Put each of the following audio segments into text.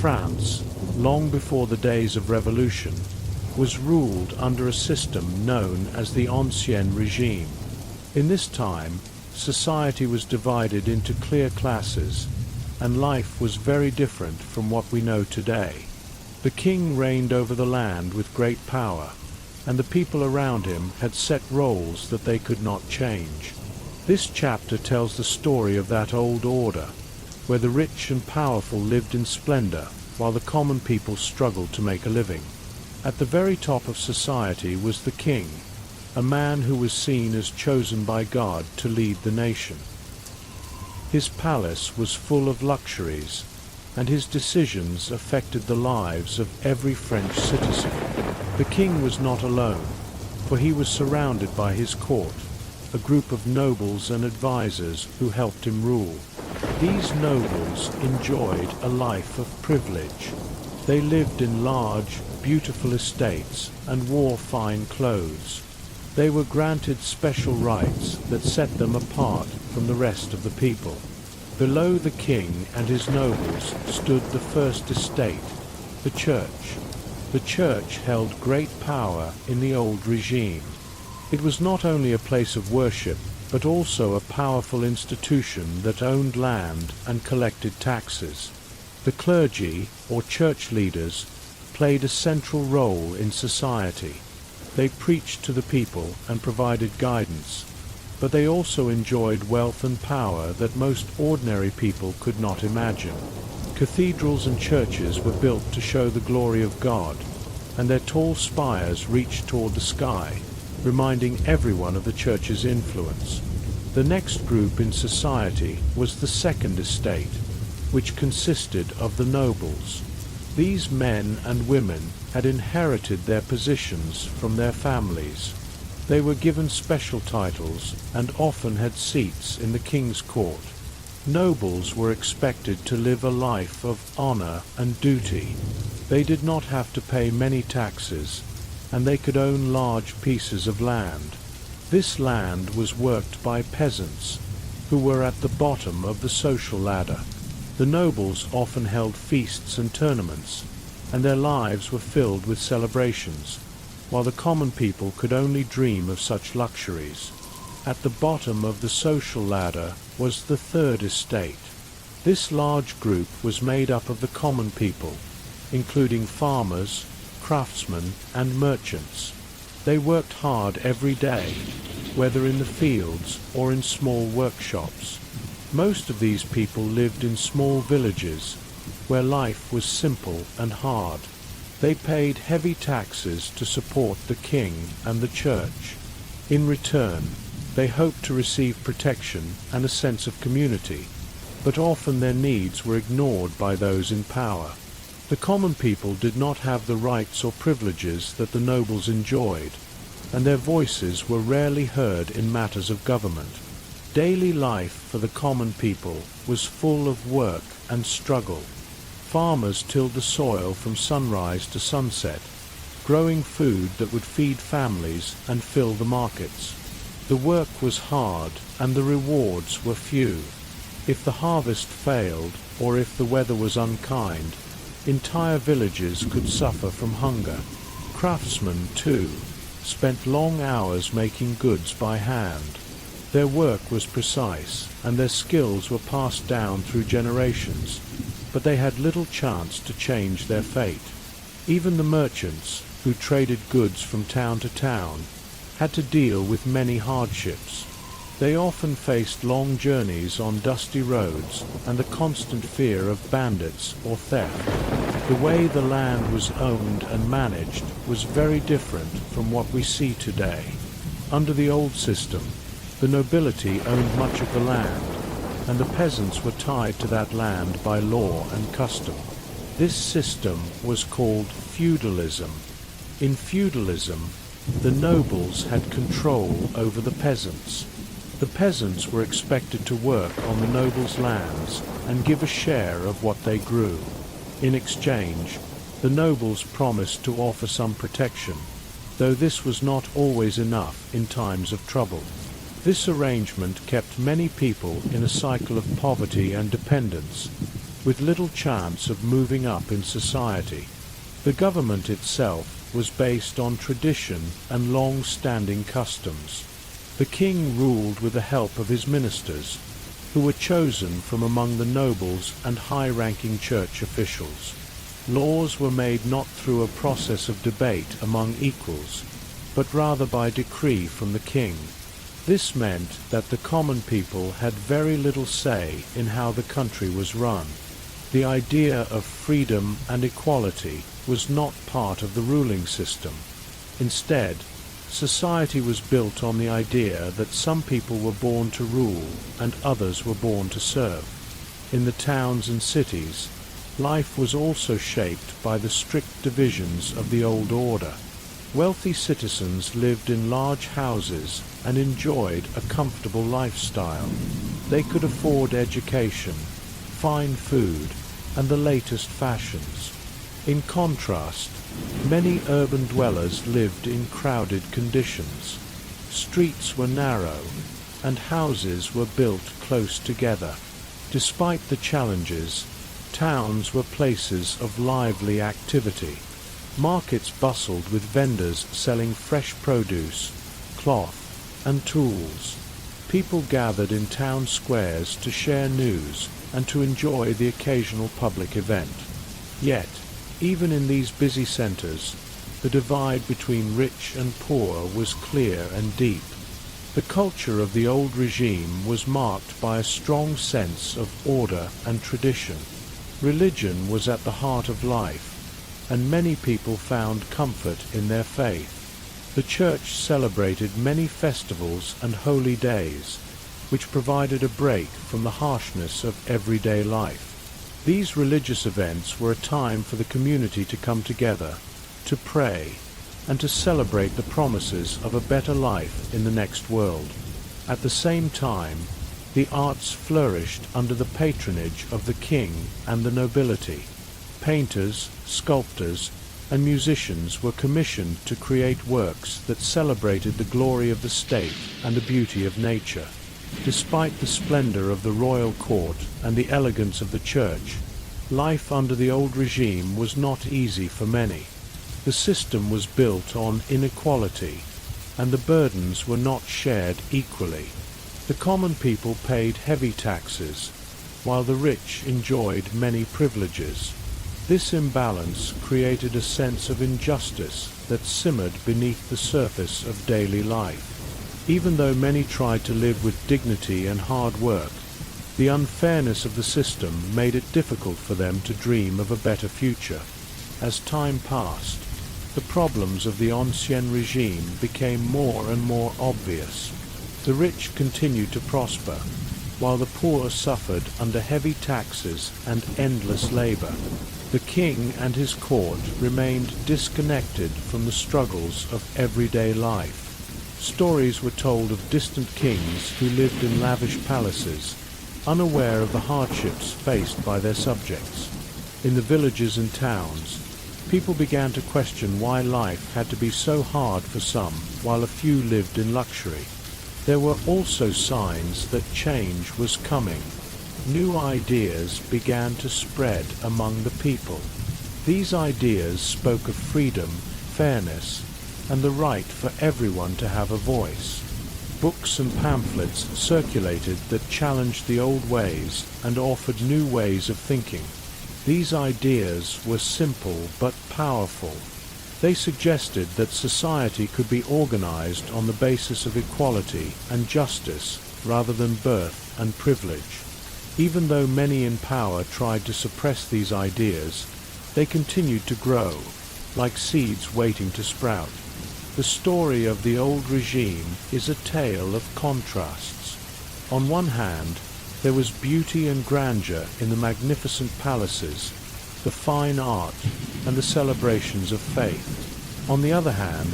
France, long before the days of revolution, was ruled under a system known as the Ancien Regime. In this time, society was divided into clear classes, and life was very different from what we know today. The king reigned over the land with great power, and the people around him had set roles that they could not change. This chapter tells the story of that old order, where the rich and powerful lived in splendor, while the common people struggled to make a living. At the very top of society was the king, a man who was seen as chosen by God to lead the nation. His palace was full of luxuries, and his decisions affected the lives of every French citizen. The king was not alone, for he was surrounded by his court, a group of nobles and advisers who helped him rule. These nobles enjoyed a life of privilege. They lived in large, beautiful estates and wore fine clothes. They were granted special rights that set them apart from the rest of the people. Below the king and his nobles stood the first estate, the church. The church held great power in the old regime. It was not only a place of worship, but also a powerful institution that owned land and collected taxes. The clergy, or church leaders, played a central role in society. They preached to the people and provided guidance, but they also enjoyed wealth and power that most ordinary people could not imagine. Cathedrals and churches were built to show the glory of God, and their tall spires reached toward the sky, reminding everyone of the church's influence. The next group in society was the second estate, which consisted of the nobles. These men and women had inherited their positions from their families. They were given special titles and often had seats in the king's court. Nobles were expected to live a life of honor and duty. They did not have to pay many taxes, and they could own large pieces of land. This land was worked by peasants, who were at the bottom of the social ladder. The nobles often held feasts and tournaments, and their lives were filled with celebrations, while the common people could only dream of such luxuries. At the bottom of the social ladder was the third estate. This large group was made up of the common people, including farmers, craftsmen, and merchants. They worked hard every day, whether in the fields or in small workshops. Most of these people lived in small villages, where life was simple and hard. They paid heavy taxes to support the king and the church. In return, they hoped to receive protection and a sense of community, but often their needs were ignored by those in power. The common people did not have the rights or privileges that the nobles enjoyed, and their voices were rarely heard in matters of government. Daily life for the common people was full of work and struggle. Farmers tilled the soil from sunrise to sunset, growing food that would feed families and fill the markets. The work was hard and the rewards were few. If the harvest failed, or if the weather was unkind, entire villages could suffer from hunger. Craftsmen, too, spent long hours making goods by hand. Their work was precise, and their skills were passed down through generations, but they had little chance to change their fate. Even the merchants, who traded goods from town to town, had to deal with many hardships. They often faced long journeys on dusty roads and the constant fear of bandits or theft. The way the land was owned and managed was very different from what we see today. Under the old system, the nobility owned much of the land, and the peasants were tied to that land by law and custom. This system was called feudalism. In feudalism, the nobles had control over the peasants. The peasants were expected to work on the nobles' lands and give a share of what they grew. In exchange, the nobles promised to offer some protection, though this was not always enough in times of trouble. This arrangement kept many people in a cycle of poverty and dependence, with little chance of moving up in society. The government itself was based on tradition and long-standing customs. The king ruled with the help of his ministers, who were chosen from among the nobles and high-ranking church officials. Laws were made not through a process of debate among equals, but rather by decree from the king. This meant that the common people had very little say in how the country was run. The idea of freedom and equality was not part of the ruling system. Instead, society was built on the idea that some people were born to rule and others were born to serve. In the towns and cities, life was also shaped by the strict divisions of the old order. Wealthy citizens lived in large houses and enjoyed a comfortable lifestyle. They could afford education, fine food, and the latest fashions. In contrast, many urban dwellers lived in crowded conditions. Streets were narrow, and houses were built close together. Despite the challenges, towns were places of lively activity. Markets bustled with vendors selling fresh produce, cloth, and tools. People gathered in town squares to share news and to enjoy the occasional public event. Yet, even in these busy centers, the divide between rich and poor was clear and deep. The culture of the old regime was marked by a strong sense of order and tradition. Religion was at the heart of life, and many people found comfort in their faith. The church celebrated many festivals and holy days, which provided a break from the harshness of everyday life. These religious events were a time for the community to come together, to pray, and to celebrate the promises of a better life in the next world. At the same time, the arts flourished under the patronage of the king and the nobility. Painters, sculptors, and musicians were commissioned to create works that celebrated the glory of the state and the beauty of nature. Despite the splendor of the royal court and the elegance of the church, life under the old regime was not easy for many. The system was built on inequality, and the burdens were not shared equally. The common people paid heavy taxes, while the rich enjoyed many privileges. This imbalance created a sense of injustice that simmered beneath the surface of daily life. Even though many tried to live with dignity and hard work, the unfairness of the system made it difficult for them to dream of a better future. As time passed, the problems of the ancien regime became more and more obvious. The rich continued to prosper, while the poor suffered under heavy taxes and endless labor. The king and his court remained disconnected from the struggles of everyday life. Stories were told of distant kings who lived in lavish palaces, unaware of the hardships faced by their subjects. In the villages and towns, people began to question why life had to be so hard for some, while a few lived in luxury. There were also signs that change was coming. New ideas began to spread among the people. These ideas spoke of freedom, fairness, and the right for everyone to have a voice. Books and pamphlets circulated that challenged the old ways and offered new ways of thinking. These ideas were simple but powerful. They suggested that society could be organized on the basis of equality and justice rather than birth and privilege. Even though many in power tried to suppress these ideas, they continued to grow, like seeds waiting to sprout. The story of the old regime is a tale of contrasts. On one hand, there was beauty and grandeur in the magnificent palaces, the fine art, and the celebrations of faith. On the other hand,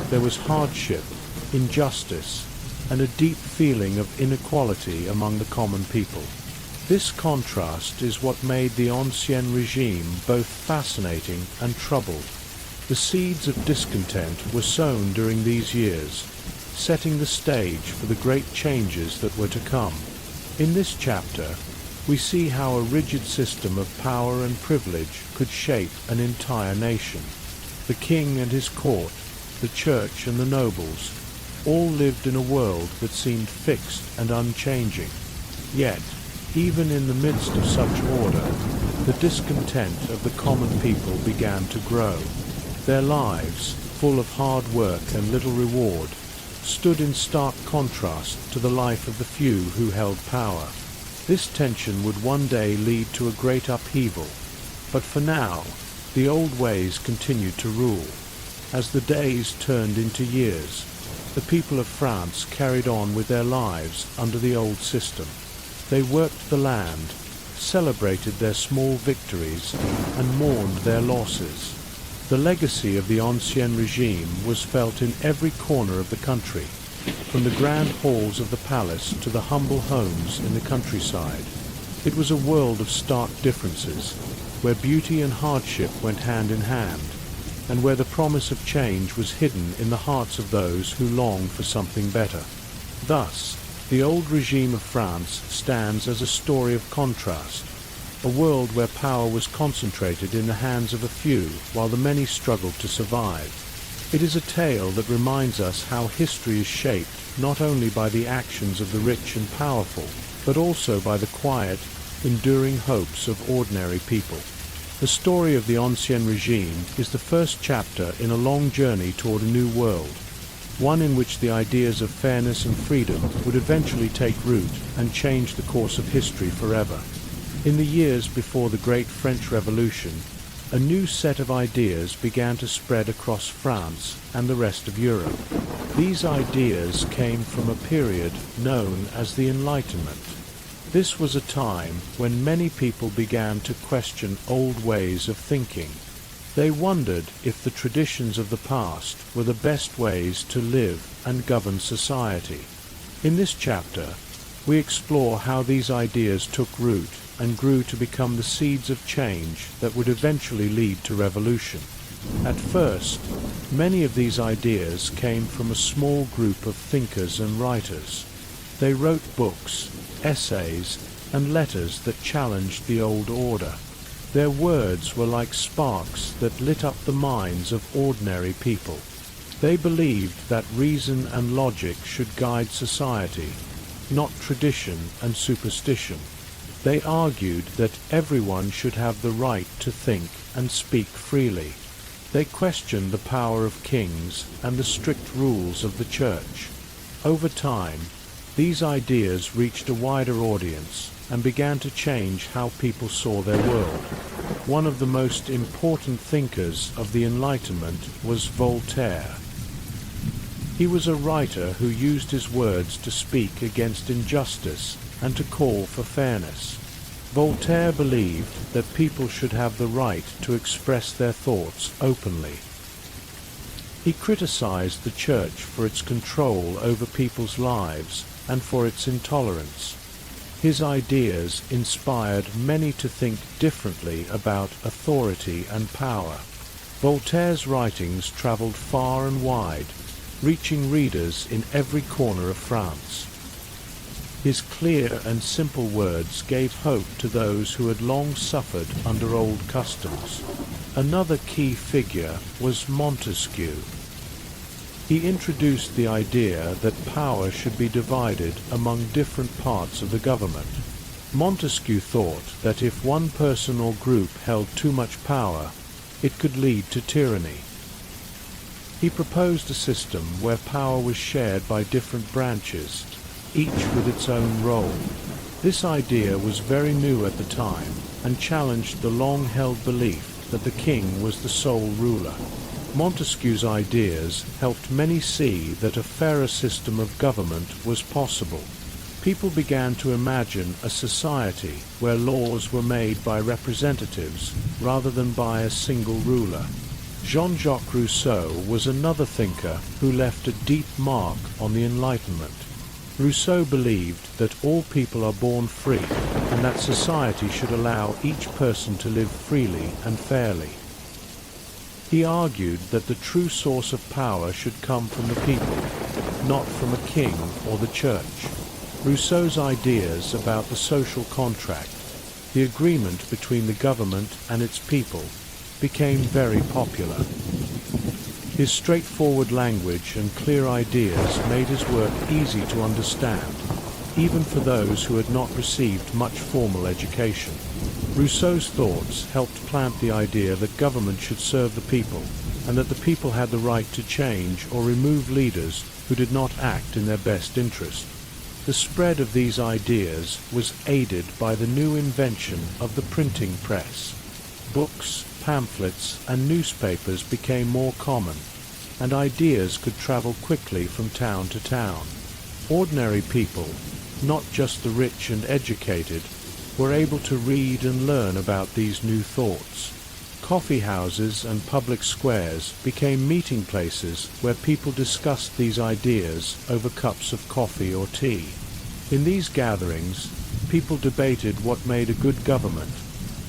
there was hardship, injustice, and a deep feeling of inequality among the common people. This contrast is what made the ancien regime both fascinating and troubled. The seeds of discontent were sown during these years, setting the stage for the great changes that were to come. In this chapter, we see how a rigid system of power and privilege could shape an entire nation. The king and his court, the church and the nobles, all lived in a world that seemed fixed and unchanging. Yet, even in the midst of such order, the discontent of the common people began to grow. Their lives, full of hard work and little reward, stood in stark contrast to the life of the few who held power. This tension would one day lead to a great upheaval, but for now, the old ways continued to rule. As the days turned into years, the people of France carried on with their lives under the old system. They worked the land, celebrated their small victories, and mourned their losses. The legacy of the Ancien regime was felt in every corner of the country, from the grand halls of the palace to the humble homes in the countryside. It was a world of stark differences, where beauty and hardship went hand in hand, and where the promise of change was hidden in the hearts of those who longed for something better. Thus, the old regime of France stands as a story of contrast, a world where power was concentrated in the hands of a few while the many struggled to survive. It is a tale that reminds us how history is shaped not only by the actions of the rich and powerful, but also by the quiet, enduring hopes of ordinary people. The story of the Ancien regime is the first chapter in a long journey toward a new world, one in which the ideas of fairness and freedom would eventually take root and change the course of history forever. In the years before the Great French Revolution, a new set of ideas began to spread across France and the rest of Europe. These ideas came from a period known as the Enlightenment. This was a time when many people began to question old ways of thinking. They wondered if the traditions of the past were the best ways to live and govern society. In this chapter, we explore how these ideas took root and grew to become the seeds of change that would eventually lead to revolution. At first, many of these ideas came from a small group of thinkers and writers. They wrote books, essays, and letters that challenged the old order. Their words were like sparks that lit up the minds of ordinary people. They believed that reason and logic should guide society, not tradition and superstition. They argued that everyone should have the right to think and speak freely. They questioned the power of kings and the strict rules of the church. Over time, these ideas reached a wider audience and began to change how people saw their world. One of the most important thinkers of the Enlightenment was Voltaire. He was a writer who used his words to speak against injustice and to call for fairness. Voltaire believed that people should have the right to express their thoughts openly. He criticized the church for its control over people's lives and for its intolerance. His ideas inspired many to think differently about authority and power. Voltaire's writings traveled far and wide, reaching readers in every corner of France. His clear and simple words gave hope to those who had long suffered under old customs. Another key figure was Montesquieu. He introduced the idea that power should be divided among different parts of the government. Montesquieu thought that if one person or group held too much power, it could lead to tyranny. He proposed a system where power was shared by different branches, each with its own role. This idea was very new at the time and challenged the long-held belief that the king was the sole ruler. Montesquieu's ideas helped many see that a fairer system of government was possible. People began to imagine a society where laws were made by representatives rather than by a single ruler. Jean-Jacques Rousseau was another thinker who left a deep mark on the Enlightenment. Rousseau believed that all people are born free and that society should allow each person to live freely and fairly. He argued that the true source of power should come from the people, not from a king or the church. Rousseau's ideas about the social contract the agreement between the government and its people, became very popular. His straightforward language and clear ideas made his work easy to understand, even for those who had not received much formal education. Rousseau's thoughts helped plant the idea that government should serve the people, and that the people had the right to change or remove leaders who did not act in their best interest. The spread of these ideas was aided by the new invention of the printing press. Books, pamphlets, and newspapers became more common, and ideas could travel quickly from town to town. Ordinary people, not just the rich and educated, were able to read and learn about these new thoughts. Coffee houses and public squares became meeting places where people discussed these ideas over cups of coffee or tea. In these gatherings, people debated what made a good government,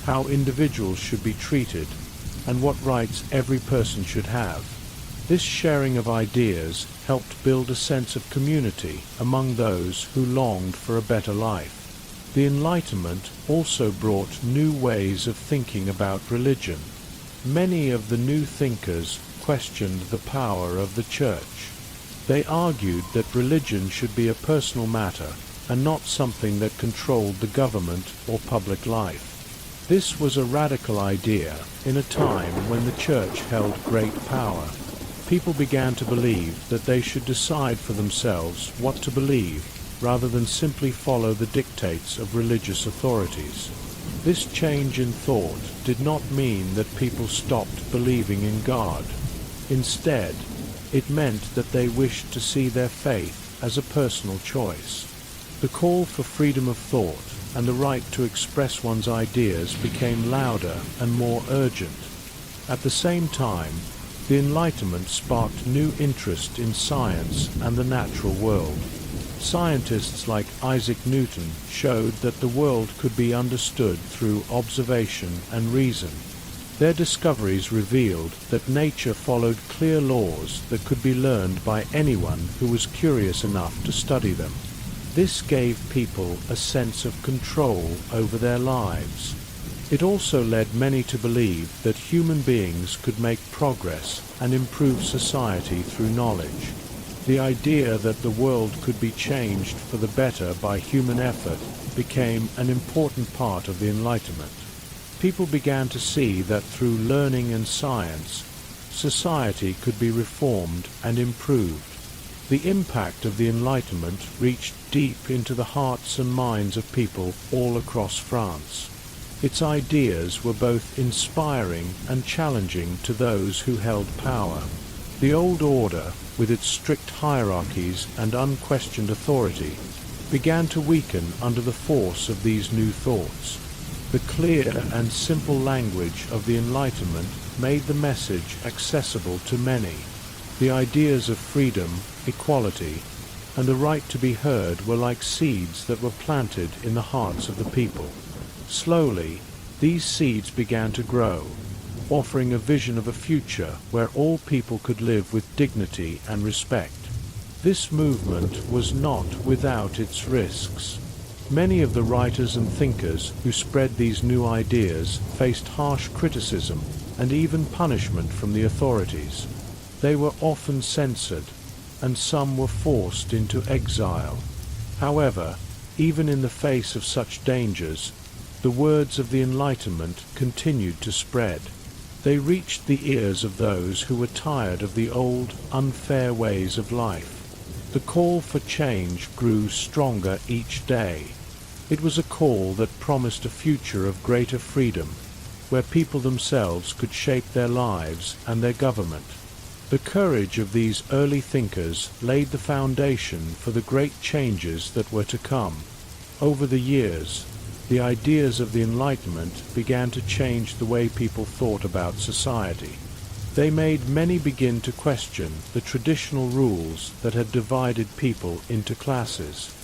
how individuals should be treated, and what rights every person should have. This sharing of ideas helped build a sense of community among those who longed for a better life. The Enlightenment also brought new ways of thinking about religion. Many of the new thinkers questioned the power of the Church. They argued that religion should be a personal matter and not something that controlled the government or public life. This was a radical idea in a time when the Church held great power. People began to believe that they should decide for themselves what to believe, rather than simply follow the dictates of religious authorities. This change in thought did not mean that people stopped believing in God. Instead, it meant that they wished to see their faith as a personal choice. The call for freedom of thought and the right to express one's ideas became louder and more urgent. At the same time, the Enlightenment sparked new interest in science and the natural world. Scientists like Isaac Newton showed that the world could be understood through observation and reason. Their discoveries revealed that nature followed clear laws that could be learned by anyone who was curious enough to study them. This gave people a sense of control over their lives. It also led many to believe that human beings could make progress and improve society through knowledge. The idea that the world could be changed for the better by human effort became an important part of the Enlightenment. People began to see that through learning and science, society could be reformed and improved. The impact of the Enlightenment reached deep into the hearts and minds of people all across France. Its ideas were both inspiring and challenging to those who held power. The old order, with its strict hierarchies and unquestioned authority, began to weaken under the force of these new thoughts. The clear and simple language of the Enlightenment made the message accessible to many. The ideas of freedom, equality, and the right to be heard were like seeds that were planted in the hearts of the people. Slowly, these seeds began to grow, offering a vision of a future where all people could live with dignity and respect. This movement was not without its risks. Many of the writers and thinkers who spread these new ideas faced harsh criticism and even punishment from the authorities. They were often censored, and some were forced into exile. However, even in the face of such dangers, the words of the Enlightenment continued to spread. They reached the ears of those who were tired of the old, unfair ways of life. The call for change grew stronger each day. It was a call that promised a future of greater freedom, where people themselves could shape their lives and their government. The courage of these early thinkers laid the foundation for the great changes that were to come. Over the years, the ideas of the Enlightenment began to change the way people thought about society. They made many begin to question the traditional rules that had divided people into classes.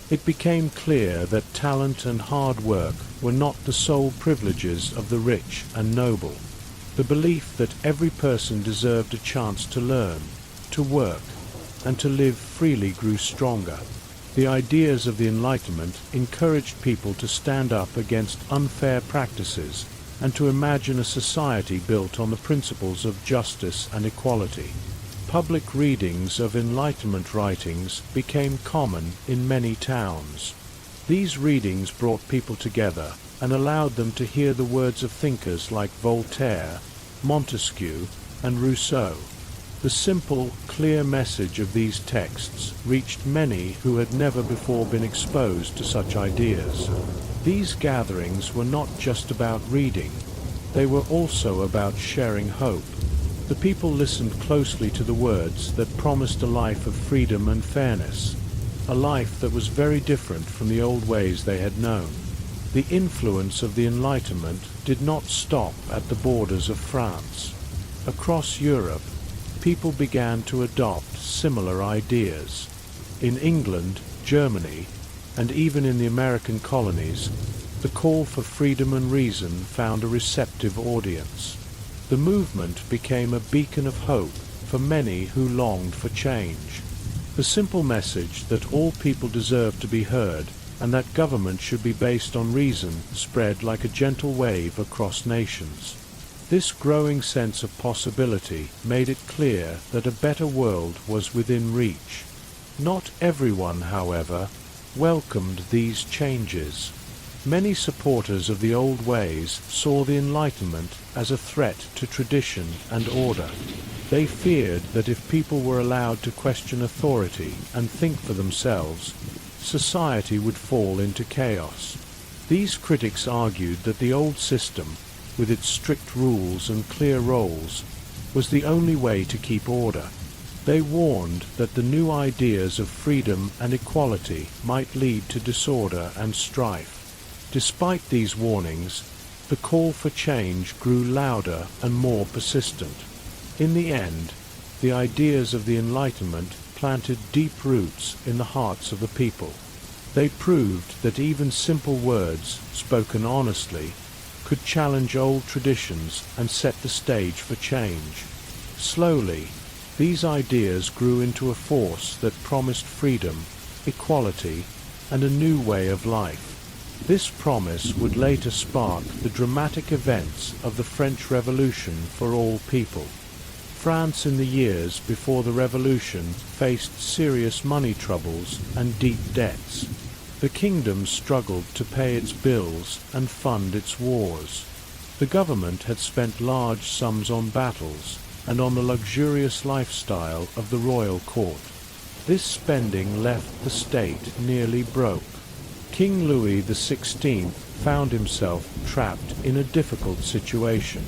It became clear that talent and hard work were not the sole privileges of the rich and noble. The belief that every person deserved a chance to learn, to work, and to live freely grew stronger. The ideas of the Enlightenment encouraged people to stand up against unfair practices and to imagine a society built on the principles of justice and equality. Public readings of Enlightenment writings became common in many towns. These readings brought people together and allowed them to hear the words of thinkers like Voltaire, Montesquieu, and Rousseau. The simple, clear message of these texts reached many who had never before been exposed to such ideas. These gatherings were not just about reading, they were also about sharing hope. The people listened closely to the words that promised a life of freedom and fairness, a life that was very different from the old ways they had known. The influence of the Enlightenment did not stop at the borders of France. Across Europe, people began to adopt similar ideas. In England, Germany, and even in the American colonies, the call for freedom and reason found a receptive audience. The movement became a beacon of hope for many who longed for change. The simple message that all people deserve to be heard and that government should be based on reason spread like a gentle wave across nations. This growing sense of possibility made it clear that a better world was within reach. Not everyone, however, welcomed these changes. Many supporters of the old ways saw the Enlightenment as a threat to tradition and order. They feared that if people were allowed to question authority and think for themselves, society would fall into chaos. These critics argued that the old system, with its strict rules and clear roles, was the only way to keep order. They warned that the new ideas of freedom and equality might lead to disorder and strife. Despite these warnings, the call for change grew louder and more persistent. In the end, the ideas of the Enlightenment planted deep roots in the hearts of the people. They proved that even simple words, spoken honestly, could challenge old traditions and set the stage for change. Slowly, these ideas grew into a force that promised freedom, equality, and a new way of life. This promise would later spark the dramatic events of the French Revolution for all people. France in the years before the Revolution faced serious money troubles and deep debts. The kingdom struggled to pay its bills and fund its wars. The government had spent large sums on battles and on the luxurious lifestyle of the royal court. This spending left the state nearly broke. King Louis XVI found himself trapped in a difficult situation.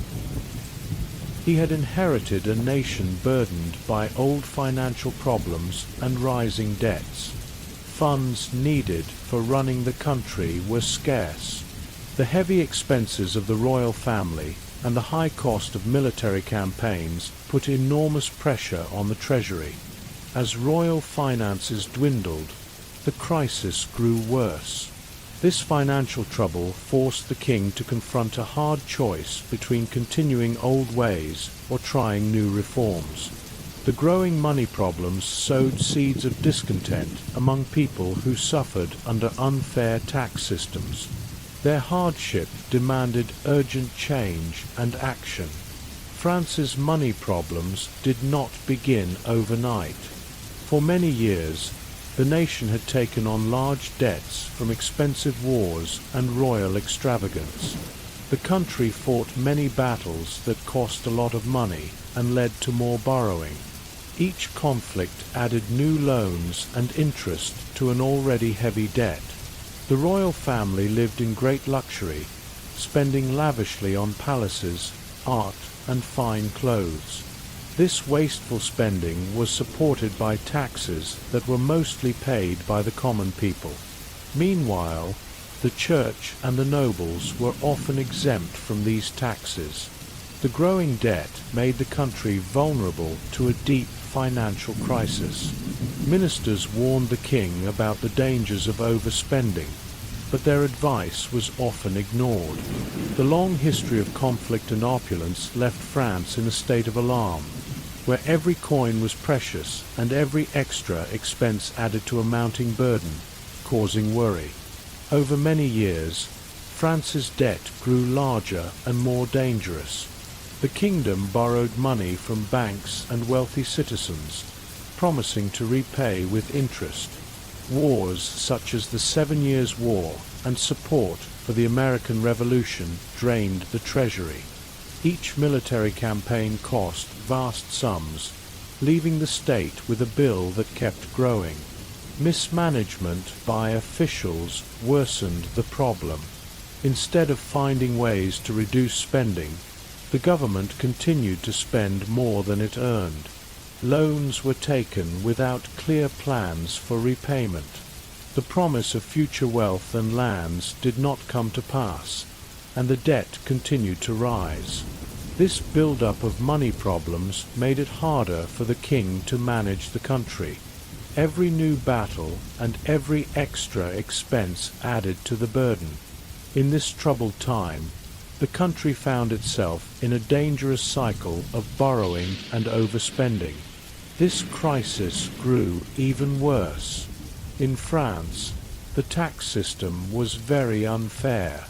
He had inherited a nation burdened by old financial problems and rising debts. Funds needed for running the country were scarce. The heavy expenses of the royal family and the high cost of military campaigns put enormous pressure on the treasury. As royal finances dwindled, the crisis grew worse. This financial trouble forced the king to confront a hard choice between continuing old ways or trying new reforms. The growing money problems sowed seeds of discontent among people who suffered under unfair tax systems. Their hardship demanded urgent change and action. France's money problems did not begin overnight. For many years, the nation had taken on large debts from expensive wars and royal extravagance. The country fought many battles that cost a lot of money and led to more borrowing. Each conflict added new loans and interest to an already heavy debt. The royal family lived in great luxury, spending lavishly on palaces, art, and fine clothes. This wasteful spending was supported by taxes that were mostly paid by the common people. Meanwhile, the church and the nobles were often exempt from these taxes. The growing debt made the country vulnerable to a deep financial crisis. Ministers warned the king about the dangers of overspending, but their advice was often ignored. The long history of conflict and opulence left France in a state of alarm. where every coin was precious and every extra expense added to a mounting burden, causing worry. Over many years, France's debt grew larger and more dangerous. The kingdom borrowed money from banks and wealthy citizens, promising to repay with interest. Wars such as the 7 Years' War and support for the American Revolution drained the treasury. Each military campaign cost vast sums, leaving the state with a bill that kept growing. Mismanagement by officials worsened the problem. Instead of finding ways to reduce spending, the government continued to spend more than it earned. Loans were taken without clear plans for repayment. The promise of future wealth and lands did not come to pass, and the debt continued to rise. This build-up of money problems made it harder for the king to manage the country. Every new battle and every extra expense added to the burden. In this troubled time, the country found itself in a dangerous cycle of borrowing and overspending. This crisis grew even worse. In France, the tax system was very unfair.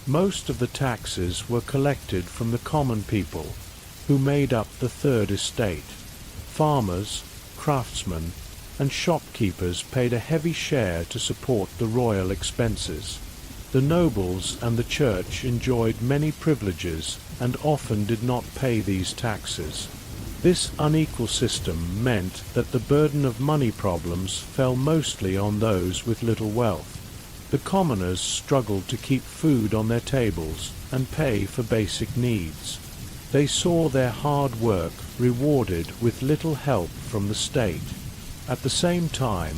Most of the taxes were collected from the common people, who made up the Third Estate. Farmers, craftsmen, and shopkeepers paid a heavy share to support the royal expenses. The nobles and the church enjoyed many privileges and often did not pay these taxes. This unequal system meant that the burden of money problems fell mostly on those with little wealth. The commoners struggled to keep food on their tables and pay for basic needs. They saw their hard work rewarded with little help from the state. At the same time,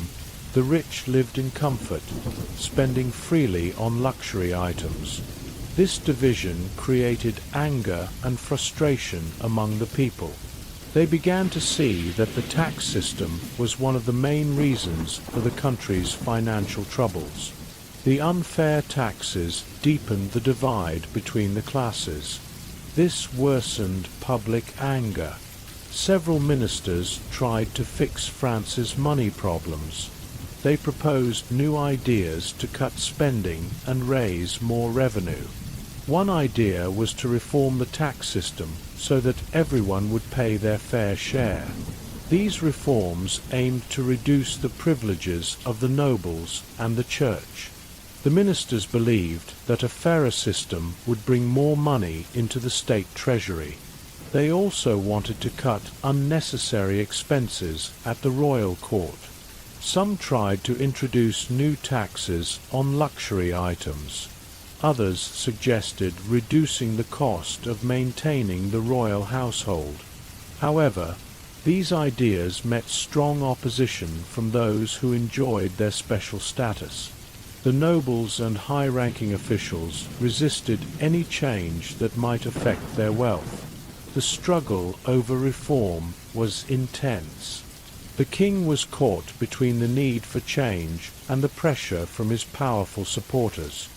the rich lived in comfort, spending freely on luxury items. This division created anger and frustration among the people. They began to see that the tax system was one of the main reasons for the country's financial troubles. The unfair taxes deepened the divide between the classes. This worsened public anger. Several ministers tried to fix France's money problems. They proposed new ideas to cut spending and raise more revenue. One idea was to reform the tax system so that everyone would pay their fair share. These reforms aimed to reduce the privileges of the nobles and the church. The ministers believed that a fairer system would bring more money into the state treasury. They also wanted to cut unnecessary expenses at the royal court. Some tried to introduce new taxes on luxury items. Others suggested reducing the cost of maintaining the royal household. However, these ideas met strong opposition from those who enjoyed their special status. The nobles and high-ranking officials resisted any change that might affect their wealth. The struggle over reform was intense. The king was caught between the need for change and the pressure from his powerful supporters.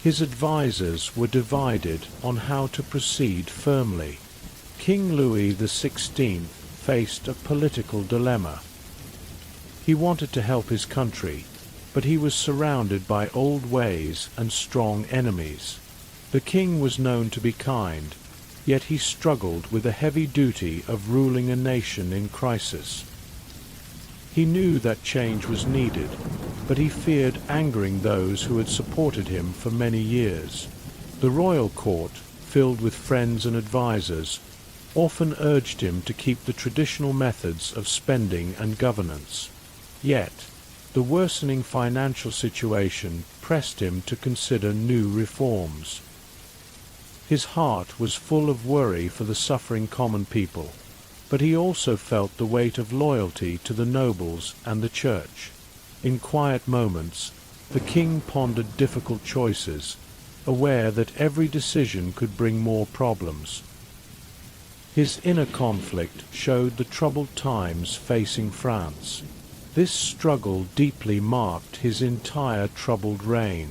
His advisers were divided on how to proceed firmly. King Louis XVI faced a political dilemma. He wanted to help his country, but he was surrounded by old ways and strong enemies. The king was known to be kind, yet he struggled with the heavy duty of ruling a nation in crisis. He knew that change was needed, but he feared angering those who had supported him for many years. The royal court, filled with friends and advisers, often urged him to keep the traditional methods of spending and governance. Yet, the worsening financial situation pressed him to consider new reforms. His heart was full of worry for the suffering common people, but he also felt the weight of loyalty to the nobles and the church. In quiet moments, the king pondered difficult choices, aware that every decision could bring more problems. His inner conflict showed the troubled times facing France. This struggle deeply marked his entire troubled reign.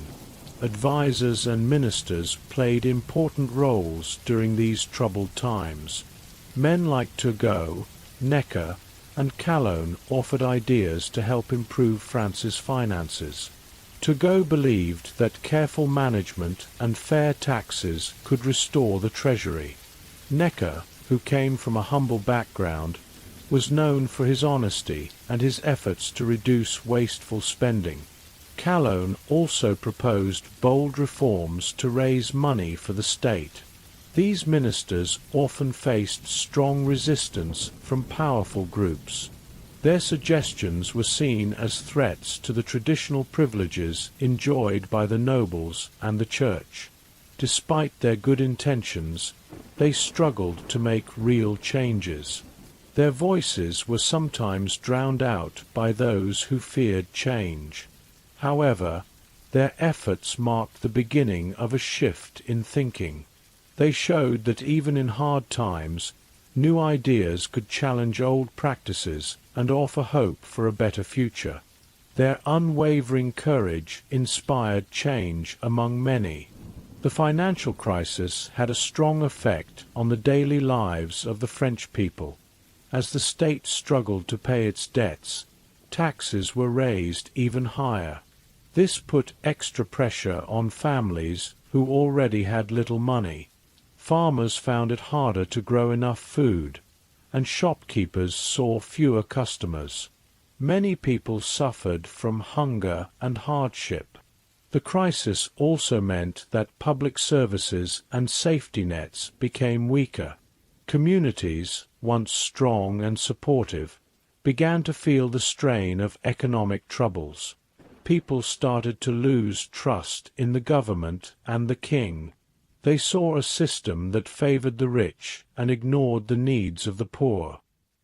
Advisers and ministers played important roles during these troubled times. Men like Turgot, Necker, and Calonne offered ideas to help improve France's finances. Turgot believed that careful management and fair taxes could restore the treasury. Necker, who came from a humble background, was known for his honesty and his efforts to reduce wasteful spending. Calonne also proposed bold reforms to raise money for the state. These ministers often faced strong resistance from powerful groups. Their suggestions were seen as threats to the traditional privileges enjoyed by the nobles and the church. Despite their good intentions, they struggled to make real changes. Their voices were sometimes drowned out by those who feared change. However, their efforts marked the beginning of a shift in thinking. They showed that even in hard times, new ideas could challenge old practices and offer hope for a better future. Their unwavering courage inspired change among many. The financial crisis had a strong effect on the daily lives of the French people. As the state struggled to pay its debts, taxes were raised even higher. This put extra pressure on families who already had little money. Farmers found it harder to grow enough food, and shopkeepers saw fewer customers. Many people suffered from hunger and hardship. The crisis also meant that public services and safety nets became weaker. Communities, once strong and supportive, began to feel the strain of economic troubles. People started to lose trust in the government and the king. They saw a system that favored the rich and ignored the needs of the poor.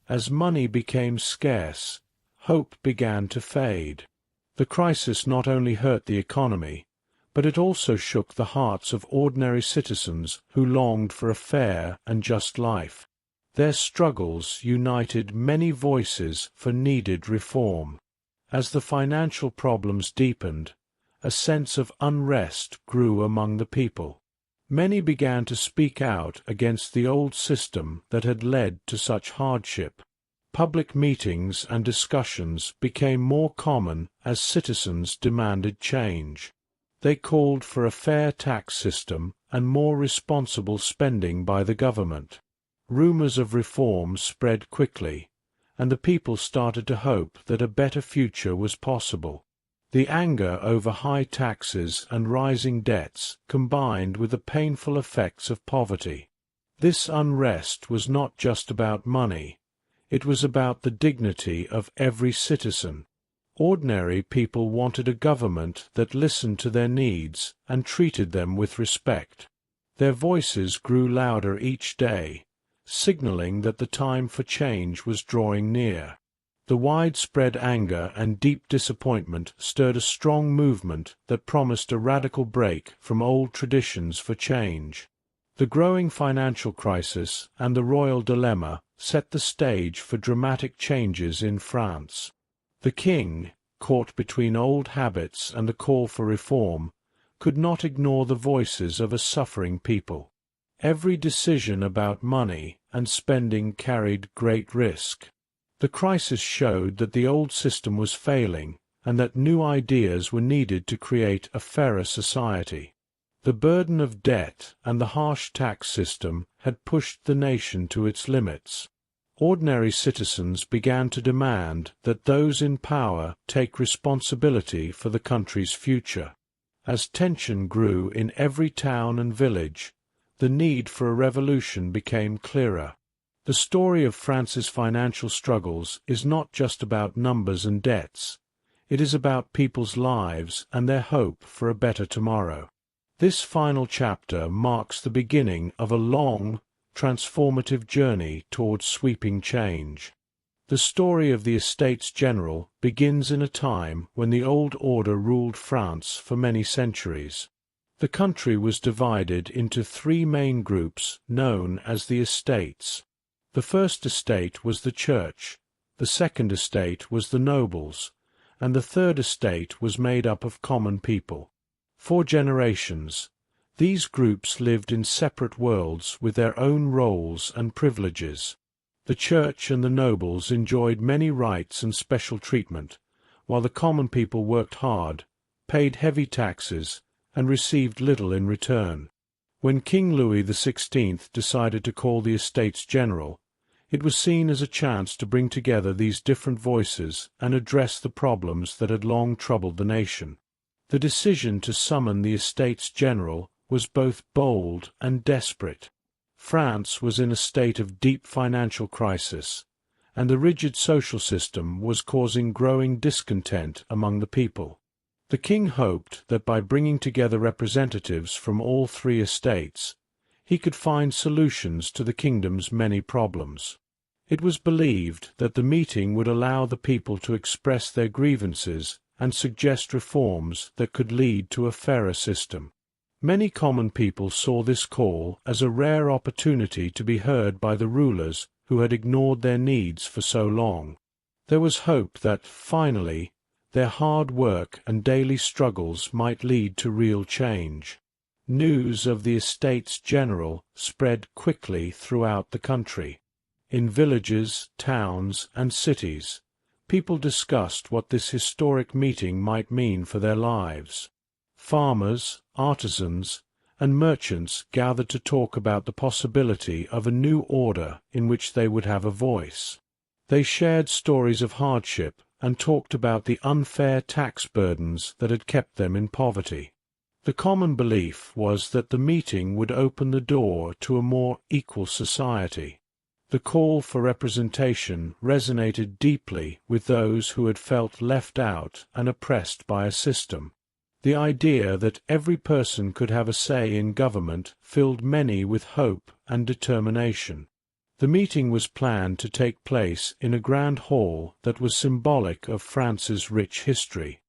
As money became scarce, hope began to fade. The crisis not only hurt the economy, but it also shook the hearts of ordinary citizens who longed for a fair and just life. Their struggles united many voices for needed reform. As the financial problems deepened, a sense of unrest grew among the people. Many began to speak out against the old system that had led to such hardship. Public meetings and discussions became more common as citizens demanded change. They called for a fair tax system and more responsible spending by the government. Rumors of reform spread quickly, and the people started to hope that a better future was possible. The anger over high taxes and rising debts combined with the painful effects of poverty. This unrest was not just about money. It was about the dignity of every citizen. Ordinary people wanted a government that listened to their needs and treated them with respect. Their voices grew louder each day, signaling that the time for change was drawing near. The widespread anger and deep disappointment stirred a strong movement that promised a radical break from old traditions for change. The growing financial crisis and the royal dilemma set the stage for dramatic changes in France. The king, caught between old habits and the call for reform, could not ignore the voices of a suffering people. Every decision about money and spending carried great risk. The crisis showed that the old system was failing and that new ideas were needed to create a fairer society. The burden of debt and the harsh tax system had pushed the nation to its limits. Ordinary citizens began to demand that those in power take responsibility for the country's future. As tension grew in every town and village, the need for a revolution became clearer. The story of France's financial struggles is not just about numbers and debts. It is about people's lives and their hope for a better tomorrow. This final chapter marks the beginning of a long, transformative journey towards sweeping change. The story of the Estates General begins in a time when the old order ruled France for many centuries. The country was divided into three main groups known as the Estates. The first estate was the church, the second estate was the nobles, and the third estate was made up of common people. For generations, These groups lived in separate worlds with their own roles and privileges. The church and the nobles enjoyed many rights and special treatment, while the common people worked hard, paid heavy taxes, and received little in return. When King Louis XVI decided to call the Estates General, it was seen as a chance to bring together these different voices and address the problems that had long troubled the nation. The decision to summon the Estates General was both bold and desperate. France was in a state of deep financial crisis, and the rigid social system was causing growing discontent among the people. The king hoped that by bringing together representatives from all three estates, he could find solutions to the kingdom's many problems. It was believed that the meeting would allow the people to express their grievances and suggest reforms that could lead to a fairer system. Many common people saw this call as a rare opportunity to be heard by the rulers who had ignored their needs for so long. There was hope that, finally, their hard work and daily struggles might lead to real change. News of the Estates General spread quickly throughout the country. In villages, towns, and cities, people discussed what this historic meeting might mean for their lives. Farmers, artisans, and merchants gathered to talk about the possibility of a new order in which they would have a voice. They shared stories of hardship and talked about the unfair tax burdens that had kept them in poverty. The common belief was that the meeting would open the door to a more equal society. The call for representation resonated deeply with those who had felt left out and oppressed by a system. The idea that every person could have a say in government filled many with hope and determination. The meeting was planned to take place in a grand hall that was symbolic of France's rich history.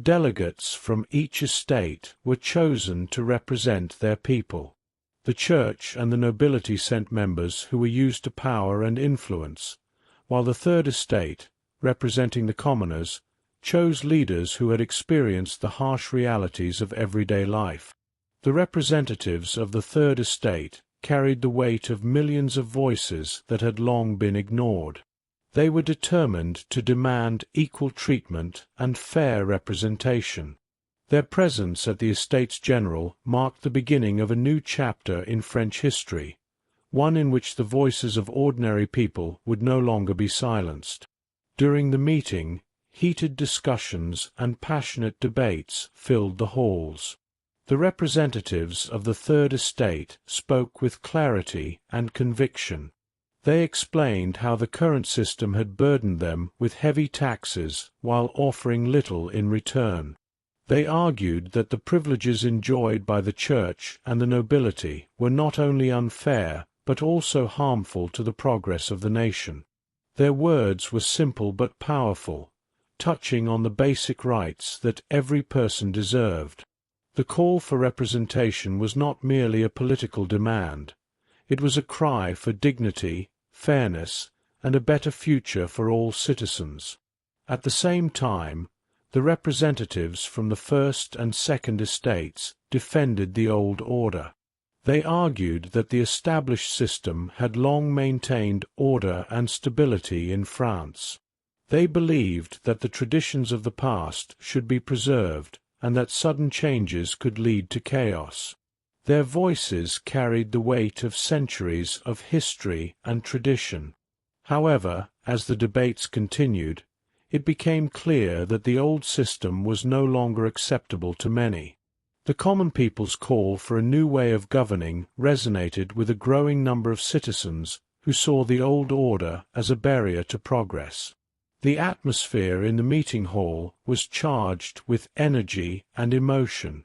Delegates from each estate were chosen to represent their people. The church and the nobility sent members who were used to power and influence, while the Third Estate, representing the commoners, chose leaders who had experienced the harsh realities of everyday life. The representatives of the Third Estate carried the weight of millions of voices that had long been ignored. They were determined to demand equal treatment and fair representation. Their presence at the Estates General marked the beginning of a new chapter in French history, one in which the voices of ordinary people would no longer be silenced. During the meeting, heated discussions and passionate debates filled the halls. The representatives of the Third Estate spoke with clarity and conviction. They explained how the current system had burdened them with heavy taxes while offering little in return. They argued that the privileges enjoyed by the church and the nobility were not only unfair but also harmful to the progress of the nation. Their words were simple but powerful, touching on the basic rights that every person deserved. The call for representation was not merely a political demand. It was a cry for dignity, fairness, and a better future for all citizens. At the same time, the representatives from the First and Second Estates defended the old order. They argued that the established system had long maintained order and stability in France. They believed that the traditions of the past should be preserved and that sudden changes could lead to chaos. Their voices carried the weight of centuries of history and tradition. However, as the debates continued, it became clear that the old system was no longer acceptable to many. The common people's call for a new way of governing resonated with a growing number of citizens who saw the old order as a barrier to progress. The atmosphere in the meeting hall was charged with energy and emotion.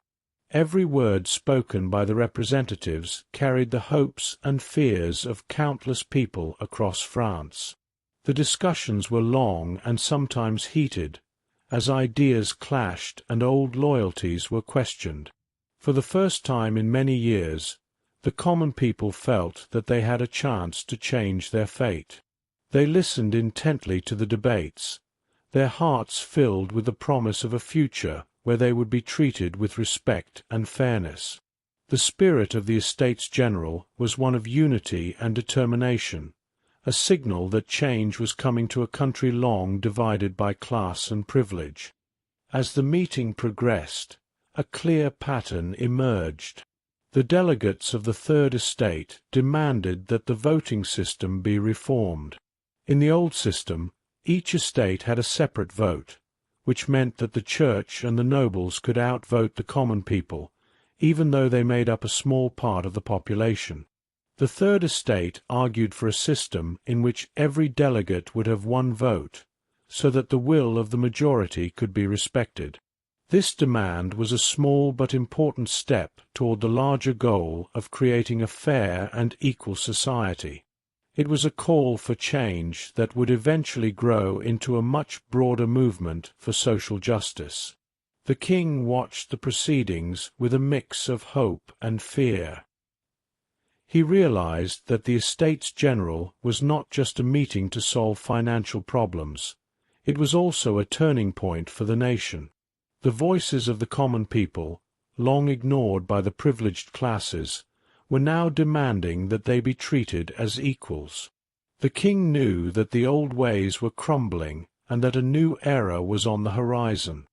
Every word spoken by the representatives carried the hopes and fears of countless people across France. The discussions were long and sometimes heated, as ideas clashed and old loyalties were questioned. For the first time in many years, the common people felt that they had a chance to change their fate. They listened intently to the debates, their hearts filled with the promise of a future where they would be treated with respect and fairness. The spirit of the Estates General was one of unity and determination, a signal that change was coming to a country long divided by class and privilege. As the meeting progressed, a clear pattern emerged. The delegates of the Third Estate demanded that the voting system be reformed. In the old system, each estate had a separate vote, which meant that the church and the nobles could outvote the common people, even though they made up a small part of the population. The Third Estate argued for a system in which every delegate would have one vote, so that the will of the majority could be respected. This demand was a small but important step toward the larger goal of creating a fair and equal society. It was a call for change that would eventually grow into a much broader movement for social justice. The king watched the proceedings with a mix of hope and fear. He realized that the Estates General was not just a meeting to solve financial problems. It was also a turning point for the nation. The voices of the common people, long ignored by the privileged classes, were now demanding that they be treated as equals. The king knew that the old ways were crumbling and that a new era was on the horizon.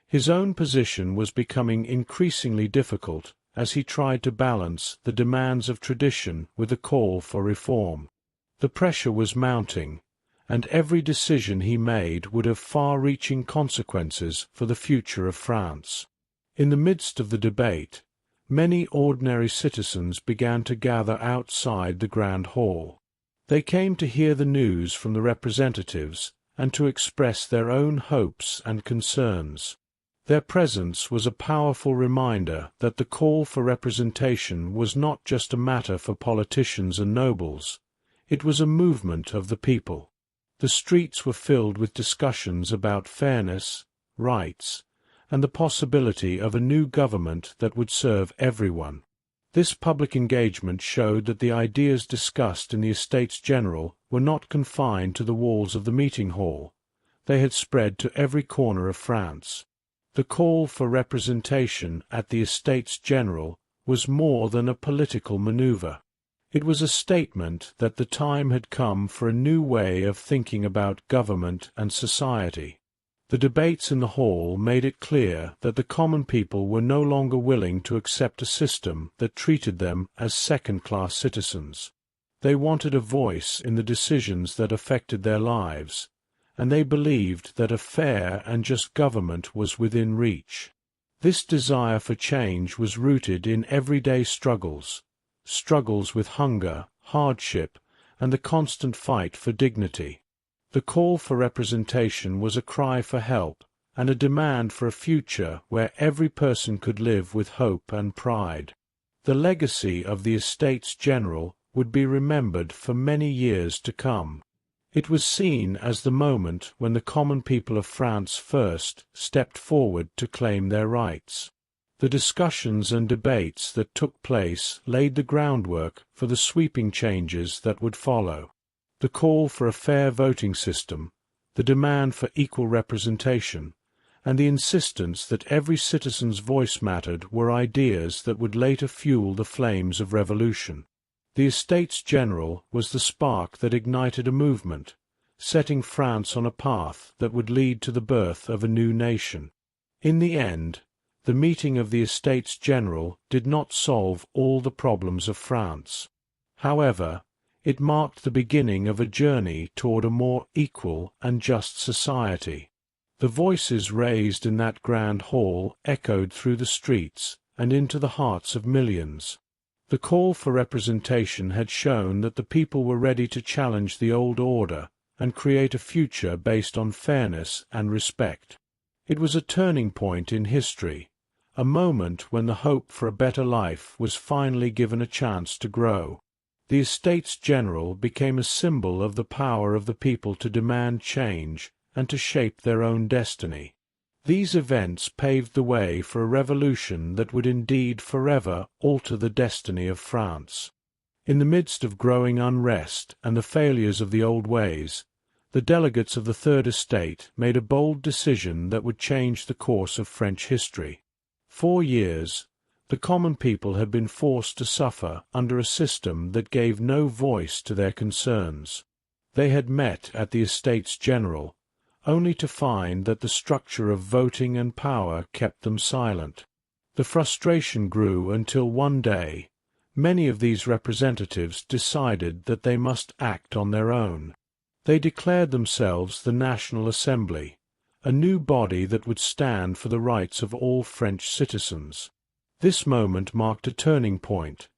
His own position was becoming increasingly difficult as he tried to balance the demands of tradition with a call for reform. The pressure was mounting, and every decision he made would have far-reaching consequences for the future of France. In the midst of the debate, many ordinary citizens began to gather outside the Grand Hall. They came to hear the news from the representatives and to express their own hopes and concerns. Their presence was a powerful reminder that the call for representation was not just a matter for politicians and nobles. It was a movement of the people. The streets were filled with discussions about fairness, rights, and the possibility of a new government that would serve everyone. This public engagement showed that the ideas discussed in the Estates General were not confined to the walls of the meeting hall. They had spread to every corner of France. The call for representation at the Estates General was more than a political maneuver. It was a statement that the time had come for a new way of thinking about government and society. The debates in the hall made it clear that the common people were no longer willing to accept a system that treated them as second-class citizens. They wanted a voice in the decisions that affected their lives, and they believed that a fair and just government was within reach. This desire for change was rooted in everyday struggles with hunger, hardship, and the constant fight for dignity. The call for representation was a cry for help and a demand for a future where every person could live with hope and pride. The legacy of the Estates General would be remembered for many years to come. It was seen as the moment when the common people of France first stepped forward to claim their rights. The discussions and debates that took place laid the groundwork for the sweeping changes that would follow. The call for a fair voting system, the demand for equal representation, and the insistence that every citizen's voice mattered were ideas that would later fuel the flames of revolution. The Estates General was the spark that ignited a movement, setting France on a path that would lead to the birth of a new nation. In the end, the meeting of the Estates General did not solve all the problems of France. However, it marked the beginning of a journey toward a more equal and just society. The voices raised in that grand hall echoed through the streets and into the hearts of millions. The call for representation had shown that the people were ready to challenge the old order and create a future based on fairness and respect. It was a turning point in history, a moment when the hope for a better life was finally given a chance to grow. The Estates General became a symbol of the power of the people to demand change and to shape their own destiny. These events paved the way for a revolution that would indeed forever alter the destiny of France. In the midst of growing unrest and the failures of the old ways, the delegates of the Third Estate made a bold decision that would change the course of French history. For years, The common people had been forced to suffer under a system that gave no voice to their concerns. They had met at the Estates General, only to find that the structure of voting and power kept them silent. The frustration grew until one day, many of these representatives decided that they must act on their own. They declared themselves the National Assembly, a new body that would stand for the rights of all French citizens. This moment marked a turning point,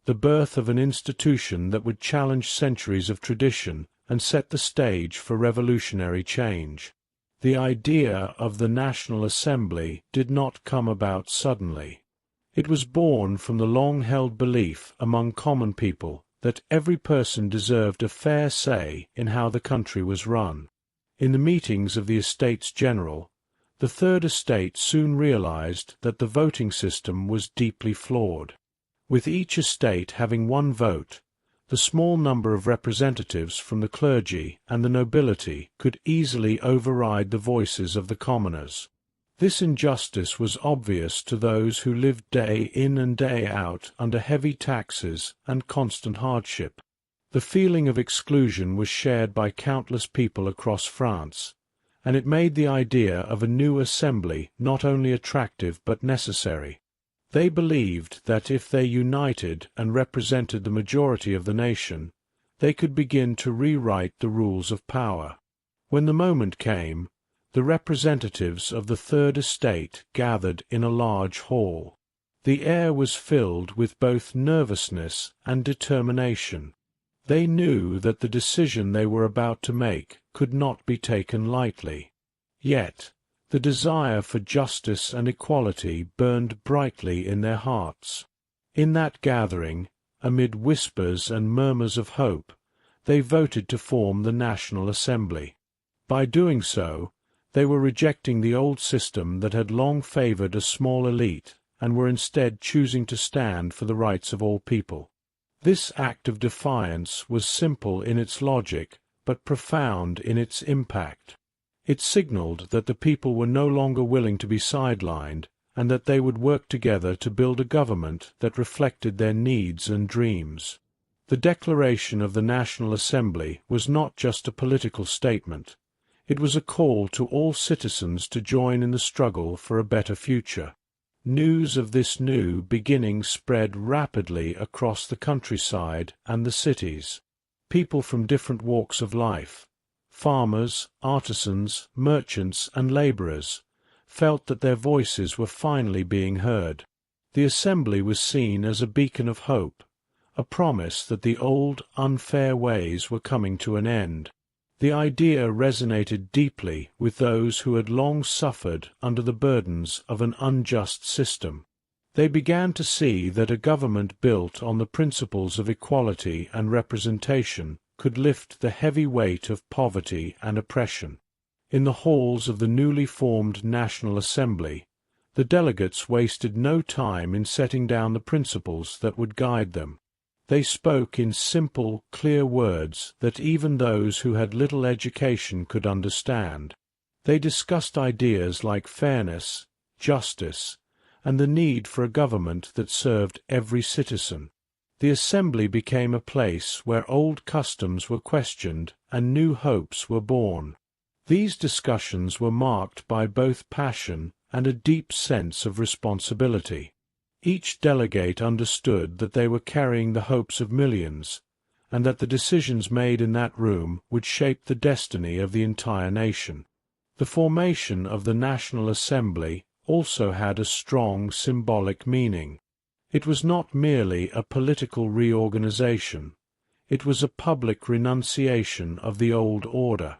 the birth of an institution that would challenge centuries of tradition and set the stage for revolutionary change. The idea of the National Assembly did not come about suddenly. It was born from the long-held belief among common people that every person deserved a fair say in how the country was run. In the meetings of the Estates General, the Third Estate soon realized that the voting system was deeply flawed. With each estate having one vote, the small number of representatives from the clergy and the nobility could easily override the voices of the commoners. This injustice was obvious to those who lived day in and day out under heavy taxes and constant hardship. The feeling of exclusion was shared by countless people across France, and it made the idea of a new assembly not only attractive but necessary. They believed that if they united and represented the majority of the nation, they could begin to rewrite the rules of power. When the moment came, the representatives of the Third Estate gathered in a large hall. The air was filled with both nervousness and determination. They knew that the decision they were about to make could not be taken lightly. Yet, the desire for justice and equality burned brightly in their hearts. In that gathering, amid whispers and murmurs of hope, they voted to form the National Assembly. By doing so, they were rejecting the old system that had long favored a small elite and were instead choosing to stand for the rights of all people. This act of defiance was simple in its logic, but profound in its impact. It signaled that the people were no longer willing to be sidelined, and that they would work together to build a government that reflected their needs and dreams. The declaration of the National Assembly was not just a political statement. It was a call to all citizens to join in the struggle for a better future. News of this new beginning spread rapidly across the countryside and the cities. People from different walks of life, farmers, artisans, merchants, and labourers, felt that their voices were finally being heard. The assembly was seen as a beacon of hope, a promise that the old, unfair ways were coming to an end. The idea resonated deeply with those who had long suffered under the burdens of an unjust system. They began to see that a government built on the principles of equality and representation could lift the heavy weight of poverty and oppression. In the halls of the newly formed National Assembly, the delegates wasted no time in setting down the principles that would guide them. They spoke in simple, clear words that even those who had little education could understand. They discussed ideas like fairness, justice, and the need for a government that served every citizen. The assembly became a place where old customs were questioned and new hopes were born. These discussions were marked by both passion and a deep sense of responsibility. Each delegate understood that they were carrying the hopes of millions, and that the decisions made in that room would shape the destiny of the entire nation. The formation of the National Assembly also had a strong symbolic meaning. It was not merely a political reorganization. It was a public renunciation of the old order.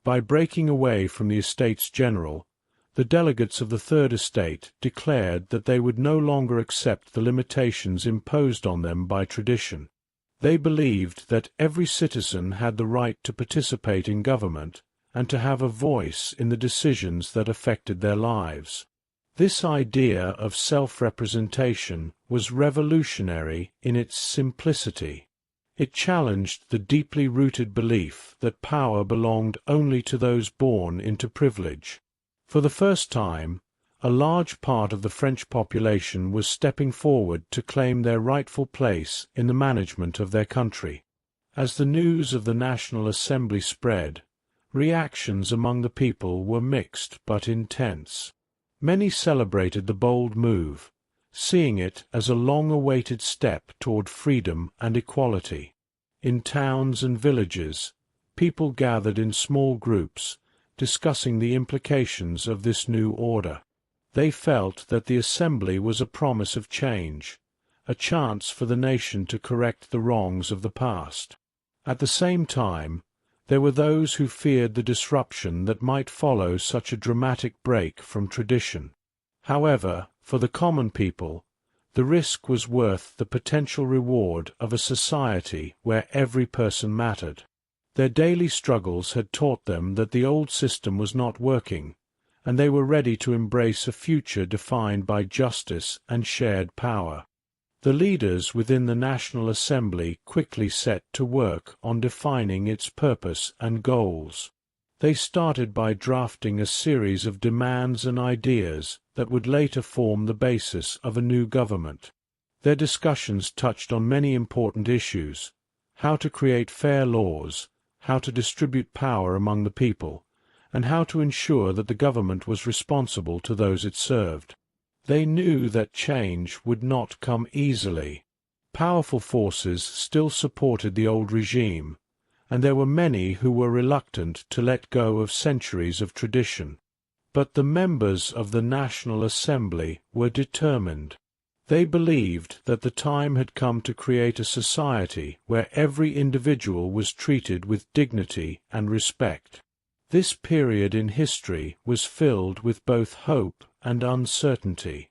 By breaking away from the Estates General, the delegates of the Third Estate declared that they would no longer accept the limitations imposed on them by tradition. They believed that every citizen had the right to participate in government and to have a voice in the decisions that affected their lives. This idea of self-representation was revolutionary in its simplicity. It challenged the deeply rooted belief that power belonged only to those born into privilege. For the first time, A large part of the French population was stepping forward to claim their rightful place in the management of their country. As the news of the National Assembly spread, reactions among the people were mixed but intense. Many celebrated the bold move, seeing it as a long-awaited step toward freedom and equality. In towns and villages, people gathered in small groups, discussing the implications of this new order. They felt that the Assembly was a promise of change, a chance for the nation to correct the wrongs of the past. At the same time, there were those who feared the disruption that might follow such a dramatic break from tradition. However, for the common people, the risk was worth the potential reward of a society where every person mattered. Their daily struggles had taught them that the old system was not working, and they were ready to embrace a future defined by justice and shared power. The leaders within the National Assembly quickly set to work on defining its purpose and goals. They started by drafting a series of demands and ideas that would later form the basis of a new government. Their discussions touched on many important issues: how to create fair laws, how to distribute power among the people, and how to ensure that the government was responsible to those it served. They knew that change would not come easily. Powerful forces still supported the old regime, and there were many who were reluctant to let go of centuries of tradition. But the members of the National Assembly were determined. They believed that the time had come to create a society where every individual was treated with dignity and respect. This period in history was filled with both hope and uncertainty.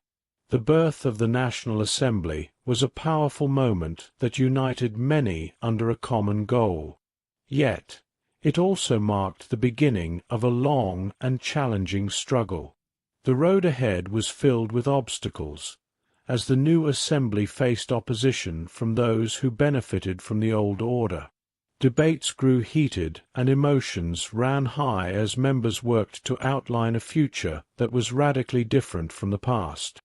The birth of the National Assembly was a powerful moment that united many under a common goal. Yet, it also marked the beginning of a long and challenging struggle. The road ahead was filled with obstacles, as the new assembly faced opposition from those who benefited from the old order. Debates grew heated and emotions ran high as members worked to outline a future that was radically different from the past.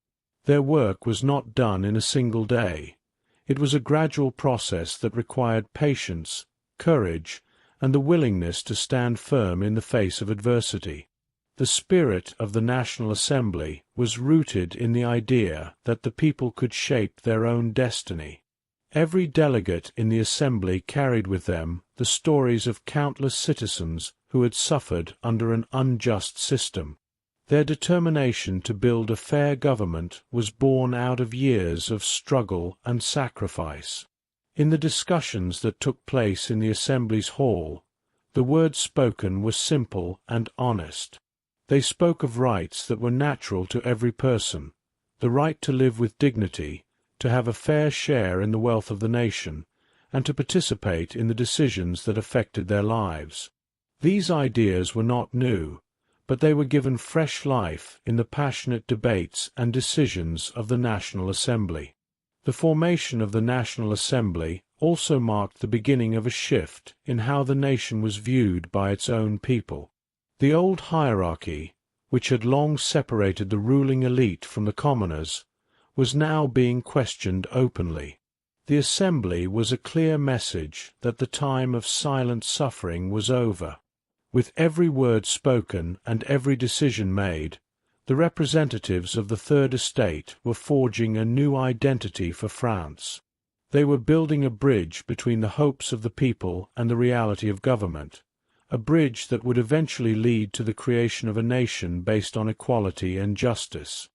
Their work was not done in a single day. It was a gradual process that required patience, courage, and the willingness to stand firm in the face of adversity. The spirit of the National Assembly was rooted in the idea that the people could shape their own destiny. Every delegate in the Assembly carried with them the stories of countless citizens who had suffered under an unjust system. Their determination to build a fair government was born out of years of struggle and sacrifice. In the discussions that took place in the Assembly's hall, the words spoken were simple and honest. They spoke of rights that were natural to every person: the right to live with dignity, to have a fair share in the wealth of the nation, and to participate in the decisions that affected their lives. These ideas were not new, but they were given fresh life in the passionate debates and decisions of the National Assembly. The formation of the National Assembly also marked the beginning of a shift in how the nation was viewed by its own people. The old hierarchy, which had long separated the ruling elite from the commoners, was now being questioned openly. The Assembly was a clear message that the time of silent suffering was over. With every word spoken and every decision made, the representatives of the Third Estate were forging a new identity for France. They were building a bridge between the hopes of the people and the reality of government, a bridge that would eventually lead to the creation of a nation based on equality and justice.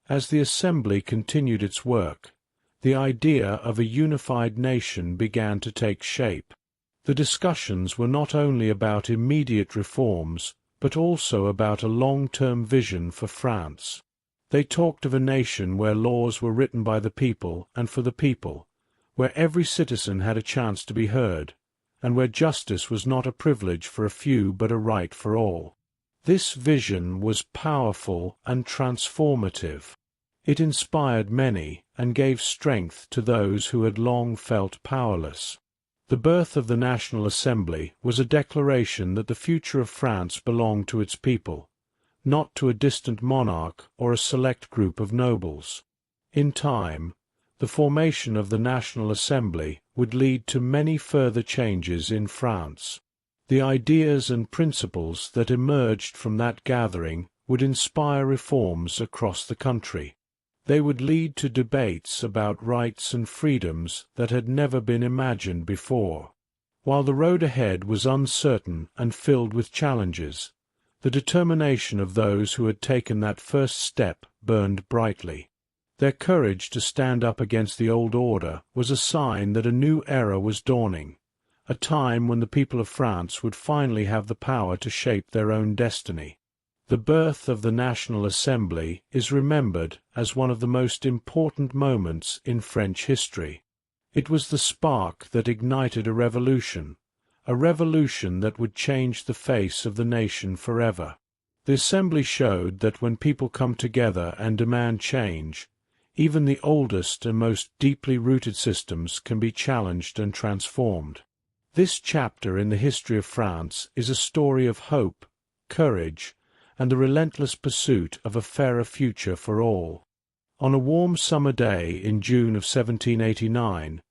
As the Assembly continued its work, the idea of a unified nation began to take shape. The discussions were not only about immediate reforms, but also about a long-term vision for France. They talked of a nation where laws were written by the people and for the people, where every citizen had a chance to be heard, and where justice was not a privilege for a few but a right for all. This vision was powerful and transformative. It inspired many and gave strength to those who had long felt powerless. The birth of the National Assembly was a declaration that the future of France belonged to its people, not to a distant monarch or a select group of nobles. In time, the formation of the National Assembly would lead to many further changes in France. The ideas and principles that emerged from that gathering would inspire reforms across the country. They would lead to debates about rights and freedoms that had never been imagined before. While the road ahead was uncertain and filled with challenges, the determination of those who had taken that first step burned brightly. Their courage to stand up against the old order was a sign that a new era was dawning, a time when the people of France would finally have the power to shape their own destiny. The birth of the National Assembly is remembered as one of the most important moments in French history. It was the spark that ignited a revolution that would change the face of the nation forever. The Assembly showed that when people come together and demand change, even the oldest and most deeply rooted systems can be challenged and transformed. This chapter in the history of France is a story of hope, courage, and the relentless pursuit of a fairer future for all. On a warm summer day in June of 1789,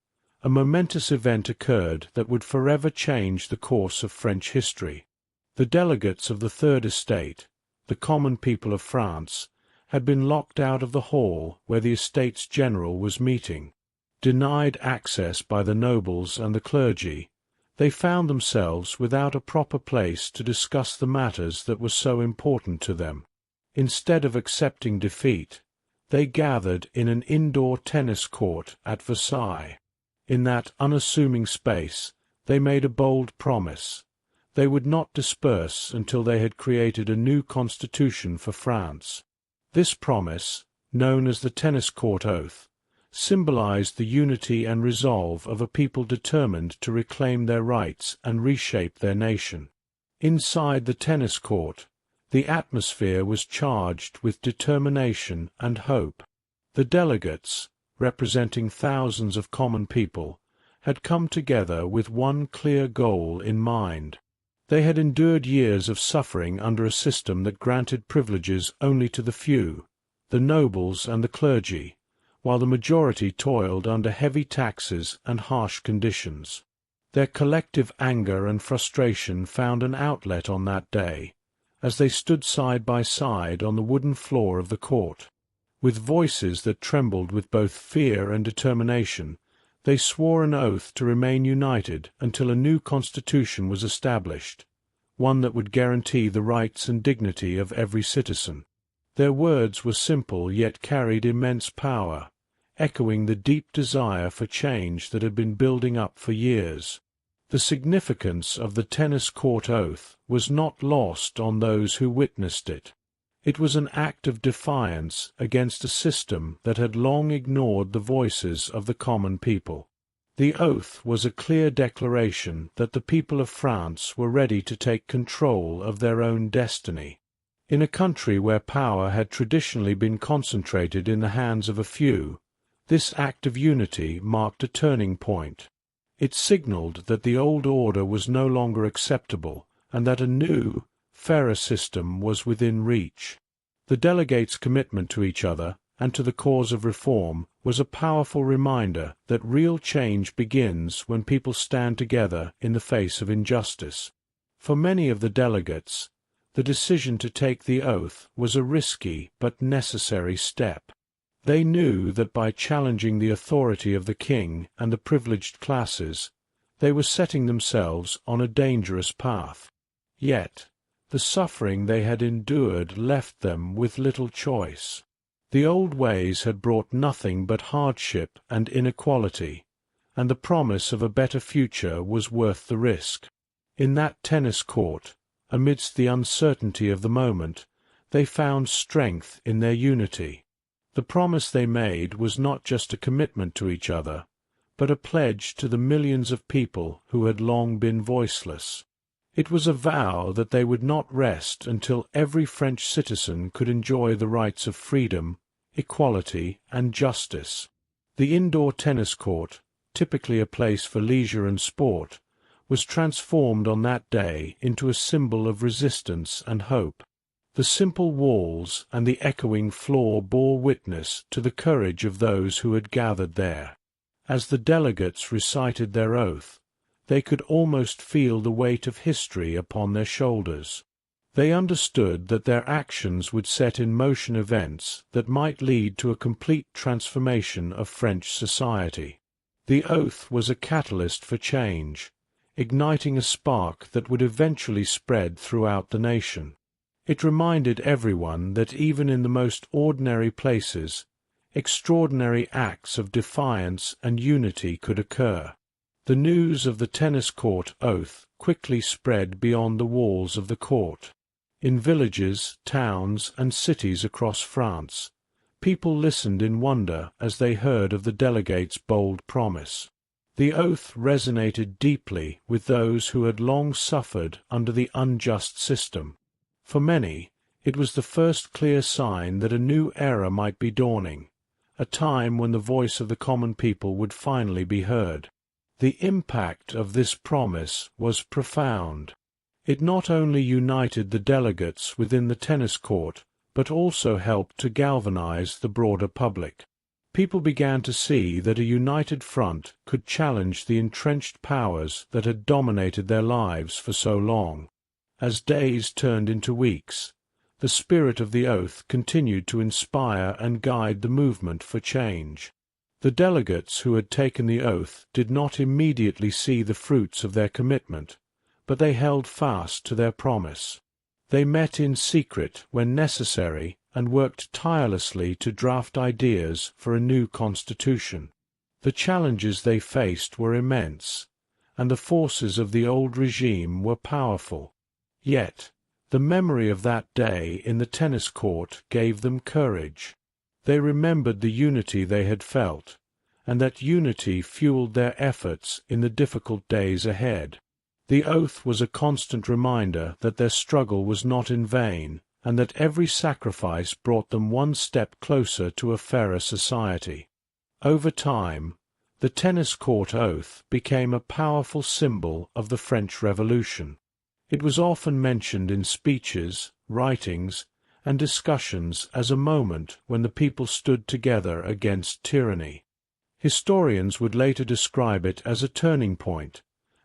a momentous event occurred that would forever change the course of French history. The delegates of the Third Estate, the common people of France, had been locked out of the hall where the Estates General was meeting. Denied access by the nobles and the clergy, they found themselves without a proper place to discuss the matters that were so important to them. Instead of accepting defeat, they gathered in an indoor tennis court at Versailles. In that unassuming space, they made a bold promise. They would not disperse until they had created a new constitution for France. This promise, known as the Tennis Court Oath, symbolized the unity and resolve of a people determined to reclaim their rights and reshape their nation. Inside the tennis court, the atmosphere was charged with determination and hope. The delegates, representing thousands of common people, had come together with one clear goal in mind. They had endured years of suffering under a system that granted privileges only to the few, the nobles and the clergy, while the majority toiled under heavy taxes and harsh conditions. Their collective anger and frustration found an outlet on that day, as they stood side by side on the wooden floor of the court. With voices that trembled with both fear and determination, they swore an oath to remain united until a new constitution was established, one that would guarantee the rights and dignity of every citizen. Their words were simple yet carried immense power, echoing the deep desire for change that had been building up for years. The significance of the tennis court oath was not lost on those who witnessed it. It was an act of defiance against a system that had long ignored the voices of the common people. The oath was a clear declaration that the people of France were ready to take control of their own destiny. In a country where power had traditionally been concentrated in the hands of a few, this act of unity marked a turning point. It signaled that the old order was no longer acceptable and that a new, fairer system was within reach. The delegates' commitment to each other and to the cause of reform was a powerful reminder that real change begins when people stand together in the face of injustice. For many of the delegates, the decision to take the oath was a risky but necessary step. They knew that by challenging the authority of the king and the privileged classes, they were setting themselves on a dangerous path. Yet, the suffering they had endured left them with little choice. The old ways had brought nothing but hardship and inequality, and the promise of a better future was worth the risk. In that tennis court, amidst the uncertainty of the moment, they found strength in their unity. The promise they made was not just a commitment to each other, but a pledge to the millions of people who had long been voiceless. It was a vow that they would not rest until every French citizen could enjoy the rights of freedom, equality, and justice. The indoor tennis court, typically a place for leisure and sport, was transformed on that day into a symbol of resistance and hope. The simple walls and the echoing floor bore witness to the courage of those who had gathered there. As the delegates recited their oath, they could almost feel the weight of history upon their shoulders. They understood that their actions would set in motion events that might lead to a complete transformation of French society. The oath was a catalyst for change, igniting a spark that would eventually spread throughout the nation. It reminded everyone that even in the most ordinary places, extraordinary acts of defiance and unity could occur. The news of the tennis court oath quickly spread beyond the walls of the court. In villages, towns, and cities across France, people listened in wonder as they heard of the delegates' bold promise. The oath resonated deeply with those who had long suffered under the unjust system. For many, it was the first clear sign that a new era might be dawning, a time when the voice of the common people would finally be heard. The impact of this promise was profound. It not only united the delegates within the tennis court, but also helped to galvanize the broader public. People began to see that a united front could challenge the entrenched powers that had dominated their lives for so long. As days turned into weeks, the spirit of the oath continued to inspire and guide the movement for change. The delegates who had taken the oath did not immediately see the fruits of their commitment, but they held fast to their promise. They met in secret when necessary and worked tirelessly to draft ideas for a new constitution. The challenges they faced were immense, and the forces of the old regime were powerful. Yet, the memory of that day in the tennis court gave them courage. They remembered the unity they had felt, and that unity fueled their efforts in the difficult days ahead. The oath was a constant reminder that their struggle was not in vain, and that every sacrifice brought them one step closer to a fairer society. Over time, the tennis court oath became a powerful symbol of the French Revolution. It was often mentioned in speeches, writings, and discussions as a moment when the people stood together against tyranny. Historians would later describe it as a turning point,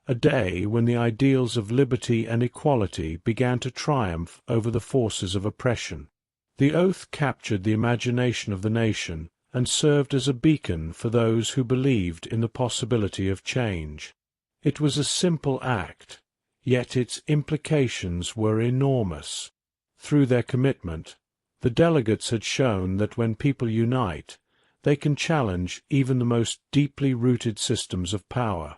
a day when the ideals of liberty and equality began to triumph over the forces of oppression. The oath captured the imagination of the nation and served as a beacon for those who believed in the possibility of change. It was a simple act, yet its implications were enormous. Through their commitment, the delegates had shown that when people unite, they can challenge even the most deeply rooted systems of power.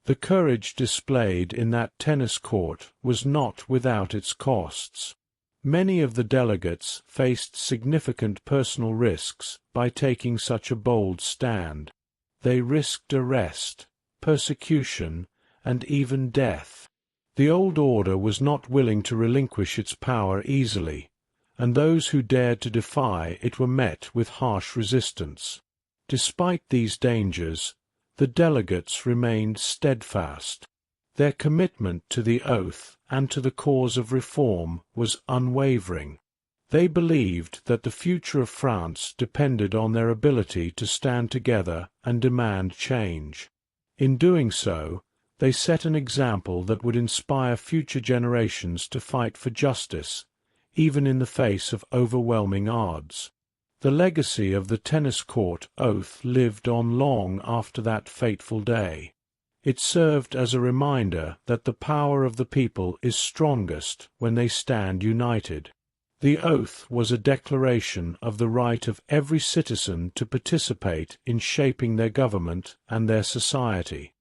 The courage displayed in that tennis court was not without its costs. Many of the delegates faced significant personal risks by taking such a bold stand. They risked arrest, persecution, and even death. The old order was not willing to relinquish its power easily, and those who dared to defy it were met with harsh resistance. Despite these dangers, the delegates remained steadfast. Their commitment to the oath and to the cause of reform was unwavering. They believed that the future of France depended on their ability to stand together and demand change. In doing so, they set an example that would inspire future generations to fight for justice, even in the face of overwhelming odds. The legacy of the tennis court oath lived on long after that fateful day. It served as a reminder that the power of the people is strongest when they stand united. The oath was a declaration of the right of every citizen to participate in shaping their government and their society.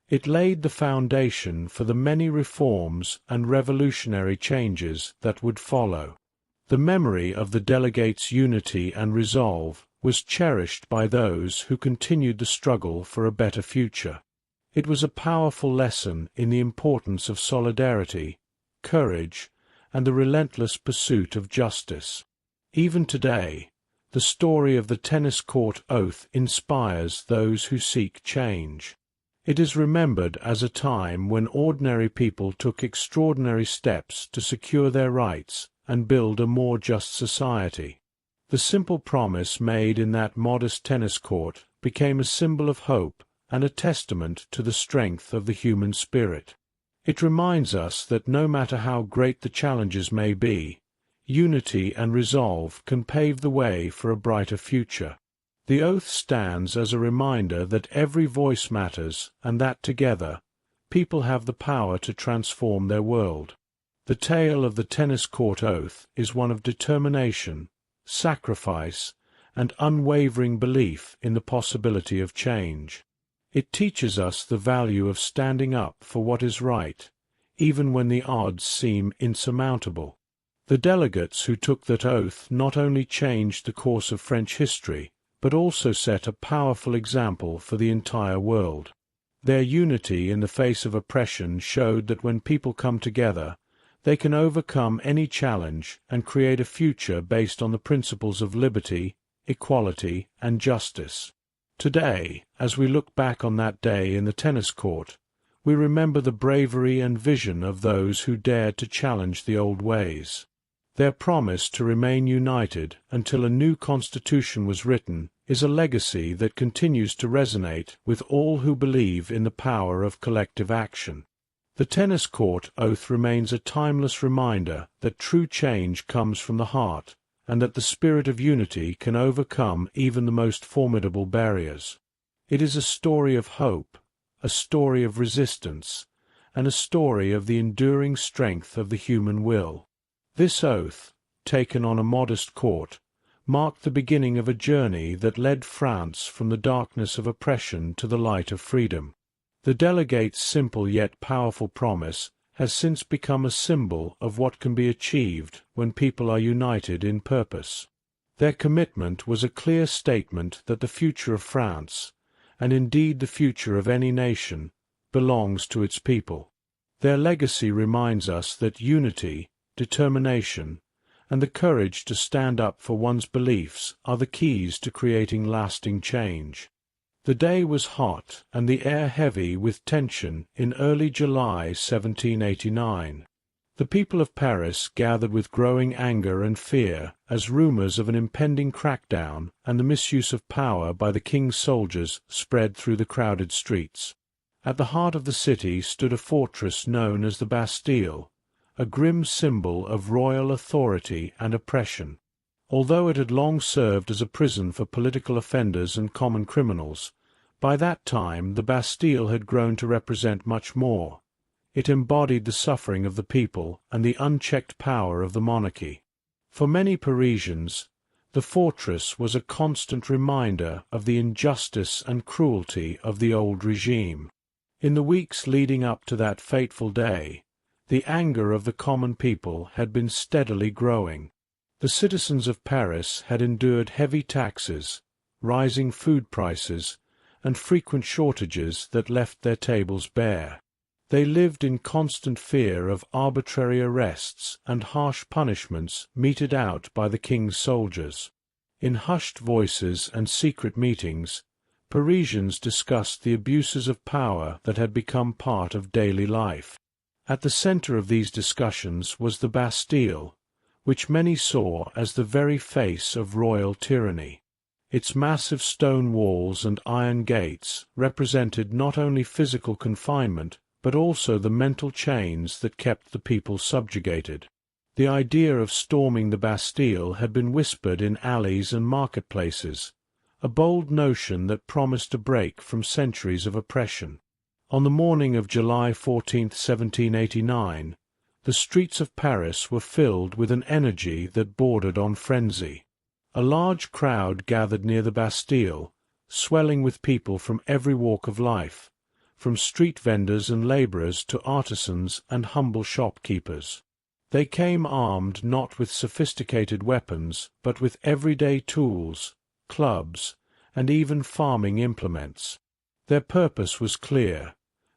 It laid the foundation for the many reforms and revolutionary changes that would follow. The memory of the delegates' unity and resolve was cherished by those who continued the struggle for a better future. It was a powerful lesson in the importance of solidarity, courage, and the relentless pursuit of justice. Even today, the story of the tennis court oath inspires those who seek change. It is remembered as a time when ordinary people took extraordinary steps to secure their rights and build a more just society. The simple promise made in that modest tennis court became a symbol of hope and a testament to the strength of the human spirit. It reminds us that no matter how great the challenges may be, unity and resolve can pave the way for a brighter future. The oath stands as a reminder that every voice matters and that together, people have the power to transform their world. The tale of the tennis court oath is one of determination, sacrifice, and unwavering belief in the possibility of change. It teaches us the value of standing up for what is right, even when the odds seem insurmountable. The delegates who took that oath not only changed the course of French history, but also set a powerful example for the entire world. Their unity in the face of oppression showed that when people come together, they can overcome any challenge and create a future based on the principles of liberty, equality, and justice. Today, as we look back on that day in the tennis court, we remember the bravery and vision of those who dared to challenge the old ways. Their promise to remain united until a new constitution was written is a legacy that continues to resonate with all who believe in the power of collective action. The tennis court oath remains a timeless reminder that true change comes from the heart, and that the spirit of unity can overcome even the most formidable barriers. It is a story of hope, a story of resistance, and a story of the enduring strength of the human will. This oath, taken on a modest court, marked the beginning of a journey that led France from the darkness of oppression to the light of freedom. The delegates' simple yet powerful promise has since become a symbol of what can be achieved when people are united in purpose. Their commitment was a clear statement that the future of France, and indeed the future of any nation, belongs to its people. Their legacy reminds us that unity, determination, and the courage to stand up for one's beliefs are the keys to creating lasting change. The day was hot and the air heavy with tension in early July 1789. The people of Paris gathered with growing anger and fear as rumors of an impending crackdown and the misuse of power by the king's soldiers spread through the crowded streets. At the heart of the city stood a fortress known as the Bastille, a grim symbol of royal authority and oppression. Although it had long served as a prison for political offenders and common criminals, by that time the Bastille had grown to represent much more. It embodied the suffering of the people and the unchecked power of the monarchy. For many Parisians, the fortress was a constant reminder of the injustice and cruelty of the old regime. In the weeks leading up to that fateful day, the anger of the common people had been steadily growing. The citizens of Paris had endured heavy taxes, rising food prices, and frequent shortages that left their tables bare. They lived in constant fear of arbitrary arrests and harsh punishments meted out by the king's soldiers. In hushed voices and secret meetings, Parisians discussed the abuses of power that had become part of daily life. At the center of these discussions was the Bastille, which many saw as the very face of royal tyranny. Its massive stone walls and iron gates represented not only physical confinement, but also the mental chains that kept the people subjugated. The idea of storming the Bastille had been whispered in alleys and marketplaces, a bold notion that promised a break from centuries of oppression. On the morning of July 14, 1789, the streets of Paris were filled with an energy that bordered on frenzy. A large crowd gathered near the Bastille, swelling with people from every walk of life, from street vendors and labourers to artisans and humble shopkeepers. They came armed not with sophisticated weapons, but with everyday tools, clubs, and even farming implements. Their purpose was clear.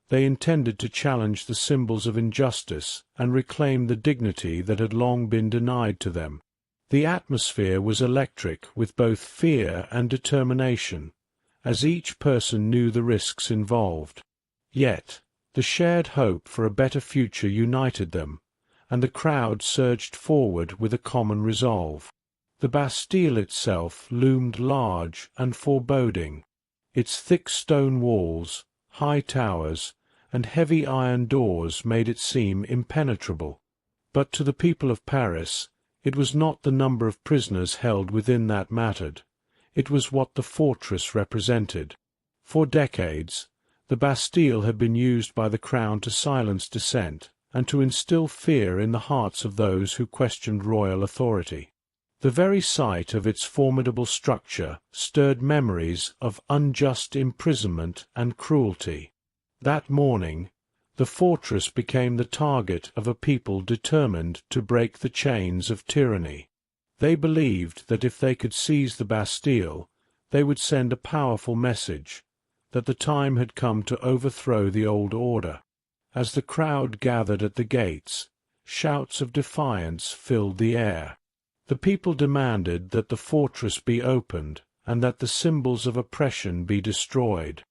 They intended to challenge the symbols of injustice and reclaim the dignity that had long been denied to them. The atmosphere was electric with both fear and determination, as each person knew the risks involved. Yet, the shared hope for a better future united them, and the crowd surged forward with a common resolve. The Bastille itself loomed large and foreboding. Its thick stone walls, high towers, and heavy iron doors made it seem impenetrable. But to the people of Paris, it was not the number of prisoners held within that mattered. It was what the fortress represented. For decades, the Bastille had been used by the Crown to silence dissent and to instill fear in the hearts of those who questioned royal authority. The very sight of its formidable structure stirred memories of unjust imprisonment and cruelty. That morning, the fortress became the target of a people determined to break the chains of tyranny. They believed that if they could seize the Bastille, they would send a powerful message, that the time had come to overthrow the old order. As the crowd gathered at the gates, shouts of defiance filled the air. The people demanded that the fortress be opened and that the symbols of oppression be destroyed.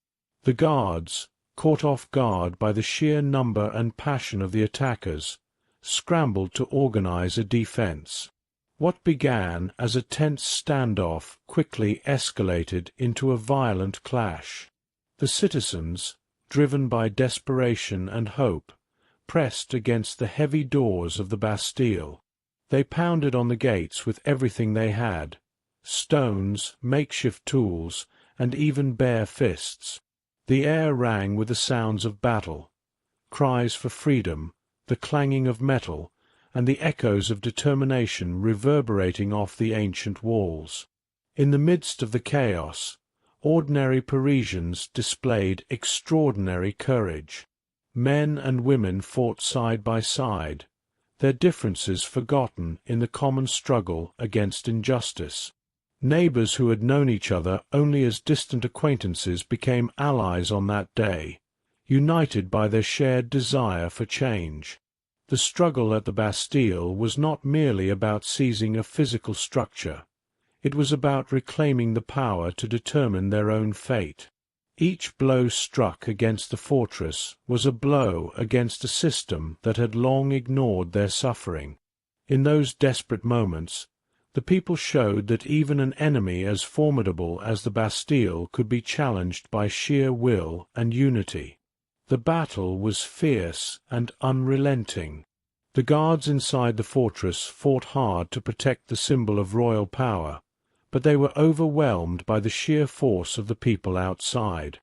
The guards, caught off guard by the sheer number and passion of the attackers, scrambled to organize a defense. What began as a tense standoff quickly escalated into a violent clash. The citizens, driven by desperation and hope, pressed against the heavy doors of the Bastille. They pounded on the gates with everything they had, stones, makeshift tools, and even bare fists. The air rang with the sounds of battle, cries for freedom, the clanging of metal, and the echoes of determination reverberating off the ancient walls. In the midst of the chaos, ordinary Parisians displayed extraordinary courage. Men and women fought side by side, their differences forgotten in the common struggle against injustice. Neighbors who had known each other only as distant acquaintances became allies on that day, united by their shared desire for change. The struggle at the Bastille was not merely about seizing a physical structure. It was about reclaiming the power to determine their own fate. Each blow struck against the fortress was a blow against a system that had long ignored their suffering. In those desperate moments, the people showed that even an enemy as formidable as the Bastille could be challenged by sheer will and unity. The battle was fierce and unrelenting. The guards inside the fortress fought hard to protect the symbol of royal power, but they were overwhelmed by the sheer force of the people outside.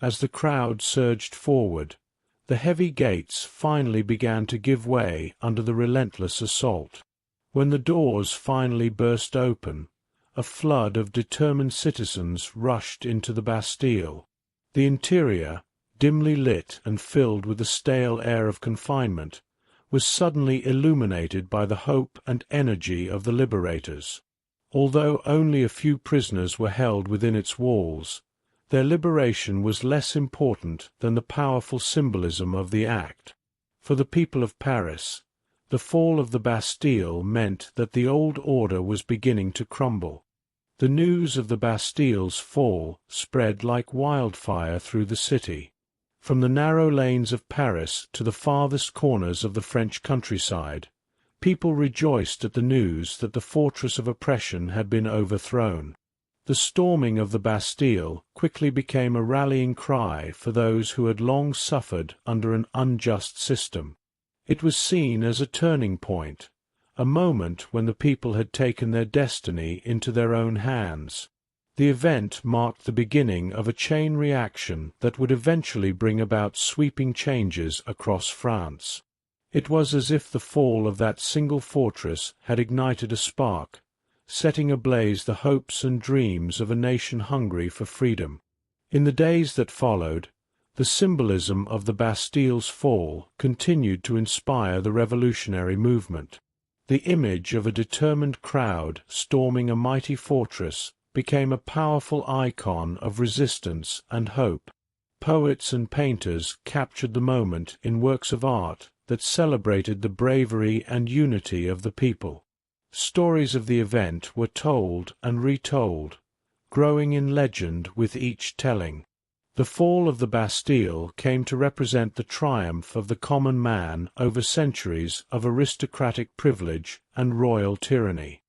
As the crowd surged forward, the heavy gates finally began to give way under the relentless assault. When the doors finally burst open, a flood of determined citizens rushed into the Bastille. The interior, dimly lit and filled with the stale air of confinement, was suddenly illuminated by the hope and energy of the liberators. Although only a few prisoners were held within its walls, their liberation was less important than the powerful symbolism of the act. For the people of Paris, the fall of the Bastille meant that the old order was beginning to crumble. The news of the Bastille's fall spread like wildfire through the city. From the narrow lanes of Paris to the farthest corners of the French countryside, people rejoiced at the news that the fortress of oppression had been overthrown. The storming of the Bastille quickly became a rallying cry for those who had long suffered under an unjust system. It was seen as a turning point, a moment when the people had taken their destiny into their own hands. The event marked the beginning of a chain reaction that would eventually bring about sweeping changes across France. It was as if the fall of that single fortress had ignited a spark, setting ablaze the hopes and dreams of a nation hungry for freedom. In the days that followed, the symbolism of the Bastille's fall continued to inspire the revolutionary movement. The image of a determined crowd storming a mighty fortress became a powerful icon of resistance and hope. Poets and painters captured the moment in works of art that celebrated the bravery and unity of the people. Stories of the event were told and retold, growing in legend with each telling. The fall of the Bastille came to represent the triumph of the common man over centuries of aristocratic privilege and royal tyranny.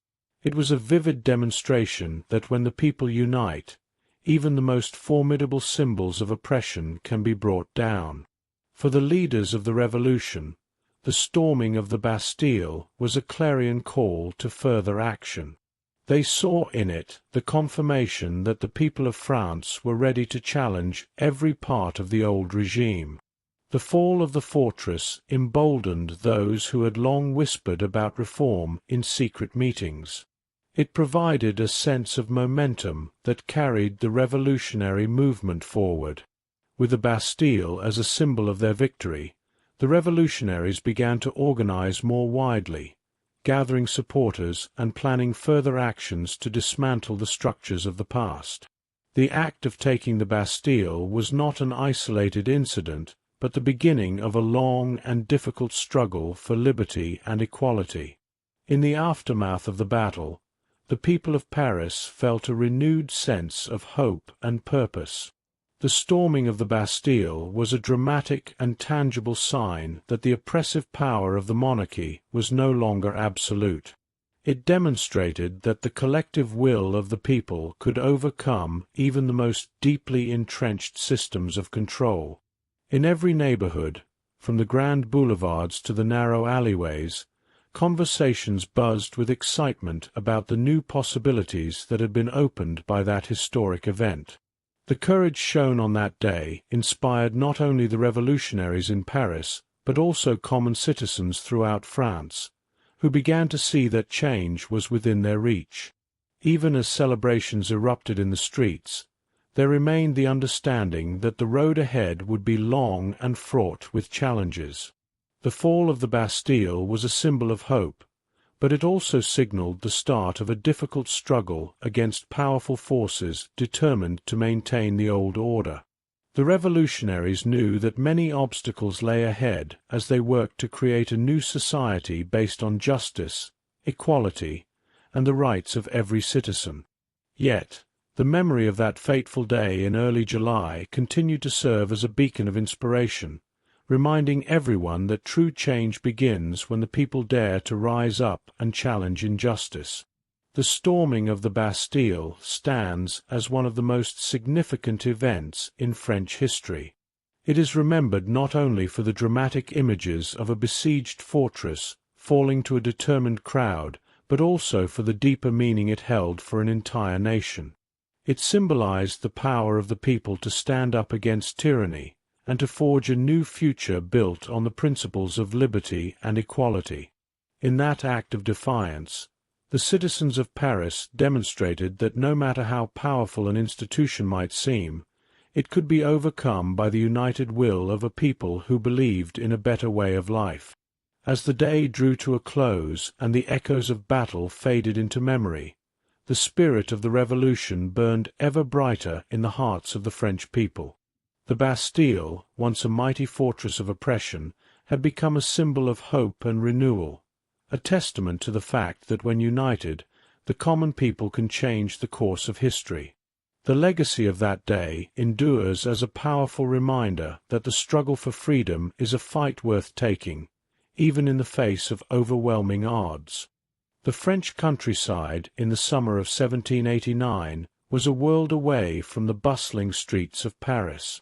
It was a vivid demonstration that when the people unite, even the most formidable symbols of oppression can be brought down. For the leaders of the revolution, the storming of the Bastille was a clarion call to further action. They saw in it the confirmation that the people of France were ready to challenge every part of the old regime. The fall of the fortress emboldened those who had long whispered about reform in secret meetings. It provided a sense of momentum that carried the revolutionary movement forward. With the Bastille as a symbol of their victory, the revolutionaries began to organize more widely, gathering supporters and planning further actions to dismantle the structures of the past. The act of taking the Bastille was not an isolated incident, but the beginning of a long and difficult struggle for liberty and equality. In the aftermath of the battle, the people of Paris felt a renewed sense of hope and purpose. The storming of the Bastille was a dramatic and tangible sign that the oppressive power of the monarchy was no longer absolute. It demonstrated that the collective will of the people could overcome even the most deeply entrenched systems of control. In every neighborhood, from the grand boulevards to the narrow alleyways, conversations buzzed with excitement about the new possibilities that had been opened by that historic event. The courage shown on that day inspired not only the revolutionaries in Paris, but also common citizens throughout France, who began to see that change was within their reach. Even as celebrations erupted in the streets, there remained the understanding that the road ahead would be long and fraught with challenges. The fall of the Bastille was a symbol of hope, but it also signaled the start of a difficult struggle against powerful forces determined to maintain the old order. The revolutionaries knew that many obstacles lay ahead as they worked to create a new society based on justice, equality, and the rights of every citizen. Yet, the memory of that fateful day in early July continued to serve as a beacon of inspiration, reminding everyone that true change begins when the people dare to rise up and challenge injustice. The storming of the Bastille stands as one of the most significant events in French history. It is remembered not only for the dramatic images of a besieged fortress falling to a determined crowd, but also for the deeper meaning it held for an entire nation. It symbolized the power of the people to stand up against tyranny, and to forge a new future built on the principles of liberty and equality. In that act of defiance, the citizens of Paris demonstrated that no matter how powerful an institution might seem, it could be overcome by the united will of a people who believed in a better way of life. As the day drew to a close and the echoes of battle faded into memory, the spirit of the revolution burned ever brighter in the hearts of the French people. The Bastille, once a mighty fortress of oppression, had become a symbol of hope and renewal, a testament to the fact that when united, the common people can change the course of history. The legacy of that day endures as a powerful reminder that the struggle for freedom is a fight worth taking, even in the face of overwhelming odds. The French countryside in the summer of 1789 was a world away from the bustling streets of Paris.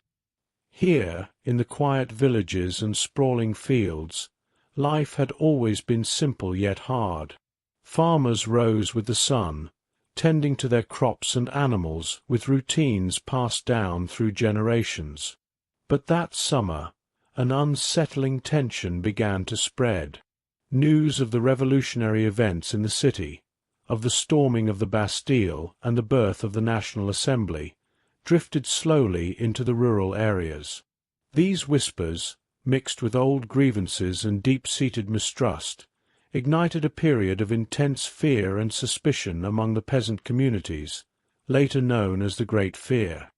Here, in the quiet villages and sprawling fields, life had always been simple yet hard. Farmers rose with the sun, tending to their crops and animals with routines passed down through generations. But that summer, an unsettling tension began to spread. News of the revolutionary events in the city, of the storming of the Bastille and the birth of the National Assembly, drifted slowly into the rural areas. These whispers, mixed with old grievances and deep-seated mistrust, ignited a period of intense fear and suspicion among the peasant communities, later known as the Great Fear.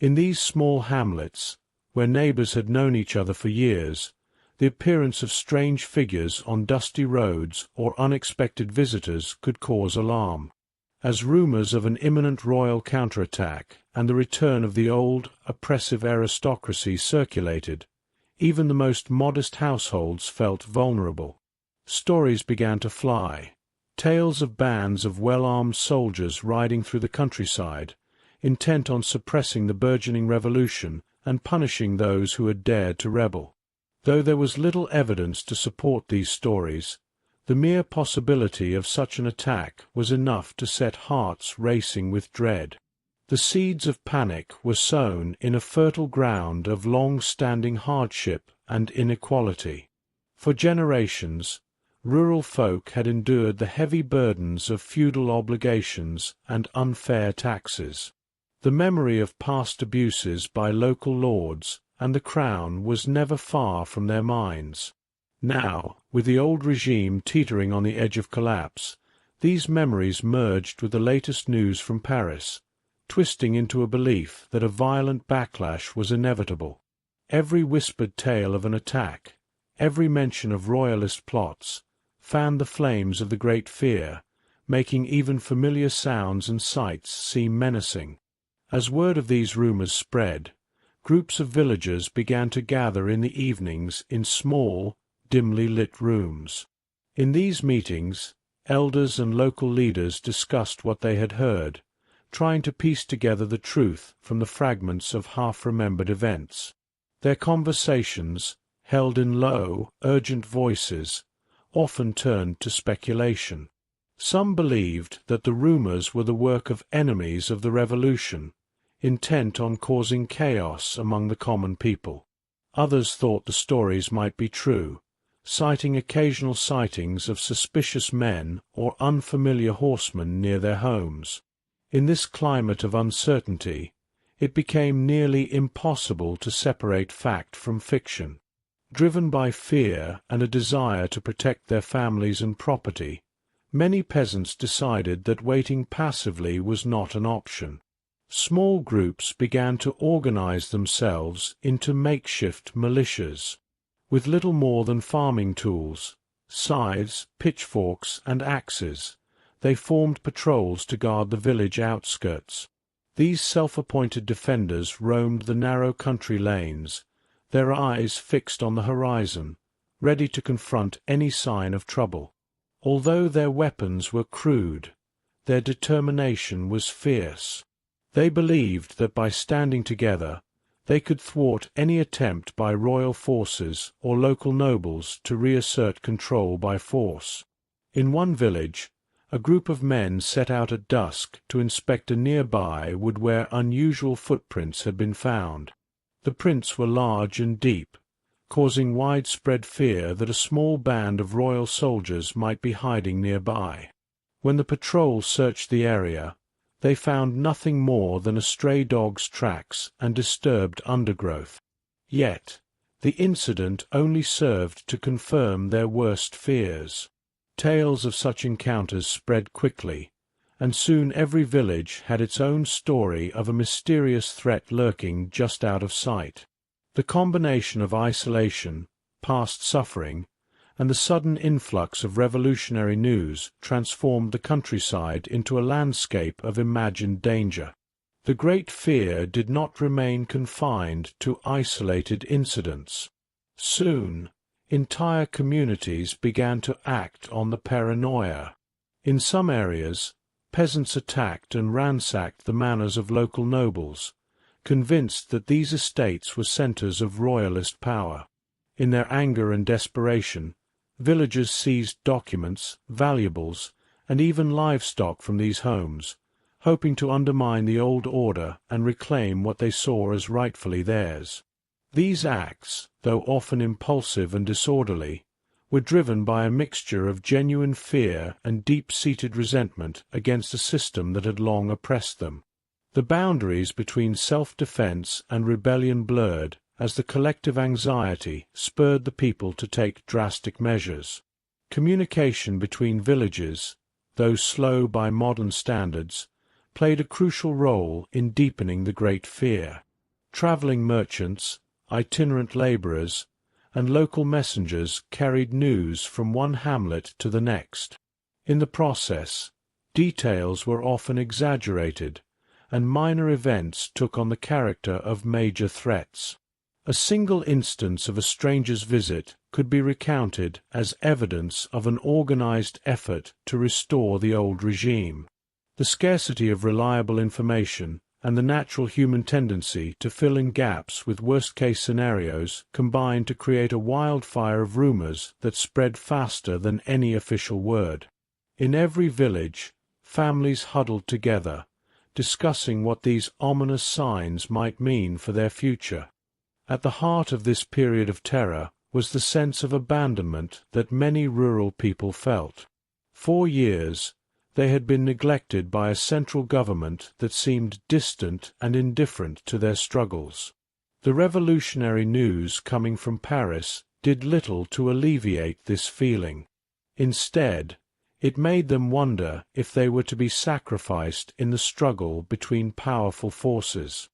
In these small hamlets, where neighbors had known each other for years, the appearance of strange figures on dusty roads or unexpected visitors could cause alarm. As rumors of an imminent royal counterattack and the return of the old, oppressive aristocracy circulated, even the most modest households felt vulnerable. Stories began to fly, tales of bands of well-armed soldiers riding through the countryside, intent on suppressing the burgeoning revolution and punishing those who had dared to rebel. Though there was little evidence to support these stories, the mere possibility of such an attack was enough to set hearts racing with dread. The seeds of panic were sown in a fertile ground of long-standing hardship and inequality. For generations, rural folk had endured the heavy burdens of feudal obligations and unfair taxes. The memory of past abuses by local lords and the crown was never far from their minds. Now, with the old regime teetering on the edge of collapse, these memories merged with the latest news from Paris, twisting into a belief that a violent backlash was inevitable. Every whispered tale of an attack, every mention of royalist plots, fanned the flames of the Great Fear, making even familiar sounds and sights seem menacing. As word of these rumours spread, groups of villagers began to gather in the evenings in small, dimly lit rooms. In these meetings, elders and local leaders discussed what they had heard, trying to piece together the truth from the fragments of half-remembered events. Their conversations, held in low, urgent voices, often turned to speculation. Some believed that the rumours were the work of enemies of the revolution, intent on causing chaos among the common people. Others thought the stories might be true, citing occasional sightings of suspicious men or unfamiliar horsemen near their homes. In this climate of uncertainty, it became nearly impossible to separate fact from fiction. Driven by fear and a desire to protect their families and property, many peasants decided that waiting passively was not an option. Small groups began to organize themselves into makeshift militias. With little more than farming tools, scythes, pitchforks, and axes, they formed patrols to guard the village outskirts. These self-appointed defenders roamed the narrow country lanes, their eyes fixed on the horizon, ready to confront any sign of trouble. Although their weapons were crude, their determination was fierce. They believed that by standing together, they could thwart any attempt by royal forces or local nobles to reassert control by force. In one village, a group of men set out at dusk to inspect a nearby wood where unusual footprints had been found. The prints were large and deep, causing widespread fear that a small band of royal soldiers might be hiding nearby. When the patrol searched the area, they found nothing more than a stray dog's tracks and disturbed undergrowth. Yet, the incident only served to confirm their worst fears. Tales of such encounters spread quickly, and soon every village had its own story of a mysterious threat lurking just out of sight. The combination of isolation, past suffering, and the sudden influx of revolutionary news transformed the countryside into a landscape of imagined danger. The Great Fear did not remain confined to isolated incidents. Soon, entire communities began to act on the paranoia. In some areas, peasants attacked and ransacked the manors of local nobles, convinced that these estates were centres of royalist power. In their anger and desperation, villagers seized documents, valuables, and even livestock from these homes, hoping to undermine the old order and reclaim what they saw as rightfully theirs. These acts, though often impulsive and disorderly, were driven by a mixture of genuine fear and deep-seated resentment against a system that had long oppressed them. The boundaries between self-defense and rebellion blurred as the collective anxiety spurred the people to take drastic measures. Communication between villages, though slow by modern standards, played a crucial role in deepening the Great Fear. Travelling merchants, itinerant labourers, and local messengers carried news from one hamlet to the next. In the process, details were often exaggerated, and minor events took on the character of major threats. A single instance of a stranger's visit could be recounted as evidence of an organized effort to restore the old regime. The scarcity of reliable information and the natural human tendency to fill in gaps with worst-case scenarios combined to create a wildfire of rumors that spread faster than any official word. In every village, families huddled together, discussing what these ominous signs might mean for their future. At the heart of this period of terror was the sense of abandonment that many rural people felt. For years, they had been neglected by a central government that seemed distant and indifferent to their struggles. The revolutionary news coming from Paris did little to alleviate this feeling. Instead, it made them wonder if they were to be sacrificed in the struggle between powerful forces.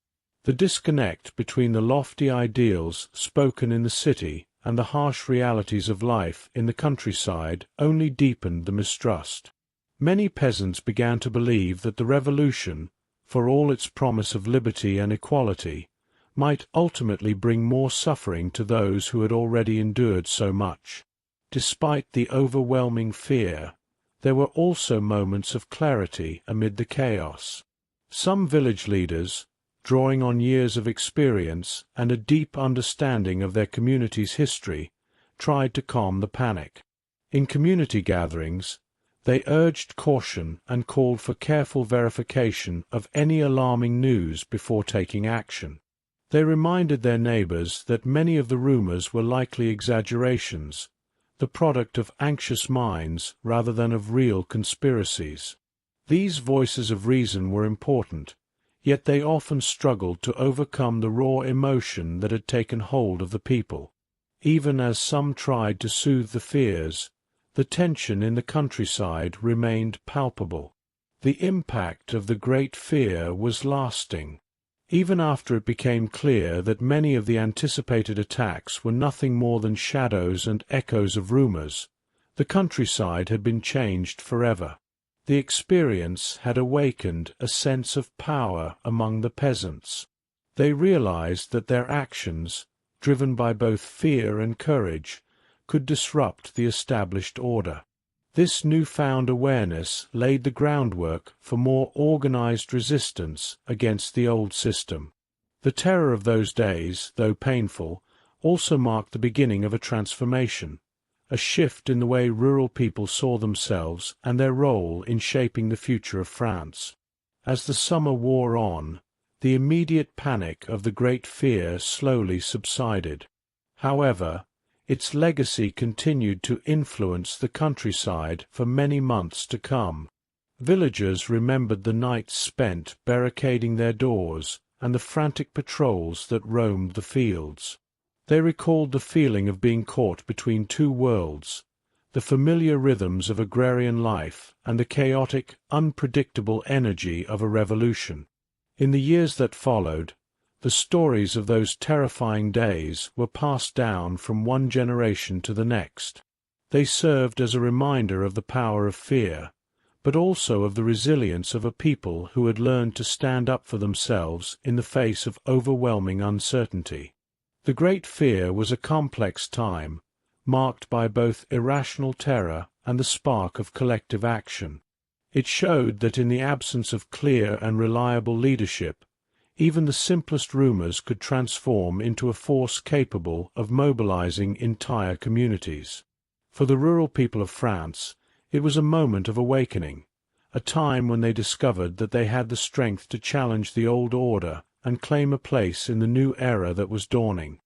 The disconnect between the lofty ideals spoken in the city and the harsh realities of life in the countryside only deepened the mistrust. Many peasants began to believe that the revolution, for all its promise of liberty and equality, might ultimately bring more suffering to those who had already endured so much. Despite the overwhelming fear, there were also moments of clarity amid the chaos. Some village leaders, drawing on years of experience and a deep understanding of their community's history, tried to calm the panic. In community gatherings, they urged caution and called for careful verification of any alarming news before taking action. They reminded their neighbors that many of the rumors were likely exaggerations, the product of anxious minds rather than of real conspiracies. These voices of reason were important, yet they often struggled to overcome the raw emotion that had taken hold of the people. Even as some tried to soothe the fears, the tension in the countryside remained palpable. The impact of the Great Fear was lasting. Even after it became clear that many of the anticipated attacks were nothing more than shadows and echoes of rumors, the countryside had been changed forever. The experience had awakened a sense of power among the peasants. They realized that their actions, driven by both fear and courage, could disrupt the established order. This newfound awareness laid the groundwork for more organized resistance against the old system. The terror of those days, though painful, also marked the beginning of a transformation, a shift in the way rural people saw themselves and their role in shaping the future of France. As the summer wore on, the immediate panic of the Great Fear slowly subsided. However, its legacy continued to influence the countryside for many months to come. Villagers remembered the nights spent barricading their doors and the frantic patrols that roamed the fields. They recalled the feeling of being caught between two worlds, the familiar rhythms of agrarian life and the chaotic, unpredictable energy of a revolution. In the years that followed, the stories of those terrifying days were passed down from one generation to the next. They served as a reminder of the power of fear, but also of the resilience of a people who had learned to stand up for themselves in the face of overwhelming uncertainty. The Great Fear was a complex time, marked by both irrational terror and the spark of collective action. It showed that in the absence of clear and reliable leadership, even the simplest rumors could transform into a force capable of mobilizing entire communities. For the rural people of France, it was a moment of awakening, a time when they discovered that they had the strength to challenge the old order and claim a place in the new era that was dawning.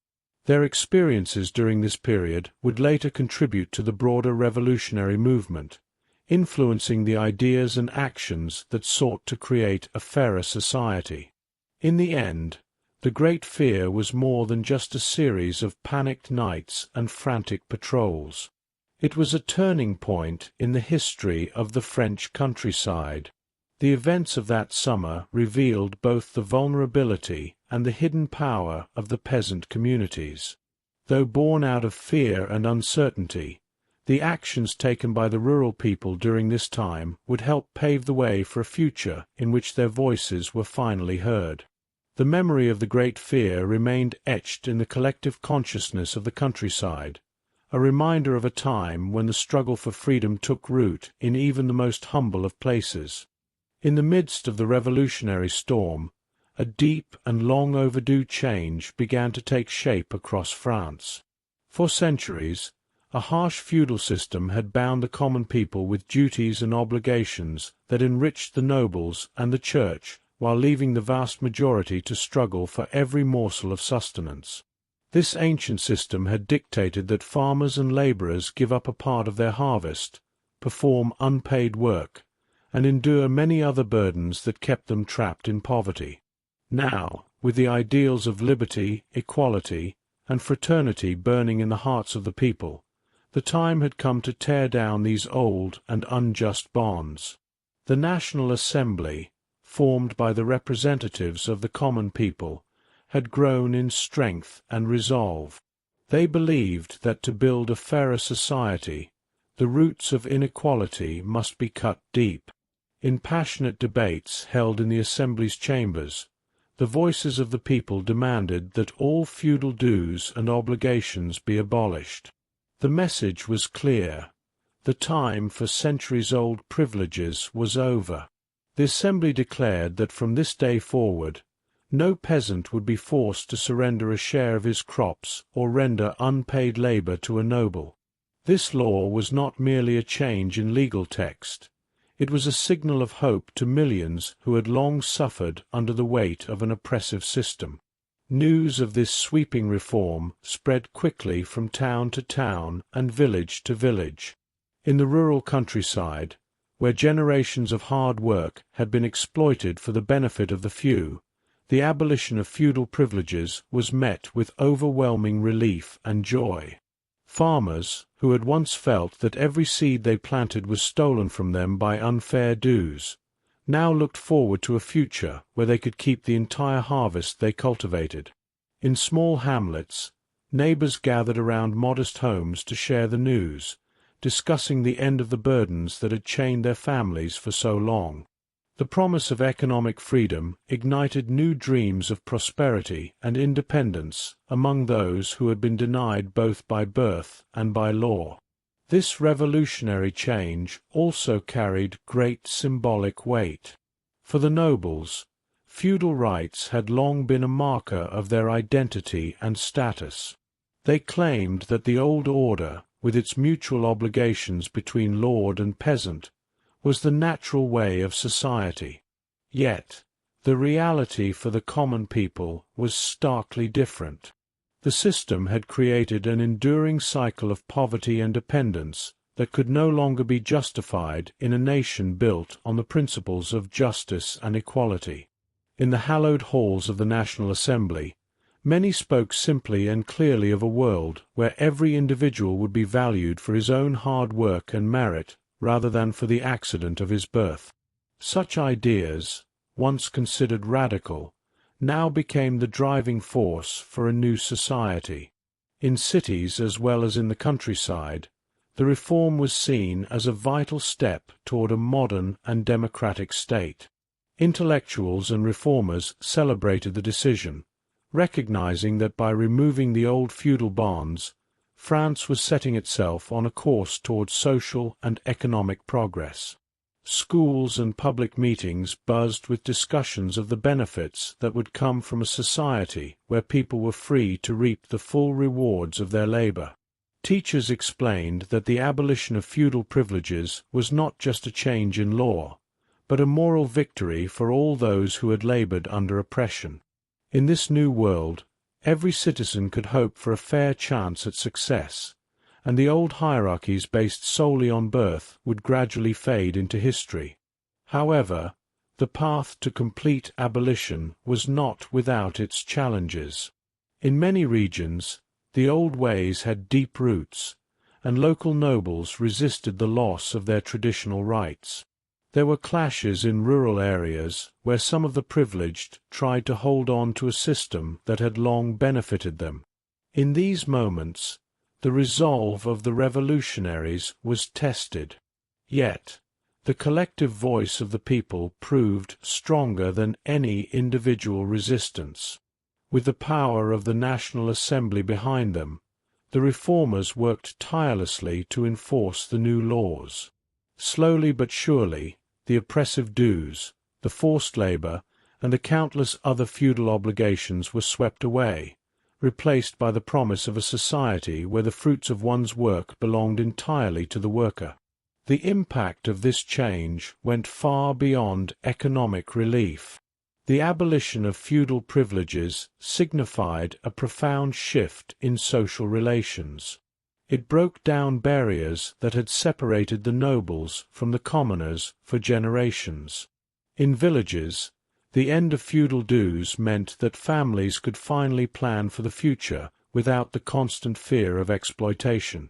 Their experiences during this period would later contribute to the broader revolutionary movement, influencing the ideas and actions that sought to create a fairer society. In the end, the Great Fear was more than just a series of panicked nights and frantic patrols. It was a turning point in the history of the French countryside. The events of that summer revealed both the vulnerability and the hidden power of the peasant communities. Though born out of fear and uncertainty, The actions taken by the rural people during this time would help pave the way for a future in which their voices were finally heard. The memory of the Great Fear remained etched in the collective consciousness of the countryside, a reminder of a time when the struggle for freedom took root in even the most humble of places. In the midst of the revolutionary storm, a deep and long overdue change began to take shape across France. For centuries, a harsh feudal system had bound the common people with duties and obligations that enriched the nobles and the church, while leaving the vast majority to struggle for every morsel of sustenance. This ancient system had dictated that farmers and labourers give up a part of their harvest, perform unpaid work, and endure many other burdens that kept them trapped in poverty. Now, with the ideals of liberty, equality, and fraternity burning in the hearts of the people, the time had come to tear down these old and unjust bonds. The National Assembly, formed by the representatives of the common people, had grown in strength and resolve. They believed that to build a fairer society, the roots of inequality must be cut deep. In passionate debates held in the Assembly's chambers, the voices of the people demanded that all feudal dues and obligations be abolished. The message was clear. The time for centuries-old privileges was over. The Assembly declared that from this day forward, no peasant would be forced to surrender a share of his crops or render unpaid labour to a noble. This law was not merely a change in legal text. It was a signal of hope to millions who had long suffered under the weight of an oppressive system. News of this sweeping reform spread quickly from town to town and village to village. In the rural countryside, where generations of hard work had been exploited for the benefit of the few, the abolition of feudal privileges was met with overwhelming relief and joy. Farmers, who had once felt that every seed they planted was stolen from them by unfair dues, now looked forward to a future where they could keep the entire harvest they cultivated. In small hamlets, neighbours gathered around modest homes to share the news, discussing the end of the burdens that had chained their families for so long. The promise of economic freedom ignited new dreams of prosperity and independence among those who had been denied both by birth and by law. This revolutionary change also carried great symbolic weight. For the nobles, feudal rights had long been a marker of their identity and status. They claimed that the old order, with its mutual obligations between lord and peasant, was the natural way of society. Yet, the reality for the common people was starkly different. The system had created an enduring cycle of poverty and dependence that could no longer be justified in a nation built on the principles of justice and equality. In the hallowed halls of the National Assembly, many spoke simply and clearly of a world where every individual would be valued for his own hard work and merit rather than for the accident of his birth. Such ideas, once considered radical, now became the driving force for a new society. In cities as well as in the countryside, the reform was seen as a vital step toward a modern and democratic state. Intellectuals and reformers celebrated the decision, recognizing that by removing the old feudal bonds, France was setting itself on a course towards social and economic progress. Schools and public meetings buzzed with discussions of the benefits that would come from a society where people were free to reap the full rewards of their labor. Teachers explained that the abolition of feudal privileges was not just a change in law, but a moral victory for all those who had labored under oppression. In this new world, every citizen could hope for a fair chance at success, and the old hierarchies based solely on birth would gradually fade into history. However, the path to complete abolition was not without its challenges. In many regions, the old ways had deep roots, and local nobles resisted the loss of their traditional rights. There were clashes in rural areas where some of the privileged tried to hold on to a system that had long benefited them. In these moments, The resolve of the revolutionaries was tested. Yet, the collective voice of the people proved stronger than any individual resistance. With the power of the National Assembly behind them, the reformers worked tirelessly to enforce the new laws. Slowly but surely, the oppressive dues, the forced labor, and the countless other feudal obligations were swept away, replaced by the promise of a society where the fruits of one's work belonged entirely to the worker. The impact of this change went far beyond economic relief. The abolition of feudal privileges signified a profound shift in social relations. It broke down barriers that had separated the nobles from the commoners for generations. In villages, the end of feudal dues meant that families could finally plan for the future without the constant fear of exploitation.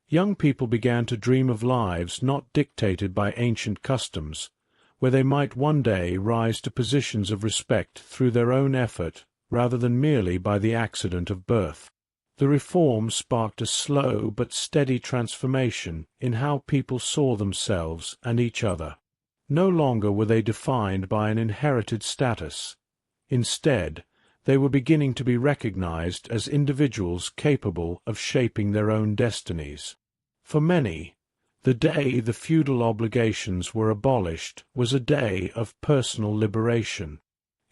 Young people began to dream of lives not dictated by ancient customs, where they might one day rise to positions of respect through their own effort rather than merely by the accident of birth. The reform sparked a slow but steady transformation in how people saw themselves and each other. No longer were they defined by an inherited status. Instead, they were beginning to be recognized as individuals capable of shaping their own destinies. For many, the day the feudal obligations were abolished was a day of personal liberation.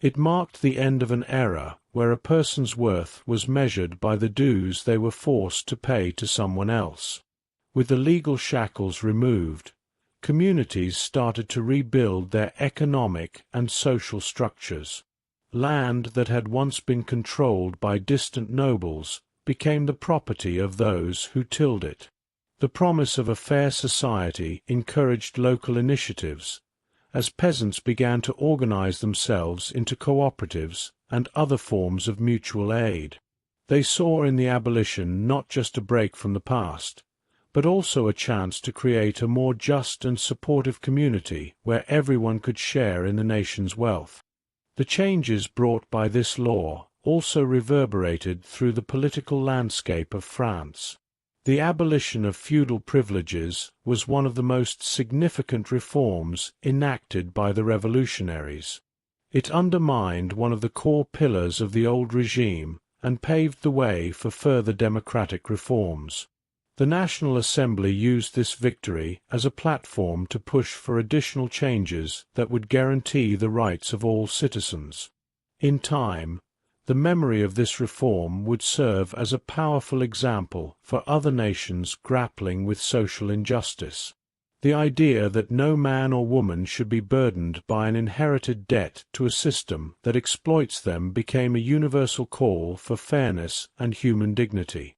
It marked the end of an era where a person's worth was measured by the dues they were forced to pay to someone else. With the legal shackles removed, communities started to rebuild their economic and social structures. Land that had once been controlled by distant nobles became the property of those who tilled it. The promise of a fair society encouraged local initiatives, as peasants began to organize themselves into cooperatives and other forms of mutual aid. They saw in the abolition not just a break from the past, but also a chance to create a more just and supportive community where everyone could share in the nation's wealth. The changes brought by this law also reverberated through the political landscape of France. The abolition of feudal privileges was one of the most significant reforms enacted by the revolutionaries. It undermined one of the core pillars of the old regime and paved the way for further democratic reforms. The National Assembly used this victory as a platform to push for additional changes that would guarantee the rights of all citizens. In time, the memory of this reform would serve as a powerful example for other nations grappling with social injustice. The idea that no man or woman should be burdened by an inherited debt to a system that exploits them became a universal call for fairness and human dignity.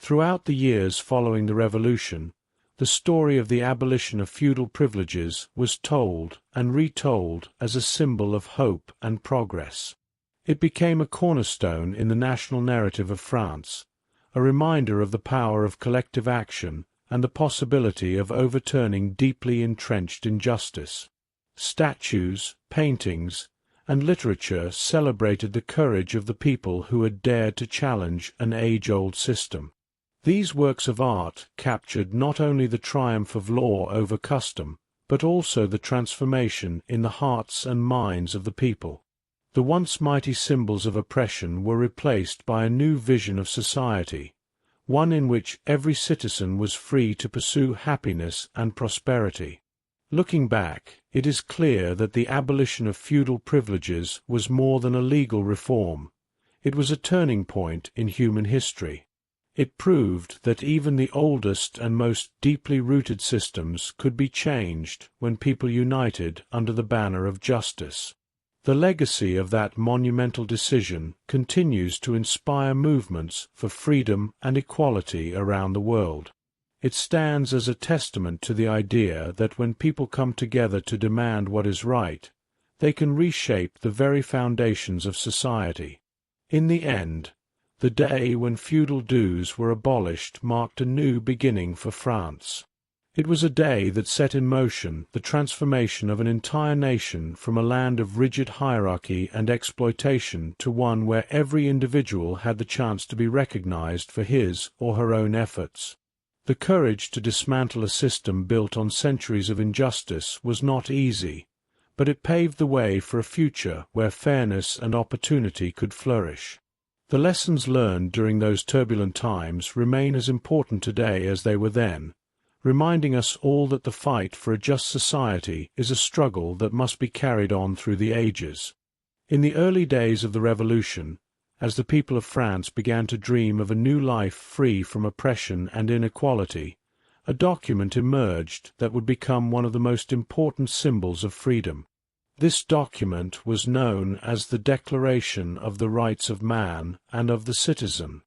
Throughout the years following the Revolution, the story of the abolition of feudal privileges was told and retold as a symbol of hope and progress. It became a cornerstone in the national narrative of France, a reminder of the power of collective action and the possibility of overturning deeply entrenched injustice. Statues, paintings, and literature celebrated the courage of the people who had dared to challenge an age-old system. These works of art captured not only the triumph of law over custom, but also the transformation in the hearts and minds of the people. The once mighty symbols of oppression were replaced by a new vision of society, one in which every citizen was free to pursue happiness and prosperity. Looking back, it is clear that the abolition of feudal privileges was more than a legal reform. It was a turning point in human history. It proved that even the oldest and most deeply rooted systems could be changed when people united under the banner of justice. The legacy of that monumental decision continues to inspire movements for freedom and equality around the world. It stands as a testament to the idea that when people come together to demand what is right, they can reshape the very foundations of society. In the end, the day when feudal dues were abolished marked a new beginning for France. It was a day that set in motion the transformation of an entire nation from a land of rigid hierarchy and exploitation to one where every individual had the chance to be recognized for his or her own efforts. The courage to dismantle a system built on centuries of injustice was not easy, but it paved the way for a future where fairness and opportunity could flourish. The lessons learned during those turbulent times remain as important today as they were then, reminding us all that the fight for a just society is a struggle that must be carried on through the ages. In the early days of the Revolution, as the people of France began to dream of a new life free from oppression and inequality, a document emerged that would become one of the most important symbols of freedom. This document was known as the Declaration of the Rights of Man and of the Citizen.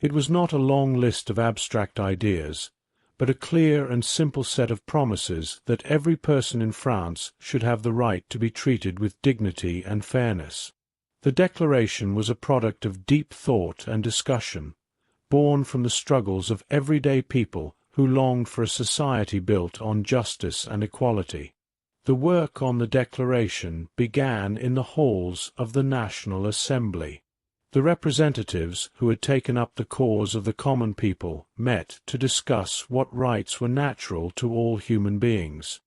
It was not a long list of abstract ideas, but a clear and simple set of promises that every person in France should have the right to be treated with dignity and fairness. The Declaration was a product of deep thought and discussion, born from the struggles of everyday people who longed for a society built on justice and equality. The work on the Declaration began in the halls of the National Assembly. The representatives who had taken up the cause of the common people met to discuss what rights were natural to all human beings.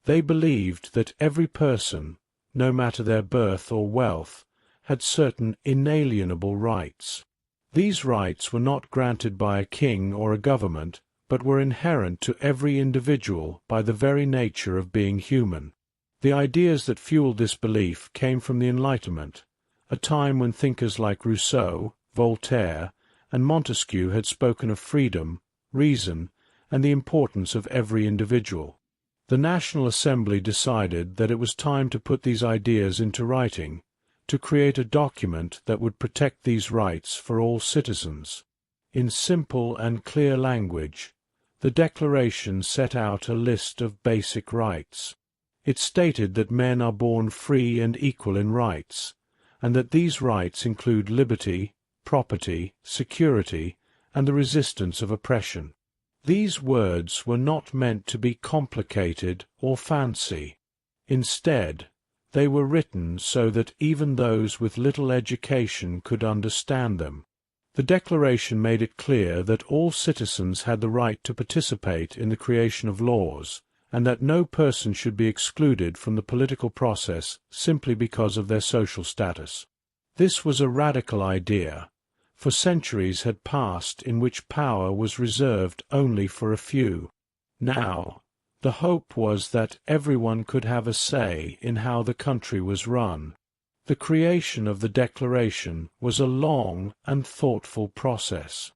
They believed that every person, no matter their birth or wealth, had certain inalienable rights. These rights were not granted by a king or a government, but were inherent to every individual by the very nature of being human. The ideas that fueled this belief came from the Enlightenment, a time when thinkers like Rousseau, Voltaire, and Montesquieu had spoken of freedom, reason, and the importance of every individual. The National Assembly decided that it was time to put these ideas into writing, to create a document that would protect these rights for all citizens. In simple and clear language, the Declaration set out a list of basic rights. It stated that men are born free and equal in rights, and that these rights include liberty, property, security, and the resistance of oppression. These words were not meant to be complicated or fancy. Instead, they were written so that even those with little education could understand them. The Declaration made it clear that all citizens had the right to participate in the creation of laws, and that no person should be excluded from the political process simply because of their social status. This was a radical idea, for centuries had passed in which power was reserved only for a few. Now, the hope was that everyone could have a say in how the country was run. The creation of the Declaration was a long and thoughtful process.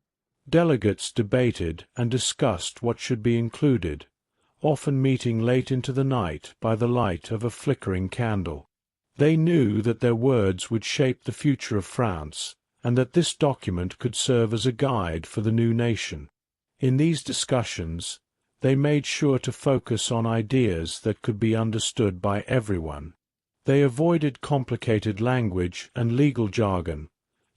Delegates debated and discussed what should be included, often meeting late into the night by the light of a flickering candle. They knew that their words would shape the future of France, and that this document could serve as a guide for the new nation. In these discussions, they made sure to focus on ideas that could be understood by everyone. They avoided complicated language and legal jargon,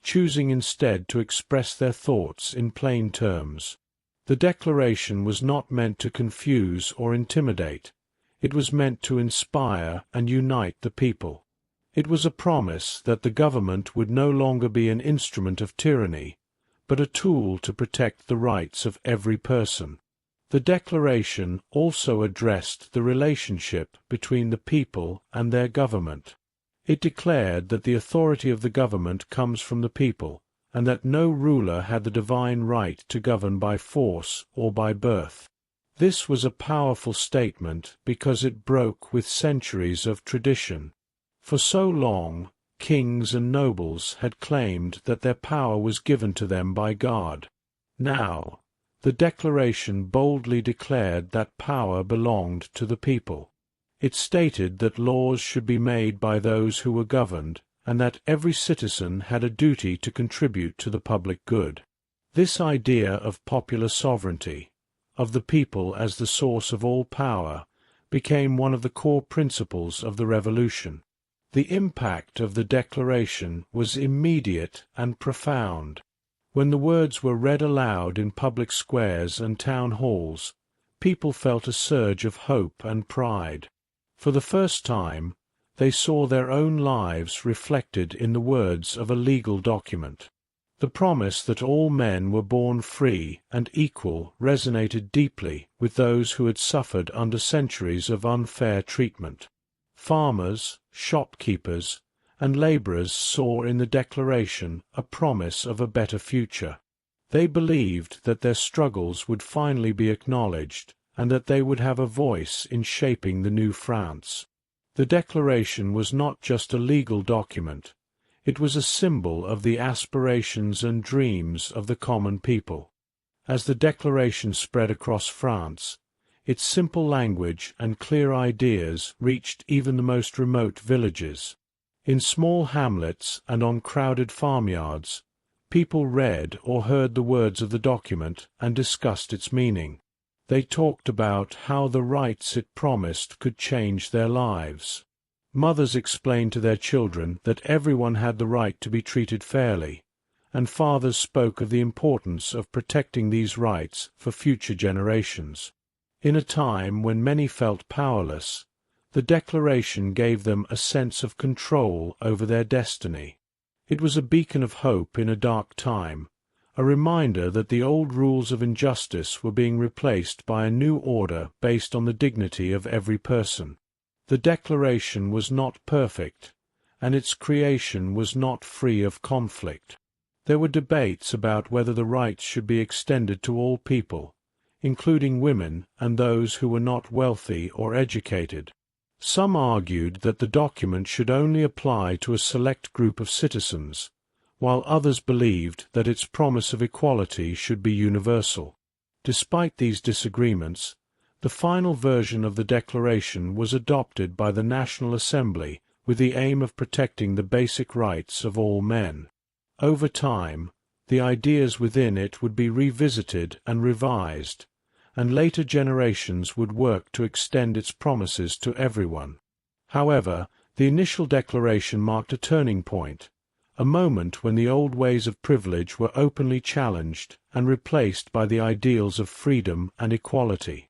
choosing instead to express their thoughts in plain terms. The Declaration was not meant to confuse or intimidate. It was meant to inspire and unite the people. It was a promise that the government would no longer be an instrument of tyranny, but a tool to protect the rights of every person. The Declaration also addressed the relationship between the people and their government. It declared that the authority of the government comes from the people, and that no ruler had the divine right to govern by force or by birth. This was a powerful statement because it broke with centuries of tradition. For so long, kings and nobles had claimed that their power was given to them by God. Now, the Declaration boldly declared that power belonged to the people. It stated that laws should be made by those who were governed, and that every citizen had a duty to contribute to the public good. This idea of popular sovereignty, of the people as the source of all power, became one of the core principles of the Revolution. The impact of the Declaration was immediate and profound. When the words were read aloud in public squares and town halls, people felt a surge of hope and pride. For the first time, they saw their own lives reflected in the words of a legal document. The promise that all men were born free and equal resonated deeply with those who had suffered under centuries of unfair treatment. Farmers, shopkeepers, and labourers saw in the Declaration a promise of a better future. They believed that their struggles would finally be acknowledged and that they would have a voice in shaping the new France. The Declaration was not just a legal document. It was a symbol of the aspirations and dreams of the common people. As the Declaration spread across France, its simple language and clear ideas reached even the most remote villages. In small hamlets and on crowded farmyards, people read or heard the words of the document and discussed its meaning. They talked about how the rights it promised could change their lives. Mothers explained to their children that everyone had the right to be treated fairly, and fathers spoke of the importance of protecting these rights for future generations. In a time when many felt powerless, the Declaration gave them a sense of control over their destiny. It was a beacon of hope in a dark time, a reminder that the old rules of injustice were being replaced by a new order based on the dignity of every person. The Declaration was not perfect, and its creation was not free of conflict. There were debates about whether the rights should be extended to all people, including women and those who were not wealthy or educated. Some argued that the document should only apply to a select group of citizens, while others believed that its promise of equality should be universal. Despite these disagreements, the final version of the Declaration was adopted by the National Assembly with the aim of protecting the basic rights of all men. Over time, the ideas within it would be revisited and revised, and later generations would work to extend its promises to everyone. However, the initial declaration marked a turning point, a moment when the old ways of privilege were openly challenged and replaced by the ideals of freedom and equality.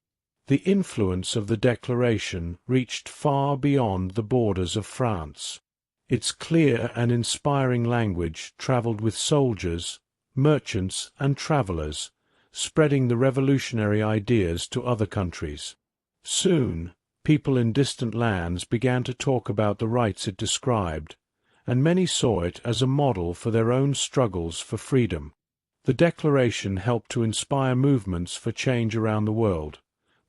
The influence of the Declaration reached far beyond the borders of France. Its clear and inspiring language travelled with soldiers, merchants, and travellers, spreading the revolutionary ideas to other countries. Soon, people in distant lands began to talk about the rights it described, and many saw it as a model for their own struggles for freedom. The Declaration helped to inspire movements for change around the world,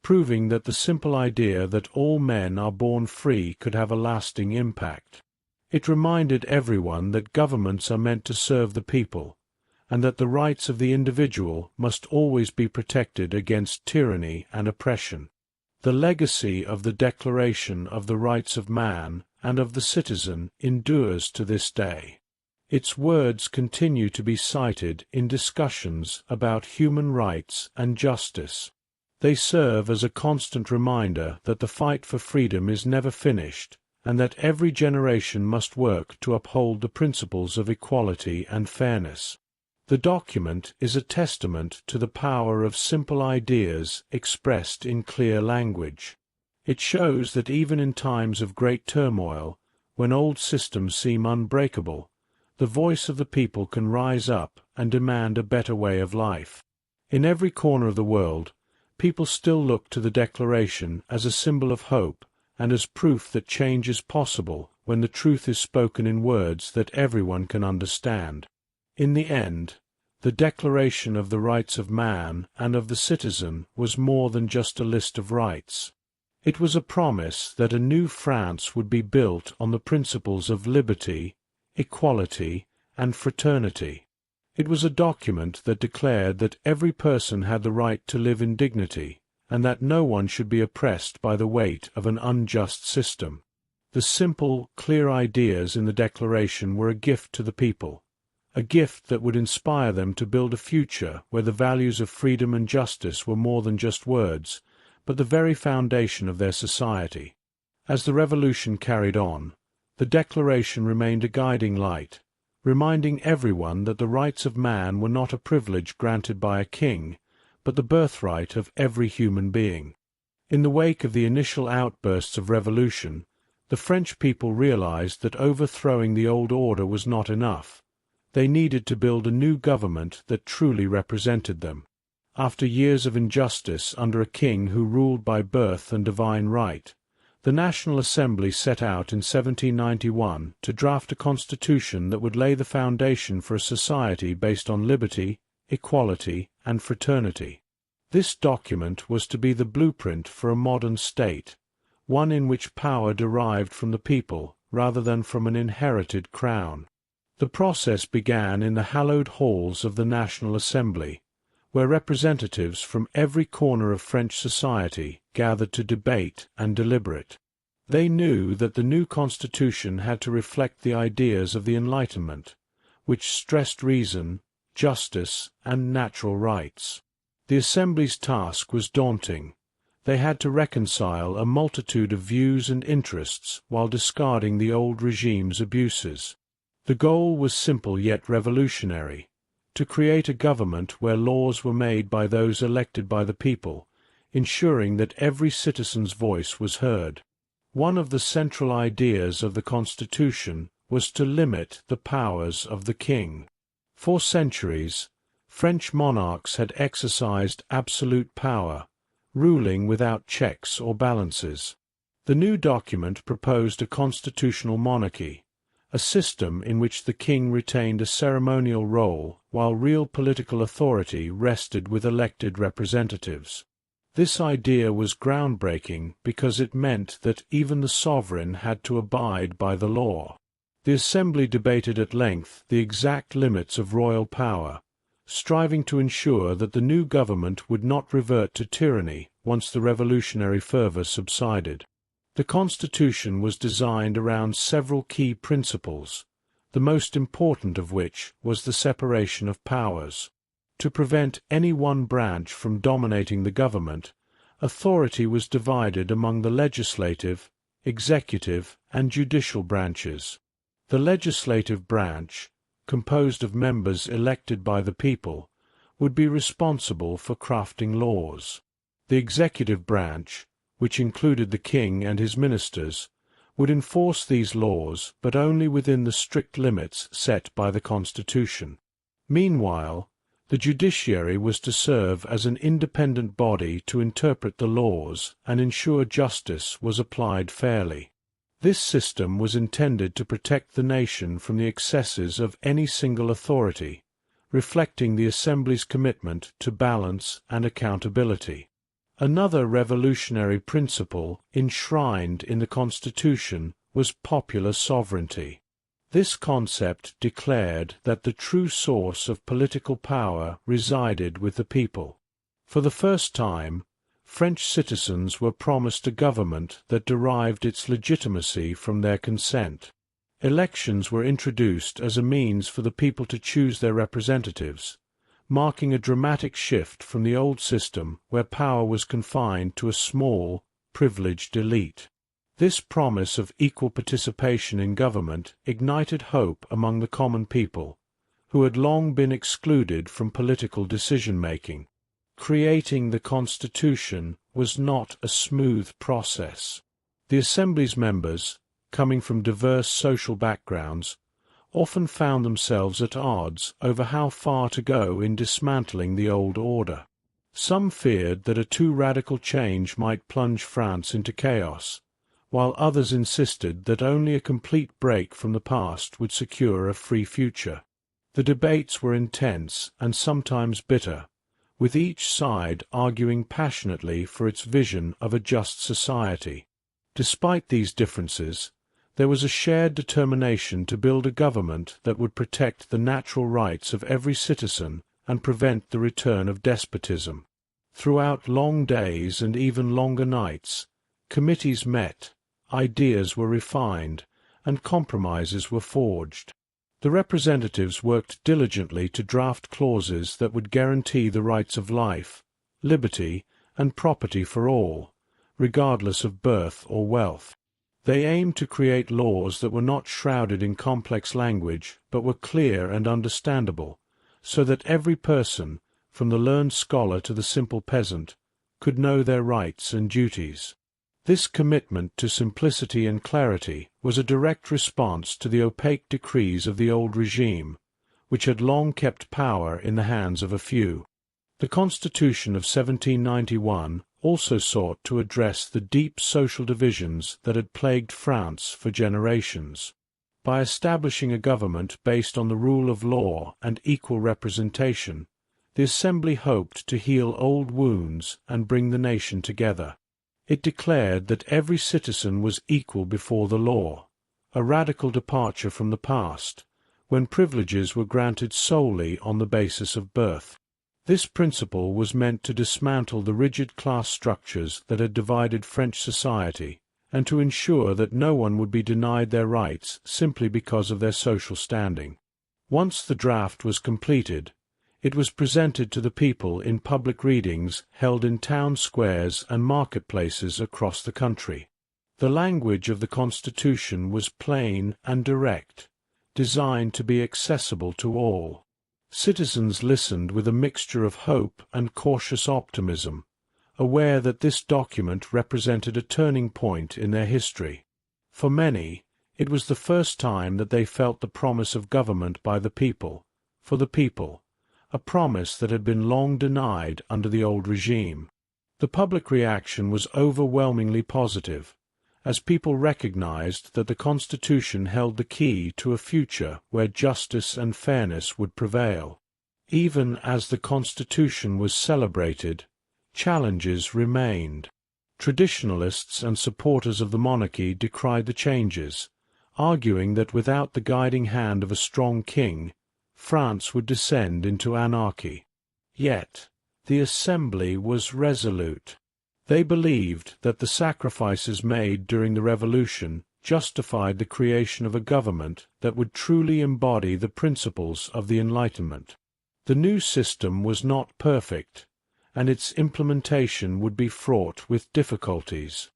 proving that the simple idea that all men are born free could have a lasting impact. It reminded everyone that governments are meant to serve the people, and that the rights of the individual must always be protected against tyranny and oppression. The legacy of the Declaration of the Rights of Man and of the Citizen endures to this day. Its words continue to be cited in discussions about human rights and justice. They serve as a constant reminder that the fight for freedom is never finished, and that every generation must work to uphold the principles of equality and fairness. The document is a testament to the power of simple ideas expressed in clear language. It shows that even in times of great turmoil, when old systems seem unbreakable, the voice of the people can rise up and demand a better way of life. In every corner of the world, people still look to the Declaration as a symbol of hope and as proof that change is possible when the truth is spoken in words that everyone can understand. In the end, the Declaration of the Rights of Man and of the Citizen was more than just a list of rights. It was a promise that a new France would be built on the principles of liberty, equality, and fraternity. It was a document that declared that every person had the right to live in dignity, and that no one should be oppressed by the weight of an unjust system. The simple, clear ideas in the Declaration were a gift to the people, a gift that would inspire them to build a future where the values of freedom and justice were more than just words, but the very foundation of their society. As the revolution carried on, the Declaration remained a guiding light, reminding everyone that the rights of man were not a privilege granted by a king, but the birthright of every human being. In the wake of the initial outbursts of revolution, the French people realized that overthrowing the old order was not enough. They needed to build a new government that truly represented them. After years of injustice under a king who ruled by birth and divine right, the National Assembly set out in 1791 to draft a constitution that would lay the foundation for a society based on liberty, equality, and fraternity. This document was to be the blueprint for a modern state, one in which power derived from the people rather than from an inherited crown. The process began in the hallowed halls of the National Assembly, where representatives from every corner of French society gathered to debate and deliberate. They knew that the new constitution had to reflect the ideas of the Enlightenment, which stressed reason, justice, and natural rights. The Assembly's task was daunting. They had to reconcile a multitude of views and interests while discarding the old regime's abuses. The goal was simple yet revolutionary: to create a government where laws were made by those elected by the people, ensuring that every citizen's voice was heard. One of the central ideas of the Constitution was to limit the powers of the king. For centuries, French monarchs had exercised absolute power, ruling without checks or balances. The new document proposed a constitutional monarchy, a system in which the king retained a ceremonial role while real political authority rested with elected representatives. This idea was groundbreaking because it meant that even the sovereign had to abide by the law. The Assembly debated at length the exact limits of royal power, striving to ensure that the new government would not revert to tyranny once the revolutionary fervour subsided. The Constitution was designed around several key principles, the most important of which was the separation of powers. To prevent any one branch from dominating the government, authority was divided among the legislative, executive, and judicial branches. The legislative branch, composed of members elected by the people, would be responsible for crafting laws. The executive branch, which included the king and his ministers, would enforce these laws, but only within the strict limits set by the Constitution. Meanwhile, the judiciary was to serve as an independent body to interpret the laws and ensure justice was applied fairly. This system was intended to protect the nation from the excesses of any single authority, reflecting the Assembly's commitment to balance and accountability. Another revolutionary principle enshrined in the Constitution was popular sovereignty. This concept declared that the true source of political power resided with the people. For the first time, French citizens were promised a government that derived its legitimacy from their consent. Elections were introduced as a means for the people to choose their representatives, marking a dramatic shift from the old system where power was confined to a small, privileged elite. This promise of equal participation in government ignited hope among the common people, who had long been excluded from political decision-making. Creating the Constitution was not a smooth process. The Assembly's members, coming from diverse social backgrounds, often found themselves at odds over how far to go in dismantling the old order. Some feared that a too radical change might plunge France into chaos, while others insisted that only a complete break from the past would secure a free future. The debates were intense and sometimes bitter, with each side arguing passionately for its vision of a just society. Despite these differences, there was a shared determination to build a government that would protect the natural rights of every citizen and prevent the return of despotism. Throughout long days and even longer nights, committees met, ideas were refined, and compromises were forged. The representatives worked diligently to draft clauses that would guarantee the rights of life, liberty, and property for all, regardless of birth or wealth. They aimed to create laws that were not shrouded in complex language, but were clear and understandable, so that every person, from the learned scholar to the simple peasant, could know their rights and duties. This commitment to simplicity and clarity was a direct response to the opaque decrees of the old regime, which had long kept power in the hands of a few. The Constitution of 1791 also sought to address the deep social divisions that had plagued France for generations. By establishing a government based on the rule of law and equal representation, the Assembly hoped to heal old wounds and bring the nation together. It declared that every citizen was equal before the law, a radical departure from the past, when privileges were granted solely on the basis of birth. This principle was meant to dismantle the rigid class structures that had divided French society, and to ensure that no one would be denied their rights simply because of their social standing. Once the draft was completed, it was presented to the people in public readings held in town squares and marketplaces across the country. The language of the Constitution was plain and direct, designed to be accessible to all. Citizens listened with a mixture of hope and cautious optimism, aware that this document represented a turning point in their history. For many, it was the first time that they felt the promise of government by the people, for the people, a promise that had been long denied under the old regime. The public reaction was overwhelmingly positive, as people recognized that the Constitution held the key to a future where justice and fairness would prevail. Even as the Constitution was celebrated, challenges remained. Traditionalists and supporters of the monarchy decried the changes, arguing that without the guiding hand of a strong king, France would descend into anarchy. Yet, the Assembly was resolute. They believed that the sacrifices made during the Revolution justified the creation of a government that would truly embody the principles of the Enlightenment. The new system was not perfect, and its implementation would be fraught with difficulties.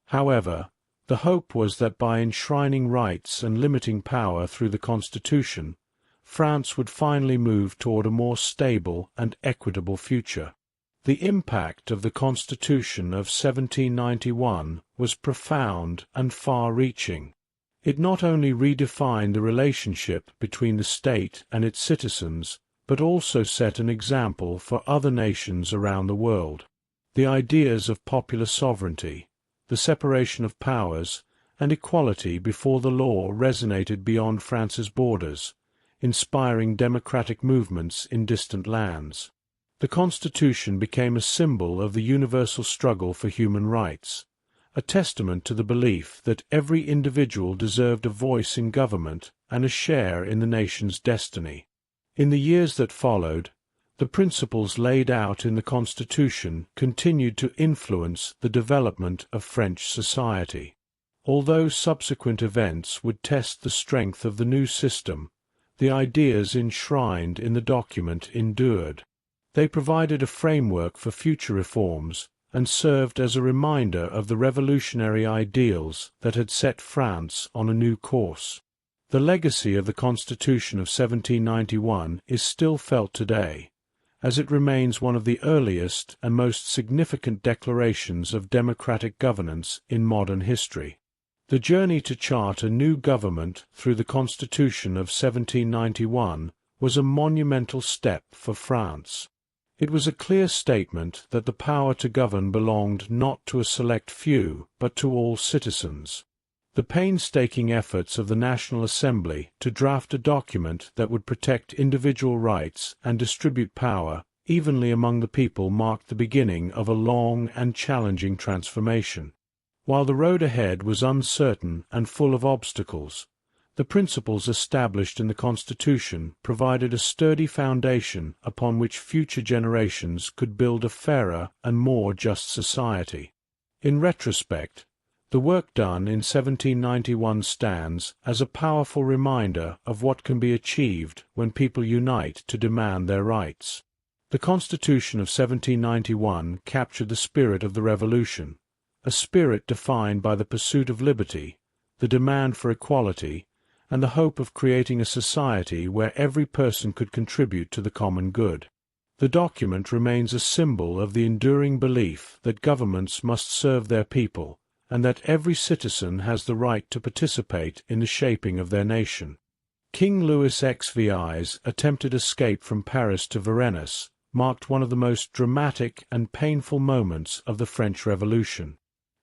However, the hope was that by enshrining rights and limiting power through the Constitution, France would finally move toward a more stable and equitable future. The impact of the Constitution of 1791 was profound and far-reaching. It not only redefined the relationship between the state and its citizens, but also set an example for other nations around the world. The ideas of popular sovereignty, the separation of powers, and equality before the law resonated beyond France's borders, inspiring democratic movements in distant lands. The Constitution became a symbol of the universal struggle for human rights, a testament to the belief that every individual deserved a voice in government and a share in the nation's destiny. In the years that followed, the principles laid out in the Constitution continued to influence the development of French society. Although subsequent events would test the strength of the new system, the ideas enshrined in the document endured. They provided a framework for future reforms and served as a reminder of the revolutionary ideals that had set France on a new course. The legacy of the Constitution of 1791 is still felt today, as it remains one of the earliest and most significant declarations of democratic governance in modern history. The journey to chart a new government through the Constitution of 1791 was a monumental step for France. It was a clear statement that the power to govern belonged not to a select few, but to all citizens. The painstaking efforts of the National Assembly to draft a document that would protect individual rights and distribute power evenly among the people marked the beginning of a long and challenging transformation. While the road ahead was uncertain and full of obstacles, the principles established in the Constitution provided a sturdy foundation upon which future generations could build a fairer and more just society. In retrospect, the work done in 1791 stands as a powerful reminder of what can be achieved when people unite to demand their rights. The Constitution of 1791 captured the spirit of the Revolution, a spirit defined by the pursuit of liberty, the demand for equality, and the hope of creating a society where every person could contribute to the common good. The document remains a symbol of the enduring belief that governments must serve their people, and that every citizen has the right to participate in the shaping of their nation. King Louis XVI's attempted escape from Paris to Varennes marked one of the most dramatic and painful moments of the French Revolution.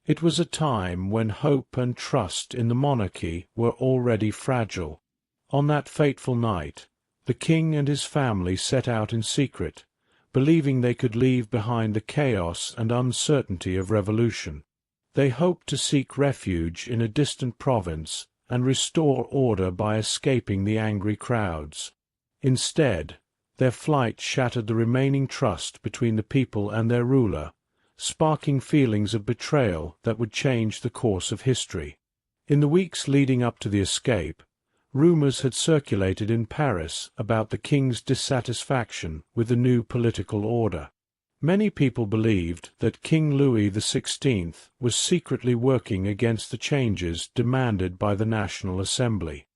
It was a time when hope and trust in the monarchy were already fragile. On that fateful night, the king and his family set out in secret, believing they could leave behind the chaos and uncertainty of revolution. They hoped to seek refuge in a distant province and restore order by escaping the angry crowds. Instead, their flight shattered the remaining trust between the people and their ruler, sparking feelings of betrayal that would change the course of history. In the weeks leading up to the escape, rumors had circulated in Paris about the king's dissatisfaction with the new political order. Many people believed that King Louis XVI was secretly working against the changes demanded by the National Assembly.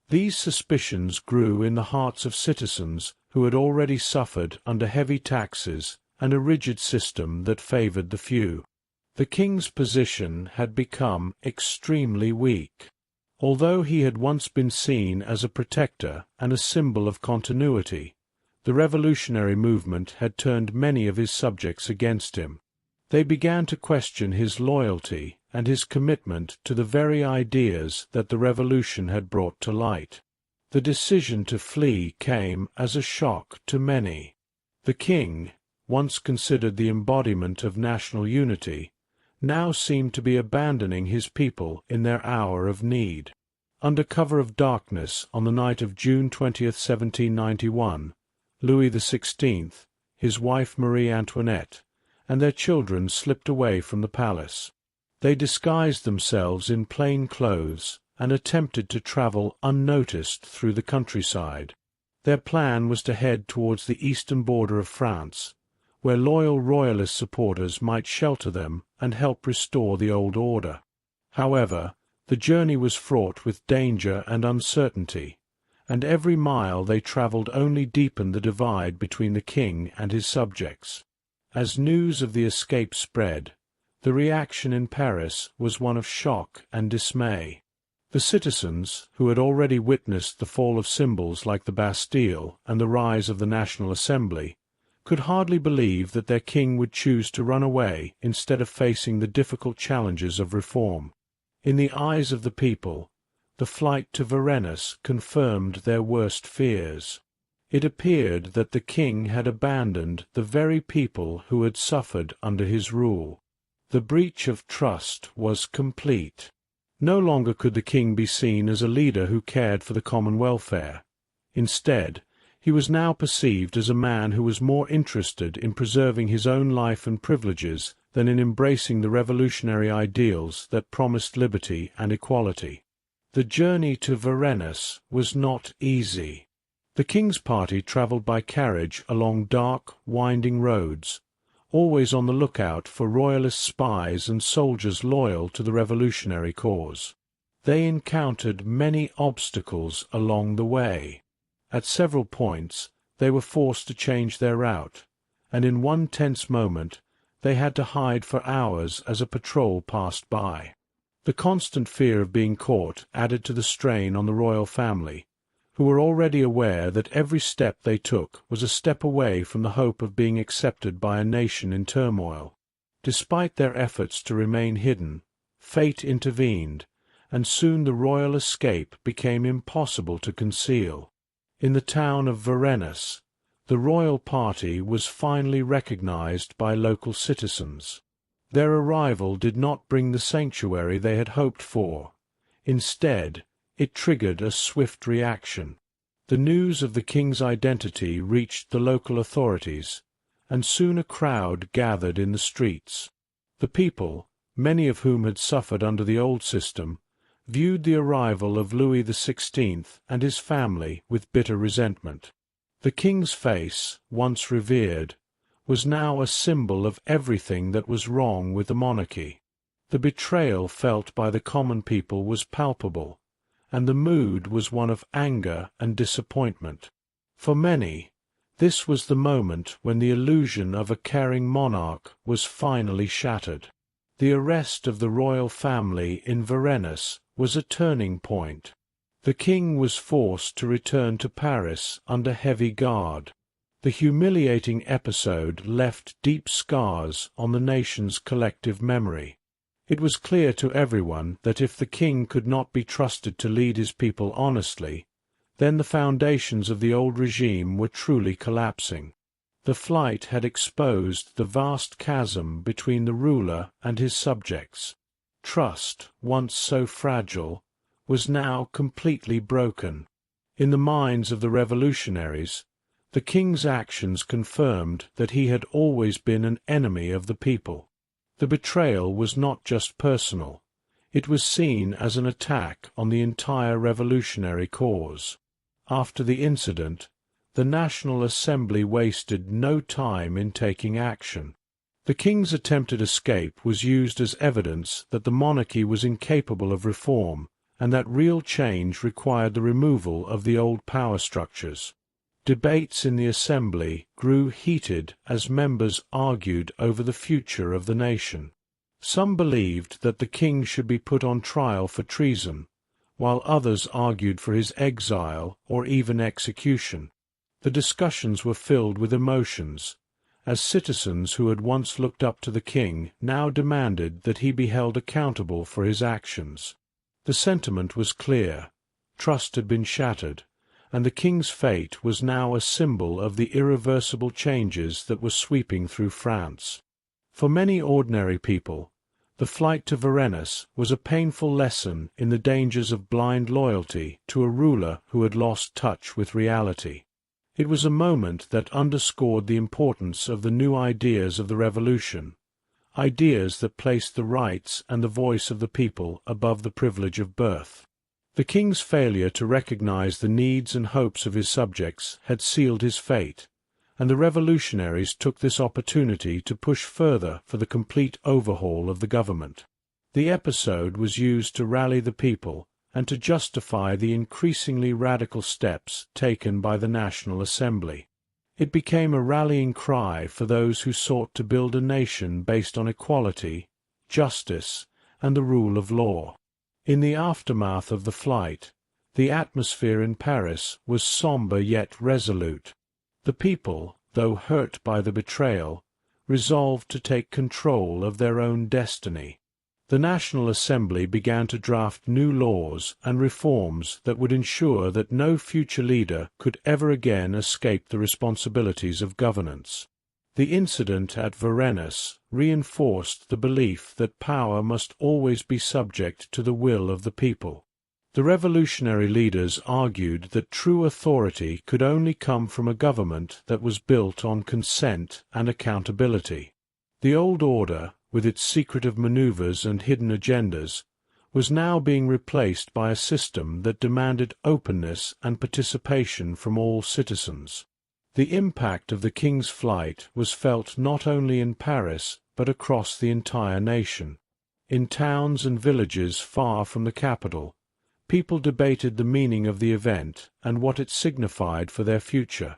These suspicions grew in the hearts of citizens who had already suffered under heavy taxes and a rigid system that favored the few. The king's position had become extremely weak. Although he had once been seen as a protector and a symbol of continuity, the revolutionary movement had turned many of his subjects against him. They began to question his loyalty and his commitment to the very ideas that the revolution had brought to light. The decision to flee came as a shock to many. The king, once considered the embodiment of national unity, now seemed to be abandoning his people in their hour of need. Under cover of darkness on the night of June 20, 1791, Louis XVI, his wife Marie Antoinette, and their children slipped away from the palace. They disguised themselves in plain clothes and attempted to travel unnoticed through the countryside. Their plan was to head towards the eastern border of France, where loyal royalist supporters might shelter them and help restore the old order. However, the journey was fraught with danger and uncertainty, and every mile they travelled only deepened the divide between the king and his subjects. As news of the escape spread, the reaction in Paris was one of shock and dismay. The citizens, who had already witnessed the fall of symbols like the Bastille and the rise of the National Assembly, could hardly believe that their king would choose to run away instead of facing the difficult challenges of reform. In the eyes of the people, the flight to Varennes confirmed their worst fears. It appeared that the king had abandoned the very people who had suffered under his rule. The breach of trust was complete. No longer could the king be seen as a leader who cared for the common welfare. Instead, he was now perceived as a man who was more interested in preserving his own life and privileges than in embracing the revolutionary ideals that promised liberty and equality. The journey to Varennes was not easy. The king's party travelled by carriage along dark, winding roads, always on the lookout for royalist spies and soldiers loyal to the revolutionary cause. They encountered many obstacles along the way. At several points they were forced to change their route, and in one tense moment they had to hide for hours as a patrol passed by. The constant fear of being caught added to the strain on the royal family, who were already aware that every step they took was a step away from the hope of being accepted by a nation in turmoil. Despite their efforts to remain hidden, fate intervened, and soon the royal escape became impossible to conceal. In the town of Varennes, the royal party was finally recognized by local citizens. Their arrival did not bring the sanctuary they had hoped for. Instead, it triggered a swift reaction. The news of the king's identity reached the local authorities, and soon a crowd gathered in the streets. The people, many of whom had suffered under the old system, viewed the arrival of Louis XVI and his family with bitter resentment. The king's face, once revered, was now a symbol of everything that was wrong with the monarchy. The betrayal felt by the common people was palpable, and the mood was one of anger and disappointment. For many, This was the moment when the illusion of a caring monarch was finally shattered. The arrest of the royal family in Varennes was a turning point. The king was forced to return to Paris under heavy guard. The humiliating episode left deep scars on the nation's collective memory. It was clear to everyone that if the king could not be trusted to lead his people honestly, then the foundations of the old regime were truly collapsing. The flight had exposed the vast chasm between the ruler and his subjects. Trust, once so fragile, was now completely broken. In the minds of the revolutionaries, the king's actions confirmed that he had always been an enemy of the people. The betrayal was not just personal. It was seen as an attack on the entire revolutionary cause. After the incident, the National Assembly wasted no time in taking action. The king's attempted escape was used as evidence that the monarchy was incapable of reform and that real change required the removal of the old power structures. Debates in the Assembly grew heated as members argued over the future of the nation. Some believed that the king should be put on trial for treason, while others argued for his exile or even execution. The discussions were filled with emotions, as citizens who had once looked up to the king now demanded that he be held accountable for his actions. The sentiment was clear. Trust had been shattered, and the king's fate was now a symbol of the irreversible changes that were sweeping through France. For many ordinary people, the flight to Varennes was a painful lesson in the dangers of blind loyalty to a ruler who had lost touch with reality. It was a moment that underscored the importance of the new ideas of the revolution, ideas that placed the rights and the voice of the people above the privilege of birth. The king's failure to recognize the needs and hopes of his subjects had sealed his fate, and the revolutionaries took this opportunity to push further for the complete overhaul of the government. The episode was used to rally the people and to justify the increasingly radical steps taken by the National Assembly. It became a rallying cry for those who sought to build a nation based on equality, justice, and the rule of law. In the aftermath of the flight, the atmosphere in Paris was sombre yet resolute. The people, though hurt by the betrayal, resolved to take control of their own destiny. The National Assembly began to draft new laws and reforms that would ensure that no future leader could ever again escape the responsibilities of governance. The incident at Varennes reinforced the belief that power must always be subject to the will of the people. The revolutionary leaders argued that true authority could only come from a government that was built on consent and accountability. The old order, with its secretive maneuvers and hidden agendas, was now being replaced by a system that demanded openness and participation from all citizens. The impact of the king's flight was felt not only in Paris but across the entire nation. In towns and villages far from the capital, people debated the meaning of the event and what it signified for their future.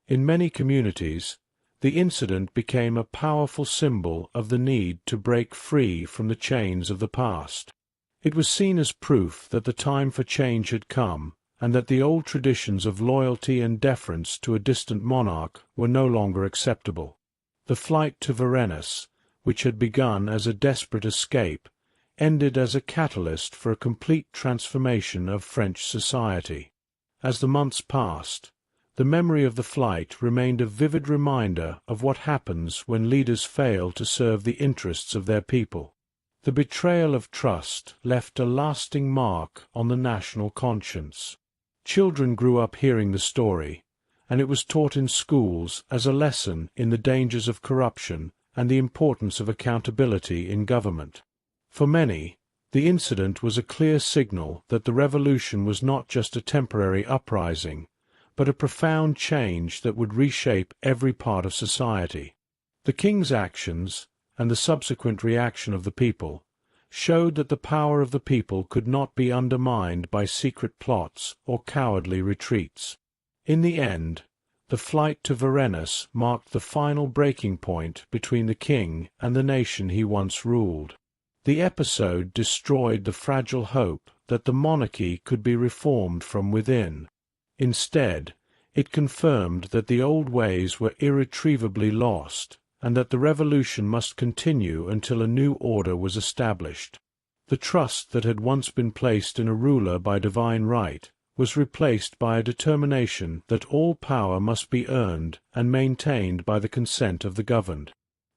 In many communities, the incident became a powerful symbol of the need to break free from the chains of the past. It was seen as proof that the time for change had come, and that the old traditions of loyalty and deference to a distant monarch were no longer acceptable. The flight to Varennes, which had begun as a desperate escape, ended as a catalyst for a complete transformation of French society. As the months passed, the memory of the flight remained a vivid reminder of what happens when leaders fail to serve the interests of their people. The betrayal of trust left a lasting mark on the national conscience. Children grew up hearing the story, and it was taught in schools as a lesson in the dangers of corruption and the importance of accountability in government. For many, the incident was a clear signal that the revolution was not just a temporary uprising, but a profound change that would reshape every part of society. The king's actions, and the subsequent reaction of the people, showed that the power of the people could not be undermined by secret plots or cowardly retreats. In the end, The flight to Varennes marked the final breaking point between the king and the nation he once ruled. The episode destroyed the fragile hope that the monarchy could be reformed from within. Instead, it confirmed that the old ways were irretrievably lost, and that the revolution must continue until a new order was established. The trust that had once been placed in a ruler by divine right was replaced by a determination that all power must be earned and maintained by the consent of the governed.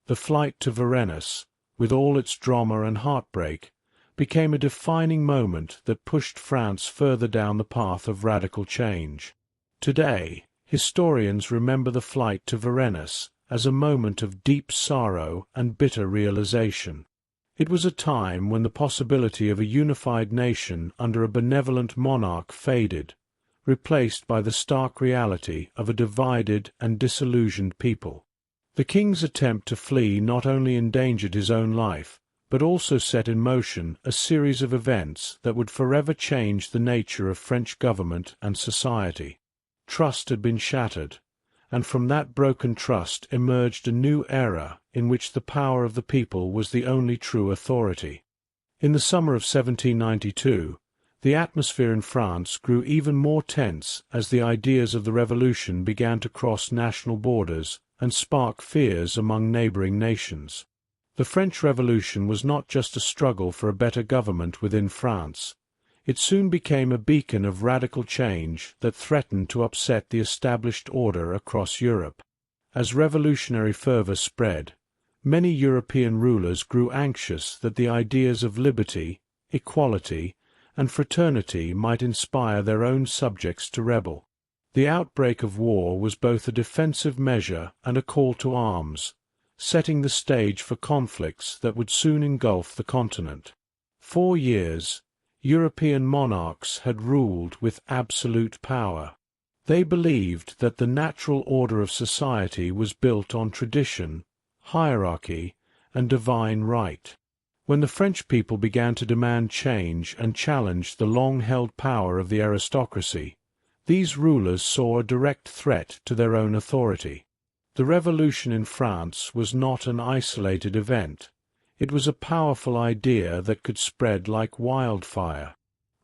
The flight to Varennes, with all its drama and heartbreak, became a defining moment that pushed France further down the path of radical change. Today, historians remember the flight to Varennes as a moment of deep sorrow and bitter realization. It was a time when the possibility of a unified nation under a benevolent monarch faded, replaced by the stark reality of a divided and disillusioned people. The king's attempt to flee not only endangered his own life, but also set in motion a series of events that would forever change the nature of French government and society. Trust had been shattered, and from that broken trust emerged a new era in which the power of the people was the only true authority. In the summer of 1792, the atmosphere in France grew even more tense as the ideas of the revolution began to cross national borders and spark fears among neighboring nations. The French Revolution was not just a struggle for a better government within France. It soon became a beacon of radical change that threatened to upset the established order across Europe. As revolutionary fervor spread, many European rulers grew anxious that the ideas of liberty, equality, and fraternity might inspire their own subjects to rebel. The outbreak of war was both a defensive measure and a call to arms, setting the stage for conflicts that would soon engulf the continent. 4 years, European monarchs had ruled with absolute power. They believed that the natural order of society was built on tradition, hierarchy, and divine right. When the French people began to demand change and challenge the long-held power of the aristocracy, these rulers saw a direct threat to their own authority. The revolution in France was not an isolated event. It was a powerful idea that could spread like wildfire.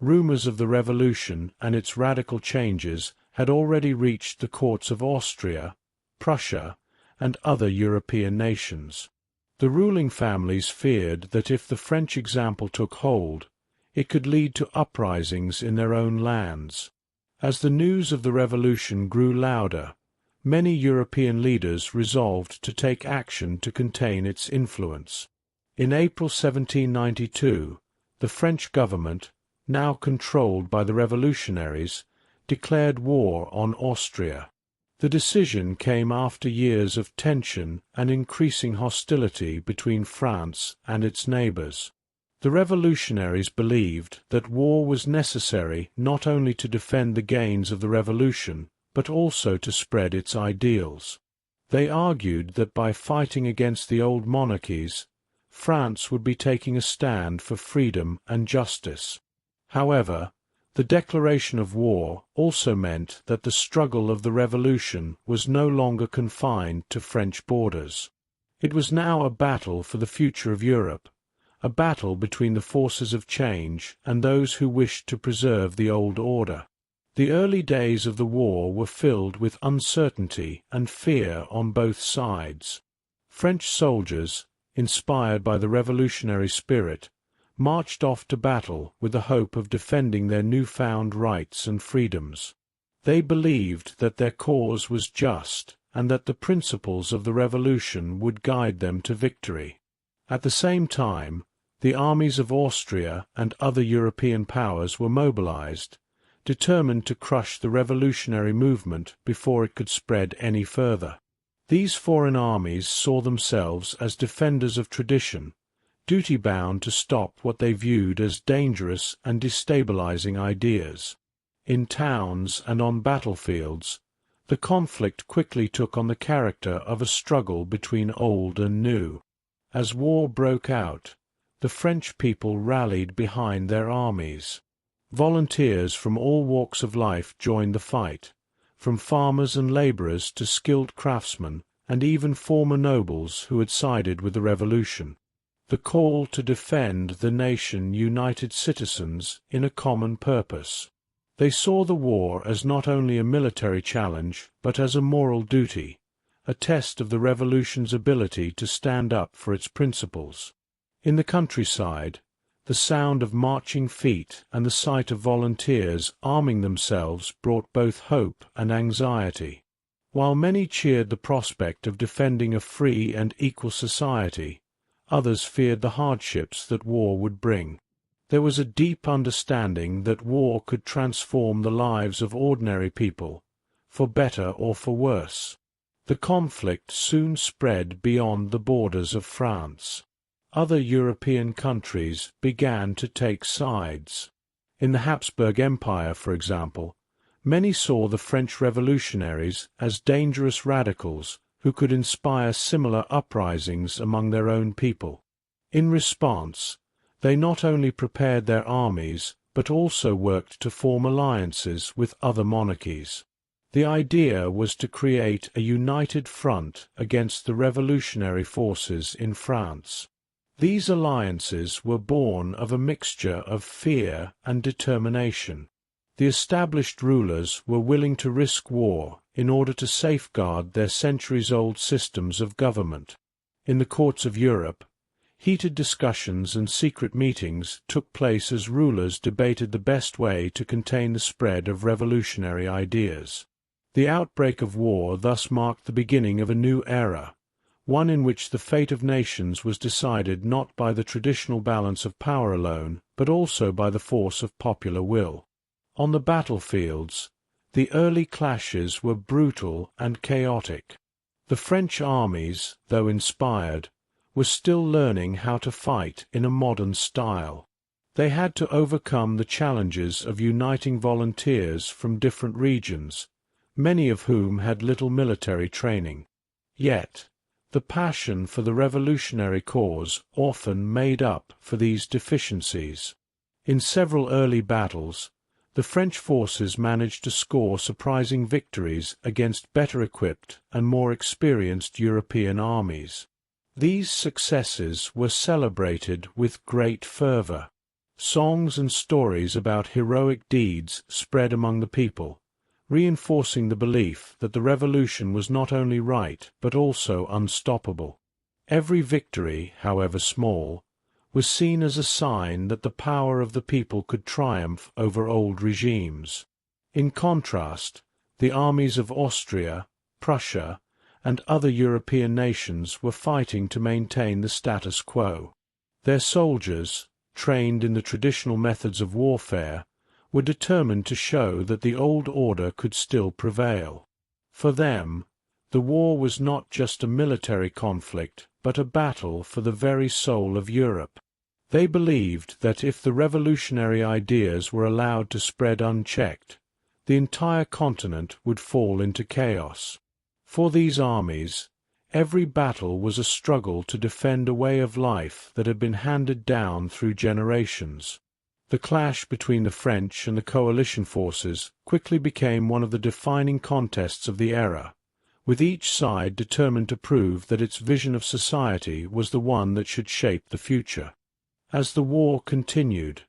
Rumors of the revolution and its radical changes had already reached the courts of Austria, Prussia, and other European nations. The ruling families feared that if the French example took hold, it could lead to uprisings in their own lands. As the news of the revolution grew louder, many European leaders resolved to take action to contain its influence. In April 1792, the French government, now controlled by the revolutionaries, declared war on Austria. The decision came after years of tension and increasing hostility between France and its neighbors. The revolutionaries believed that war was necessary not only to defend the gains of the revolution, but also to spread its ideals. They argued that by fighting against the old monarchies, France would be taking a stand for freedom and justice. However, the declaration of war also meant that the struggle of the revolution was no longer confined to French borders. It was now a battle for the future of Europe, a battle between the forces of change and those who wished to preserve the old order. The early days of the war were filled with uncertainty and fear on both sides. French soldiers, inspired by the revolutionary spirit, marched off to battle with the hope of defending their newfound rights and freedoms. They believed that their cause was just and that the principles of the revolution would guide them to victory. At the same time, the armies of Austria and other European powers were mobilized, determined to crush the revolutionary movement before it could spread any further. These foreign armies saw themselves as defenders of tradition, duty-bound to stop what they viewed as dangerous and destabilizing ideas. In towns and on battlefields, the conflict quickly took on the character of a struggle between old and new. As war broke out, the French people rallied behind their armies. Volunteers from all walks of life joined the fight, from farmers and labourers to skilled craftsmen, and even former nobles who had sided with the revolution. The call to defend the nation united citizens in a common purpose. They saw the war as not only a military challenge, but as a moral duty, a test of the revolution's ability to stand up for its principles. In the countryside, the sound of marching feet and the sight of volunteers arming themselves brought both hope and anxiety. While many cheered the prospect of defending a free and equal society, others feared the hardships that war would bring. There was a deep understanding that war could transform the lives of ordinary people, for better or for worse. The conflict soon spread beyond the borders of France. Other European countries began to take sides. In the Habsburg Empire, for example, many saw the French revolutionaries as dangerous radicals who could inspire similar uprisings among their own people. In response, they not only prepared their armies, but also worked to form alliances with other monarchies. The idea was to create a united front against the revolutionary forces in France. These alliances were born of a mixture of fear and determination. The established rulers were willing to risk war in order to safeguard their centuries-old systems of government. In the courts of Europe, heated discussions and secret meetings took place as rulers debated the best way to contain the spread of revolutionary ideas. The outbreak of war thus marked the beginning of a new era, one in which the fate of nations was decided not by the traditional balance of power alone, but also by the force of popular will. On the battlefields, the early clashes were brutal and chaotic. The French armies, though inspired, were still learning how to fight in a modern style. They had to overcome the challenges of uniting volunteers from different regions, many of whom had little military training. Yet, the passion for the revolutionary cause often made up for these deficiencies. In several early battles, the French forces managed to score surprising victories against better equipped and more experienced European armies. These successes were celebrated with great fervor. Songs and stories about heroic deeds spread among the people, reinforcing the belief that the revolution was not only right but also unstoppable. Every victory, however small, was seen as a sign that the power of the people could triumph over old regimes. In contrast, the armies of Austria, Prussia, and other European nations were fighting to maintain the status quo. Their soldiers, trained in the traditional methods of warfare, were determined to show that the old order could still prevail. For them, the war was not just a military conflict, but a battle for the very soul of Europe. They believed that if the revolutionary ideas were allowed to spread unchecked, the entire continent would fall into chaos. For these armies, every battle was a struggle to defend a way of life that had been handed down through generations. The clash between the French and the coalition forces quickly became one of the defining contests of the era, with each side determined to prove that its vision of society was the one that should shape the future. As the war continued,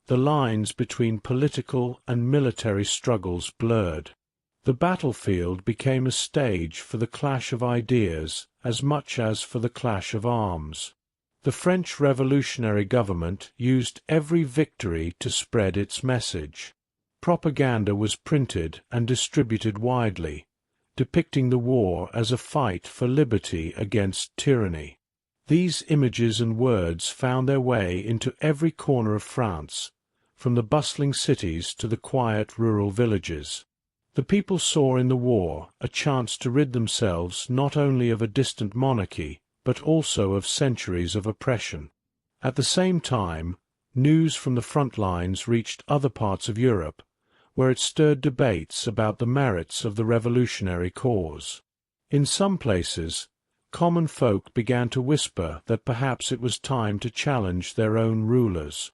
the lines between political and military struggles blurred. The battlefield became a stage for the clash of ideas as much as for the clash of arms. The French revolutionary government used every victory to spread its message. Propaganda was printed and distributed widely, depicting the war as a fight for liberty against tyranny. These images and words found their way into every corner of France, from the bustling cities to the quiet rural villages. The people saw in the war a chance to rid themselves not only of a distant monarchy, but also of centuries of oppression. At the same time, news from the front lines reached other parts of Europe, where it stirred debates about the merits of the revolutionary cause. In some places, common folk began to whisper that perhaps it was time to challenge their own rulers.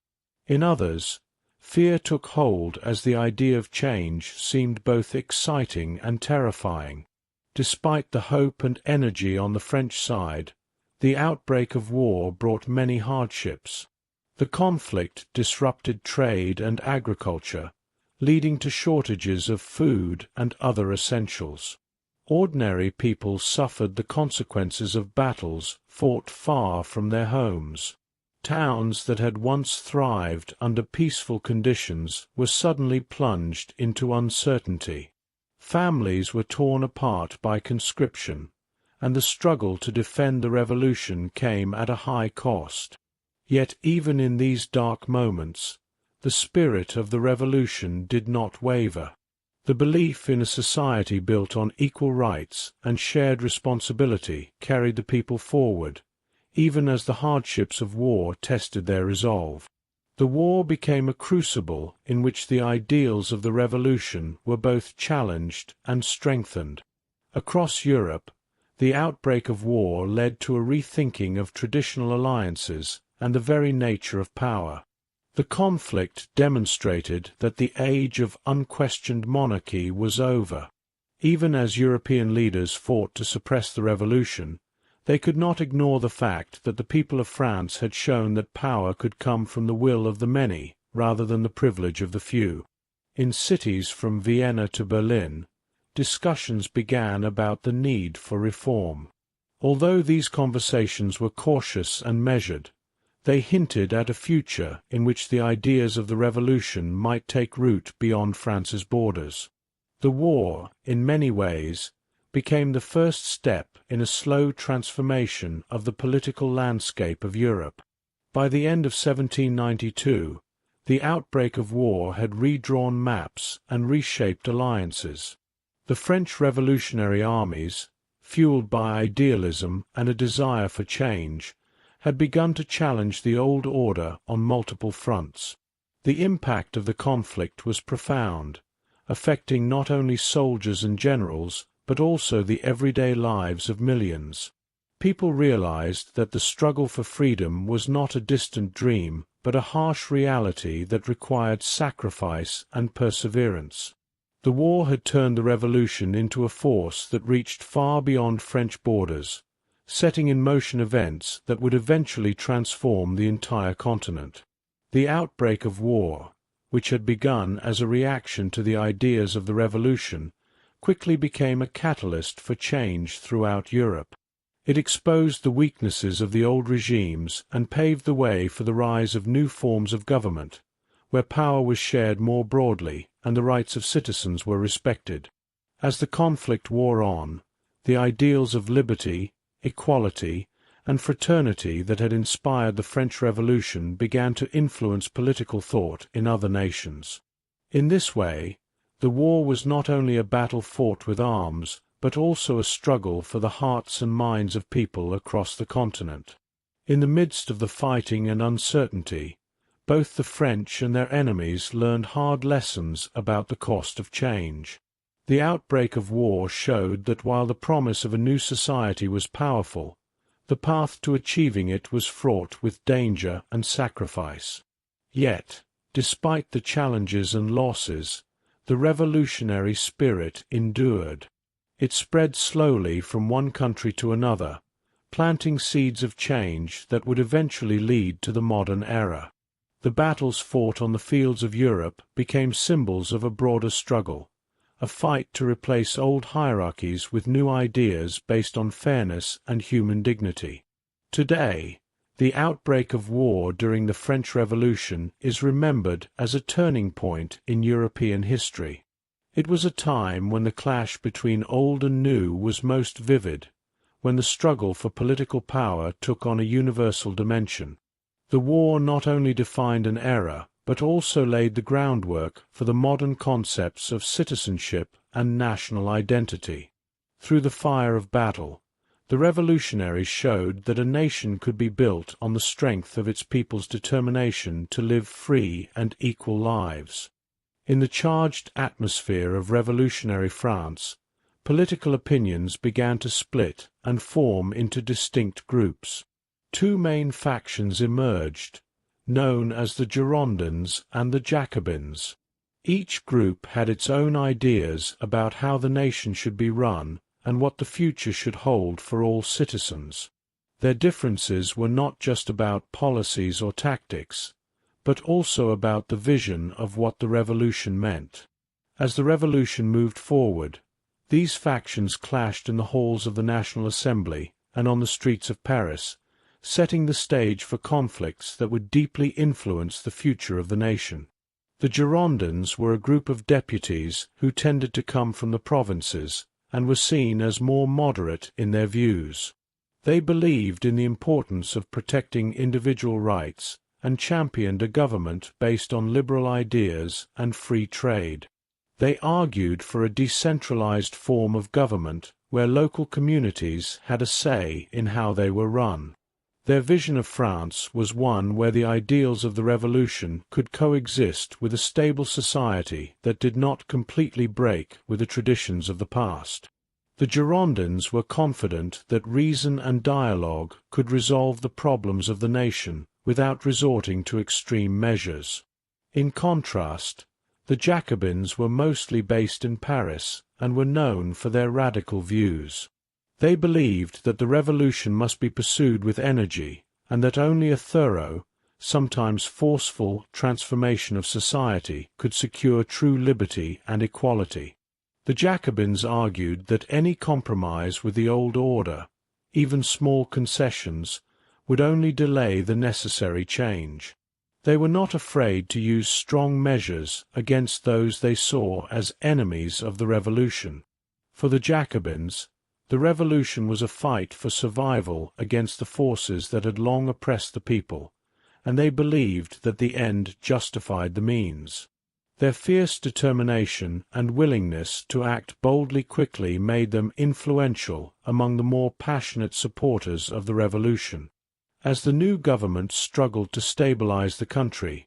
In others, Fear took hold as the idea of change seemed both exciting and terrifying. Despite the hope and energy on the French side, the outbreak of war brought many hardships. The conflict disrupted trade and agriculture, leading to shortages of food and other essentials. Ordinary people suffered the consequences of battles fought far from their homes. Towns that had once thrived under peaceful conditions were suddenly plunged into uncertainty. Families were torn apart by conscription, and the struggle to defend the revolution came at a high cost. Yet even in these dark moments, the spirit of the revolution did not waver. The belief in a society built on equal rights and shared responsibility carried the people forward, even as the hardships of war tested their resolve. The war became a crucible in which the ideals of the revolution were both challenged and strengthened. Across Europe, the outbreak of war led to a rethinking of traditional alliances and the very nature of power. The conflict demonstrated that the age of unquestioned monarchy was over. Even as European leaders fought to suppress the revolution, they could not ignore the fact that the people of France had shown that power could come from the will of the many rather than the privilege of the few. In cities from Vienna to Berlin, discussions began about the need for reform. Although these conversations were cautious and measured, they hinted at a future in which the ideas of the revolution might take root beyond France's borders. The war, in many ways, became the first step in a slow transformation of the political landscape of Europe. By the end of 1792, the outbreak of war had redrawn maps and reshaped alliances. The French revolutionary armies, fueled by idealism and a desire for change, had begun to challenge the old order on multiple fronts. The impact of the conflict was profound, affecting not only soldiers and generals, but also the everyday lives of millions. People realized that the struggle for freedom was not a distant dream, but a harsh reality that required sacrifice and perseverance. The war had turned the revolution into a force that reached far beyond French borders, setting in motion events that would eventually transform the entire continent. The outbreak of war, which had begun as a reaction to the ideas of the revolution, quickly became a catalyst for change throughout Europe. It exposed the weaknesses of the old regimes and paved the way for the rise of new forms of government, where power was shared more broadly and the rights of citizens were respected. As the conflict wore on, the ideals of liberty, equality, and fraternity that had inspired the French Revolution began to influence political thought in other nations. In this way, the war was not only a battle fought with arms, but also a struggle for the hearts and minds of people across the continent. In the midst of the fighting and uncertainty, both the French and their enemies learned hard lessons about the cost of change. The outbreak of war showed that while the promise of a new society was powerful, the path to achieving it was fraught with danger and sacrifice. Yet, despite the challenges and losses, the revolutionary spirit endured. It spread slowly from one country to another, planting seeds of change that would eventually lead to the modern era. The battles fought on the fields of Europe became symbols of a broader struggle, a fight to replace old hierarchies with new ideas based on fairness and human dignity. Today, the outbreak of war during the French Revolution is remembered as a turning point in European history. It was a time when the clash between old and new was most vivid, when the struggle for political power took on a universal dimension. The war not only defined an era, but also laid the groundwork for the modern concepts of citizenship and national identity. Through the fire of battle, the revolutionaries showed that a nation could be built on the strength of its people's determination to live free and equal lives. In the charged atmosphere of revolutionary France, political opinions began to split and form into distinct groups. Two main factions emerged: known as the Girondins and the Jacobins. Each group had its own ideas about how the nation should be run and what the future should hold for all citizens. Their differences were not just about policies or tactics, but also about the vision of what the revolution meant. As the revolution moved forward, these factions clashed in the halls of the National Assembly and on the streets of Paris, setting the stage for conflicts that would deeply influence the future of the nation. The Girondins were a group of deputies who tended to come from the provinces and were seen as more moderate in their views. They believed in the importance of protecting individual rights and championed a government based on liberal ideas and free trade. They argued for a decentralized form of government where local communities had a say in how they were run. Their vision of France was one where the ideals of the revolution could coexist with a stable society that did not completely break with the traditions of the past. The Girondins were confident that reason and dialogue could resolve the problems of the nation without resorting to extreme measures. In contrast, the Jacobins were mostly based in Paris and were known for their radical views. They believed that the revolution must be pursued with energy, and that only a thorough, sometimes forceful, transformation of society could secure true liberty and equality. The Jacobins argued that any compromise with the old order, even small concessions, would only delay the necessary change. They were not afraid to use strong measures against those they saw as enemies of the revolution. For the Jacobins, the revolution was a fight for survival against the forces that had long oppressed the people, and they believed that the end justified the means. Their fierce determination and willingness to act boldly quickly made them influential among the more passionate supporters of the revolution. As the new government struggled to stabilize the country,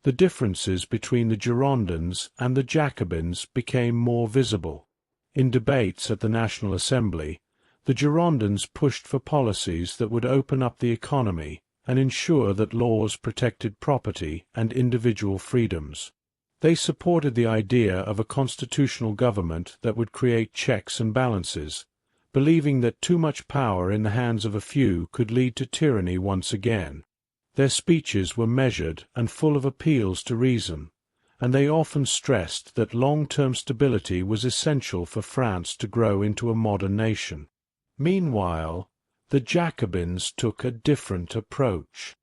the differences between the Girondins and the Jacobins became more visible. In debates at the National Assembly, the Girondins pushed for policies that would open up the economy and ensure that laws protected property and individual freedoms. They supported the idea of a constitutional government that would create checks and balances, believing that too much power in the hands of a few could lead to tyranny once again. Their speeches were measured and full of appeals to reason, and they often stressed that long-term stability was essential for France to grow into a modern nation. Meanwhile, the Jacobins took a different approach.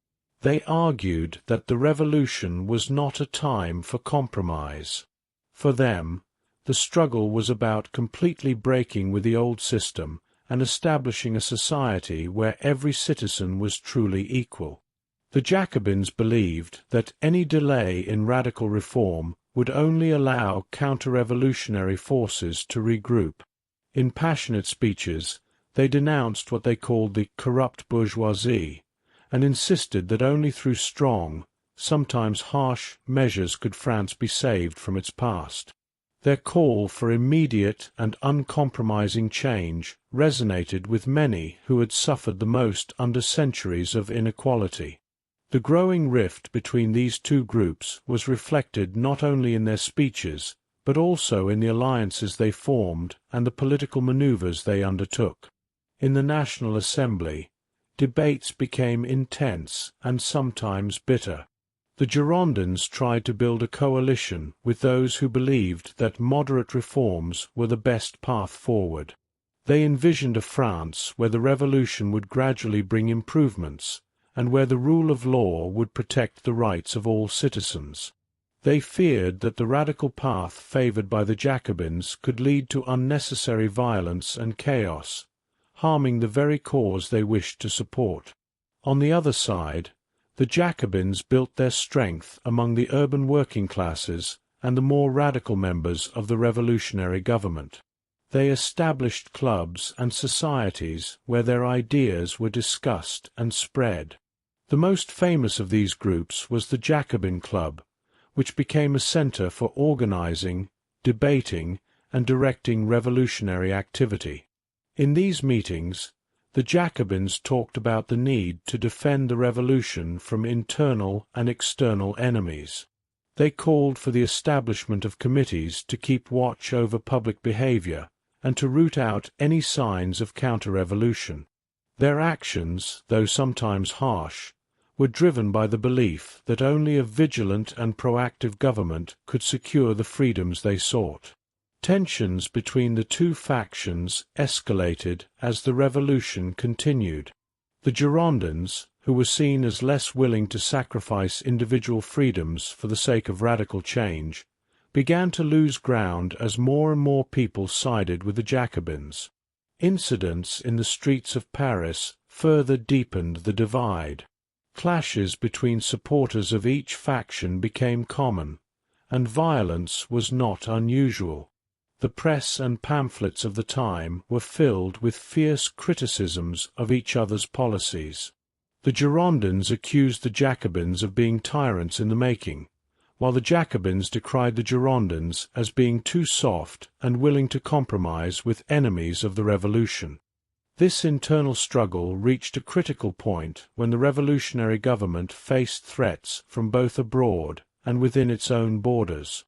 They argued that the revolution was not a time for compromise. For them, the struggle was about completely breaking with the old system and establishing a society where every citizen was truly equal. The Jacobins believed that any delay in radical reform would only allow counter-revolutionary forces to regroup. In passionate speeches, they denounced what they called the corrupt bourgeoisie, and insisted that only through strong, sometimes harsh, measures could France be saved from its past. Their call for immediate and uncompromising change resonated with many who had suffered the most under centuries of inequality. The growing rift between these two groups was reflected not only in their speeches, but also in the alliances they formed and the political maneuvers they undertook. In the National Assembly, debates became intense and sometimes bitter. The Girondins tried to build a coalition with those who believed that moderate reforms were the best path forward. They envisioned a France where the revolution would gradually bring improvements, and where the rule of law would protect the rights of all citizens. They feared that the radical path favored by the Jacobins could lead to unnecessary violence and chaos, harming the very cause they wished to support. On the other side, the Jacobins built their strength among the urban working classes and the more radical members of the revolutionary government. They established clubs and societies where their ideas were discussed and spread. The most famous of these groups was the Jacobin Club, which became a center for organizing, debating, and directing revolutionary activity. In these meetings, The Jacobins talked about the need to defend the revolution from internal and external enemies. They called for the establishment of committees to keep watch over public behavior and to root out any signs of counter-revolution. Their actions, though sometimes harsh, were driven by the belief that only a vigilant and proactive government could secure the freedoms they sought. Tensions between the two factions escalated as the revolution continued. The Girondins, who were seen as less willing to sacrifice individual freedoms for the sake of radical change, began to lose ground as more and more people sided with the Jacobins. Incidents in the streets of Paris further deepened the divide. Clashes between supporters of each faction became common, and violence was not unusual. The press and pamphlets of the time were filled with fierce criticisms of each other's policies. The Girondins accused the Jacobins of being tyrants in the making, while the Jacobins decried the Girondins as being too soft and willing to compromise with enemies of the revolution. This internal struggle reached a critical point when the revolutionary government faced threats from both abroad and within its own borders.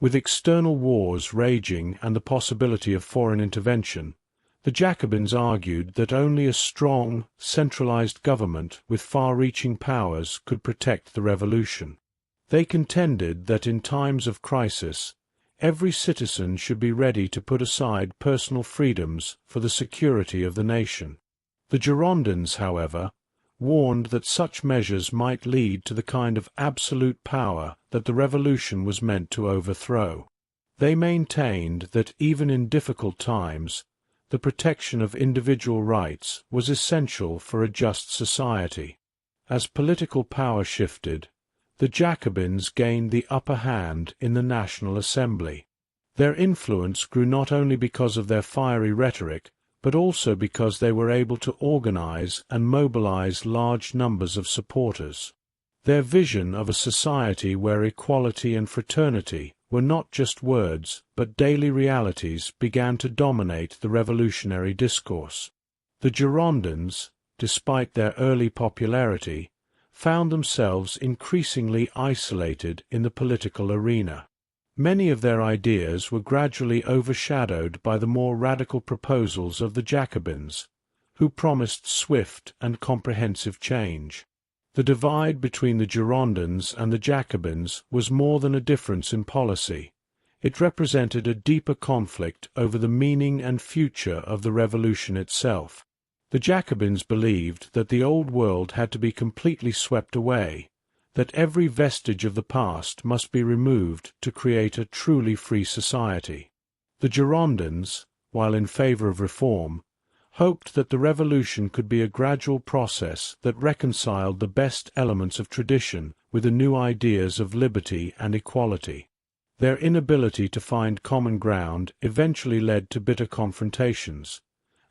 With external wars raging and the possibility of foreign intervention, the Jacobins argued that only a strong, centralized government with far-reaching powers could protect the revolution. They contended that in times of crisis, every citizen should be ready to put aside personal freedoms for the security of the nation. The Girondins, however, warned that such measures might lead to the kind of absolute power that the revolution was meant to overthrow. They maintained that even in difficult times, the protection of individual rights was essential for a just society. As political power shifted, the Jacobins gained the upper hand in the National Assembly. Their influence grew not only because of their fiery rhetoric, but also because they were able to organize and mobilize large numbers of supporters. Their vision of a society where equality and fraternity were not just words but daily realities began to dominate the revolutionary discourse. The Girondins, despite their early popularity, found themselves increasingly isolated in the political arena. Many of their ideas were gradually overshadowed by the more radical proposals of the Jacobins, who promised swift and comprehensive change. The divide between the Girondins and the Jacobins was more than a difference in policy. It represented a deeper conflict over the meaning and future of the revolution itself. The Jacobins believed that the old world had to be completely swept away, that every vestige of the past must be removed to create a truly free society. The Girondins, while in favor of reform, hoped that the revolution could be a gradual process that reconciled the best elements of tradition with the new ideas of liberty and equality. Their inability to find common ground eventually led to bitter confrontations,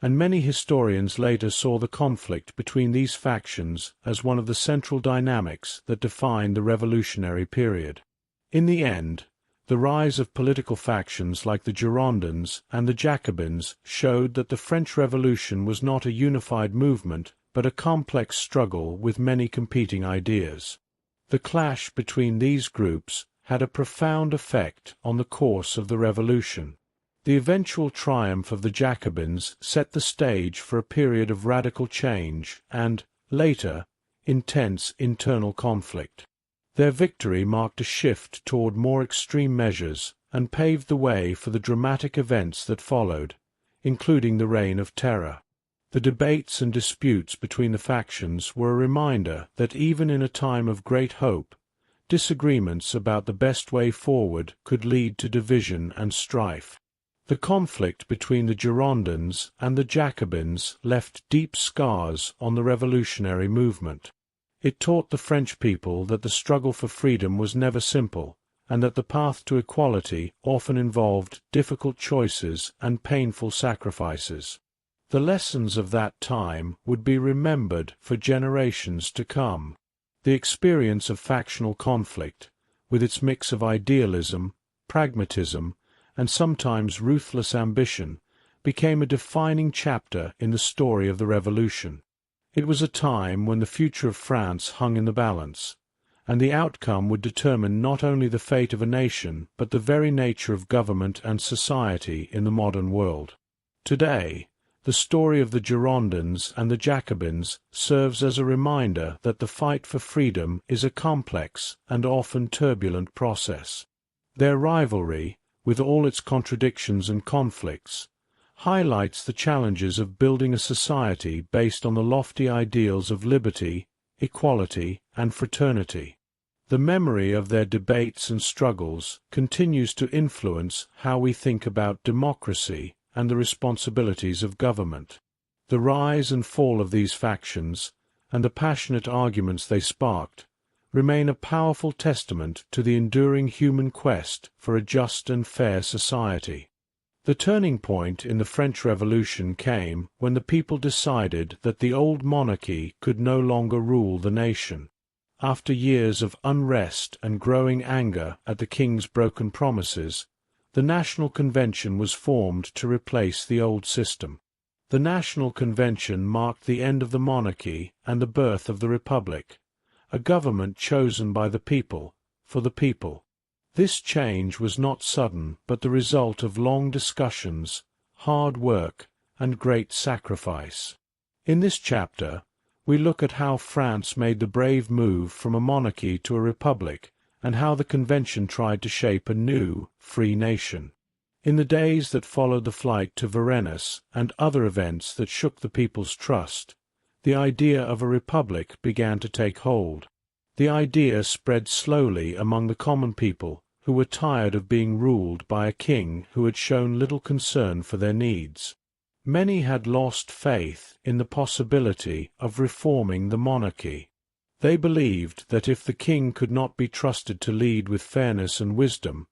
and many historians later saw the conflict between these factions as one of the central dynamics that defined the revolutionary period. In the end, the rise of political factions like the Girondins and the Jacobins showed that the French Revolution was not a unified movement but a complex struggle with many competing ideas. The clash between these groups had a profound effect on the course of the revolution. The eventual triumph of the Jacobins set the stage for a period of radical change and, later, intense internal conflict. Their victory marked a shift toward more extreme measures and paved the way for the dramatic events that followed, including the Reign of Terror. The debates and disputes between the factions were a reminder that even in a time of great hope, disagreements about the best way forward could lead to division and strife. The conflict between the Girondins and the Jacobins left deep scars on the revolutionary movement. It taught the French people that the struggle for freedom was never simple, and that the path to equality often involved difficult choices and painful sacrifices. The lessons of that time would be remembered for generations to come. The experience of factional conflict, with its mix of idealism, pragmatism, and sometimes ruthless ambition, became a defining chapter in the story of the Revolution. It was a time when the future of France hung in the balance, and the outcome would determine not only the fate of a nation but the very nature of government and society in the modern world. Today, the story of the Girondins and the Jacobins serves as a reminder that the fight for freedom is a complex and often turbulent process. Their rivalry, with all its contradictions and conflicts, highlights the challenges of building a society based on the lofty ideals of liberty, equality, and fraternity. The memory of their debates and struggles continues to influence how we think about democracy and the responsibilities of government. The rise and fall of these factions, and the passionate arguments they sparked, remain a powerful testament to the enduring human quest for a just and fair society. The turning point in the French Revolution came when the people decided that the old monarchy could no longer rule the nation. After years of unrest and growing anger at the king's broken promises, the National Convention was formed to replace the old system. The National Convention marked the end of the monarchy and the birth of the Republic, a government chosen by the people, for the people. This change was not sudden, but the result of long discussions, hard work, and great sacrifice. In this chapter, we look at how France made the brave move from a monarchy to a republic, and how the Convention tried to shape a new, free nation. In the days that followed the flight to Varennes and other events that shook the people's trust, the idea of a republic began to take hold. The idea spread slowly among the common people, who were tired of being ruled by a king who had shown little concern for their needs. Many had lost faith in the possibility of reforming the monarchy. They believed that if the king could not be trusted to lead with fairness and wisdom,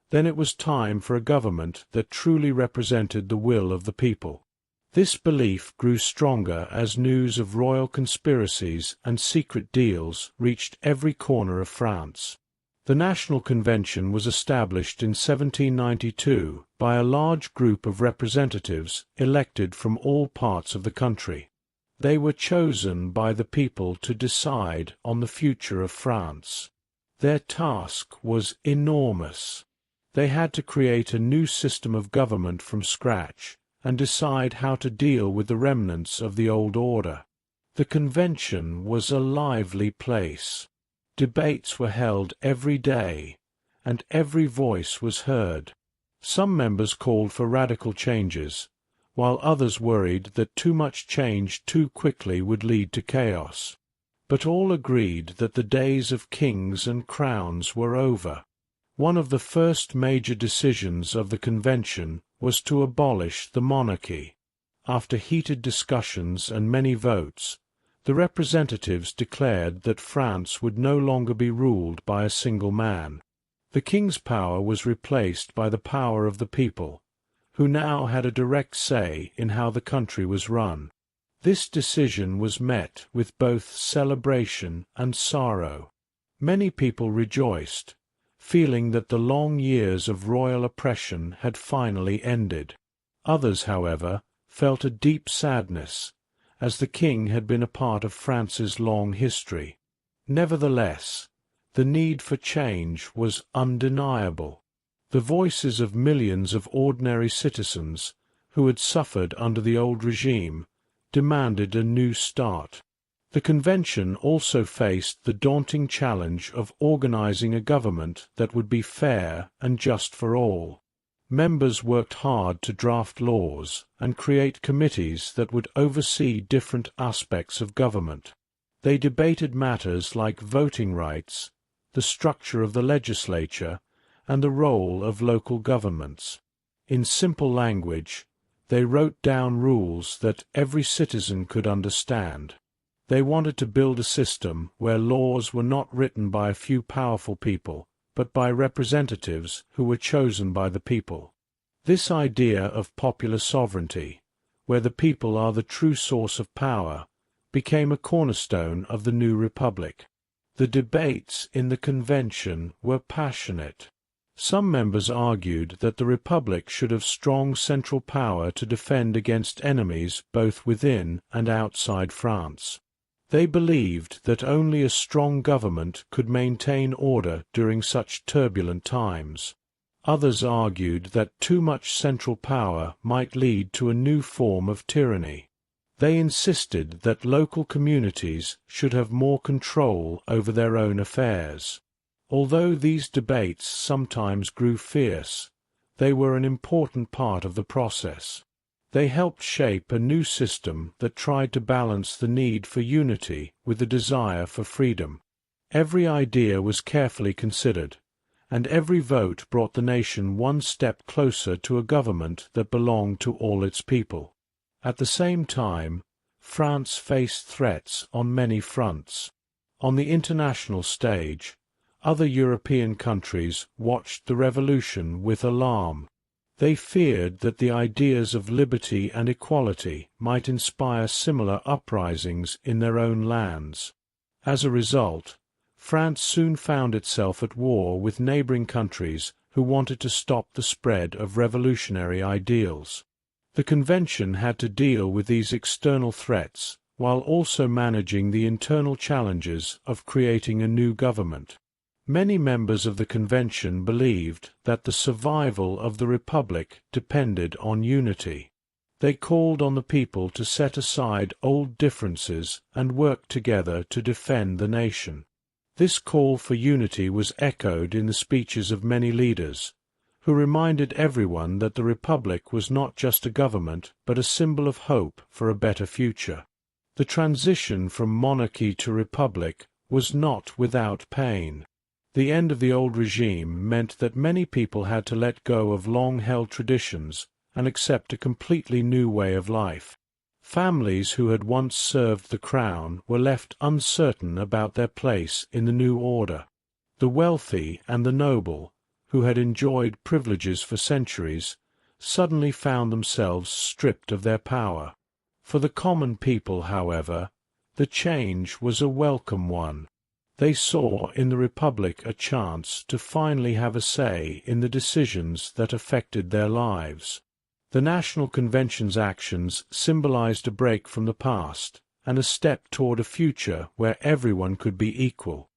then it was time for a government that truly represented the will of the people. This belief grew stronger as news of royal conspiracies and secret deals reached every corner of France. The National Convention was established in 1792 by a large group of representatives elected from all parts of the country. They were chosen by the people to decide on the future of France. Their task was enormous. They had to create a new system of government from scratch and decide how to deal with the remnants of the old order. The convention was a lively place. Debates were held every day, and every voice was heard. Some members called for radical changes, while others worried that too much change too quickly would lead to chaos. But all agreed that the days of kings and crowns were over. One of the first major decisions of the convention was to abolish the monarchy. After heated discussions and many votes, the representatives declared that France would no longer be ruled by a single man. The king's power was replaced by the power of the people, who now had a direct say in how the country was run. This decision was met with both celebration and sorrow. Many people rejoiced, feeling that the long years of royal oppression had finally ended. Others, however, felt a deep sadness, as the king had been a part of France's long history. Nevertheless, the need for change was undeniable. The voices of millions of ordinary citizens, who had suffered under the old regime, demanded a new start. The convention also faced the daunting challenge of organizing a government that would be fair and just for all. Members worked hard to draft laws and create committees that would oversee different aspects of government. They debated matters like voting rights, the structure of the legislature, and the role of local governments. In simple language, they wrote down rules that every citizen could understand. They wanted to build a system where laws were not written by a few powerful people, but by representatives who were chosen by the people. This idea of popular sovereignty, where the people are the true source of power, became a cornerstone of the new republic. The debates in the convention were passionate. Some members argued that the Republic should have strong central power to defend against enemies both within and outside France. They believed that only a strong government could maintain order during such turbulent times. Others argued that too much central power might lead to a new form of tyranny. They insisted that local communities should have more control over their own affairs. Although these debates sometimes grew fierce, they were an important part of the process. They helped shape a new system that tried to balance the need for unity with the desire for freedom. Every idea was carefully considered, and every vote brought the nation one step closer to a government that belonged to all its people. At the same time, France faced threats on many fronts. On the international stage, other European countries watched the revolution with alarm. They feared that the ideas of liberty and equality might inspire similar uprisings in their own lands. As a result, France soon found itself at war with neighboring countries who wanted to stop the spread of revolutionary ideals. The convention had to deal with these external threats while also managing the internal challenges of creating a new government. Many members of the convention believed that the survival of the Republic depended on unity. They called on the people to set aside old differences and work together to defend the nation. This call for unity was echoed in the speeches of many leaders, who reminded everyone that the Republic was not just a government but a symbol of hope for a better future. The transition from monarchy to republic was not without pain. The end of the old regime meant that many people had to let go of long-held traditions and accept a completely new way of life. Families who had once served the crown were left uncertain about their place in the new order. The wealthy and the noble, who had enjoyed privileges for centuries, suddenly found themselves stripped of their power. For the common people, however, the change was a welcome one. They saw in the Republic a chance to finally have a say in the decisions that affected their lives. The National Convention's actions symbolized a break from the past and a step toward a future where everyone could be equal.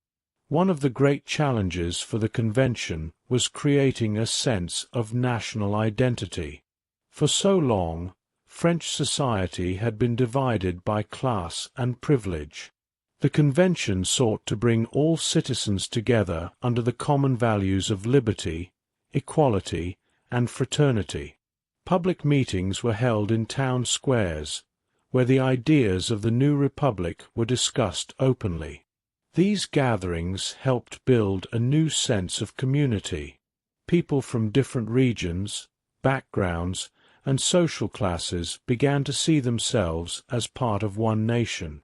One of the great challenges for the Convention was creating a sense of national identity. For so long, French society had been divided by class and privilege. The Convention sought to bring all citizens together under the common values of liberty, equality, and fraternity. Public meetings were held in town squares, where the ideas of the new republic were discussed openly. These gatherings helped build a new sense of community. People from different regions, backgrounds, and social classes began to see themselves as part of one nation.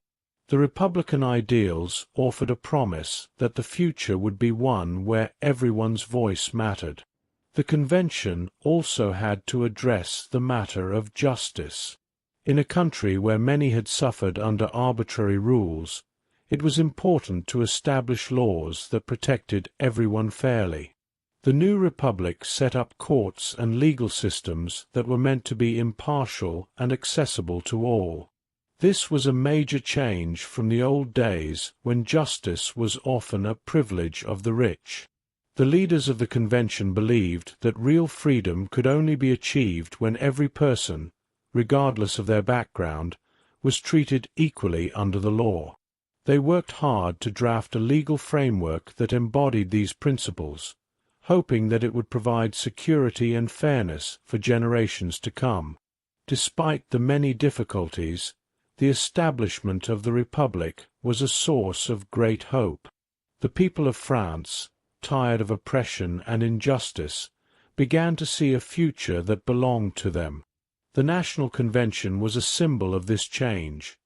The Republican ideals offered a promise that the future would be one where everyone's voice mattered. The Convention also had to address the matter of justice. In a country where many had suffered under arbitrary rules, it was important to establish laws that protected everyone fairly. The new republic set up courts and legal systems that were meant to be impartial and accessible to all. This was a major change from the old days when justice was often a privilege of the rich. The leaders of the Convention believed that real freedom could only be achieved when every person, regardless of their background, was treated equally under the law. They worked hard to draft a legal framework that embodied these principles, hoping that it would provide security and fairness for generations to come. Despite the many difficulties, the establishment of the Republic was a source of great hope. The people of France, tired of oppression and injustice, began to see a future that belonged to them. The National Convention was a symbol of this change,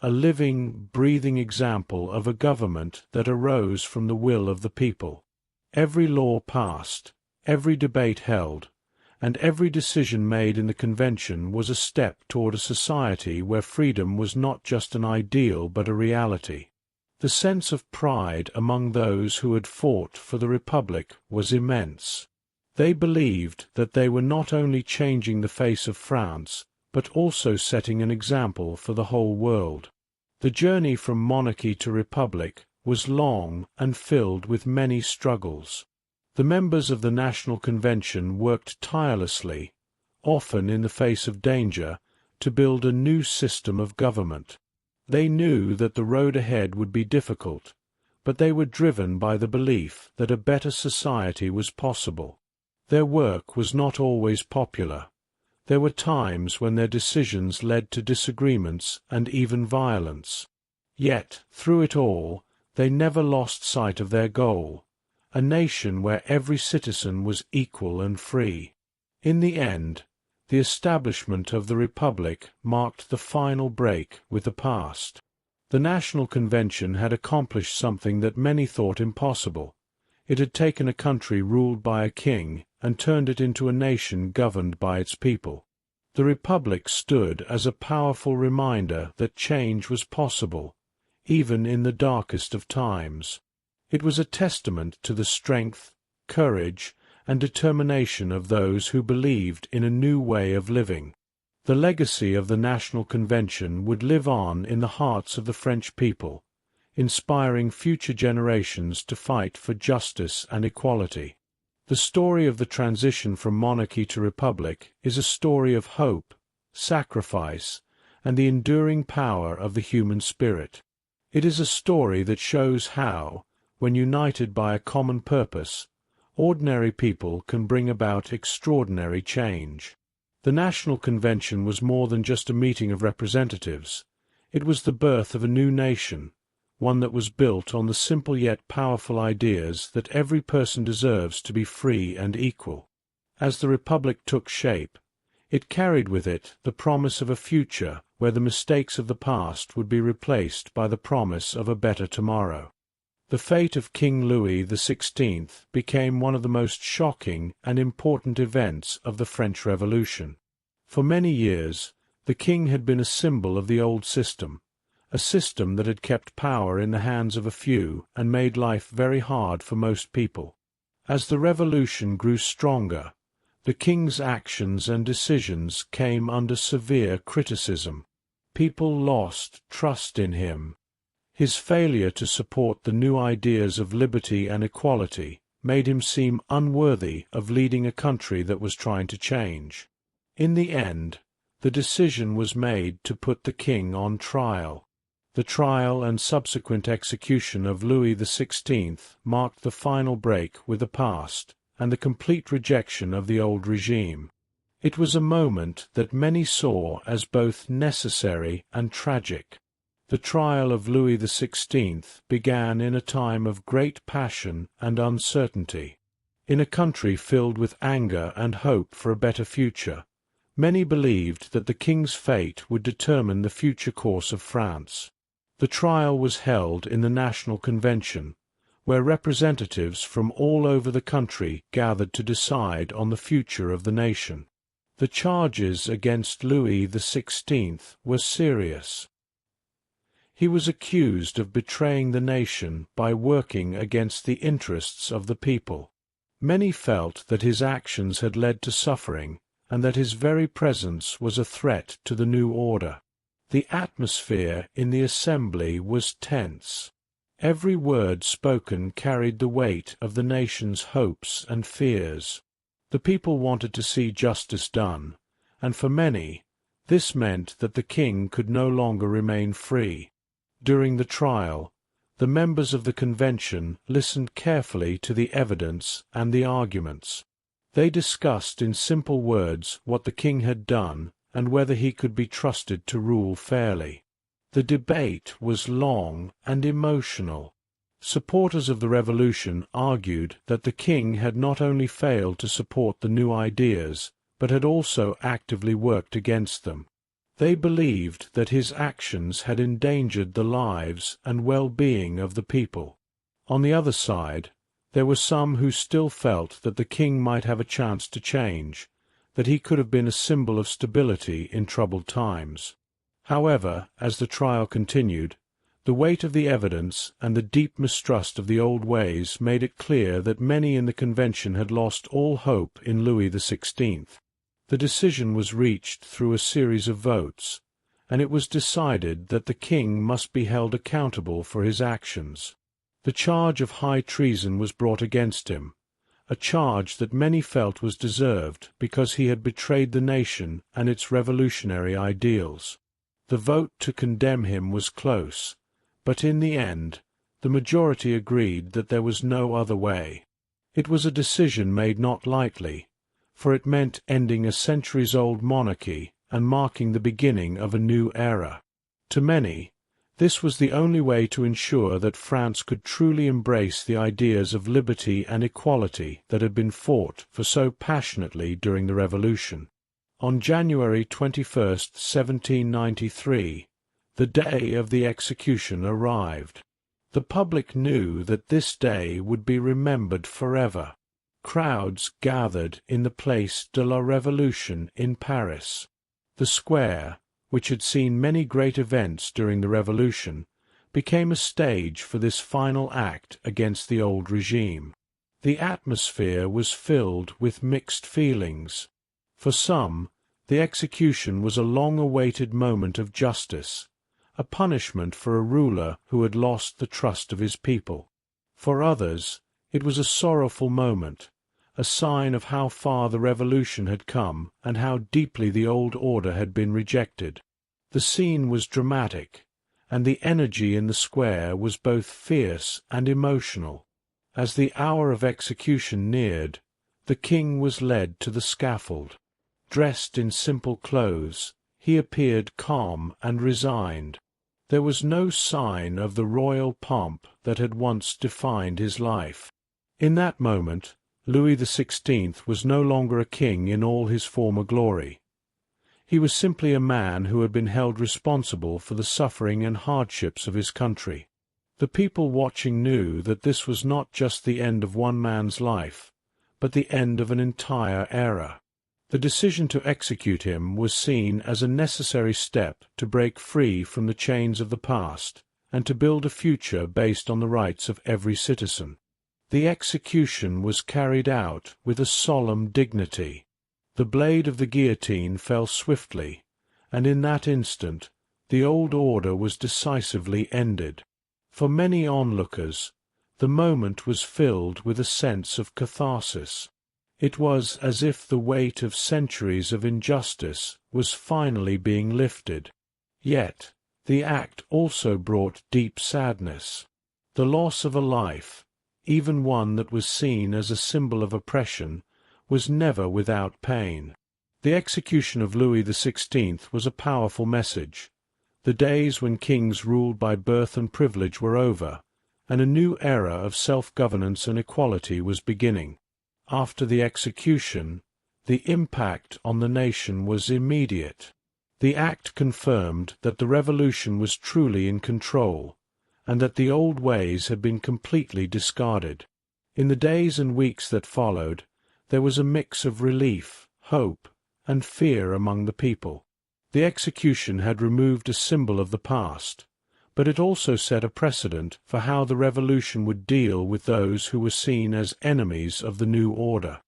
a living, breathing example of a government that arose from the will of the people. Every law passed, every debate held, and every decision made in the Convention was a step toward a society where freedom was not just an ideal but a reality. The sense of pride among those who had fought for the Republic was immense. They believed that they were not only changing the face of France, but also setting an example for the whole world. The journey from monarchy to republic was long and filled with many struggles. The members of the National Convention worked tirelessly, often in the face of danger, to build a new system of government. They knew that the road ahead would be difficult, but they were driven by the belief that a better society was possible. Their work was not always popular. There were times when their decisions led to disagreements and even violence. Yet, through it all, they never lost sight of their goal, a nation where every citizen was equal and free. In the end, the establishment of the Republic marked the final break with the past. The National Convention had accomplished something that many thought impossible. It had taken a country ruled by a king and turned it into a nation governed by its people. The Republic stood as a powerful reminder that change was possible, even in the darkest of times. It was a testament to the strength, courage, and determination of those who believed in a new way of living. The legacy of the National Convention would live on in the hearts of the French people, inspiring future generations to fight for justice and equality. The story of the transition from monarchy to republic is a story of hope, sacrifice, and the enduring power of the human spirit. It is a story that shows how, when united by a common purpose, ordinary people can bring about extraordinary change. The National Convention was more than just a meeting of representatives. It was the birth of a new nation, one that was built on the simple yet powerful ideas that every person deserves to be free and equal. As the Republic took shape, it carried with it the promise of a future where the mistakes of the past would be replaced by the promise of a better tomorrow. The fate of King Louis XVI became one of the most shocking and important events of the French Revolution. For many years, the king had been a symbol of the old system, a system that had kept power in the hands of a few and made life very hard for most people. As the revolution grew stronger, the king's actions and decisions came under severe criticism. People lost trust in him. His failure to support the new ideas of liberty and equality made him seem unworthy of leading a country that was trying to change. In the end, the decision was made to put the king on trial. The trial and subsequent execution of Louis XVI marked the final break with the past and the complete rejection of the old regime. It was a moment that many saw as both necessary and tragic. The trial of Louis XVI began in a time of great passion and uncertainty. In a country filled with anger and hope for a better future, many believed that the king's fate would determine the future course of France. The trial was held in the National Convention, where representatives from all over the country gathered to decide on the future of the nation. The charges against Louis XVI were serious. He was accused of betraying the nation by working against the interests of the people. Many felt that his actions had led to suffering, and that his very presence was a threat to the new order. The atmosphere in the assembly was tense. Every word spoken carried the weight of the nation's hopes and fears. The people wanted to see justice done, and for many, this meant that the king could no longer remain free. During the trial, the members of the convention listened carefully to the evidence and the arguments. They discussed in simple words what the king had done and whether he could be trusted to rule fairly. The debate was long and emotional. Supporters of the revolution argued that the king had not only failed to support the new ideas, but had also actively worked against them. They believed that his actions had endangered the lives and well-being of the people. On the other side, there were some who still felt that the king might have a chance to change, that he could have been a symbol of stability in troubled times. However, as the trial continued, The weight of the evidence and the deep mistrust of the old ways made it clear that many in the Convention had lost all hope in Louis XVI. The decision was reached through a series of votes, and it was decided that the king must be held accountable for his actions. The charge of high treason was brought against him, a charge that many felt was deserved because he had betrayed the nation and its revolutionary ideals. The vote to condemn him was close, but in the end, the majority agreed that there was no other way. It was a decision made not lightly, for it meant ending a centuries-old monarchy and marking the beginning of a new era. To many, this was the only way to ensure that France could truly embrace the ideas of liberty and equality that had been fought for so passionately during the Revolution. On January 21st, 1793, the day of the execution arrived. The public knew that this day would be remembered forever. Crowds gathered in the Place de la Révolution in Paris. The square, which had seen many great events during the Revolution, became a stage for this final act against the old regime. The atmosphere was filled with mixed feelings. For some, the execution was a long-awaited moment of justice, a punishment for a ruler who had lost the trust of his people. For others, it was a sorrowful moment, a sign of how far the Revolution had come and how deeply the old order had been rejected. The scene was dramatic, and the energy in the square was both fierce and emotional. As the hour of execution neared, the king was led to the scaffold. Dressed in simple clothes, he appeared calm and resigned. There was no sign of the royal pomp that had once defined his life. In that moment, Louis XVI was no longer a king in all his former glory. He was simply a man who had been held responsible for the suffering and hardships of his country. The people watching knew that this was not just the end of one man's life, but the end of an entire era. The decision to execute him was seen as a necessary step to break free from the chains of the past and to build a future based on the rights of every citizen. The execution was carried out with a solemn dignity. The blade of the guillotine fell swiftly, and in that instant the old order was decisively ended. For many onlookers, the moment was filled with a sense of catharsis. It was as if the weight of centuries of injustice was finally being lifted. Yet, the act also brought deep sadness. The loss of a life, even one that was seen as a symbol of oppression, was never without pain. The execution of Louis XVI was a powerful message. The days when kings ruled by birth and privilege were over, and a new era of self-governance and equality was beginning. After the execution, the impact on the nation was immediate. The act confirmed that the revolution was truly in control, and that the old ways had been completely discarded. In the days and weeks that followed, there was a mix of relief, hope, and fear among the people. The execution had removed a symbol of the past, but it also set a precedent for how the revolution would deal with those who were seen as enemies of the new order.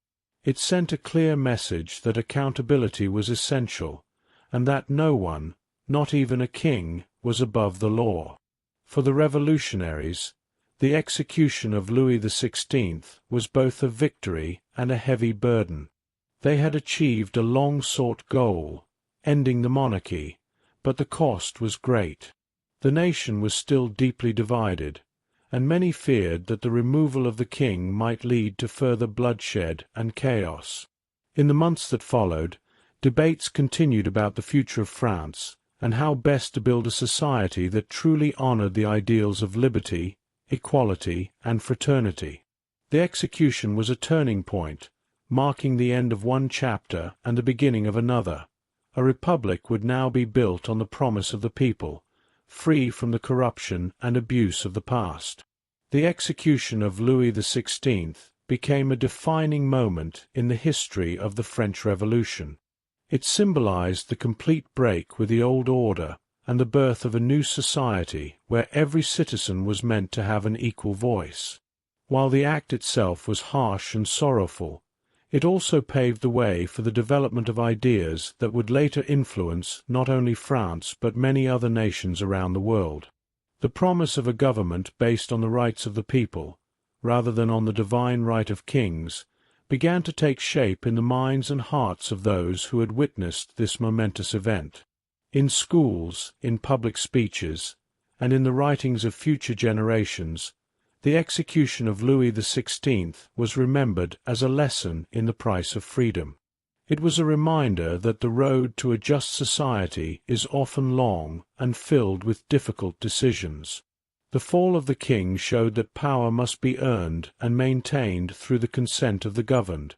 It sent a clear message that accountability was essential, and that no one, not even a king, was above the law. For the revolutionaries, the execution of Louis XVI was both a victory and a heavy burden. They had achieved a long-sought goal, ending the monarchy, but the cost was great. The nation was still deeply divided, and many feared that the removal of the king might lead to further bloodshed and chaos. In the months that followed, debates continued about the future of France and how best to build a society that truly honored the ideals of liberty, equality, and fraternity. The execution was a turning point, marking the end of one chapter and the beginning of another. A republic would now be built on the promise of the people, free from the corruption and abuse of the past. The execution of Louis XVI became a defining moment in the history of the French Revolution. It symbolized the complete break with the old order and the birth of a new society where every citizen was meant to have an equal voice. While the act itself was harsh and sorrowful, it also paved the way for the development of ideas that would later influence not only France but many other nations around the world. The promise of a government based on the rights of the people, rather than on the divine right of kings, began to take shape in the minds and hearts of those who had witnessed this momentous event. In schools, in public speeches, and in the writings of future generations, the execution of Louis XVI was remembered as a lesson in the price of freedom. It was a reminder that the road to a just society is often long and filled with difficult decisions. The fall of the king showed that power must be earned and maintained through the consent of the governed,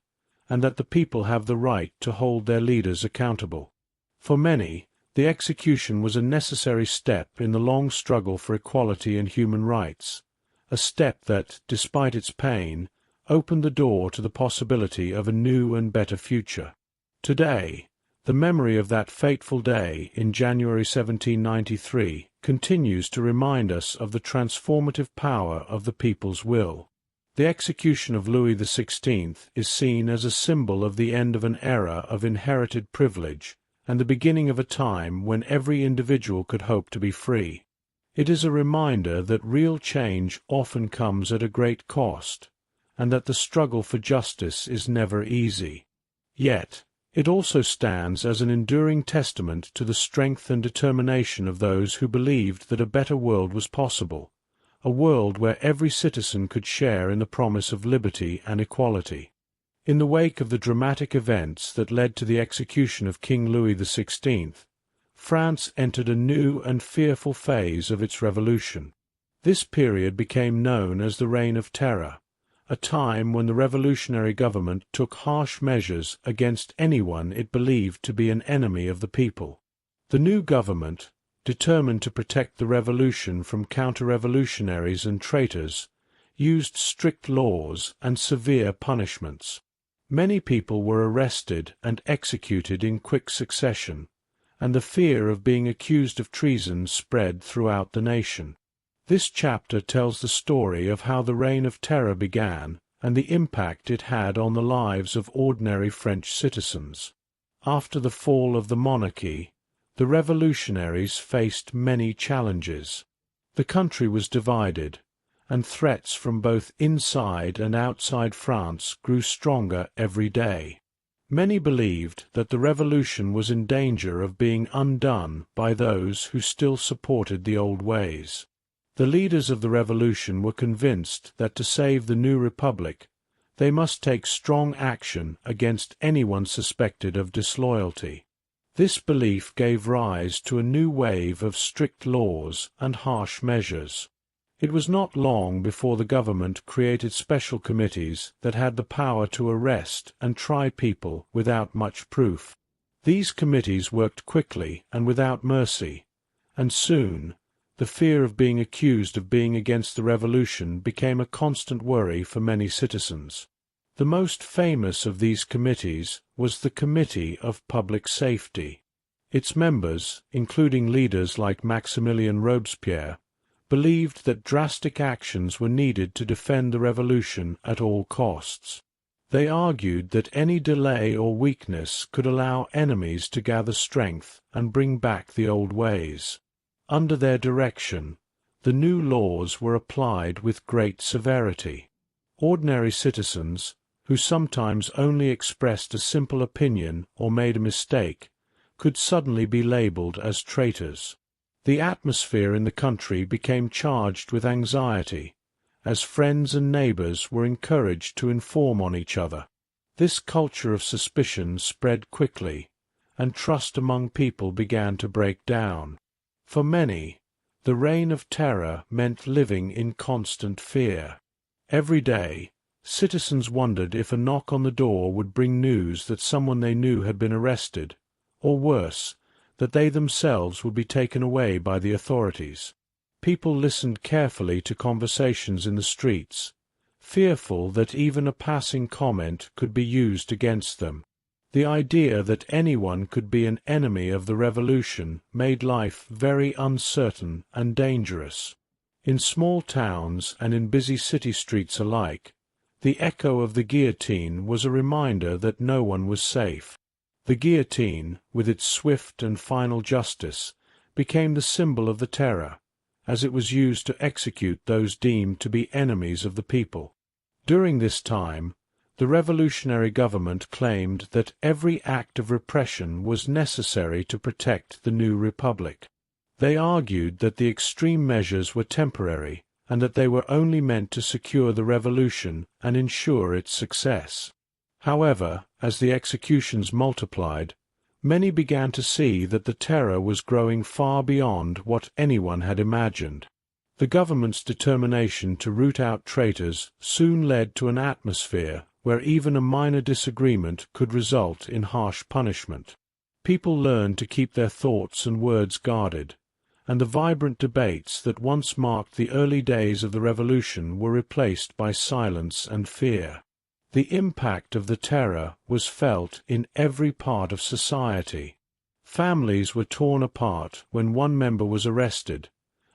and that the people have the right to hold their leaders accountable. For many, the execution was a necessary step in the long struggle for equality and human rights, a step that, despite its pain, opened the door to the possibility of a new and better future. Today, the memory of that fateful day in January 1793 continues to remind us of the transformative power of the people's will. The execution of Louis XVI is seen as a symbol of the end of an era of inherited privilege and the beginning of a time when every individual could hope to be free. It is a reminder that real change often comes at a great cost, and that the struggle for justice is never easy. Yet, it also stands as an enduring testament to the strength and determination of those who believed that a better world was possible, a world where every citizen could share in the promise of liberty and equality. In the wake of the dramatic events that led to the execution of King Louis XVI, France entered a new and fearful phase of its revolution. This period became known as the Reign of Terror, a time when the revolutionary government took harsh measures against anyone it believed to be an enemy of the people. The new government, determined to protect the revolution from counter-revolutionaries and traitors, used strict laws and severe punishments. Many people were arrested and executed in quick succession, and the fear of being accused of treason spread throughout the nation. This chapter tells the story of how the Reign of Terror began and the impact it had on the lives of ordinary French citizens. After the fall of the monarchy, the revolutionaries faced many challenges. The country was divided, and threats from both inside and outside France grew stronger every day. Many believed that the revolution was in danger of being undone by those who still supported the old ways. The leaders of the revolution were convinced that to save the new republic, they must take strong action against anyone suspected of disloyalty. This belief gave rise to a new wave of strict laws and harsh measures. It was not long before the government created special committees that had the power to arrest and try people without much proof. These committees worked quickly and without mercy, and soon the fear of being accused of being against the revolution became a constant worry for many citizens. The most famous of these committees was the Committee of Public Safety. Its members, including leaders like Maximilien Robespierre, believed that drastic actions were needed to defend the revolution at all costs. They argued that any delay or weakness could allow enemies to gather strength and bring back the old ways. Under their direction, the new laws were applied with great severity. Ordinary citizens, who sometimes only expressed a simple opinion or made a mistake, could suddenly be labeled as traitors. The atmosphere in the country became charged with anxiety, as friends and neighbors were encouraged to inform on each other. This culture of suspicion spread quickly, and trust among people began to break down. For many, the Reign of Terror meant living in constant fear. Every day, citizens wondered if a knock on the door would bring news that someone they knew had been arrested, or worse, that they themselves would be taken away by the authorities. People listened carefully to conversations in the streets, fearful that even a passing comment could be used against them. The idea that anyone could be an enemy of the revolution made life very uncertain and dangerous. In small towns and in busy city streets alike, the echo of the guillotine was a reminder that no one was safe. The guillotine, with its swift and final justice, became the symbol of the terror, as it was used to execute those deemed to be enemies of the people. During this time, the revolutionary government claimed that every act of repression was necessary to protect the new republic. They argued that the extreme measures were temporary, and that they were only meant to secure the revolution and ensure its success. However, as the executions multiplied, many began to see that the terror was growing far beyond what anyone had imagined. The government's determination to root out traitors soon led to an atmosphere where even a minor disagreement could result in harsh punishment. People learned to keep their thoughts and words guarded, and the vibrant debates that once marked the early days of the revolution were replaced by silence and fear. The impact of the terror was felt in every part of society. Families were torn apart when one member was arrested,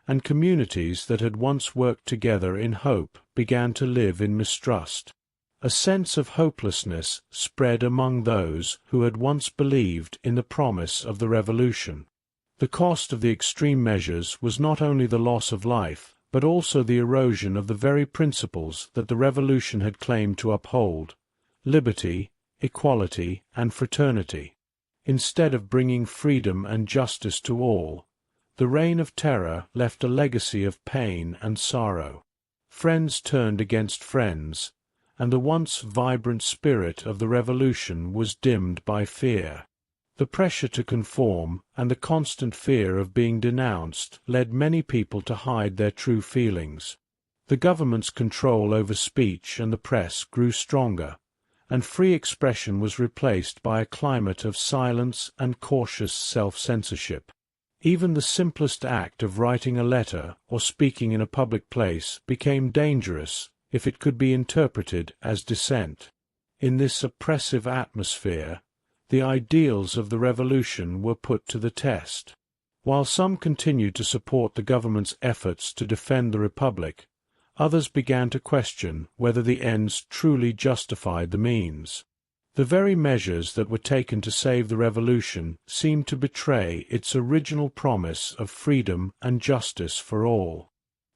and communities that had once worked together in hope began to live in mistrust. A sense of hopelessness spread among those who had once believed in the promise of the revolution. The cost of the extreme measures was not only the loss of life, but also the erosion of the very principles that the revolution had claimed to uphold: liberty, equality, and fraternity. Instead of bringing freedom and justice to all, the reign of terror left a legacy of pain and sorrow. Friends turned against friends, and the once vibrant spirit of the revolution was dimmed by fear. The pressure to conform and the constant fear of being denounced led many people to hide their true feelings. The government's control over speech and the press grew stronger, and free expression was replaced by a climate of silence and cautious self-censorship. Even the simplest act of writing a letter or speaking in a public place became dangerous if it could be interpreted as dissent. In this oppressive atmosphere, the ideals of the revolution were put to the test. While some continued to support the government's efforts to defend the republic, others began to question whether the ends truly justified the means. The very measures that were taken to save the revolution seemed to betray its original promise of freedom and justice for all.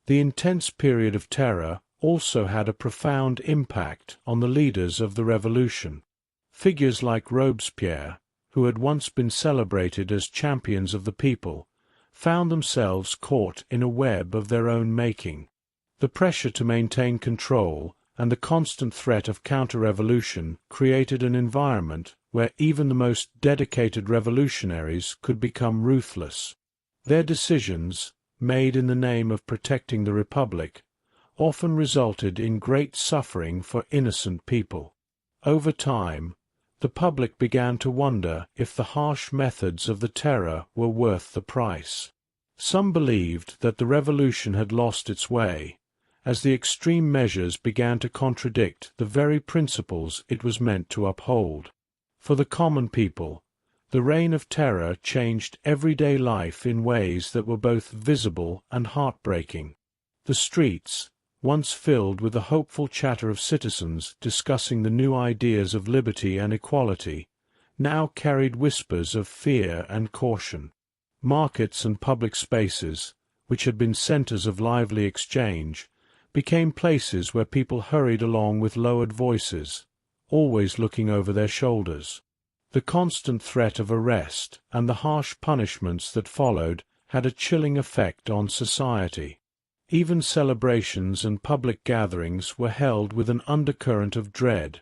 The intense period of terror also had a profound impact on the leaders of the revolution. Figures like Robespierre, who had once been celebrated as champions of the people, found themselves caught in a web of their own making. The pressure to maintain control and the constant threat of counter-revolution created an environment where even the most dedicated revolutionaries could become ruthless. Their decisions, made in the name of protecting the republic, often resulted in great suffering for innocent people. Over time, the public began to wonder if the harsh methods of the terror were worth the price. Some believed that the revolution had lost its way, as the extreme measures began to contradict the very principles it was meant to uphold. For the common people, the reign of terror changed everyday life in ways that were both visible and heartbreaking. The streets, once filled with the hopeful chatter of citizens discussing the new ideas of liberty and equality, now carried whispers of fear and caution. Markets and public spaces, which had been centers of lively exchange, became places where people hurried along with lowered voices, always looking over their shoulders. The constant threat of arrest and the harsh punishments that followed had a chilling effect on society. Even celebrations and public gatherings were held with an undercurrent of dread,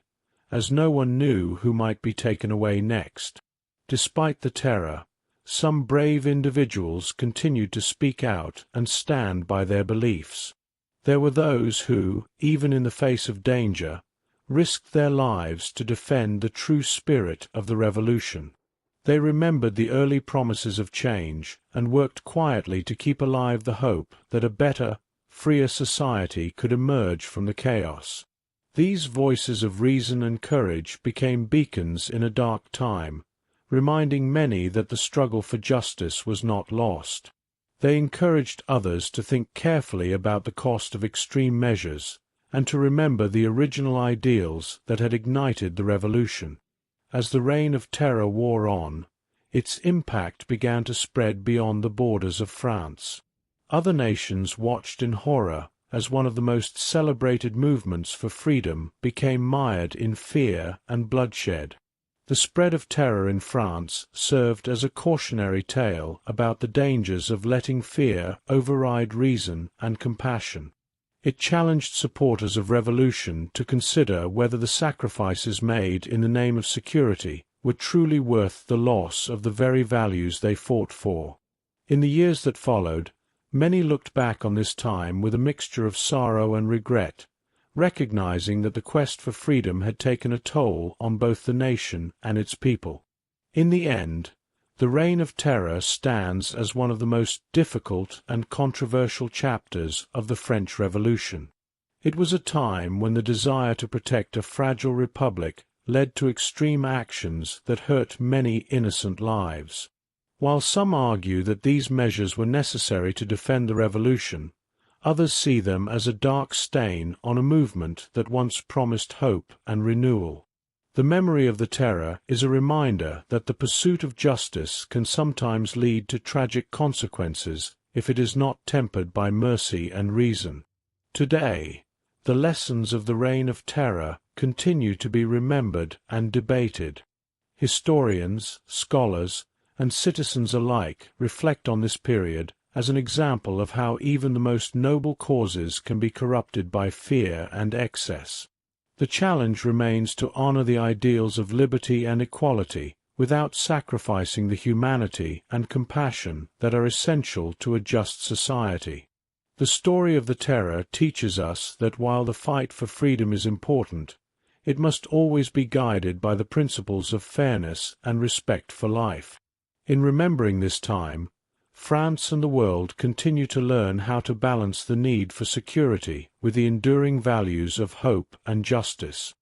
as no one knew who might be taken away next. Despite the terror, some brave individuals continued to speak out and stand by their beliefs. There were those who, even in the face of danger, risked their lives to defend the true spirit of the revolution. They remembered the early promises of change and worked quietly to keep alive the hope that a better, freer society could emerge from the chaos. These voices of reason and courage became beacons in a dark time, reminding many that the struggle for justice was not lost. They encouraged others to think carefully about the cost of extreme measures, and to remember the original ideals that had ignited the revolution. As the reign of terror wore on, its impact began to spread beyond the borders of France. Other nations watched in horror as one of the most celebrated movements for freedom became mired in fear and bloodshed. The spread of terror in France served as a cautionary tale about the dangers of letting fear override reason and compassion. It challenged supporters of revolution to consider whether the sacrifices made in the name of security were truly worth the loss of the very values they fought for. In the years that followed, many looked back on this time with a mixture of sorrow and regret, recognizing that the quest for freedom had taken a toll on both the nation and its people. In the end, the Reign of Terror stands as one of the most difficult and controversial chapters of the French Revolution. It was a time when the desire to protect a fragile republic led to extreme actions that hurt many innocent lives. While some argue that these measures were necessary to defend the revolution, others see them as a dark stain on a movement that once promised hope and renewal. The memory of the terror is a reminder that the pursuit of justice can sometimes lead to tragic consequences if it is not tempered by mercy and reason. Today, the lessons of the Reign of Terror continue to be remembered and debated. Historians, scholars, and citizens alike reflect on this period as an example of how even the most noble causes can be corrupted by fear and excess. The challenge remains to honor the ideals of liberty and equality without sacrificing the humanity and compassion that are essential to a just society. The story of the terror teaches us that while the fight for freedom is important, it must always be guided by the principles of fairness and respect for life. In remembering this time, France and the world continue to learn how to balance the need for security with the enduring values of hope and justice.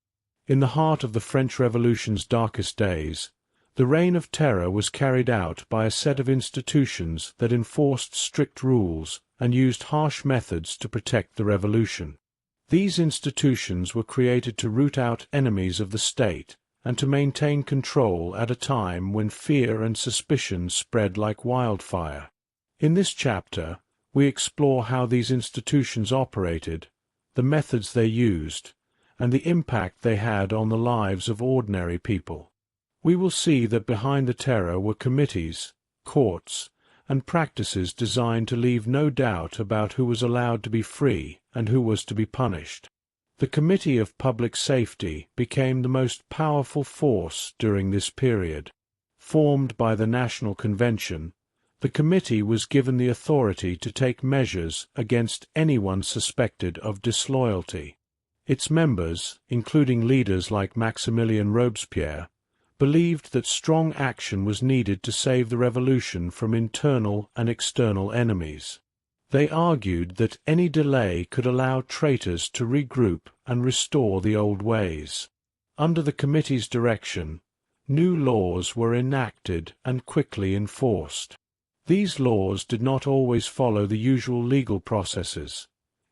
In the heart of the French Revolution's darkest days, the Reign of Terror was carried out by a set of institutions that enforced strict rules and used harsh methods to protect the revolution. These institutions were created to root out enemies of the state and to maintain control at a time when fear and suspicion spread like wildfire. In this chapter, we explore how these institutions operated, the methods they used, and the impact they had on the lives of ordinary people. We will see that behind the terror were committees, courts, and practices designed to leave no doubt about who was allowed to be free and who was to be punished. The Committee of Public Safety became the most powerful force during this period. Formed by the National Convention, the committee was given the authority to take measures against anyone suspected of disloyalty. Its members, including leaders like Maximilien Robespierre, believed that strong action was needed to save the revolution from internal and external enemies. They argued that any delay could allow traitors to regroup and restore the old ways. Under the committee's direction, new laws were enacted and quickly enforced. These laws did not always follow the usual legal processes.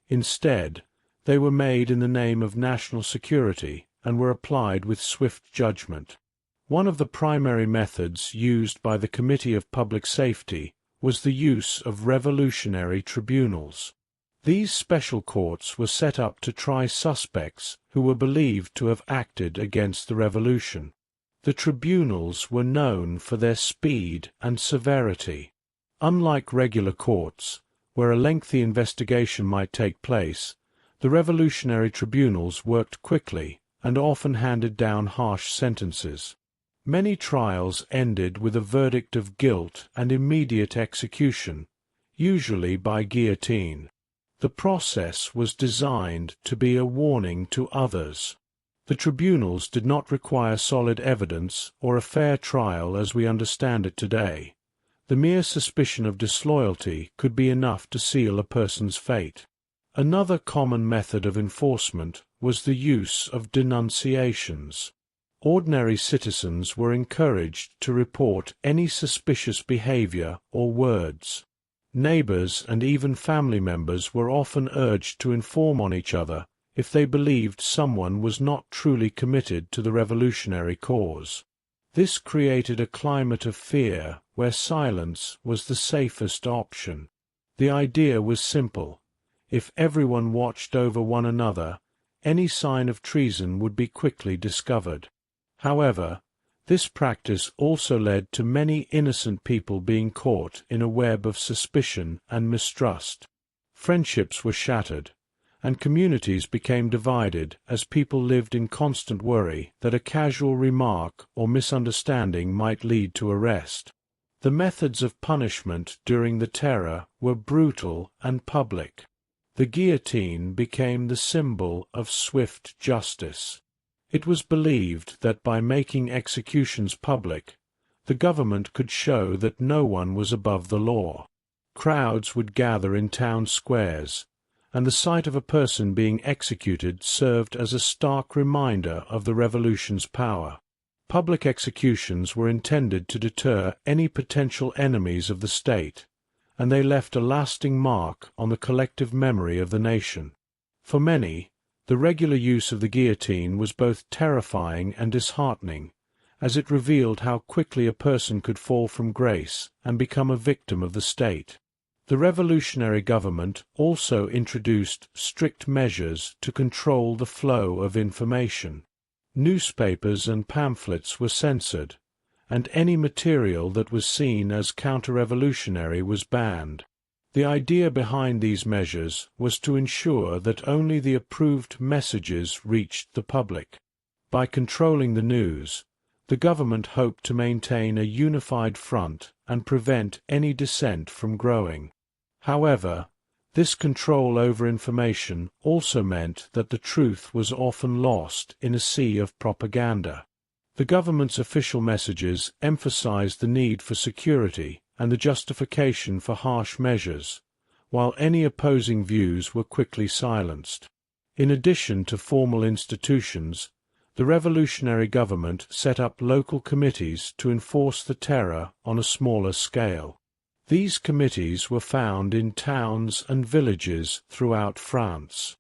Instead, they were made in the name of national security and were applied with swift judgment. One of the primary methods used by the Committee of Public Safety was the use of revolutionary tribunals. These special courts were set up to try suspects who were believed to have acted against the revolution. The tribunals were known for their speed and severity. Unlike regular courts, where a lengthy investigation might take place, the revolutionary tribunals worked quickly and often handed down harsh sentences. Many trials ended with a verdict of guilt and immediate execution, usually by guillotine. The process was designed to be a warning to others. The tribunals did not require solid evidence or a fair trial as we understand it today. The mere suspicion of disloyalty could be enough to seal a person's fate. Another common method of enforcement was the use of denunciations. Ordinary citizens were encouraged to report any suspicious behavior or words. Neighbors and even family members were often urged to inform on each other if they believed someone was not truly committed to the revolutionary cause. This created a climate of fear where silence was the safest option. The idea was simple. If everyone watched over one another, any sign of treason would be quickly discovered. However, this practice also led to many innocent people being caught in a web of suspicion and mistrust. Friendships were shattered, and communities became divided as people lived in constant worry that a casual remark or misunderstanding might lead to arrest. The methods of punishment during the Terror were brutal and public. The guillotine became the symbol of swift justice. It was believed that by making executions public, the government could show that no one was above the law. Crowds would gather in town squares, and the sight of a person being executed served as a stark reminder of the revolution's power. Public executions were intended to deter any potential enemies of the state, and they left a lasting mark on the collective memory of the nation. For many, the regular use of the guillotine was both terrifying and disheartening, as it revealed how quickly a person could fall from grace and become a victim of the state. The revolutionary government also introduced strict measures to control the flow of information. Newspapers and pamphlets were censored, and any material that was seen as counter-revolutionary was banned. The idea behind these measures was to ensure that only the approved messages reached the public. By controlling the news, the government hoped to maintain a unified front and prevent any dissent from growing. However, this control over information also meant that the truth was often lost in a sea of propaganda. The government's official messages emphasized the need for security and the justification for harsh measures, while any opposing views were quickly silenced. In addition to formal institutions, the revolutionary government set up local committees to enforce the terror on a smaller scale. These committees were found in towns and villages throughout France.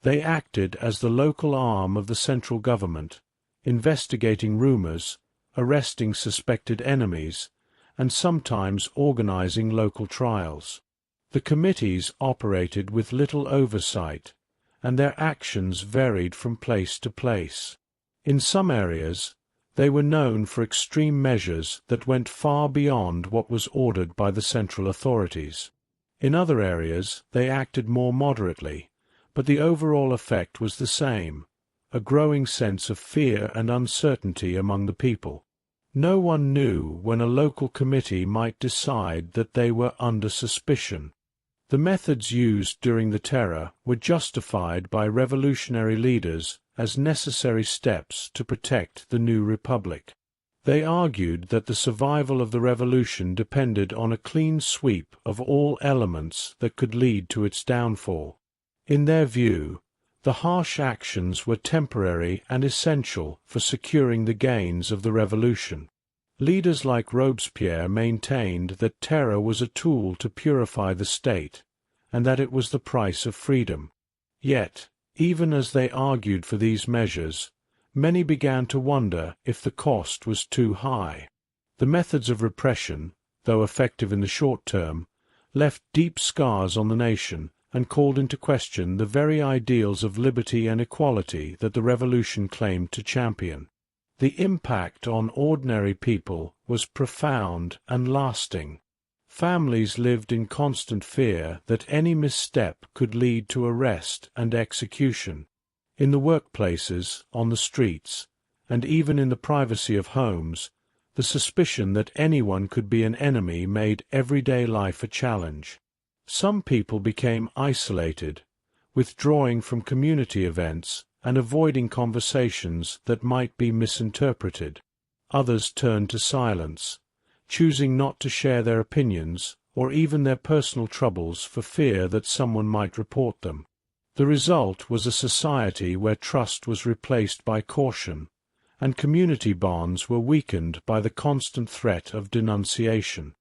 They acted as the local arm of the central government, investigating rumors, arresting suspected enemies, and sometimes organizing local trials. The committees operated with little oversight, and their actions varied from place to place. In some areas, they were known for extreme measures that went far beyond what was ordered by the central authorities. In other areas, they acted more moderately, but the overall effect was the same, a growing sense of fear and uncertainty among the people. No one knew when a local committee might decide that they were under suspicion. The methods used during the Terror were justified by revolutionary leaders as necessary steps to protect the new republic. They argued that the survival of the revolution depended on a clean sweep of all elements that could lead to its downfall. In their view, the harsh actions were temporary and essential for securing the gains of the revolution. Leaders like Robespierre maintained that terror was a tool to purify the state, and that it was the price of freedom. Yet, even as they argued for these measures, many began to wonder if the cost was too high. The methods of repression, though effective in the short term, left deep scars on the nation and called into question the very ideals of liberty and equality that the revolution claimed to champion. The impact on ordinary people was profound and lasting. Families lived in constant fear that any misstep could lead to arrest and execution. In the workplaces, on the streets, and even in the privacy of homes, the suspicion that anyone could be an enemy made everyday life a challenge. Some people became isolated, withdrawing from community events and avoiding conversations that might be misinterpreted. Others turned to silence, choosing not to share their opinions or even their personal troubles for fear that someone might report them. The result was a society where trust was replaced by caution, and community bonds were weakened by the constant threat of denunciation.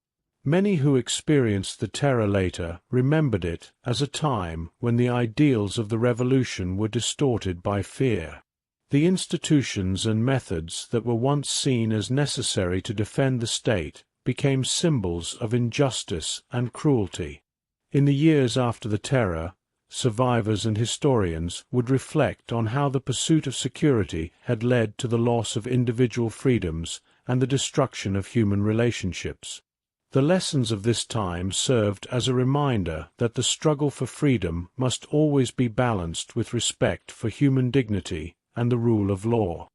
Many who experienced the Terror later remembered it as a time when the ideals of the revolution were distorted by fear. The institutions and methods that were once seen as necessary to defend the state became symbols of injustice and cruelty. In the years after the Terror, survivors and historians would reflect on how the pursuit of security had led to the loss of individual freedoms and the destruction of human relationships. The lessons of this time served as a reminder that the struggle for freedom must always be balanced with respect for human dignity and the rule of law.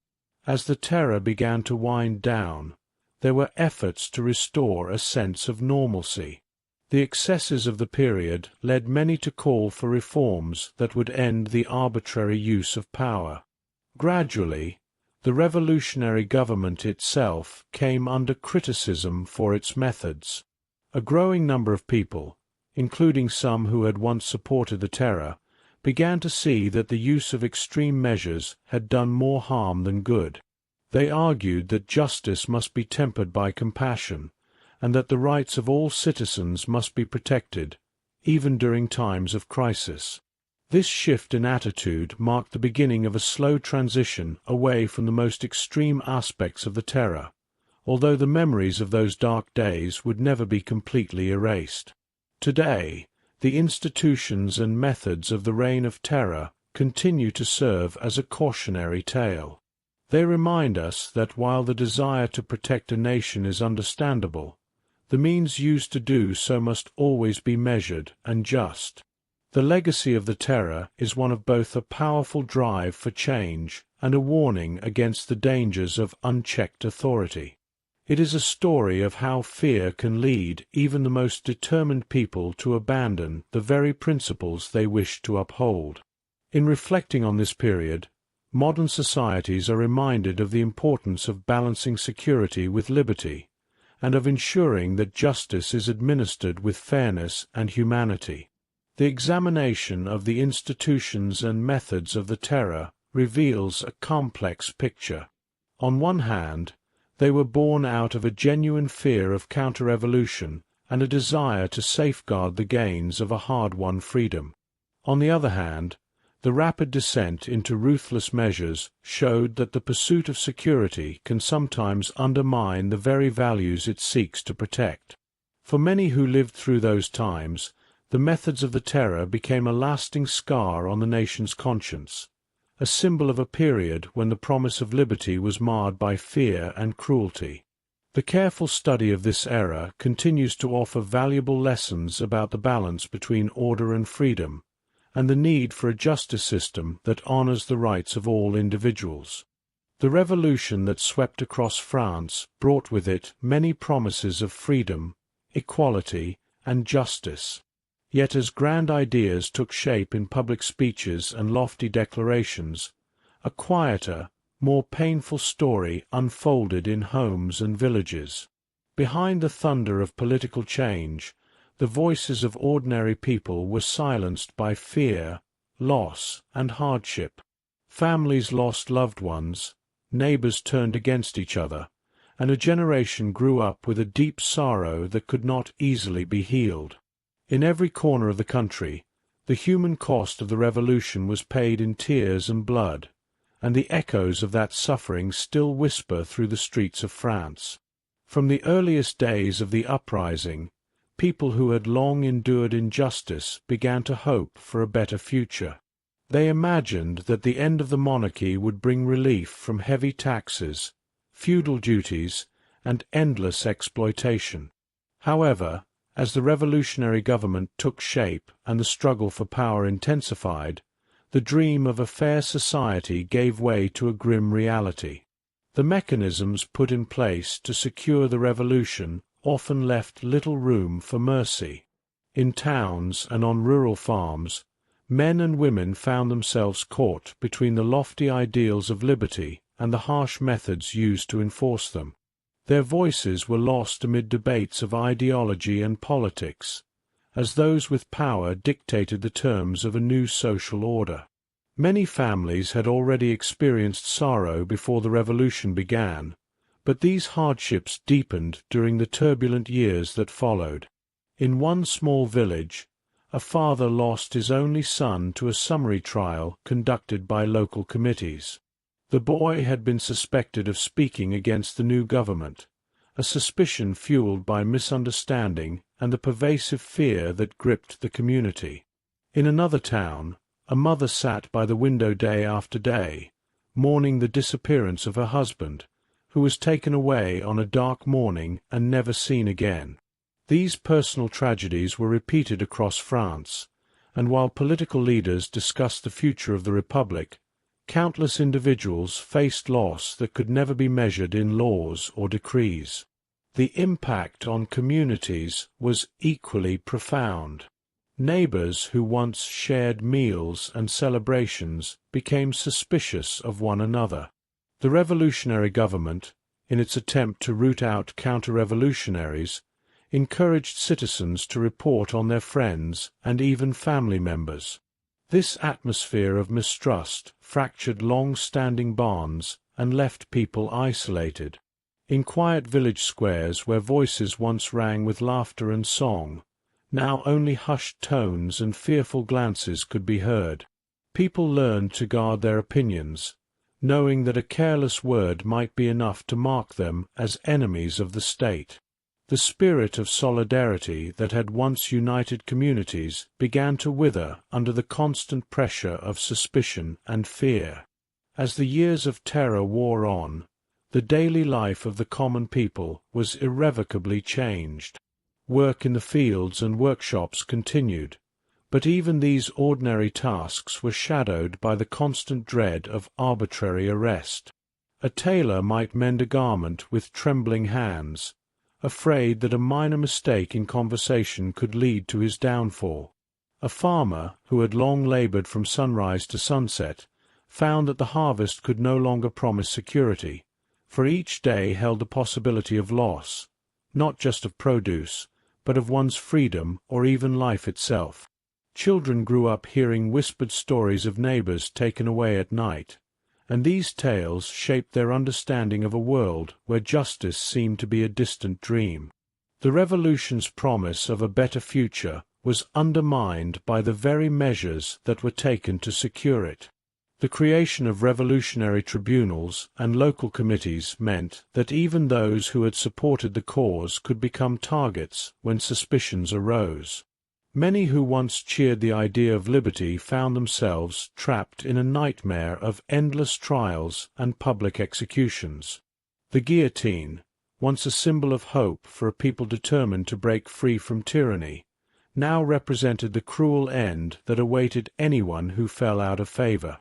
As the Terror began to wind down, there were efforts to restore a sense of normalcy. The excesses of the period led many to call for reforms that would end the arbitrary use of power. Gradually, the revolutionary government itself came under criticism for its methods. A growing number of people, including some who had once supported the Terror, began to see that the use of extreme measures had done more harm than good. They argued that justice must be tempered by compassion, and that the rights of all citizens must be protected, even during times of crisis. This shift in attitude marked the beginning of a slow transition away from the most extreme aspects of the Terror, although the memories of those dark days would never be completely erased. Today, the institutions and methods of the Reign of Terror continue to serve as a cautionary tale. They remind us that while the desire to protect a nation is understandable, the means used to do so must always be measured and just. The legacy of the Terror is one of both a powerful drive for change and a warning against the dangers of unchecked authority. It is a story of how fear can lead even the most determined people to abandon the very principles they wish to uphold. In reflecting on this period, modern societies are reminded of the importance of balancing security with liberty, and of ensuring that justice is administered with fairness and humanity. The examination of the institutions and methods of the Terror reveals a complex picture. On one hand, they were born out of a genuine fear of counter-revolution and a desire to safeguard the gains of a hard-won freedom. On the other hand, the rapid descent into ruthless measures showed that the pursuit of security can sometimes undermine the very values it seeks to protect. For many who lived through those times, the methods of the Terror became a lasting scar on the nation's conscience, a symbol of a period when the promise of liberty was marred by fear and cruelty. The careful study of this era continues to offer valuable lessons about the balance between order and freedom, and the need for a justice system that honors the rights of all individuals. The revolution that swept across France brought with it many promises of freedom, equality, and justice. Yet as grand ideas took shape in public speeches and lofty declarations, a quieter, more painful story unfolded in homes and villages. Behind the thunder of political change, the voices of ordinary people were silenced by fear, loss, and hardship. Families lost loved ones, neighbors turned against each other, and a generation grew up with a deep sorrow that could not easily be healed. In every corner of the country, the human cost of the revolution was paid in tears and blood, and the echoes of that suffering still whisper through the streets of France. From the earliest days of the uprising, people who had long endured injustice began to hope for a better future. They imagined that the end of the monarchy would bring relief from heavy taxes, feudal duties, and endless exploitation. However, as the revolutionary government took shape and the struggle for power intensified, the dream of a fair society gave way to a grim reality. The mechanisms put in place to secure the revolution often left little room for mercy. In towns and on rural farms, men and women found themselves caught between the lofty ideals of liberty and the harsh methods used to enforce them. Their voices were lost amid debates of ideology and politics, as those with power dictated the terms of a new social order. Many families had already experienced sorrow before the revolution began, but these hardships deepened during the turbulent years that followed. In one small village, a father lost his only son to a summary trial conducted by local committees. The boy had been suspected of speaking against the new government, a suspicion fueled by misunderstanding and the pervasive fear that gripped the community. In another town, a mother sat by the window day after day, mourning the disappearance of her husband, who was taken away on a dark morning and never seen again. These personal tragedies were repeated across France, and while political leaders discussed the future of the Republic, countless individuals faced loss that could never be measured in laws or decrees. The impact on communities was equally profound. Neighbors who once shared meals and celebrations became suspicious of one another. The revolutionary government, in its attempt to root out counter-revolutionaries, encouraged citizens to report on their friends and even family members. This atmosphere of mistrust fractured long-standing bonds and left people isolated. In quiet village squares where voices once rang with laughter and song, now only hushed tones and fearful glances could be heard. People learned to guard their opinions, knowing that a careless word might be enough to mark them as enemies of the state. The spirit of solidarity that had once united communities began to wither under the constant pressure of suspicion and fear. As the years of terror wore on, the daily life of the common people was irrevocably changed. Work in the fields and workshops continued, but even these ordinary tasks were shadowed by the constant dread of arbitrary arrest. A tailor might mend a garment with trembling hands, afraid that a minor mistake in conversation could lead to his downfall. A farmer, who had long labored from sunrise to sunset, found that the harvest could no longer promise security, for each day held the possibility of loss, not just of produce, but of one's freedom or even life itself. Children grew up hearing whispered stories of neighbors taken away at night, and these tales shaped their understanding of a world where justice seemed to be a distant dream. The revolution's promise of a better future was undermined by the very measures that were taken to secure it. The creation of revolutionary tribunals and local committees meant that even those who had supported the cause could become targets when suspicions arose. Many who once cheered the idea of liberty found themselves trapped in a nightmare of endless trials and public executions. The guillotine, once a symbol of hope for a people determined to break free from tyranny, now represented the cruel end that awaited anyone who fell out of favor.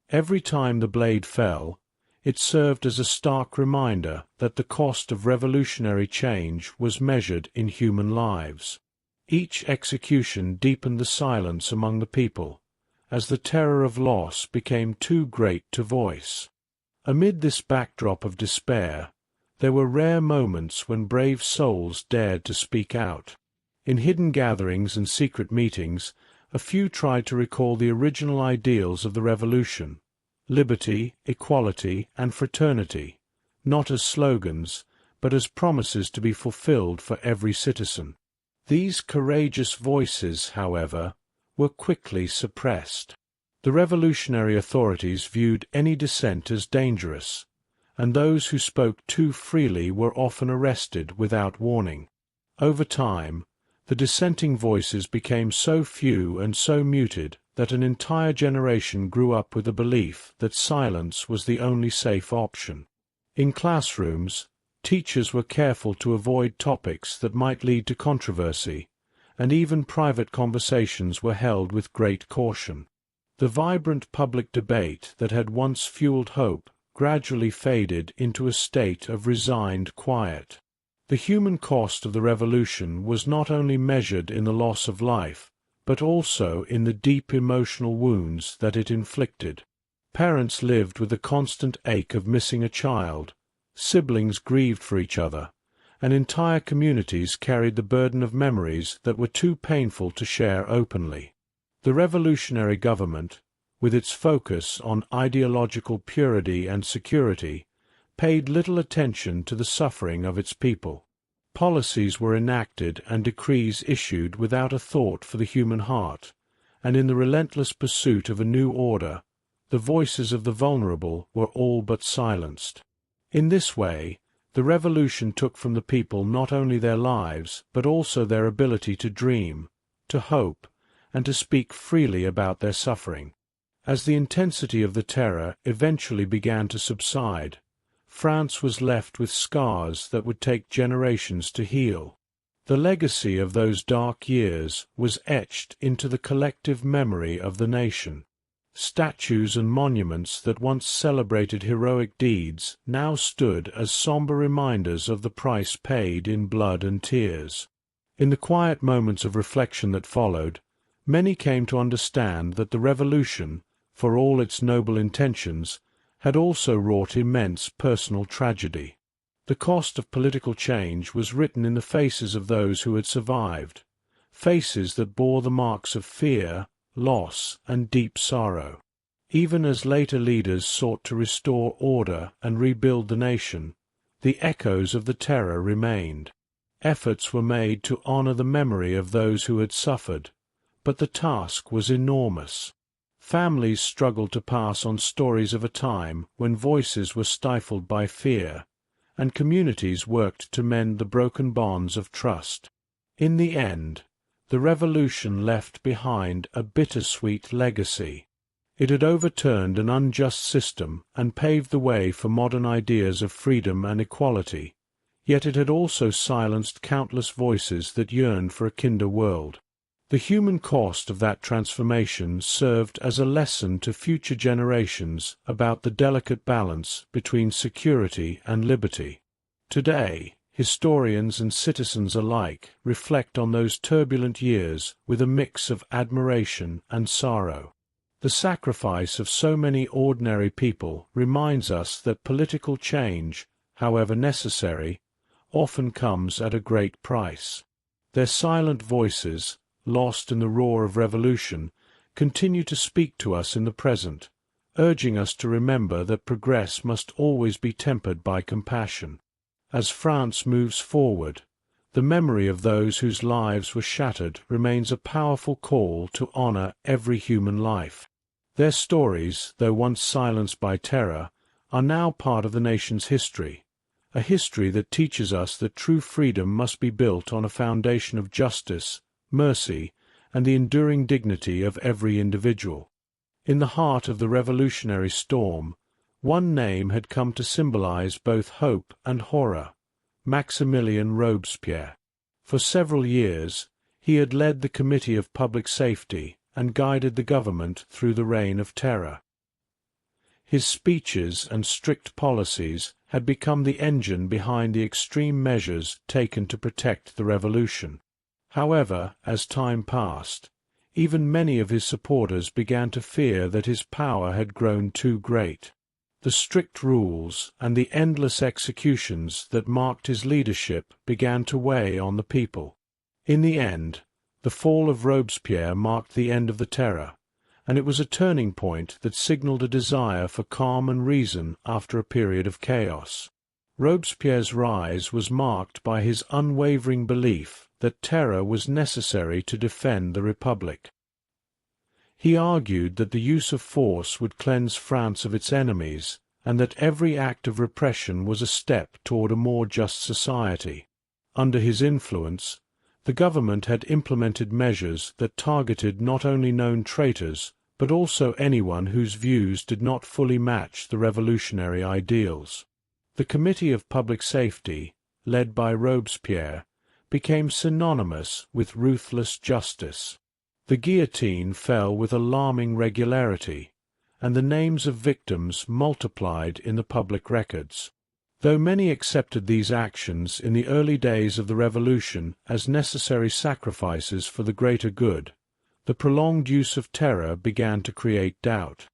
Every time the blade fell, it served as a stark reminder that the cost of revolutionary change was measured in human lives. Each execution deepened the silence among the people, as the terror of loss became too great to voice. Amid this backdrop of despair, there were rare moments when brave souls dared to speak out. In hidden gatherings and secret meetings, a few tried to recall the original ideals of the revolution: liberty, equality, and fraternity, not as slogans, but as promises to be fulfilled for every citizen. These courageous voices, however, were quickly suppressed. The revolutionary authorities viewed any dissent as dangerous, and those who spoke too freely were often arrested without warning. Over time, the dissenting voices became so few and so muted that an entire generation grew up with the belief that silence was the only safe option. In classrooms, teachers were careful to avoid topics that might lead to controversy, and even private conversations were held with great caution. The vibrant public debate that had once fueled hope gradually faded into a state of resigned quiet. The human cost of the revolution was not only measured in the loss of life, but also in the deep emotional wounds that it inflicted. Parents lived with the constant ache of missing a child, siblings grieved for each other, and entire communities carried the burden of memories that were too painful to share openly. The revolutionary government, with its focus on ideological purity and security, paid little attention to the suffering of its people. Policies were enacted and decrees issued without a thought for the human heart, and in the relentless pursuit of a new order, the voices of the vulnerable were all but silenced. In this way, the revolution took from the people not only their lives, but also their ability to dream, to hope, and to speak freely about their suffering. As the intensity of the terror eventually began to subside, France was left with scars that would take generations to heal. The legacy of those dark years was etched into the collective memory of the nation. Statues and monuments that once celebrated heroic deeds now stood as somber reminders of the price paid in blood and tears. In the quiet moments of reflection that followed, many came to understand that the revolution, for all its noble intentions, had also wrought immense personal tragedy. The cost of political change was written in the faces of those who had survived, faces that bore the marks of fear, loss, and deep sorrow. Even as later leaders sought to restore order and rebuild the nation, the echoes of the terror remained. Efforts were made to honor the memory of those who had suffered, but the task was enormous. Families struggled to pass on stories of a time when voices were stifled by fear, and communities worked to mend the broken bonds of trust. In the end, the revolution left behind a bittersweet legacy. It had overturned an unjust system and paved the way for modern ideas of freedom and equality, yet it had also silenced countless voices that yearned for a kinder world. The human cost of that transformation served as a lesson to future generations about the delicate balance between security and liberty. Today, historians and citizens alike reflect on those turbulent years with a mix of admiration and sorrow. The sacrifice of so many ordinary people reminds us that political change, however necessary, often comes at a great price. Their silent voices, lost in the roar of revolution, continue to speak to us in the present, urging us to remember that progress must always be tempered by compassion. As France moves forward, the memory of those whose lives were shattered remains a powerful call to honor every human life. Their stories, though once silenced by terror, are now part of the nation's history, a history that teaches us that true freedom must be built on a foundation of justice, mercy, and the enduring dignity of every individual. In the heart of the revolutionary storm, one name had come to symbolize both hope and horror: Maximilien Robespierre. For several years, he had led the Committee of Public Safety and guided the government through the reign of terror. His speeches and strict policies had become the engine behind the extreme measures taken to protect the revolution. However, as time passed, even many of his supporters began to fear that his power had grown too great. The strict rules and the endless executions that marked his leadership began to weigh on the people. In the end, the fall of Robespierre marked the end of the terror, and it was a turning point that signaled a desire for calm and reason after a period of chaos. Robespierre's rise was marked by his unwavering belief that terror was necessary to defend the Republic. He argued that the use of force would cleanse France of its enemies, and that every act of repression was a step toward a more just society. Under his influence, the government had implemented measures that targeted not only known traitors, but also anyone whose views did not fully match the revolutionary ideals. The Committee of Public Safety, led by Robespierre, became synonymous with ruthless justice. The guillotine fell with alarming regularity, and the names of victims multiplied in the public records. Though many accepted these actions in the early days of the Revolution as necessary sacrifices for the greater good, the prolonged use of terror began to create doubt.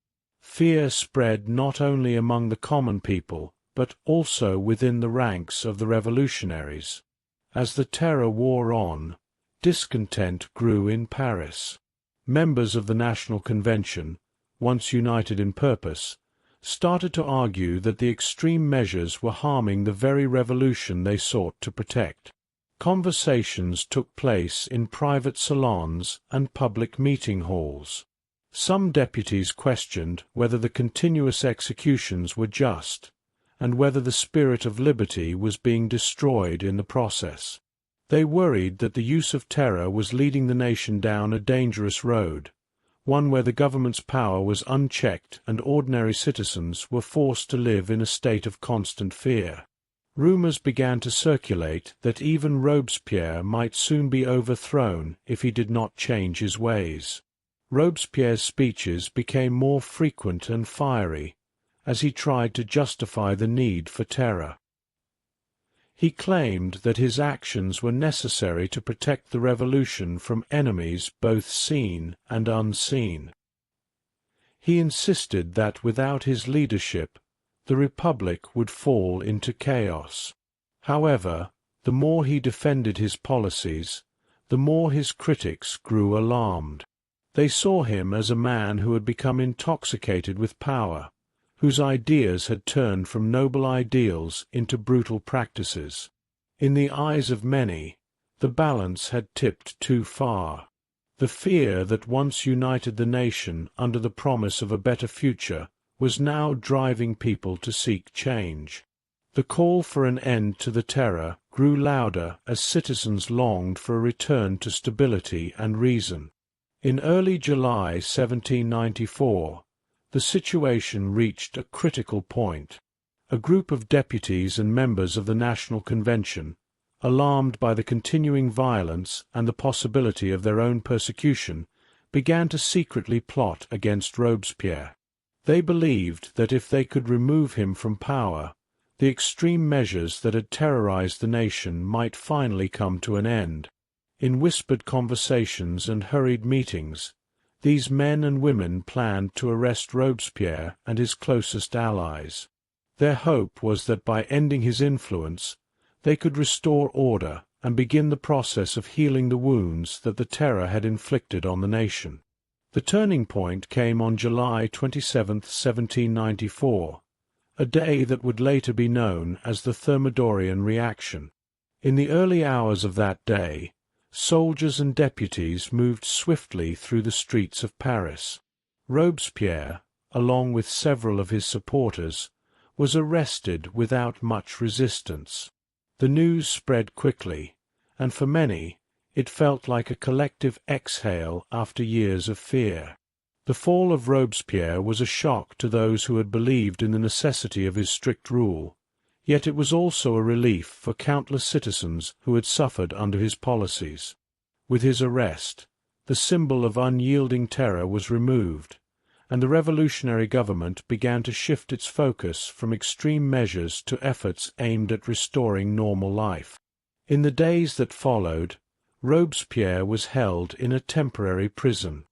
Fear spread not only among the common people, but also within the ranks of the revolutionaries. As the Terror wore on, discontent grew in Paris. Members of the National Convention, once united in purpose, started to argue that the extreme measures were harming the very revolution they sought to protect. Conversations took place in private salons and public meeting halls. Some deputies questioned whether the continuous executions were just, and whether the spirit of liberty was being destroyed in the process. They worried that the use of terror was leading the nation down a dangerous road, one where the government's power was unchecked and ordinary citizens were forced to live in a state of constant fear. Rumors began to circulate that even Robespierre might soon be overthrown if he did not change his ways. Robespierre's speeches became more frequent and fiery, as he tried to justify the need for terror. He claimed that his actions were necessary to protect the revolution from enemies both seen and unseen. He insisted that without his leadership, the Republic would fall into chaos. However, the more he defended his policies, the more his critics grew alarmed. They saw him as a man who had become intoxicated with power, whose ideas had turned from noble ideals into brutal practices. In the eyes of many, the balance had tipped too far. The fear that once united the nation under the promise of a better future was now driving people to seek change. The call for an end to the terror grew louder as citizens longed for a return to stability and reason. In early July 1794, the situation reached a critical point. A group of deputies and members of the National Convention, alarmed by the continuing violence and the possibility of their own persecution, began to secretly plot against Robespierre. They believed that if they could remove him from power, the extreme measures that had terrorized the nation might finally come to an end. In whispered conversations and hurried meetings, these men and women planned to arrest Robespierre and his closest allies. Their hope was that by ending his influence, they could restore order and begin the process of healing the wounds that the terror had inflicted on the nation. The turning point came on July 27, 1794, a day that would later be known as the Thermidorian reaction. In the early hours of that day, soldiers and deputies moved swiftly through the streets of Paris. Robespierre, along with several of his supporters, was arrested without much resistance. The news spread quickly, and for many, it felt like a collective exhale after years of fear. The fall of Robespierre was a shock to those who had believed in the necessity of his strict rule, yet it was also a relief for countless citizens who had suffered under his policies. With his arrest, the symbol of unyielding terror was removed, and the revolutionary government began to shift its focus from extreme measures to efforts aimed at restoring normal life. In the days that followed, Robespierre was held in a temporary prison.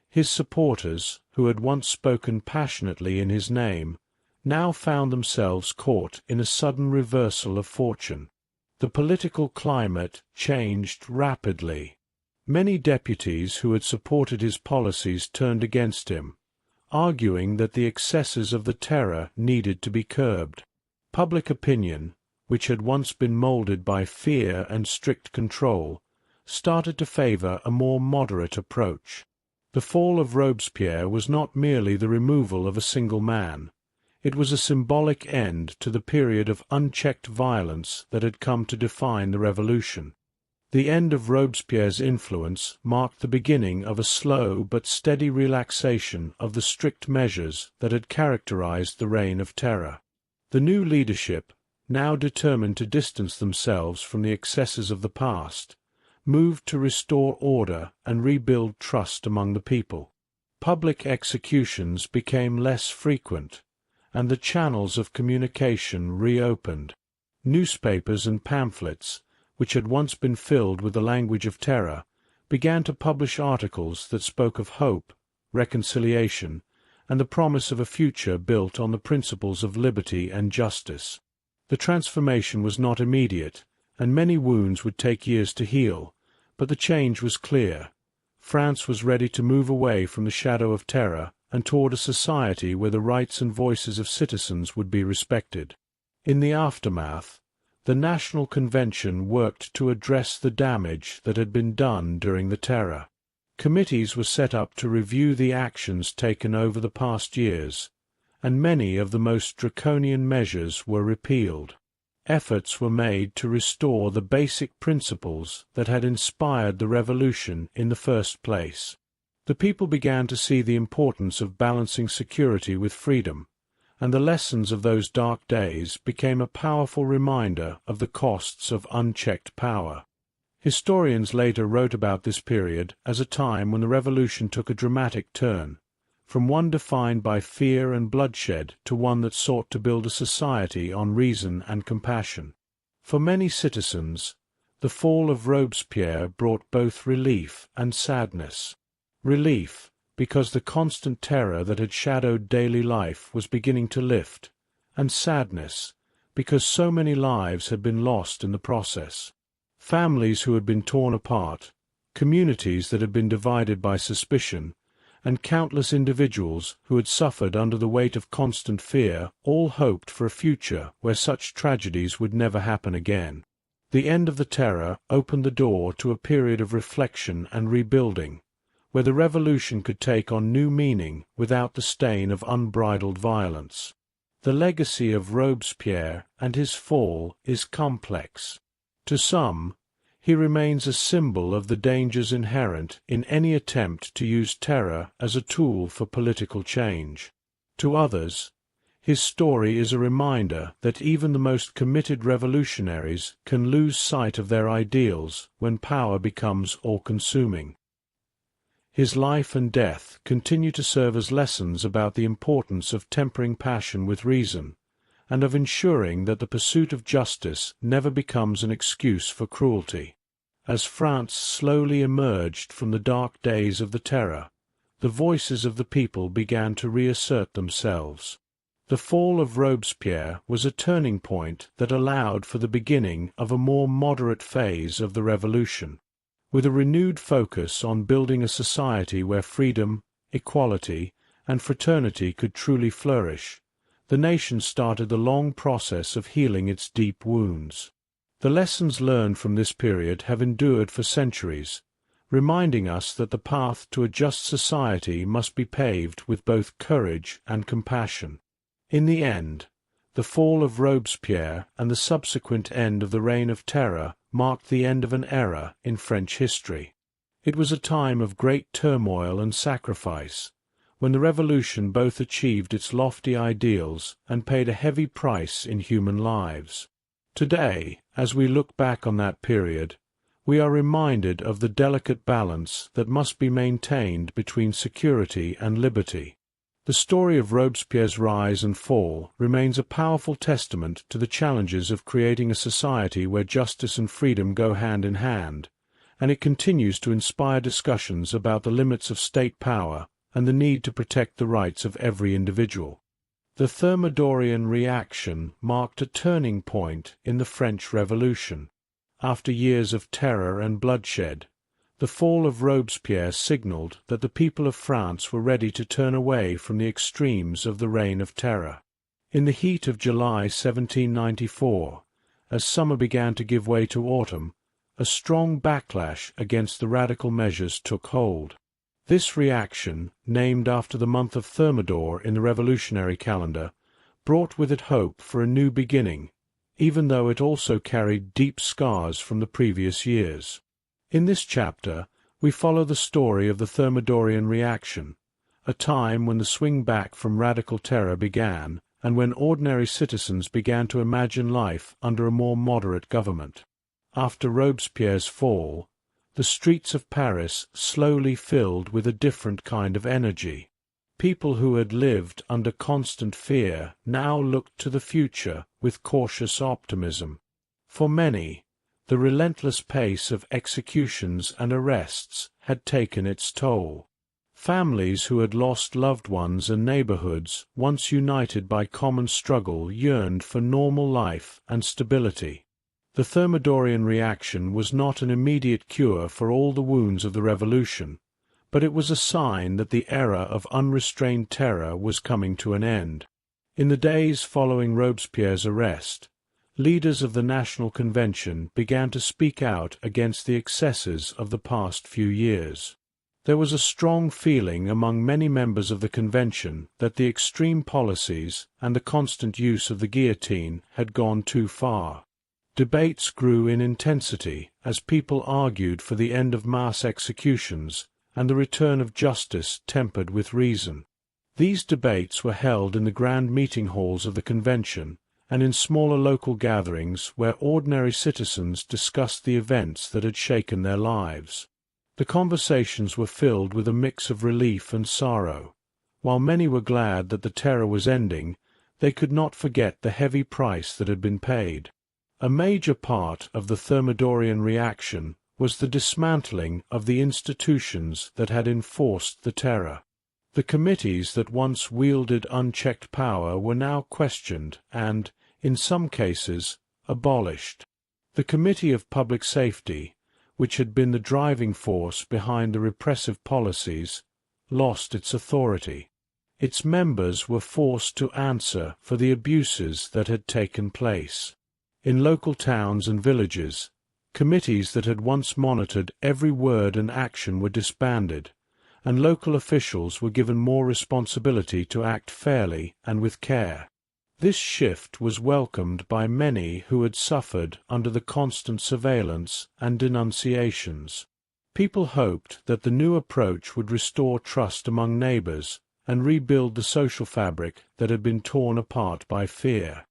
His supporters, who had once spoken passionately in his name, now found themselves caught in a sudden reversal of fortune. The political climate changed rapidly. Many deputies who had supported his policies turned against him, arguing that the excesses of the terror needed to be curbed. Public opinion, which had once been molded by fear and strict control, started to favor a more moderate approach. The fall of Robespierre was not merely the removal of a single man. It was a symbolic end to the period of unchecked violence that had come to define the revolution. The end of Robespierre's influence marked the beginning of a slow but steady relaxation of the strict measures that had characterized the reign of terror. The new leadership, now determined to distance themselves from the excesses of the past, moved to restore order and rebuild trust among the people. Public executions became less frequent, and the channels of communication reopened. Newspapers and pamphlets, which had once been filled with the language of terror, began to publish articles that spoke of hope, reconciliation, and the promise of a future built on the principles of liberty and justice. The transformation was not immediate, and many wounds would take years to heal, but the change was clear. France was ready to move away from the shadow of terror and toward a society where the rights and voices of citizens would be respected. In the aftermath, the National Convention worked to address the damage that had been done during the terror. Committees were set up to review the actions taken over the past years, and many of the most draconian measures were repealed. Efforts were made to restore the basic principles that had inspired the revolution in the first place. The people began to see the importance of balancing security with freedom, and the lessons of those dark days became a powerful reminder of the costs of unchecked power. Historians later wrote about this period as a time when the revolution took a dramatic turn, from one defined by fear and bloodshed to one that sought to build a society on reason and compassion. For many citizens, the fall of Robespierre brought both relief and sadness. Relief, because the constant terror that had shadowed daily life was beginning to lift, and sadness, because so many lives had been lost in the process. Families who had been torn apart, communities that had been divided by suspicion, and countless individuals who had suffered under the weight of constant fear all hoped for a future where such tragedies would never happen again. The end of the terror opened the door to a period of reflection and rebuilding, where the revolution could take on new meaning without the stain of unbridled violence. The legacy of Robespierre and his fall is complex. To some, he remains a symbol of the dangers inherent in any attempt to use terror as a tool for political change. To others, his story is a reminder that even the most committed revolutionaries can lose sight of their ideals when power becomes all-consuming. His life and death continue to serve as lessons about the importance of tempering passion with reason, and of ensuring that the pursuit of justice never becomes an excuse for cruelty. As France slowly emerged from the dark days of the terror, the voices of the people began to reassert themselves. The fall of Robespierre was a turning point that allowed for the beginning of a more moderate phase of the revolution. With a renewed focus on building a society where freedom, equality, and fraternity could truly flourish, the nation started the long process of healing its deep wounds. The lessons learned from this period have endured for centuries, reminding us that the path to a just society must be paved with both courage and compassion. In the end, the fall of Robespierre and the subsequent end of the Reign of Terror marked the end of an era in French history. It was a time of great turmoil and sacrifice, when the revolution both achieved its lofty ideals and paid a heavy price in human lives. Today, as we look back on that period, we are reminded of the delicate balance that must be maintained between security and liberty. The story of Robespierre's rise and fall remains a powerful testament to the challenges of creating a society where justice and freedom go hand in hand, and it continues to inspire discussions about the limits of state power and the need to protect the rights of every individual. The Thermidorian reaction marked a turning point in the French Revolution. After years of terror and bloodshed, the fall of Robespierre signaled that the people of France were ready to turn away from the extremes of the Reign of Terror. In the heat of July 1794, as summer began to give way to autumn, a strong backlash against the radical measures took hold. This reaction, named after the month of Thermidor in the revolutionary calendar, brought with it hope for a new beginning, even though it also carried deep scars from the previous years. In this chapter, we follow the story of the Thermidorian reaction, a time when the swing back from radical terror began and when ordinary citizens began to imagine life under a more moderate government. After Robespierre's fall, the streets of Paris slowly filled with a different kind of energy. People who had lived under constant fear now looked to the future with cautious optimism. For many, the relentless pace of executions and arrests had taken its toll. Families who had lost loved ones and neighborhoods, once united by common struggle, yearned for normal life and stability. The Thermidorian reaction was not an immediate cure for all the wounds of the revolution, but it was a sign that the era of unrestrained terror was coming to an end. In the days following Robespierre's arrest, leaders of the National Convention began to speak out against the excesses of the past few years. There was a strong feeling among many members of the Convention that the extreme policies and the constant use of the guillotine had gone too far. Debates grew in intensity as people argued for the end of mass executions and the return of justice tempered with reason. These debates were held in the grand meeting halls of the Convention and in smaller local gatherings where ordinary citizens discussed the events that had shaken their lives. The conversations were filled with a mix of relief and sorrow. While many were glad that the terror was ending, they could not forget the heavy price that had been paid. A major part of the Thermidorian reaction was the dismantling of the institutions that had enforced the terror. The committees that once wielded unchecked power were now questioned and, in some cases, abolished. The Committee of Public Safety, which had been the driving force behind the repressive policies, lost its authority. Its members were forced to answer for the abuses that had taken place. In local towns and villages, committees that had once monitored every word and action were disbanded, and local officials were given more responsibility to act fairly and with care. This shift was welcomed by many who had suffered under the constant surveillance and denunciations. People hoped that the new approach would restore trust among neighbors and rebuild the social fabric that had been torn apart by fear.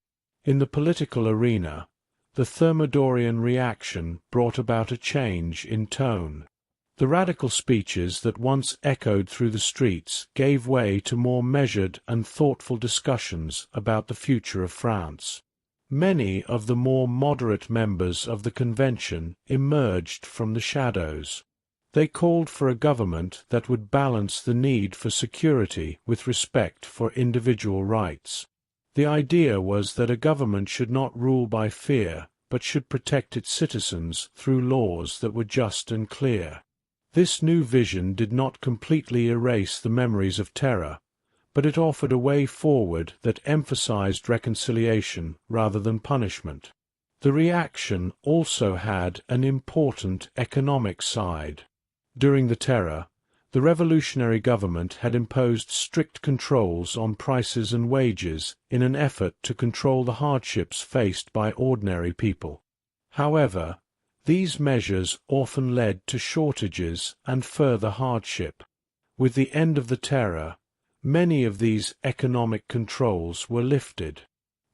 In the political arena, the Thermidorian reaction brought about a change in tone. The radical speeches that once echoed through the streets gave way to more measured and thoughtful discussions about the future of France. Many of the more moderate members of the Convention emerged from the shadows. They called for a government that would balance the need for security with respect for individual rights. The idea was that a government should not rule by fear, but should protect its citizens through laws that were just and clear. This new vision did not completely erase the memories of terror, but it offered a way forward that emphasized reconciliation rather than punishment. The reaction also had an important economic side. During the terror, the revolutionary government had imposed strict controls on prices and wages in an effort to control the hardships faced by ordinary people. However, these measures often led to shortages and further hardship. With the end of the terror, many of these economic controls were lifted.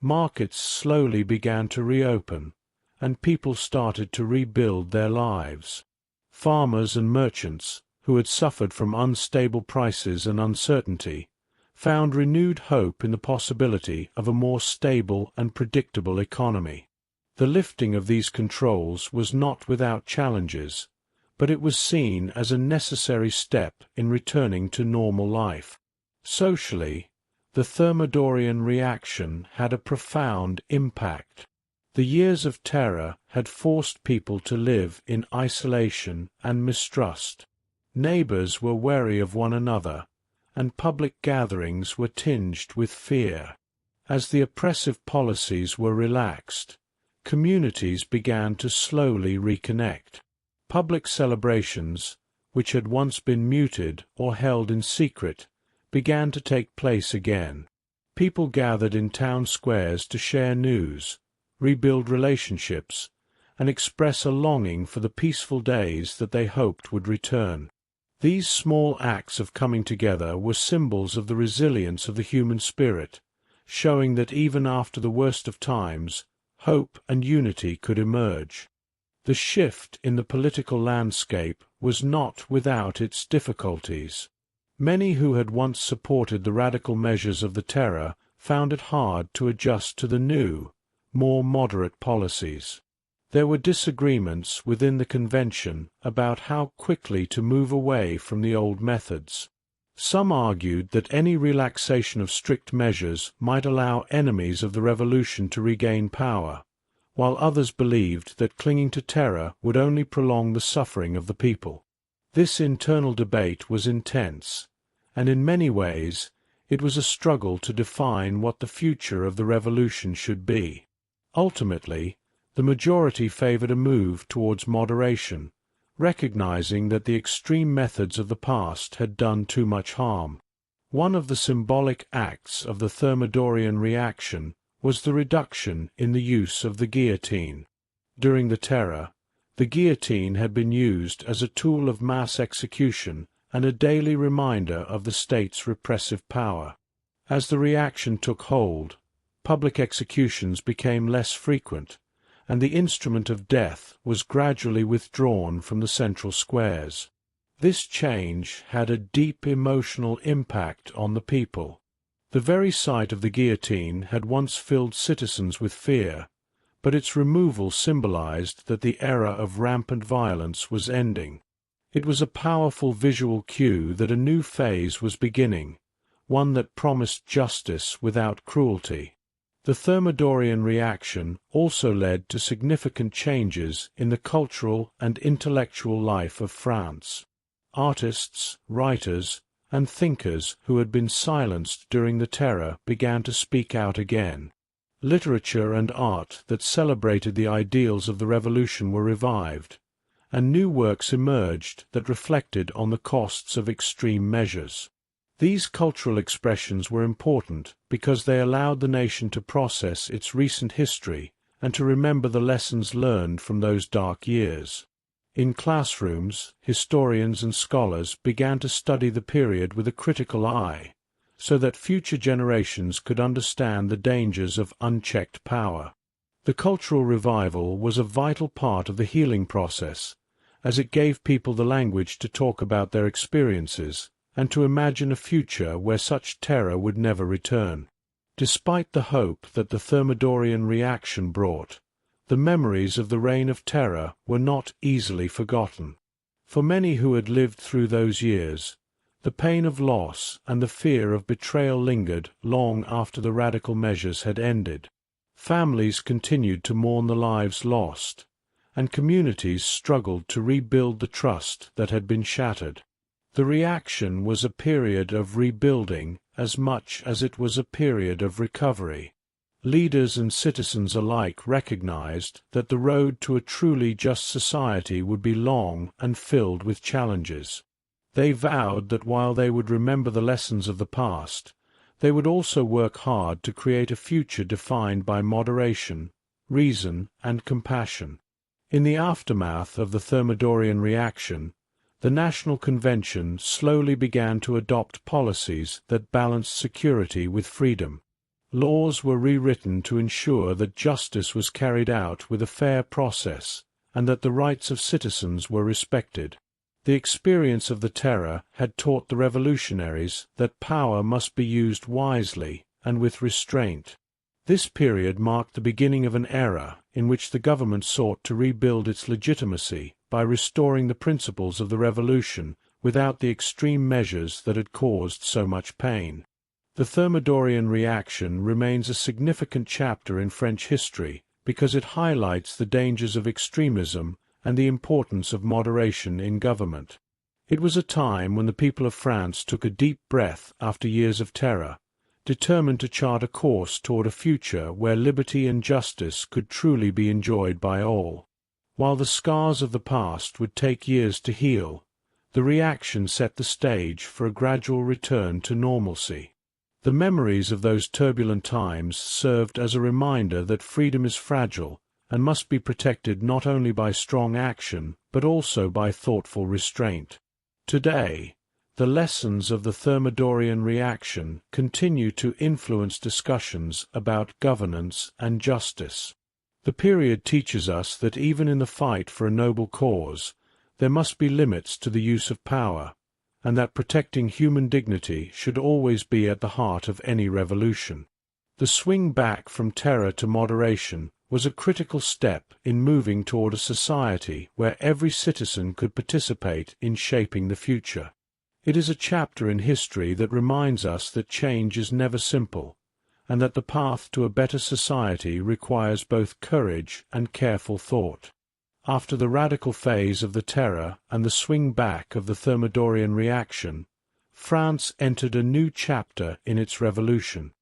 Markets slowly began to reopen, and people started to rebuild their lives. Farmers and merchants, who had suffered from unstable prices and uncertainty, found renewed hope in the possibility of a more stable and predictable economy. The lifting of these controls was not without challenges, but it was seen as a necessary step in returning to normal life. Socially, the Thermidorian reaction had a profound impact. The years of terror had forced people to live in isolation and mistrust. Neighbors were wary of one another, and public gatherings were tinged with fear. As the oppressive policies were relaxed, communities began to slowly reconnect. Public celebrations, which had once been muted or held in secret, began to take place again. People gathered in town squares to share news, rebuild relationships, and express a longing for the peaceful days that they hoped would return. These small acts of coming together were symbols of the resilience of the human spirit, showing that even after the worst of times, hope and unity could emerge. The shift in the political landscape was not without its difficulties. Many who had once supported the radical measures of the terror found it hard to adjust to the new, more moderate policies. There were disagreements within the Convention about how quickly to move away from the old methods. Some argued that any relaxation of strict measures might allow enemies of the revolution to regain power, while others believed that clinging to terror would only prolong the suffering of the people. This internal debate was intense, and in many ways it was a struggle to define what the future of the revolution should be. Ultimately, the majority favored a move towards moderation, recognizing that the extreme methods of the past had done too much harm. One of the symbolic acts of the Thermidorian reaction was the reduction in the use of the guillotine. During the Terror, the guillotine had been used as a tool of mass execution and a daily reminder of the state's repressive power. As the reaction took hold, public executions became less frequent, and the instrument of death was gradually withdrawn from the central squares. This change had a deep emotional impact on the people. The very sight of the guillotine had once filled citizens with fear, but its removal symbolized that the era of rampant violence was ending. It was a powerful visual cue that a new phase was beginning, one that promised justice without cruelty. The Thermidorian reaction also led to significant changes in the cultural and intellectual life of France. Artists, writers, and thinkers who had been silenced during the Terror began to speak out again. Literature and art that celebrated the ideals of the revolution were revived, and new works emerged that reflected on the costs of extreme measures. These cultural expressions were important because they allowed the nation to process its recent history and to remember the lessons learned from those dark years. In classrooms, historians and scholars began to study the period with a critical eye, so that future generations could understand the dangers of unchecked power. The cultural revival was a vital part of the healing process, as it gave people the language to talk about their experiences and to imagine a future where such terror would never return. Despite the hope that the Thermidorian reaction brought, the memories of the Reign of Terror were not easily forgotten. For many who had lived through those years, the pain of loss and the fear of betrayal lingered long after the radical measures had ended. Families continued to mourn the lives lost, and communities struggled to rebuild the trust that had been shattered. The reaction was a period of rebuilding as much as it was a period of recovery. Leaders and citizens alike recognized that the road to a truly just society would be long and filled with challenges. They vowed that while they would remember the lessons of the past, they would also work hard to create a future defined by moderation, reason, and compassion. In the aftermath of the Thermidorian reaction, the National Convention slowly began to adopt policies that balanced security with freedom. Laws were rewritten to ensure that justice was carried out with a fair process and that the rights of citizens were respected. The experience of the Terror had taught the revolutionaries that power must be used wisely and with restraint. This period marked the beginning of an era in which the government sought to rebuild its legitimacy by restoring the principles of the revolution without the extreme measures that had caused so much pain. The Thermidorian reaction remains a significant chapter in French history because it highlights the dangers of extremism and the importance of moderation in government. It was a time when the people of France took a deep breath after years of terror, determined to chart a course toward a future where liberty and justice could truly be enjoyed by all. While the scars of the past would take years to heal, the reaction set the stage for a gradual return to normalcy. The memories of those turbulent times served as a reminder that freedom is fragile and must be protected not only by strong action, but also by thoughtful restraint. Today, the lessons of the Thermidorian reaction continue to influence discussions about governance and justice. The period teaches us that even in the fight for a noble cause, there must be limits to the use of power, and that protecting human dignity should always be at the heart of any revolution. The swing back from terror to moderation was a critical step in moving toward a society where every citizen could participate in shaping the future. It is a chapter in history that reminds us that change is never simple, and that the path to a better society requires both courage and careful thought. After the radical phase of the Terror and the swing back of the Thermidorian reaction, France entered a new chapter in its revolution.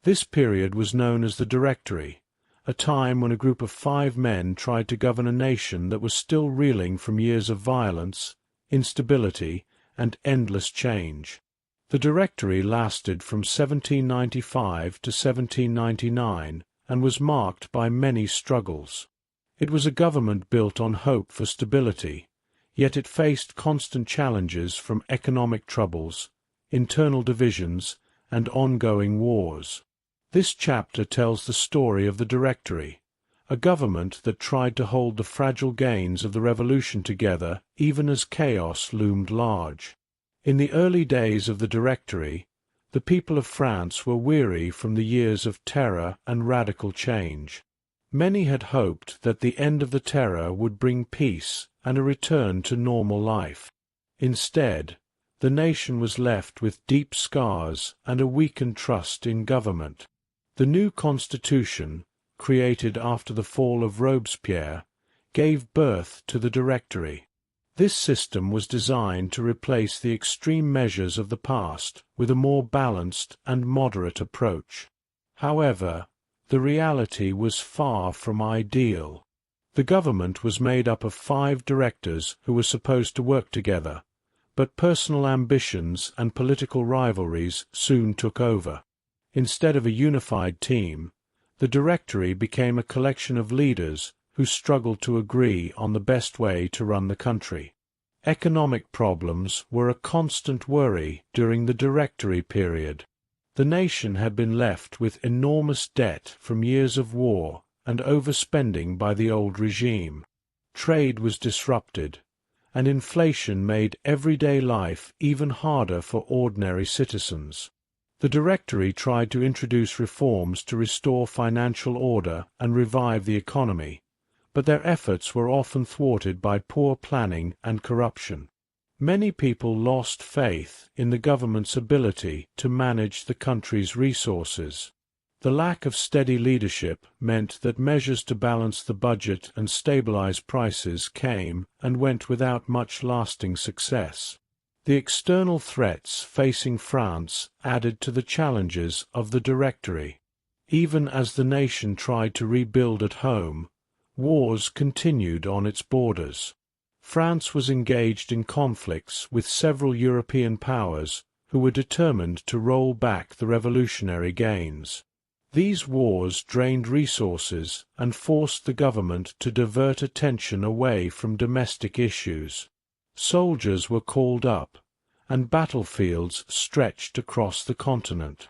This period was known as the Directory, a time when a group of 5 men tried to govern a nation that was still reeling from years of violence, instability, and endless change. The Directory lasted from 1795 to 1799 and was marked by many struggles. It was a government built on hope for stability, yet it faced constant challenges from economic troubles, internal divisions, and ongoing wars. This chapter tells the story of the Directory, a government that tried to hold the fragile gains of the revolution together even as chaos loomed large. In the early days of the Directory, the people of France were weary from the years of terror and radical change. Many had hoped that the end of the Terror would bring peace and a return to normal life. Instead, the nation was left with deep scars and a weakened trust in government. The new constitution, created after the fall of Robespierre, gave birth to the Directory. This system was designed to replace the extreme measures of the past with a more balanced and moderate approach. However, the reality was far from ideal. The government was made up of 5 directors who were supposed to work together, but personal ambitions and political rivalries soon took over. Instead of a unified team, the Directory became a collection of leaders who struggled to agree on the best way to run the country. Economic problems were a constant worry during the Directory period. The nation had been left with enormous debt from years of war and overspending by the old regime. Trade was disrupted, and inflation made everyday life even harder for ordinary citizens. The Directory tried to introduce reforms to restore financial order and revive the economy, but their efforts were often thwarted by poor planning and corruption. Many people lost faith in the government's ability to manage the country's resources. The lack of steady leadership meant that measures to balance the budget and stabilize prices came and went without much lasting success. The external threats facing France added to the challenges of the Directory. Even as the nation tried to rebuild at home, wars continued on its borders. France was engaged in conflicts with several European powers who were determined to roll back the revolutionary gains. These wars drained resources and forced the government to divert attention away from domestic issues. Soldiers were called up, and battlefields stretched across the continent.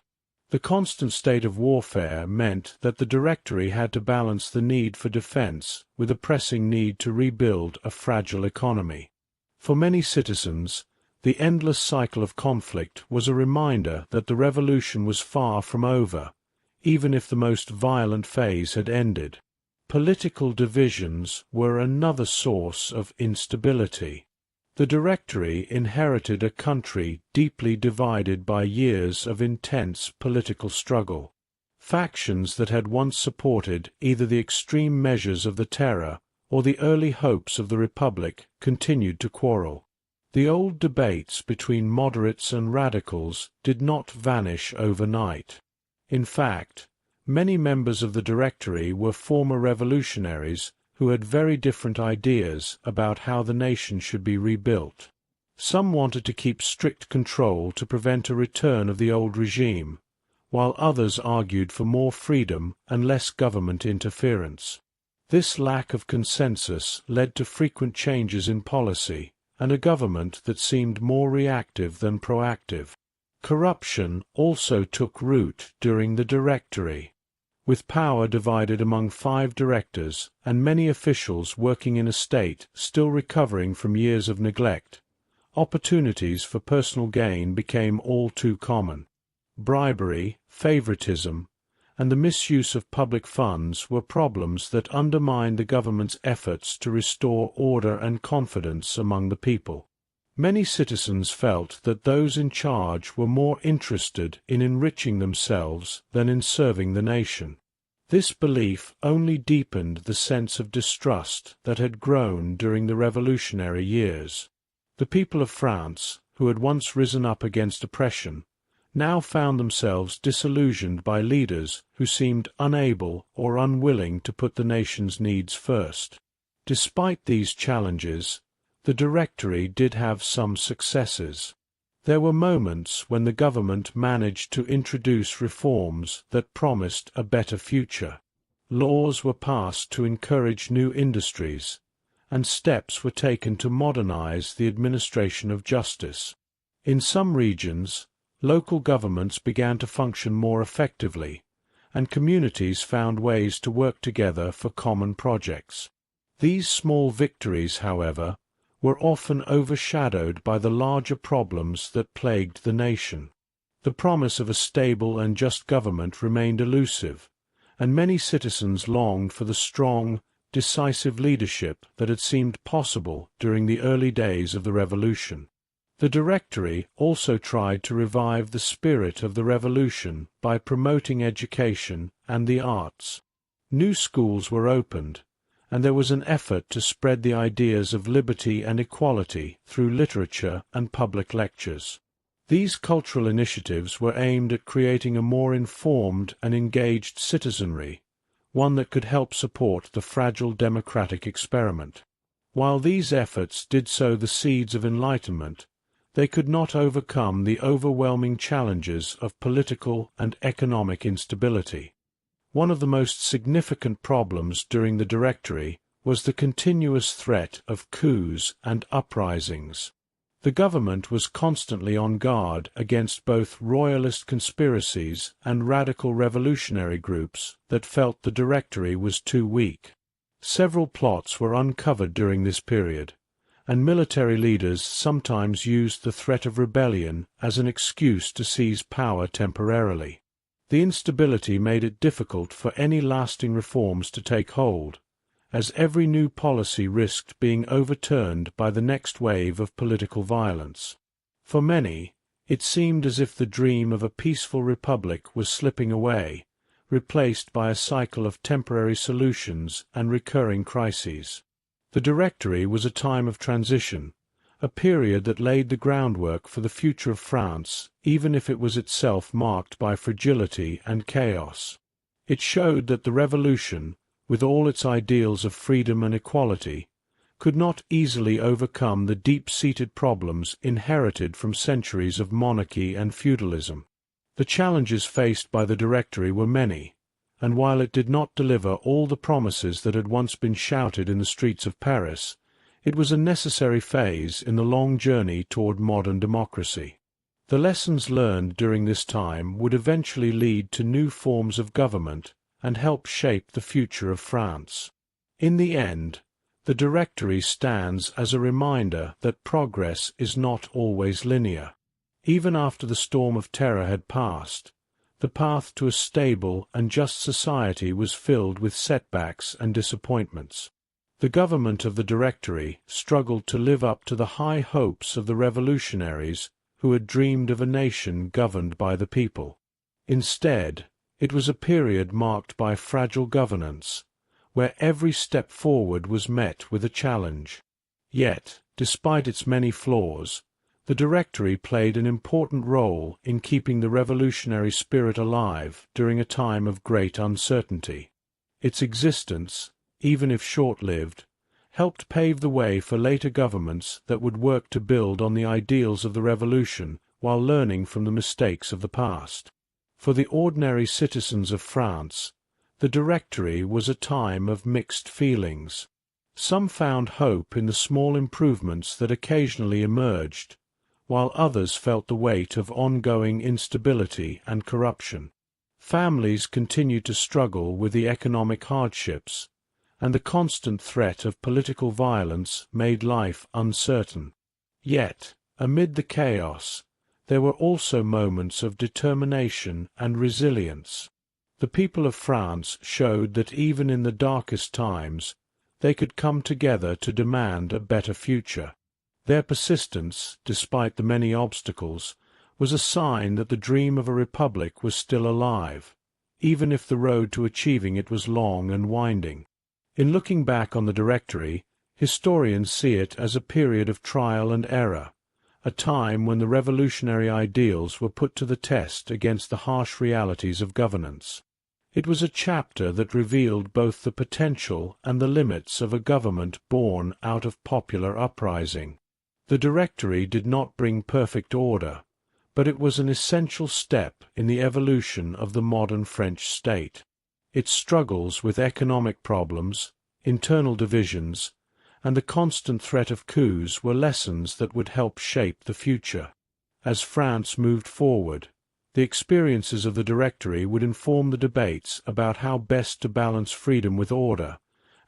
The constant state of warfare meant that the Directory had to balance the need for defense with a pressing need to rebuild a fragile economy. For many citizens, the endless cycle of conflict was a reminder that the revolution was far from over, even if the most violent phase had ended. Political divisions were another source of instability. The Directory inherited a country deeply divided by years of intense political struggle. Factions that had once supported either the extreme measures of the Terror or the early hopes of the Republic continued to quarrel. The old debates between moderates and radicals did not vanish overnight. In fact, many members of the Directory were former revolutionaries who had very different ideas about how the nation should be rebuilt. Some wanted to keep strict control to prevent a return of the old regime, while others argued for more freedom and less government interference. This lack of consensus led to frequent changes in policy and a government that seemed more reactive than proactive. Corruption also took root during the Directory. With power divided among 5 directors and many officials working in a state still recovering from years of neglect, opportunities for personal gain became all too common. Bribery, favoritism, and the misuse of public funds were problems that undermined the government's efforts to restore order and confidence among the people. Many citizens felt that those in charge were more interested in enriching themselves than in serving the nation. This belief only deepened the sense of distrust that had grown during the revolutionary years. The people of France, who had once risen up against oppression, now found themselves disillusioned by leaders who seemed unable or unwilling to put the nation's needs first. Despite these challenges, the Directory did have some successes. There were moments when the government managed to introduce reforms that promised a better future. Laws were passed to encourage new industries, and steps were taken to modernize the administration of justice. In some regions, local governments began to function more effectively, and communities found ways to work together for common projects. These small victories, however, were often overshadowed by the larger problems that plagued the nation. The promise of a stable and just government remained elusive, and many citizens longed for the strong, decisive leadership that had seemed possible during the early days of the Revolution. The Directory also tried to revive the spirit of the Revolution by promoting education and the arts. New schools were opened, and there was an effort to spread the ideas of liberty and equality through literature and public lectures. These cultural initiatives were aimed at creating a more informed and engaged citizenry, one that could help support the fragile democratic experiment. While these efforts did sow the seeds of enlightenment, they could not overcome the overwhelming challenges of political and economic instability. One of the most significant problems during the Directory was the continuous threat of coups and uprisings. The government was constantly on guard against both royalist conspiracies and radical revolutionary groups that felt the Directory was too weak. Several plots were uncovered during this period, and military leaders sometimes used the threat of rebellion as an excuse to seize power temporarily. The instability made it difficult for any lasting reforms to take hold, as every new policy risked being overturned by the next wave of political violence. For many, it seemed as if the dream of a peaceful republic was slipping away, replaced by a cycle of temporary solutions and recurring crises. The Directory was a time of transition, a period that laid the groundwork for the future of France, even if it was itself marked by fragility and chaos. It showed that the Revolution, with all its ideals of freedom and equality, could not easily overcome the deep-seated problems inherited from centuries of monarchy and feudalism. The challenges faced by the Directory were many, and while it did not deliver all the promises that had once been shouted in the streets of Paris, it was a necessary phase in the long journey toward modern democracy. The lessons learned during this time would eventually lead to new forms of government and help shape the future of France. In the end, the Directory stands as a reminder that progress is not always linear. Even after the storm of terror had passed, the path to a stable and just society was filled with setbacks and disappointments. The government of the Directory struggled to live up to the high hopes of the revolutionaries who had dreamed of a nation governed by the people. Instead, it was a period marked by fragile governance, where every step forward was met with a challenge. Yet, despite its many flaws, the Directory played an important role in keeping the revolutionary spirit alive during a time of great uncertainty. Its existence, even if short-lived, helped pave the way for later governments that would work to build on the ideals of the Revolution while learning from the mistakes of the past. For the ordinary citizens of France, the Directory was a time of mixed feelings. Some found hope in the small improvements that occasionally emerged, while others felt the weight of ongoing instability and corruption. Families continued to struggle with the economic hardships, and the constant threat of political violence made life uncertain. Yet, amid the chaos, there were also moments of determination and resilience. The people of France showed that even in the darkest times, they could come together to demand a better future. Their persistence, despite the many obstacles, was a sign that the dream of a republic was still alive, even if the road to achieving it was long and winding. In looking back on the Directory, historians see it as a period of trial and error, a time when the revolutionary ideals were put to the test against the harsh realities of governance. It was a chapter that revealed both the potential and the limits of a government born out of popular uprising. The Directory did not bring perfect order, but it was an essential step in the evolution of the modern French state. Its struggles with economic problems, internal divisions, and the constant threat of coups were lessons that would help shape the future. As France moved forward, the experiences of the Directory would inform the debates about how best to balance freedom with order,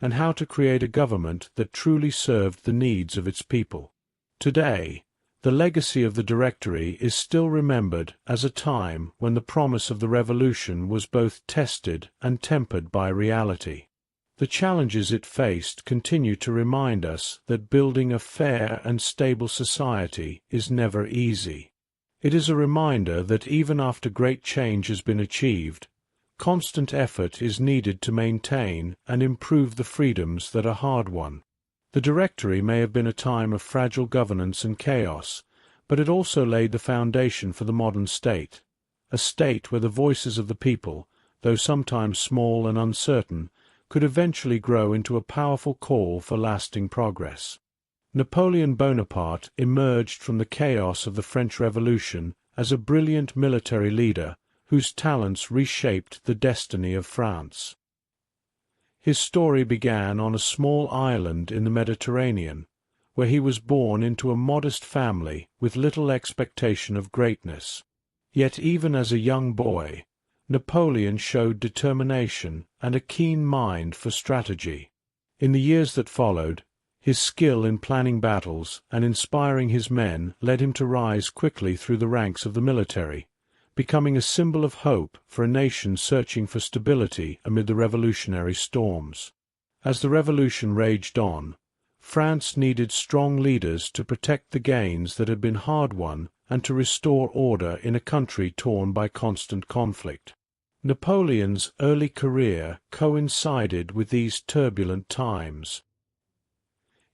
and how to create a government that truly served the needs of its people. Today, the legacy of the Directory is still remembered as a time when the promise of the Revolution was both tested and tempered by reality. The challenges it faced continue to remind us that building a fair and stable society is never easy. It is a reminder that even after great change has been achieved, constant effort is needed to maintain and improve the freedoms that are hard-won. The Directory may have been a time of fragile governance and chaos, but it also laid the foundation for the modern state, a state where the voices of the people, though sometimes small and uncertain, could eventually grow into a powerful call for lasting progress. Napoleon Bonaparte emerged from the chaos of the French Revolution as a brilliant military leader whose talents reshaped the destiny of France. His story began on a small island in the Mediterranean, where he was born into a modest family with little expectation of greatness. Yet even as a young boy, Napoleon showed determination and a keen mind for strategy. In the years that followed, his skill in planning battles and inspiring his men led him to rise quickly through the ranks of the military, becoming a symbol of hope for a nation searching for stability amid the revolutionary storms. As the revolution raged on, France needed strong leaders to protect the gains that had been hard-won and to restore order in a country torn by constant conflict. Napoleon's early career coincided with these turbulent times.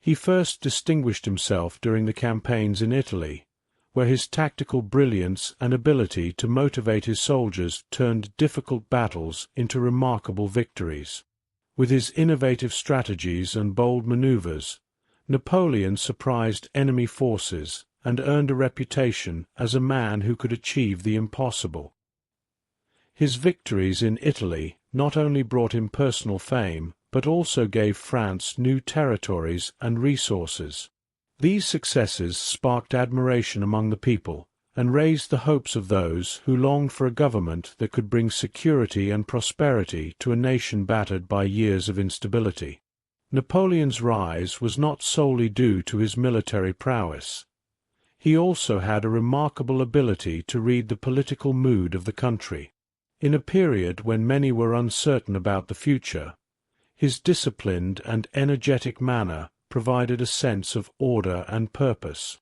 He first distinguished himself during the campaigns in Italy, where his tactical brilliance and ability to motivate his soldiers turned difficult battles into remarkable victories. With his innovative strategies and bold maneuvers, Napoleon surprised enemy forces and earned a reputation as a man who could achieve the impossible. His victories in Italy not only brought him personal fame, but also gave France new territories and resources. These successes sparked admiration among the people and raised the hopes of those who longed for a government that could bring security and prosperity to a nation battered by years of instability. Napoleon's rise was not solely due to his military prowess. He also had a remarkable ability to read the political mood of the country. In a period when many were uncertain about the future, his disciplined and energetic manner provided a sense of order and purpose.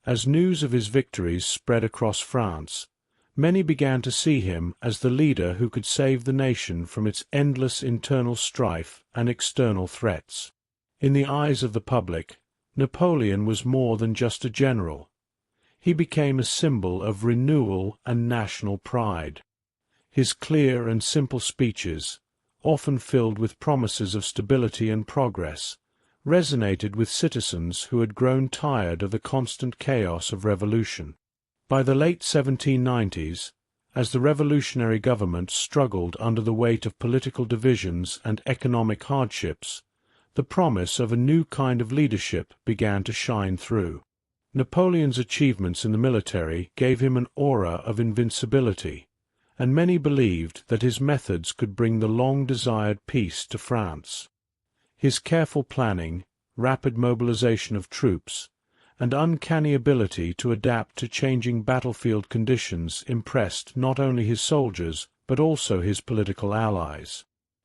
As news of his victories spread across France, many began to see him as the leader who could save the nation from its endless internal strife and external threats. In the eyes of the public, Napoleon was more than just a general. He became a symbol of renewal and national pride. His clear and simple speeches, often filled with promises of stability and progress, resonated with citizens who had grown tired of the constant chaos of revolution. By the late 1790s, as the revolutionary government struggled under the weight of political divisions and economic hardships, the promise of a new kind of leadership began to shine through. Napoleon's achievements in the military gave him an aura of invincibility, and many believed that his methods could bring the long-desired peace to France. His careful planning, rapid mobilization of troops, and uncanny ability to adapt to changing battlefield conditions impressed not only his soldiers but also his political allies.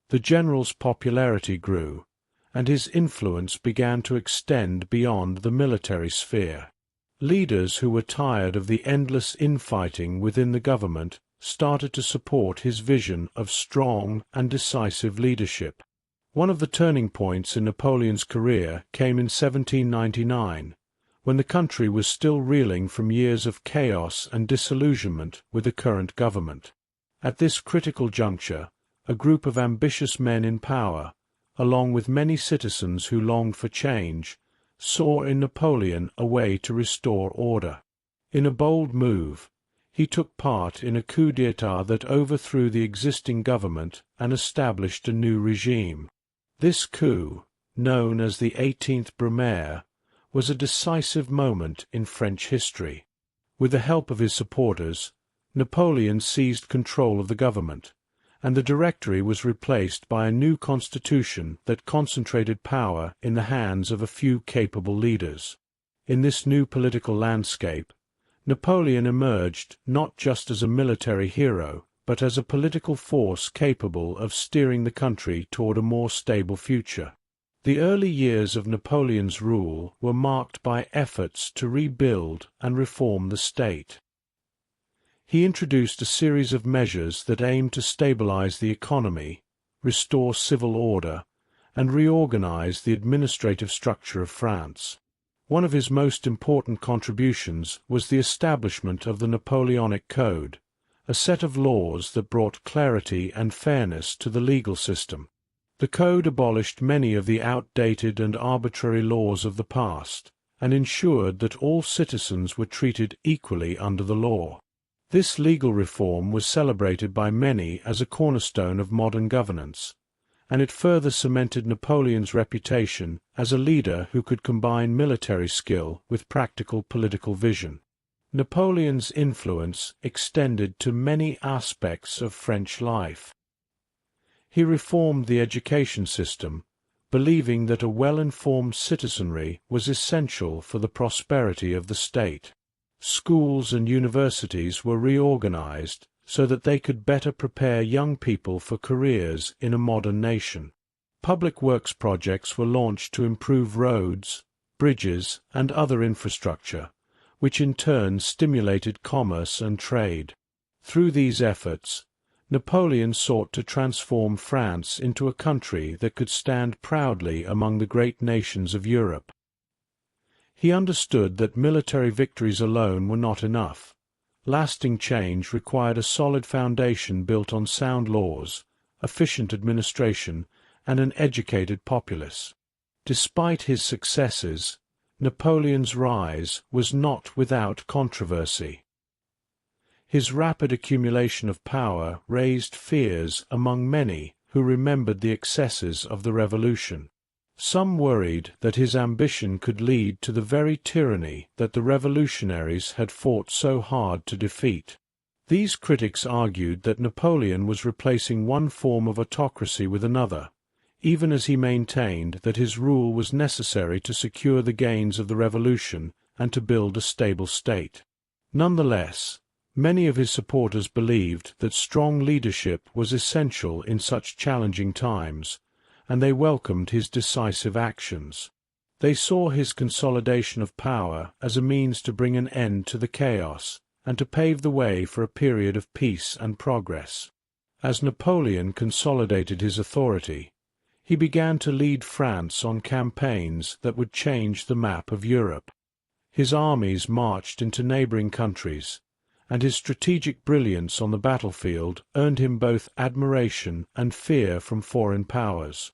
The general's popularity grew, and his influence began to extend beyond the military sphere. Leaders who were tired of the endless infighting within the government started to support his vision of strong and decisive leadership. One of the turning points in Napoleon's career came in 1799, when the country was still reeling from years of chaos and disillusionment with the current government. At this critical juncture, a group of ambitious men in power, along with many citizens who longed for change, saw in Napoleon a way to restore order. In a bold move, he took part in a coup d'état that overthrew the existing government and established a new regime. This coup, known as the 18th Brumaire, was a decisive moment in French history. With the help of his supporters, Napoleon seized control of the government, and the Directory was replaced by a new constitution that concentrated power in the hands of a few capable leaders. In this new political landscape, Napoleon emerged not just as a military hero, but as a political force capable of steering the country toward a more stable future. The early years of Napoleon's rule were marked by efforts to rebuild and reform the state. He introduced a series of measures that aimed to stabilize the economy, restore civil order, and reorganize the administrative structure of France. One of his most important contributions was the establishment of the Napoleonic Code, a set of laws that brought clarity and fairness to the legal system. The code abolished many of the outdated and arbitrary laws of the past, and ensured that all citizens were treated equally under the law. This legal reform was celebrated by many as a cornerstone of modern governance, and it further cemented Napoleon's reputation as a leader who could combine military skill with practical political vision. Napoleon's influence extended to many aspects of French life. He reformed the education system, believing that a well-informed citizenry was essential for the prosperity of the state. Schools and universities were reorganized so that they could better prepare young people for careers in a modern nation. Public works projects were launched to improve roads, bridges, and other infrastructure, which in turn stimulated commerce and trade. Through these efforts, Napoleon sought to transform France into a country that could stand proudly among the great nations of Europe. He understood that military victories alone were not enough. Lasting change required a solid foundation built on sound laws, efficient administration, and an educated populace. Despite his successes, Napoleon's rise was not without controversy. His rapid accumulation of power raised fears among many who remembered the excesses of the Revolution. Some worried that his ambition could lead to the very tyranny that the revolutionaries had fought so hard to defeat. These critics argued that Napoleon was replacing one form of autocracy with another, even as he maintained that his rule was necessary to secure the gains of the revolution and to build a stable state. Nonetheless, many of his supporters believed that strong leadership was essential in such challenging times, and they welcomed his decisive actions. They saw his consolidation of power as a means to bring an end to the chaos and to pave the way for a period of peace and progress. As Napoleon consolidated his authority, he began to lead France on campaigns that would change the map of Europe. His armies marched into neighboring countries, and his strategic brilliance on the battlefield earned him both admiration and fear from foreign powers.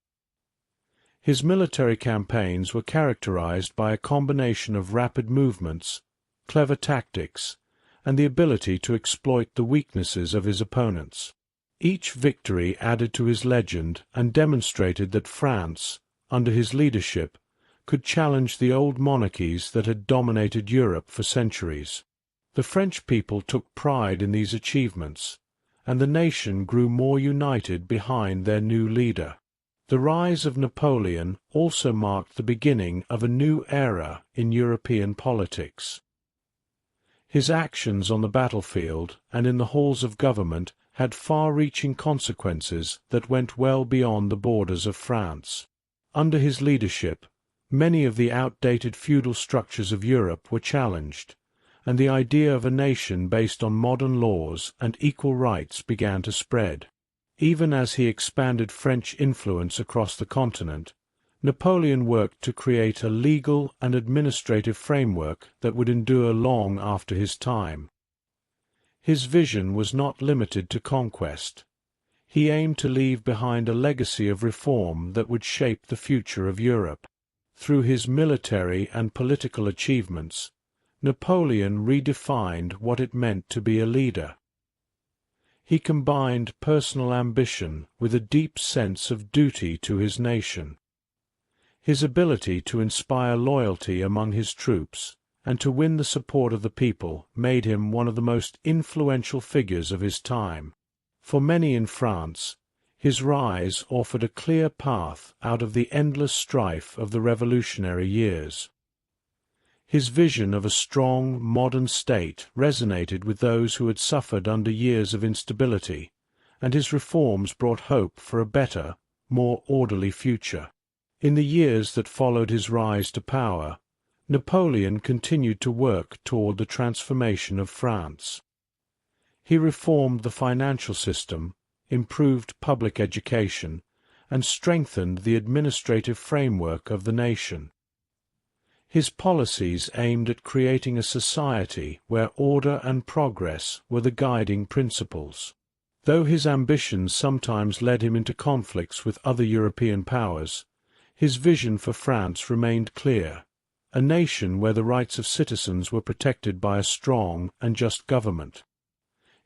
His military campaigns were characterized by a combination of rapid movements, clever tactics, and the ability to exploit the weaknesses of his opponents. Each victory added to his legend and demonstrated that France, under his leadership, could challenge the old monarchies that had dominated Europe for centuries. The French people took pride in these achievements, and the nation grew more united behind their new leader. The rise of Napoleon also marked the beginning of a new era in European politics. His actions on the battlefield and in the halls of government had far-reaching consequences that went well beyond the borders of France. Under his leadership, many of the outdated feudal structures of Europe were challenged, and the idea of a nation based on modern laws and equal rights began to spread. Even as he expanded French influence across the continent, Napoleon worked to create a legal and administrative framework that would endure long after his time. His vision was not limited to conquest. He aimed to leave behind a legacy of reform that would shape the future of Europe. Through his military and political achievements, Napoleon redefined what it meant to be a leader. He combined personal ambition with a deep sense of duty to his nation. His ability to inspire loyalty among his troops and to win the support of the people made him one of the most influential figures of his time. For many in France, his rise offered a clear path out of the endless strife of the revolutionary years. His vision of a strong, modern state resonated with those who had suffered under years of instability, and his reforms brought hope for a better, more orderly future. In the years that followed his rise to power, Napoleon continued to work toward the transformation of France. He reformed the financial system, improved public education, and strengthened the administrative framework of the nation. His policies aimed at creating a society where order and progress were the guiding principles. Though his ambitions sometimes led him into conflicts with other European powers, his vision for France remained clear: a nation where the rights of citizens were protected by a strong and just government.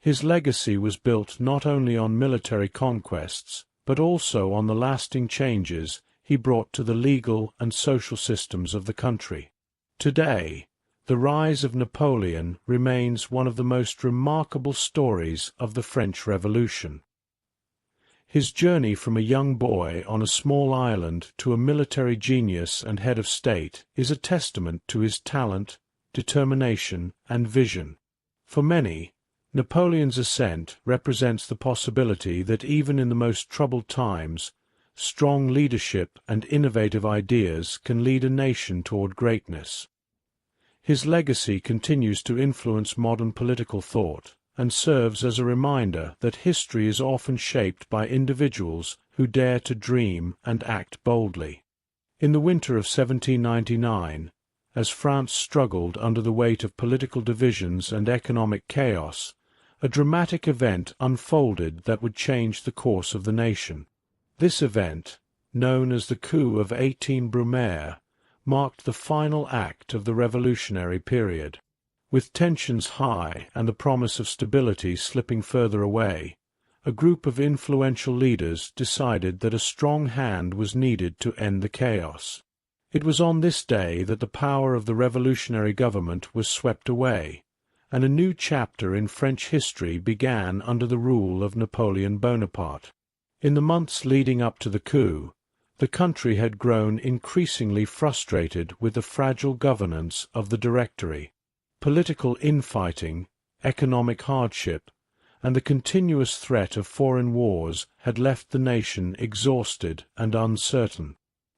His legacy was built not only on military conquests, but also on the lasting changes he brought to the legal and social systems of the country. Today, the rise of Napoleon remains one of the most remarkable stories of the French Revolution. His journey from a young boy on a small island to a military genius and head of state is a testament to his talent, determination, and vision. For many, Napoleon's ascent represents the possibility that even in the most troubled times, strong leadership and innovative ideas can lead a nation toward greatness. His legacy continues to influence modern political thought and serves as a reminder that history is often shaped by individuals who dare to dream and act boldly. In the winter of 1799, as France struggled under the weight of political divisions and economic chaos, a dramatic event unfolded that would change the course of the nation. This event, known as the Coup of 18 Brumaire, marked the final act of the revolutionary period. With tensions high and the promise of stability slipping further away, a group of influential leaders decided that a strong hand was needed to end the chaos. It was on this day that the power of the revolutionary government was swept away, and a new chapter in French history began under the rule of Napoleon Bonaparte. In the months leading up to the coup, the country had grown increasingly frustrated with the fragile governance of the Directory. Political infighting, economic hardship, and the continuous threat of foreign wars had left the nation exhausted and uncertain.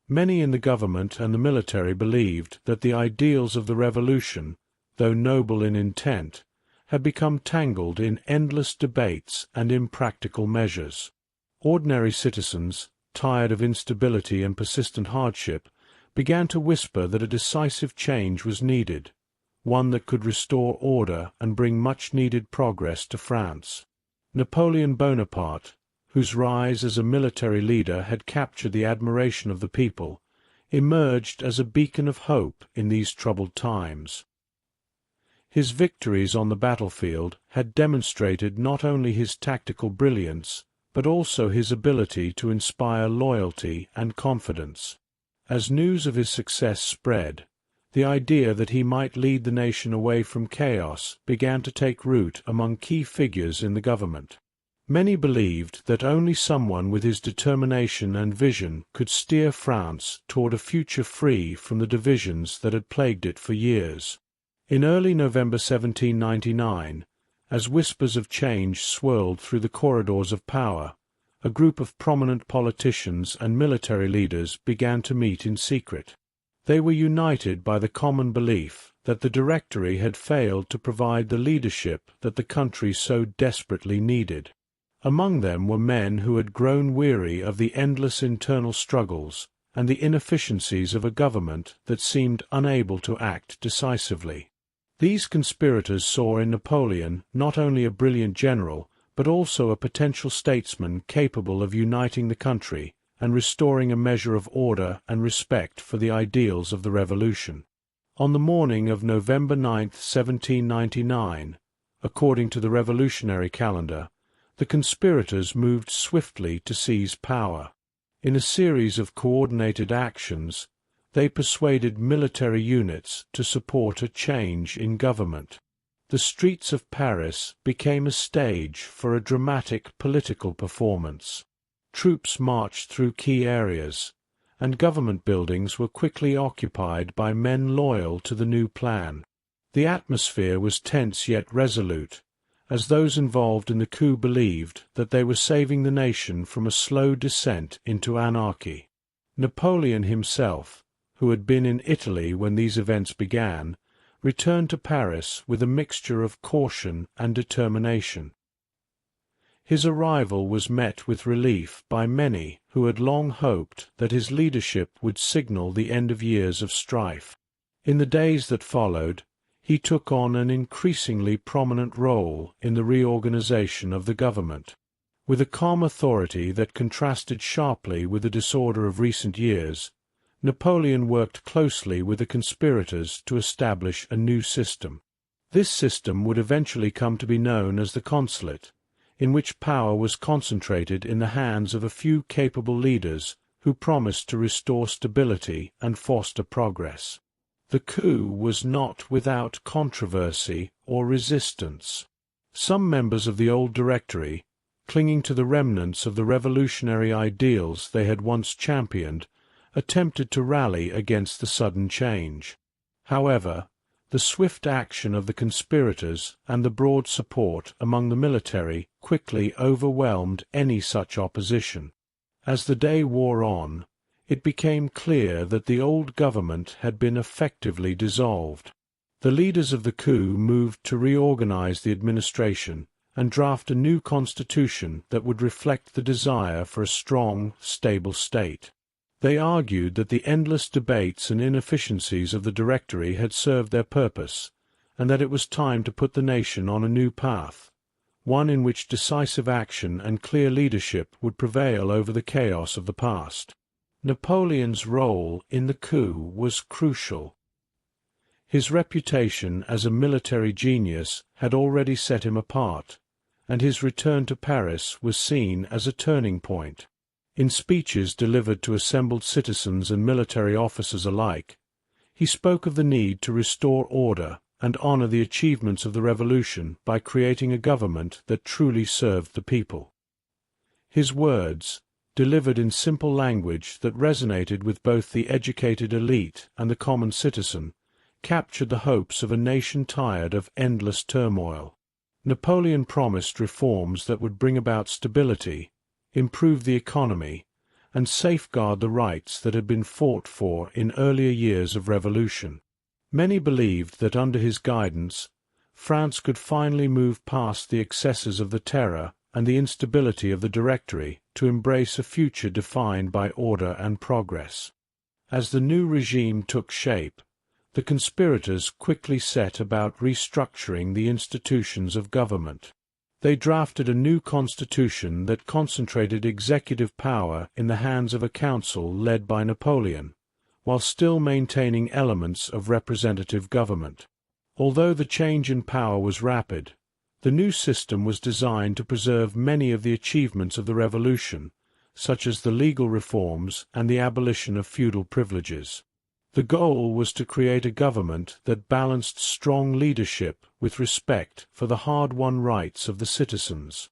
Many in the government and the military believed that the ideals of the revolution, though noble in intent, had become tangled in endless debates and impractical measures. Ordinary citizens, tired of instability and persistent hardship, began to whisper that a decisive change was needed, one that could restore order and bring much-needed progress to France. Napoleon Bonaparte, whose rise as a military leader had captured the admiration of the people, emerged as a beacon of hope in these troubled times. His victories on the battlefield had demonstrated not only his tactical brilliance, but also his ability to inspire loyalty and confidence. As news of his success spread, the idea that he might lead the nation away from chaos began to take root among key figures in the government. Many believed that only someone with his determination and vision could steer France toward a future free from the divisions that had plagued it for years. In early November 1799, as whispers of change swirled through the corridors of power, a group of prominent politicians and military leaders began to meet in secret. They were united by the common belief that the Directory had failed to provide the leadership that the country so desperately needed. Among them were men who had grown weary of the endless internal struggles and the inefficiencies of a government that seemed unable to act decisively. These conspirators saw in Napoleon not only a brilliant general, but also a potential statesman capable of uniting the country and restoring a measure of order and respect for the ideals of the Revolution. On the morning of November 9, 1799, according to the revolutionary calendar, the conspirators moved swiftly to seize power. In a series of coordinated actions, they persuaded military units to support a change in government. The streets of Paris became a stage for a dramatic political performance. Troops marched through key areas, and government buildings were quickly occupied by men loyal to the new plan. The atmosphere was tense yet resolute, as those involved in the coup believed that they were saving the nation from a slow descent into anarchy. Napoleon himself, who had been in Italy when these events began, returned to Paris with a mixture of caution and determination. His arrival was met with relief by many who had long hoped that his leadership would signal the end of years of strife. In the days that followed, he took on an increasingly prominent role in the reorganization of the government. With a calm authority that contrasted sharply with the disorder of recent years, Napoleon worked closely with the conspirators to establish a new system. This system would eventually come to be known as the Consulate, in which power was concentrated in the hands of a few capable leaders who promised to restore stability and foster progress. The coup was not without controversy or resistance. Some members of the old Directory, clinging to the remnants of the revolutionary ideals they had once championed, attempted to rally against the sudden change. However, the swift action of the conspirators and the broad support among the military quickly overwhelmed any such opposition. As the day wore on, it became clear that the old government had been effectively dissolved. The leaders of the coup moved to reorganize the administration and draft a new constitution that would reflect the desire for a strong, stable state. They argued that the endless debates and inefficiencies of the Directory had served their purpose, and that it was time to put the nation on a new path, one in which decisive action and clear leadership would prevail over the chaos of the past. Napoleon's role in the coup was crucial. His reputation as a military genius had already set him apart, and his return to Paris was seen as a turning point. In speeches delivered to assembled citizens and military officers alike, he spoke of the need to restore order and honor the achievements of the Revolution by creating a government that truly served the people. His words, delivered in simple language that resonated with both the educated elite and the common citizen, captured the hopes of a nation tired of endless turmoil. Napoleon promised reforms that would bring about stability, improve the economy, and safeguard the rights that had been fought for in earlier years of revolution. Many believed that under his guidance, France could finally move past the excesses of the Terror and the instability of the Directory to embrace a future defined by order and progress. As the new regime took shape, the conspirators quickly set about restructuring the institutions of government. They drafted a new constitution that concentrated executive power in the hands of a council led by Napoleon, while still maintaining elements of representative government. Although the change in power was rapid, the new system was designed to preserve many of the achievements of the Revolution, such as the legal reforms and the abolition of feudal privileges. The goal was to create a government that balanced strong leadership with respect for the hard-won rights of the citizens.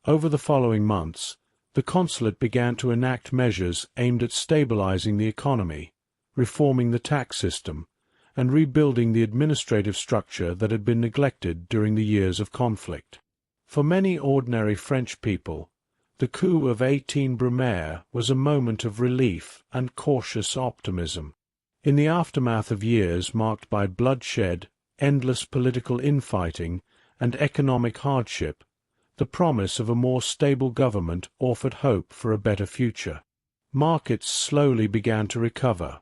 Over the following months, the consulate began to enact measures aimed at stabilizing the economy, reforming the tax system, and rebuilding the administrative structure that had been neglected during the years of conflict. For many ordinary French people, The coup of 18 Brumaire was a moment of relief and cautious optimism. In the aftermath of years marked by bloodshed, endless political infighting, and economic hardship, the promise of a more stable government offered hope for a better future. Markets slowly began to recover,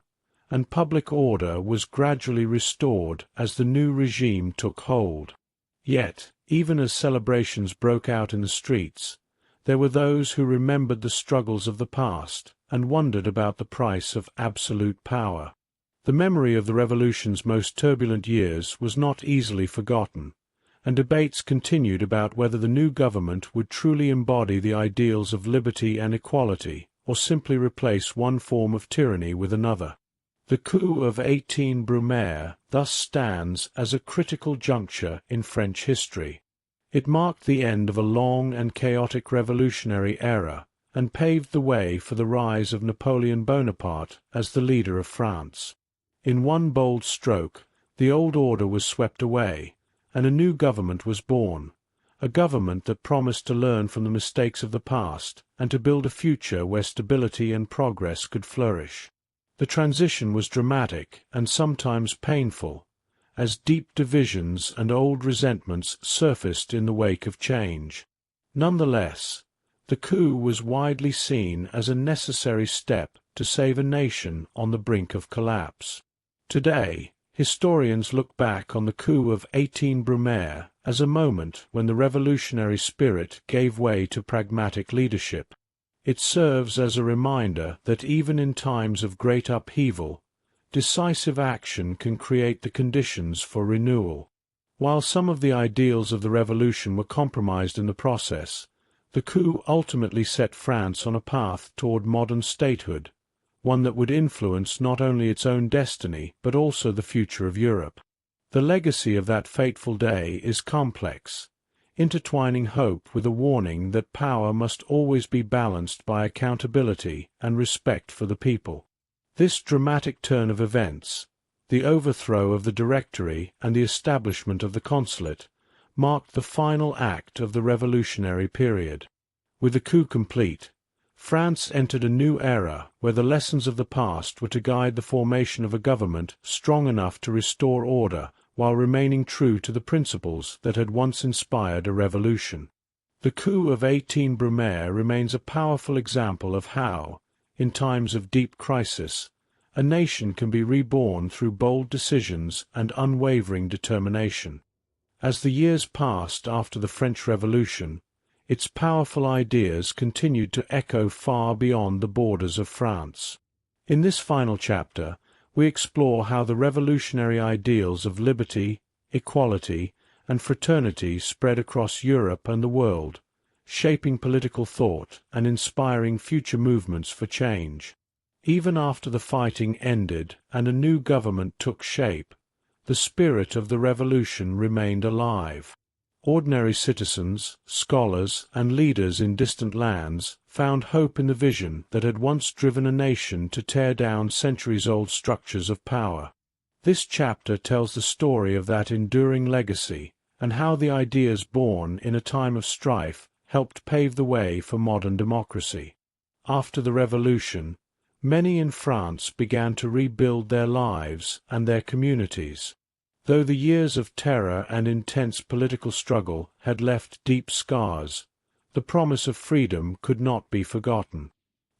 and public order was gradually restored as the new regime took hold. Yet, even as celebrations broke out in the streets, there were those who remembered the struggles of the past and wondered about the price of absolute power. The memory of the revolution's most turbulent years was not easily forgotten, and debates continued about whether the new government would truly embody the ideals of liberty and equality, or simply replace one form of tyranny with another. The coup of 18 Brumaire thus stands as a critical juncture in French history. It marked the end of a long and chaotic revolutionary era, and paved the way for the rise of Napoleon Bonaparte as the leader of France. In one bold stroke, the old order was swept away, and a new government was born, a government that promised to learn from the mistakes of the past and to build a future where stability and progress could flourish. The transition was dramatic and sometimes painful, as deep divisions and old resentments surfaced in the wake of change. Nonetheless, the coup was widely seen as a necessary step to save a nation on the brink of collapse. Today, historians look back on the coup of 18 Brumaire as a moment when the revolutionary spirit gave way to pragmatic leadership. It serves as a reminder that even in times of great upheaval, decisive action can create the conditions for renewal. While some of the ideals of the revolution were compromised in the process, the coup ultimately set France on a path toward modern statehood, one that would influence not only its own destiny but also the future of Europe. The legacy of that fateful day is complex, intertwining hope with a warning that power must always be balanced by accountability and respect for the people. This dramatic turn of events, the overthrow of the Directory and the establishment of the consulate, marked the final act of the revolutionary period. With the coup complete, France entered a new era where the lessons of the past were to guide the formation of a government strong enough to restore order while remaining true to the principles that had once inspired a revolution. The coup of 18 Brumaire remains a powerful example of how, in times of deep crisis, a nation can be reborn through bold decisions and unwavering determination. As the years passed after the French Revolution, its powerful ideas continued to echo far beyond the borders of France. In this final chapter, we explore how the revolutionary ideals of liberty, equality, and fraternity spread across Europe and the world, shaping political thought and inspiring future movements for change. Even after the fighting ended and a new government took shape, the spirit of the revolution remained alive. Ordinary citizens, scholars, and leaders in distant lands found hope in the vision that had once driven a nation to tear down centuries-old structures of power. This chapter tells the story of that enduring legacy and how the ideas born in a time of strife helped pave the way for modern democracy. After the revolution, many in France began to rebuild their lives and their communities. Though the years of terror and intense political struggle had left deep scars, the promise of freedom could not be forgotten.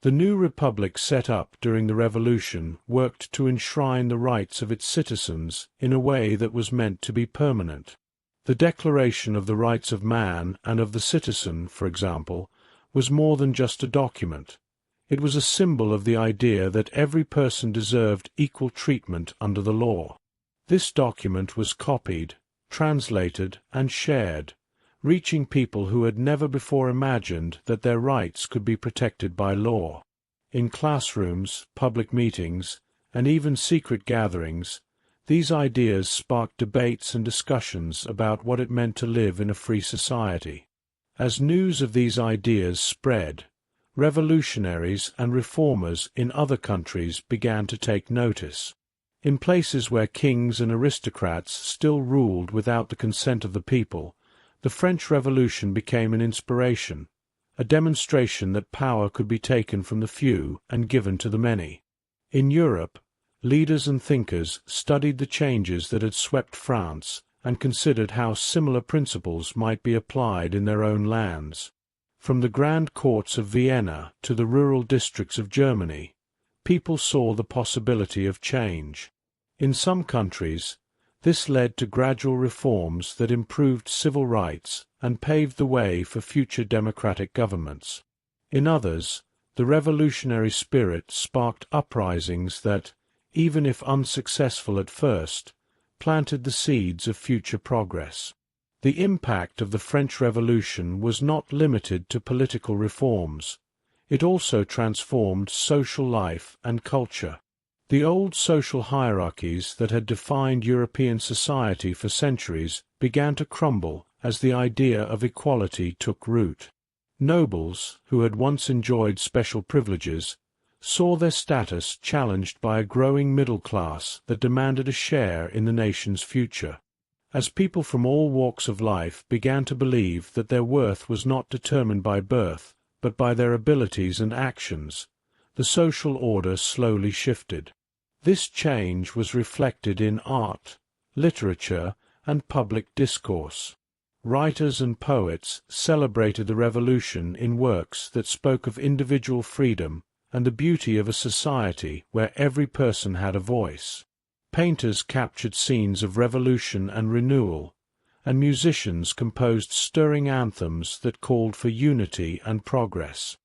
The new republic set up during the Revolution worked to enshrine the rights of its citizens in a way that was meant to be permanent. The Declaration of the Rights of Man and of the Citizen, for example, was more than just a document. It was a symbol of the idea that every person deserved equal treatment under the law. This document was copied, translated, and shared, reaching people who had never before imagined that their rights could be protected by law. In classrooms, public meetings, and even secret gatherings, these ideas sparked debates and discussions about what it meant to live in a free society. As news of these ideas spread, revolutionaries and reformers in other countries began to take notice. In places where kings and aristocrats still ruled without the consent of the people, the French Revolution became an inspiration, a demonstration that power could be taken from the few and given to the many. In Europe, leaders and thinkers studied the changes that had swept France and considered how similar principles might be applied in their own lands. From the grand courts of Vienna to the rural districts of Germany, people saw the possibility of change. In some countries, this led to gradual reforms that improved civil rights and paved the way for future democratic governments. In others, the revolutionary spirit sparked uprisings that, even if unsuccessful at first, planted the seeds of future progress. The impact of the French Revolution was not limited to political reforms. It also transformed social life and culture. The old social hierarchies that had defined European society for centuries began to crumble as the idea of equality took root. Nobles, who had once enjoyed special privileges, saw their status challenged by a growing middle class that demanded a share in the nation's future. As people from all walks of life began to believe that their worth was not determined by birth, but by their abilities and actions, the social order slowly shifted. This change was reflected in art, literature, and public discourse. Writers and poets celebrated the revolution in works that spoke of individual freedom and the beauty of a society where every person had a voice. Painters captured scenes of revolution and renewal, and musicians composed stirring anthems that called for unity and progress.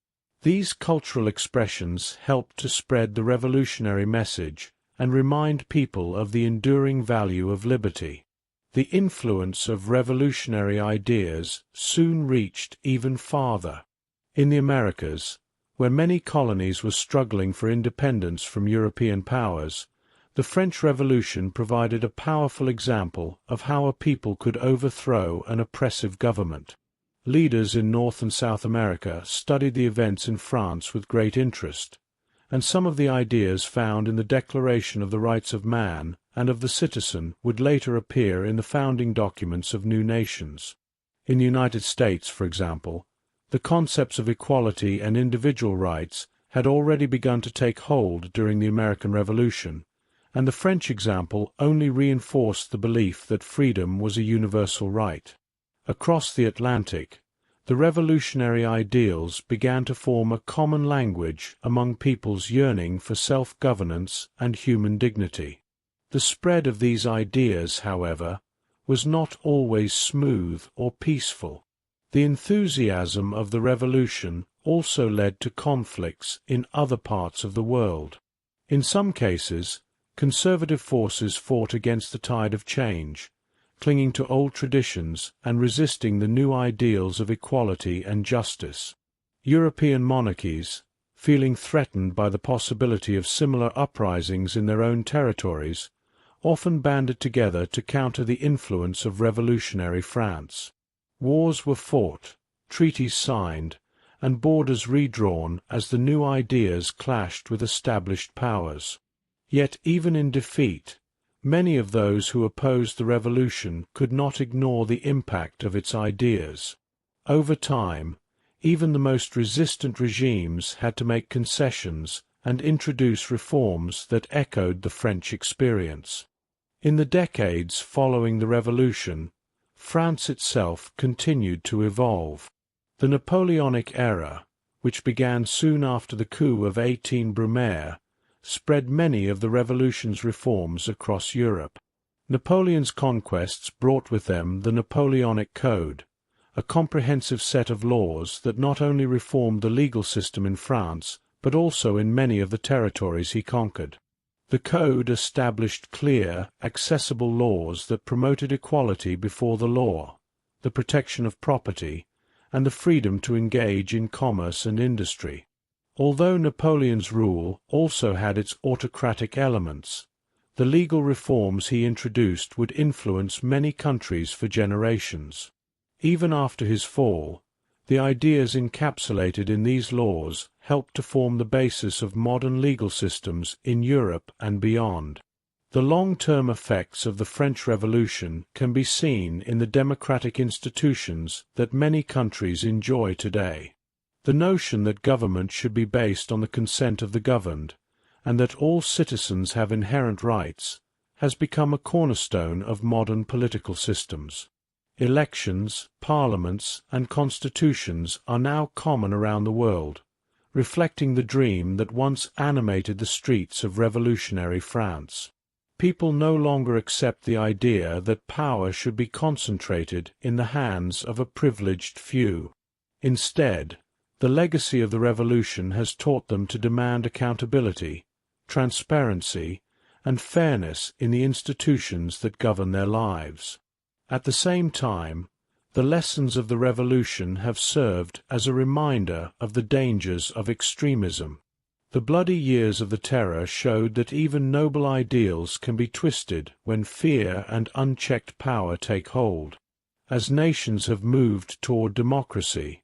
These cultural expressions helped to spread the revolutionary message and remind people of the enduring value of liberty. The influence of revolutionary ideas soon reached even farther. In the Americas, where many colonies were struggling for independence from European powers, the French Revolution provided a powerful example of how a people could overthrow an oppressive government. Leaders in North and South America studied the events in France with great interest, and some of the ideas found in the Declaration of the Rights of Man and of the Citizen would later appear in the founding documents of new nations. In the United States, for example, the concepts of equality and individual rights had already begun to take hold during the American Revolution, and the French example only reinforced the belief that freedom was a universal right. Across the Atlantic, the revolutionary ideals began to form a common language among peoples yearning for self-governance and human dignity. The spread of these ideas, however, was not always smooth or peaceful. The enthusiasm of the revolution also led to conflicts in other parts of the world. In some cases, conservative forces fought against the tide of change, clinging to old traditions and resisting the new ideals of equality and justice. European monarchies, feeling threatened by the possibility of similar uprisings in their own territories, often banded together to counter the influence of revolutionary France. Wars were fought, treaties signed, and borders redrawn as the new ideas clashed with established powers. Yet even in defeat, many of those who opposed the revolution could not ignore the impact of its ideas. Over time, even the most resistant regimes had to make concessions and introduce reforms that echoed the French experience. In the decades following the revolution, France itself continued to evolve. The Napoleonic era, which began soon after the coup of 18 Brumaire, spread many of the revolution's reforms across Europe. Napoleon's conquests brought with them the Napoleonic Code, a comprehensive set of laws that not only reformed the legal system in France, but also in many of the territories he conquered. The Code established clear, accessible laws that promoted equality before the law, the protection of property, and the freedom to engage in commerce and industry. Although Napoleon's rule also had its autocratic elements, the legal reforms he introduced would influence many countries for generations. Even after his fall, the ideas encapsulated in these laws helped to form the basis of modern legal systems in Europe and beyond. The long-term effects of the French Revolution can be seen in the democratic institutions that many countries enjoy today. The notion that government should be based on the consent of the governed, and that all citizens have inherent rights, has become a cornerstone of modern political systems. Elections, parliaments, and constitutions are now common around the world, reflecting the dream that once animated the streets of revolutionary France. People no longer accept the idea that power should be concentrated in the hands of a privileged few. Instead, the legacy of the revolution has taught them to demand accountability, transparency, and fairness in the institutions that govern their lives. At the same time, the lessons of the revolution have served as a reminder of the dangers of extremism. The bloody years of the Terror showed that even noble ideals can be twisted when fear and unchecked power take hold. As nations have moved toward democracy,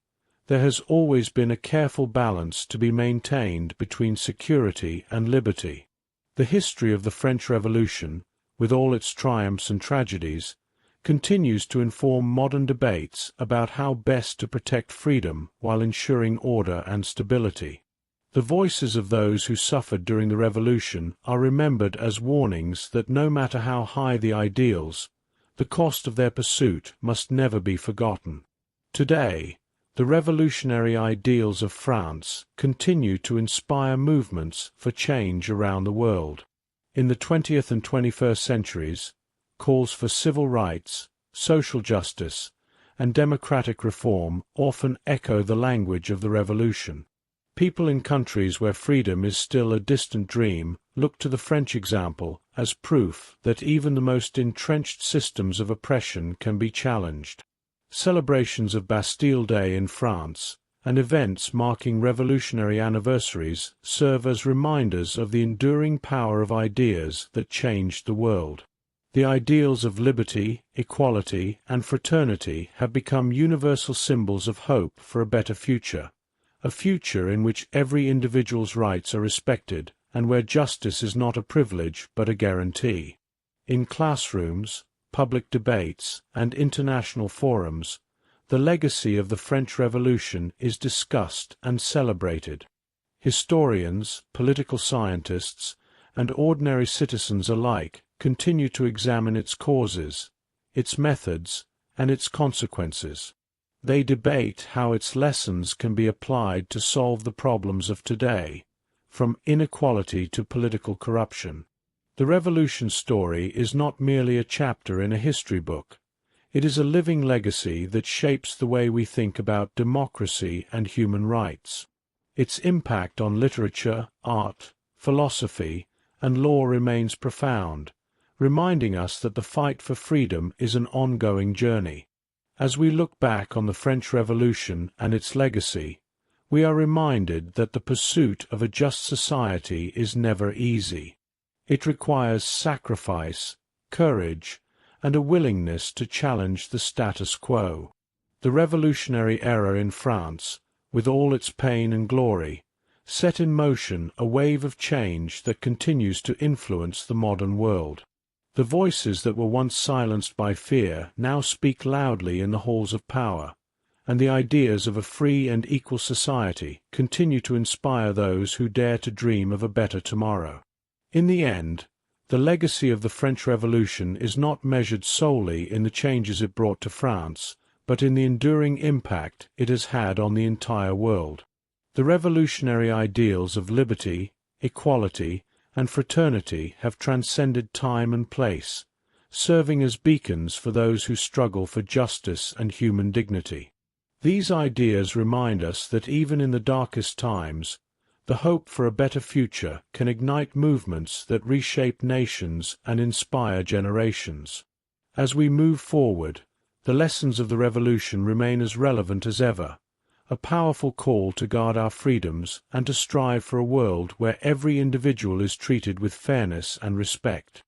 there has always been a careful balance to be maintained between security and liberty. The history of the French Revolution, with all its triumphs and tragedies, continues to inform modern debates about how best to protect freedom while ensuring order and stability. The voices of those who suffered during the Revolution are remembered as warnings that no matter how high the ideals, the cost of their pursuit must never be forgotten. Today, the revolutionary ideals of France continue to inspire movements for change around the world. In the 20th and 21st centuries, calls for civil rights, social justice, and democratic reform often echo the language of the revolution. People in countries where freedom is still a distant dream look to the French example as proof that even the most entrenched systems of oppression can be challenged. Celebrations of Bastille Day in France, and events marking revolutionary anniversaries serve as reminders of the enduring power of ideas that changed the world. The ideals of liberty, equality, and fraternity have become universal symbols of hope for a better future, a future in which every individual's rights are respected and where justice is not a privilege but a guarantee. In classrooms, public debates, and international forums, the legacy of the French Revolution is discussed and celebrated. Historians, political scientists, and ordinary citizens alike continue to examine its causes, its methods, and its consequences. They debate how its lessons can be applied to solve the problems of today, from inequality to political corruption. The revolution story is not merely a chapter in a history book. It is a living legacy that shapes the way we think about democracy and human rights. Its impact on literature, art, philosophy, and law remains profound, reminding us that the fight for freedom is an ongoing journey. As we look back on the French Revolution and its legacy, we are reminded that the pursuit of a just society is never easy. It requires sacrifice, courage, and a willingness to challenge the status quo. The revolutionary era in France, with all its pain and glory, set in motion a wave of change that continues to influence the modern world. The voices that were once silenced by fear now speak loudly in the halls of power, and the ideas of a free and equal society continue to inspire those who dare to dream of a better tomorrow. In the end, the legacy of the French Revolution is not measured solely in the changes it brought to France, but in the enduring impact it has had on the entire world. The revolutionary ideals of liberty, equality, and fraternity have transcended time and place, serving as beacons for those who struggle for justice and human dignity. These ideas remind us that even in the darkest times, the hope for a better future can ignite movements that reshape nations and inspire generations. As we move forward, the lessons of the revolution remain as relevant as ever, a powerful call to guard our freedoms and to strive for a world where every individual is treated with fairness and respect.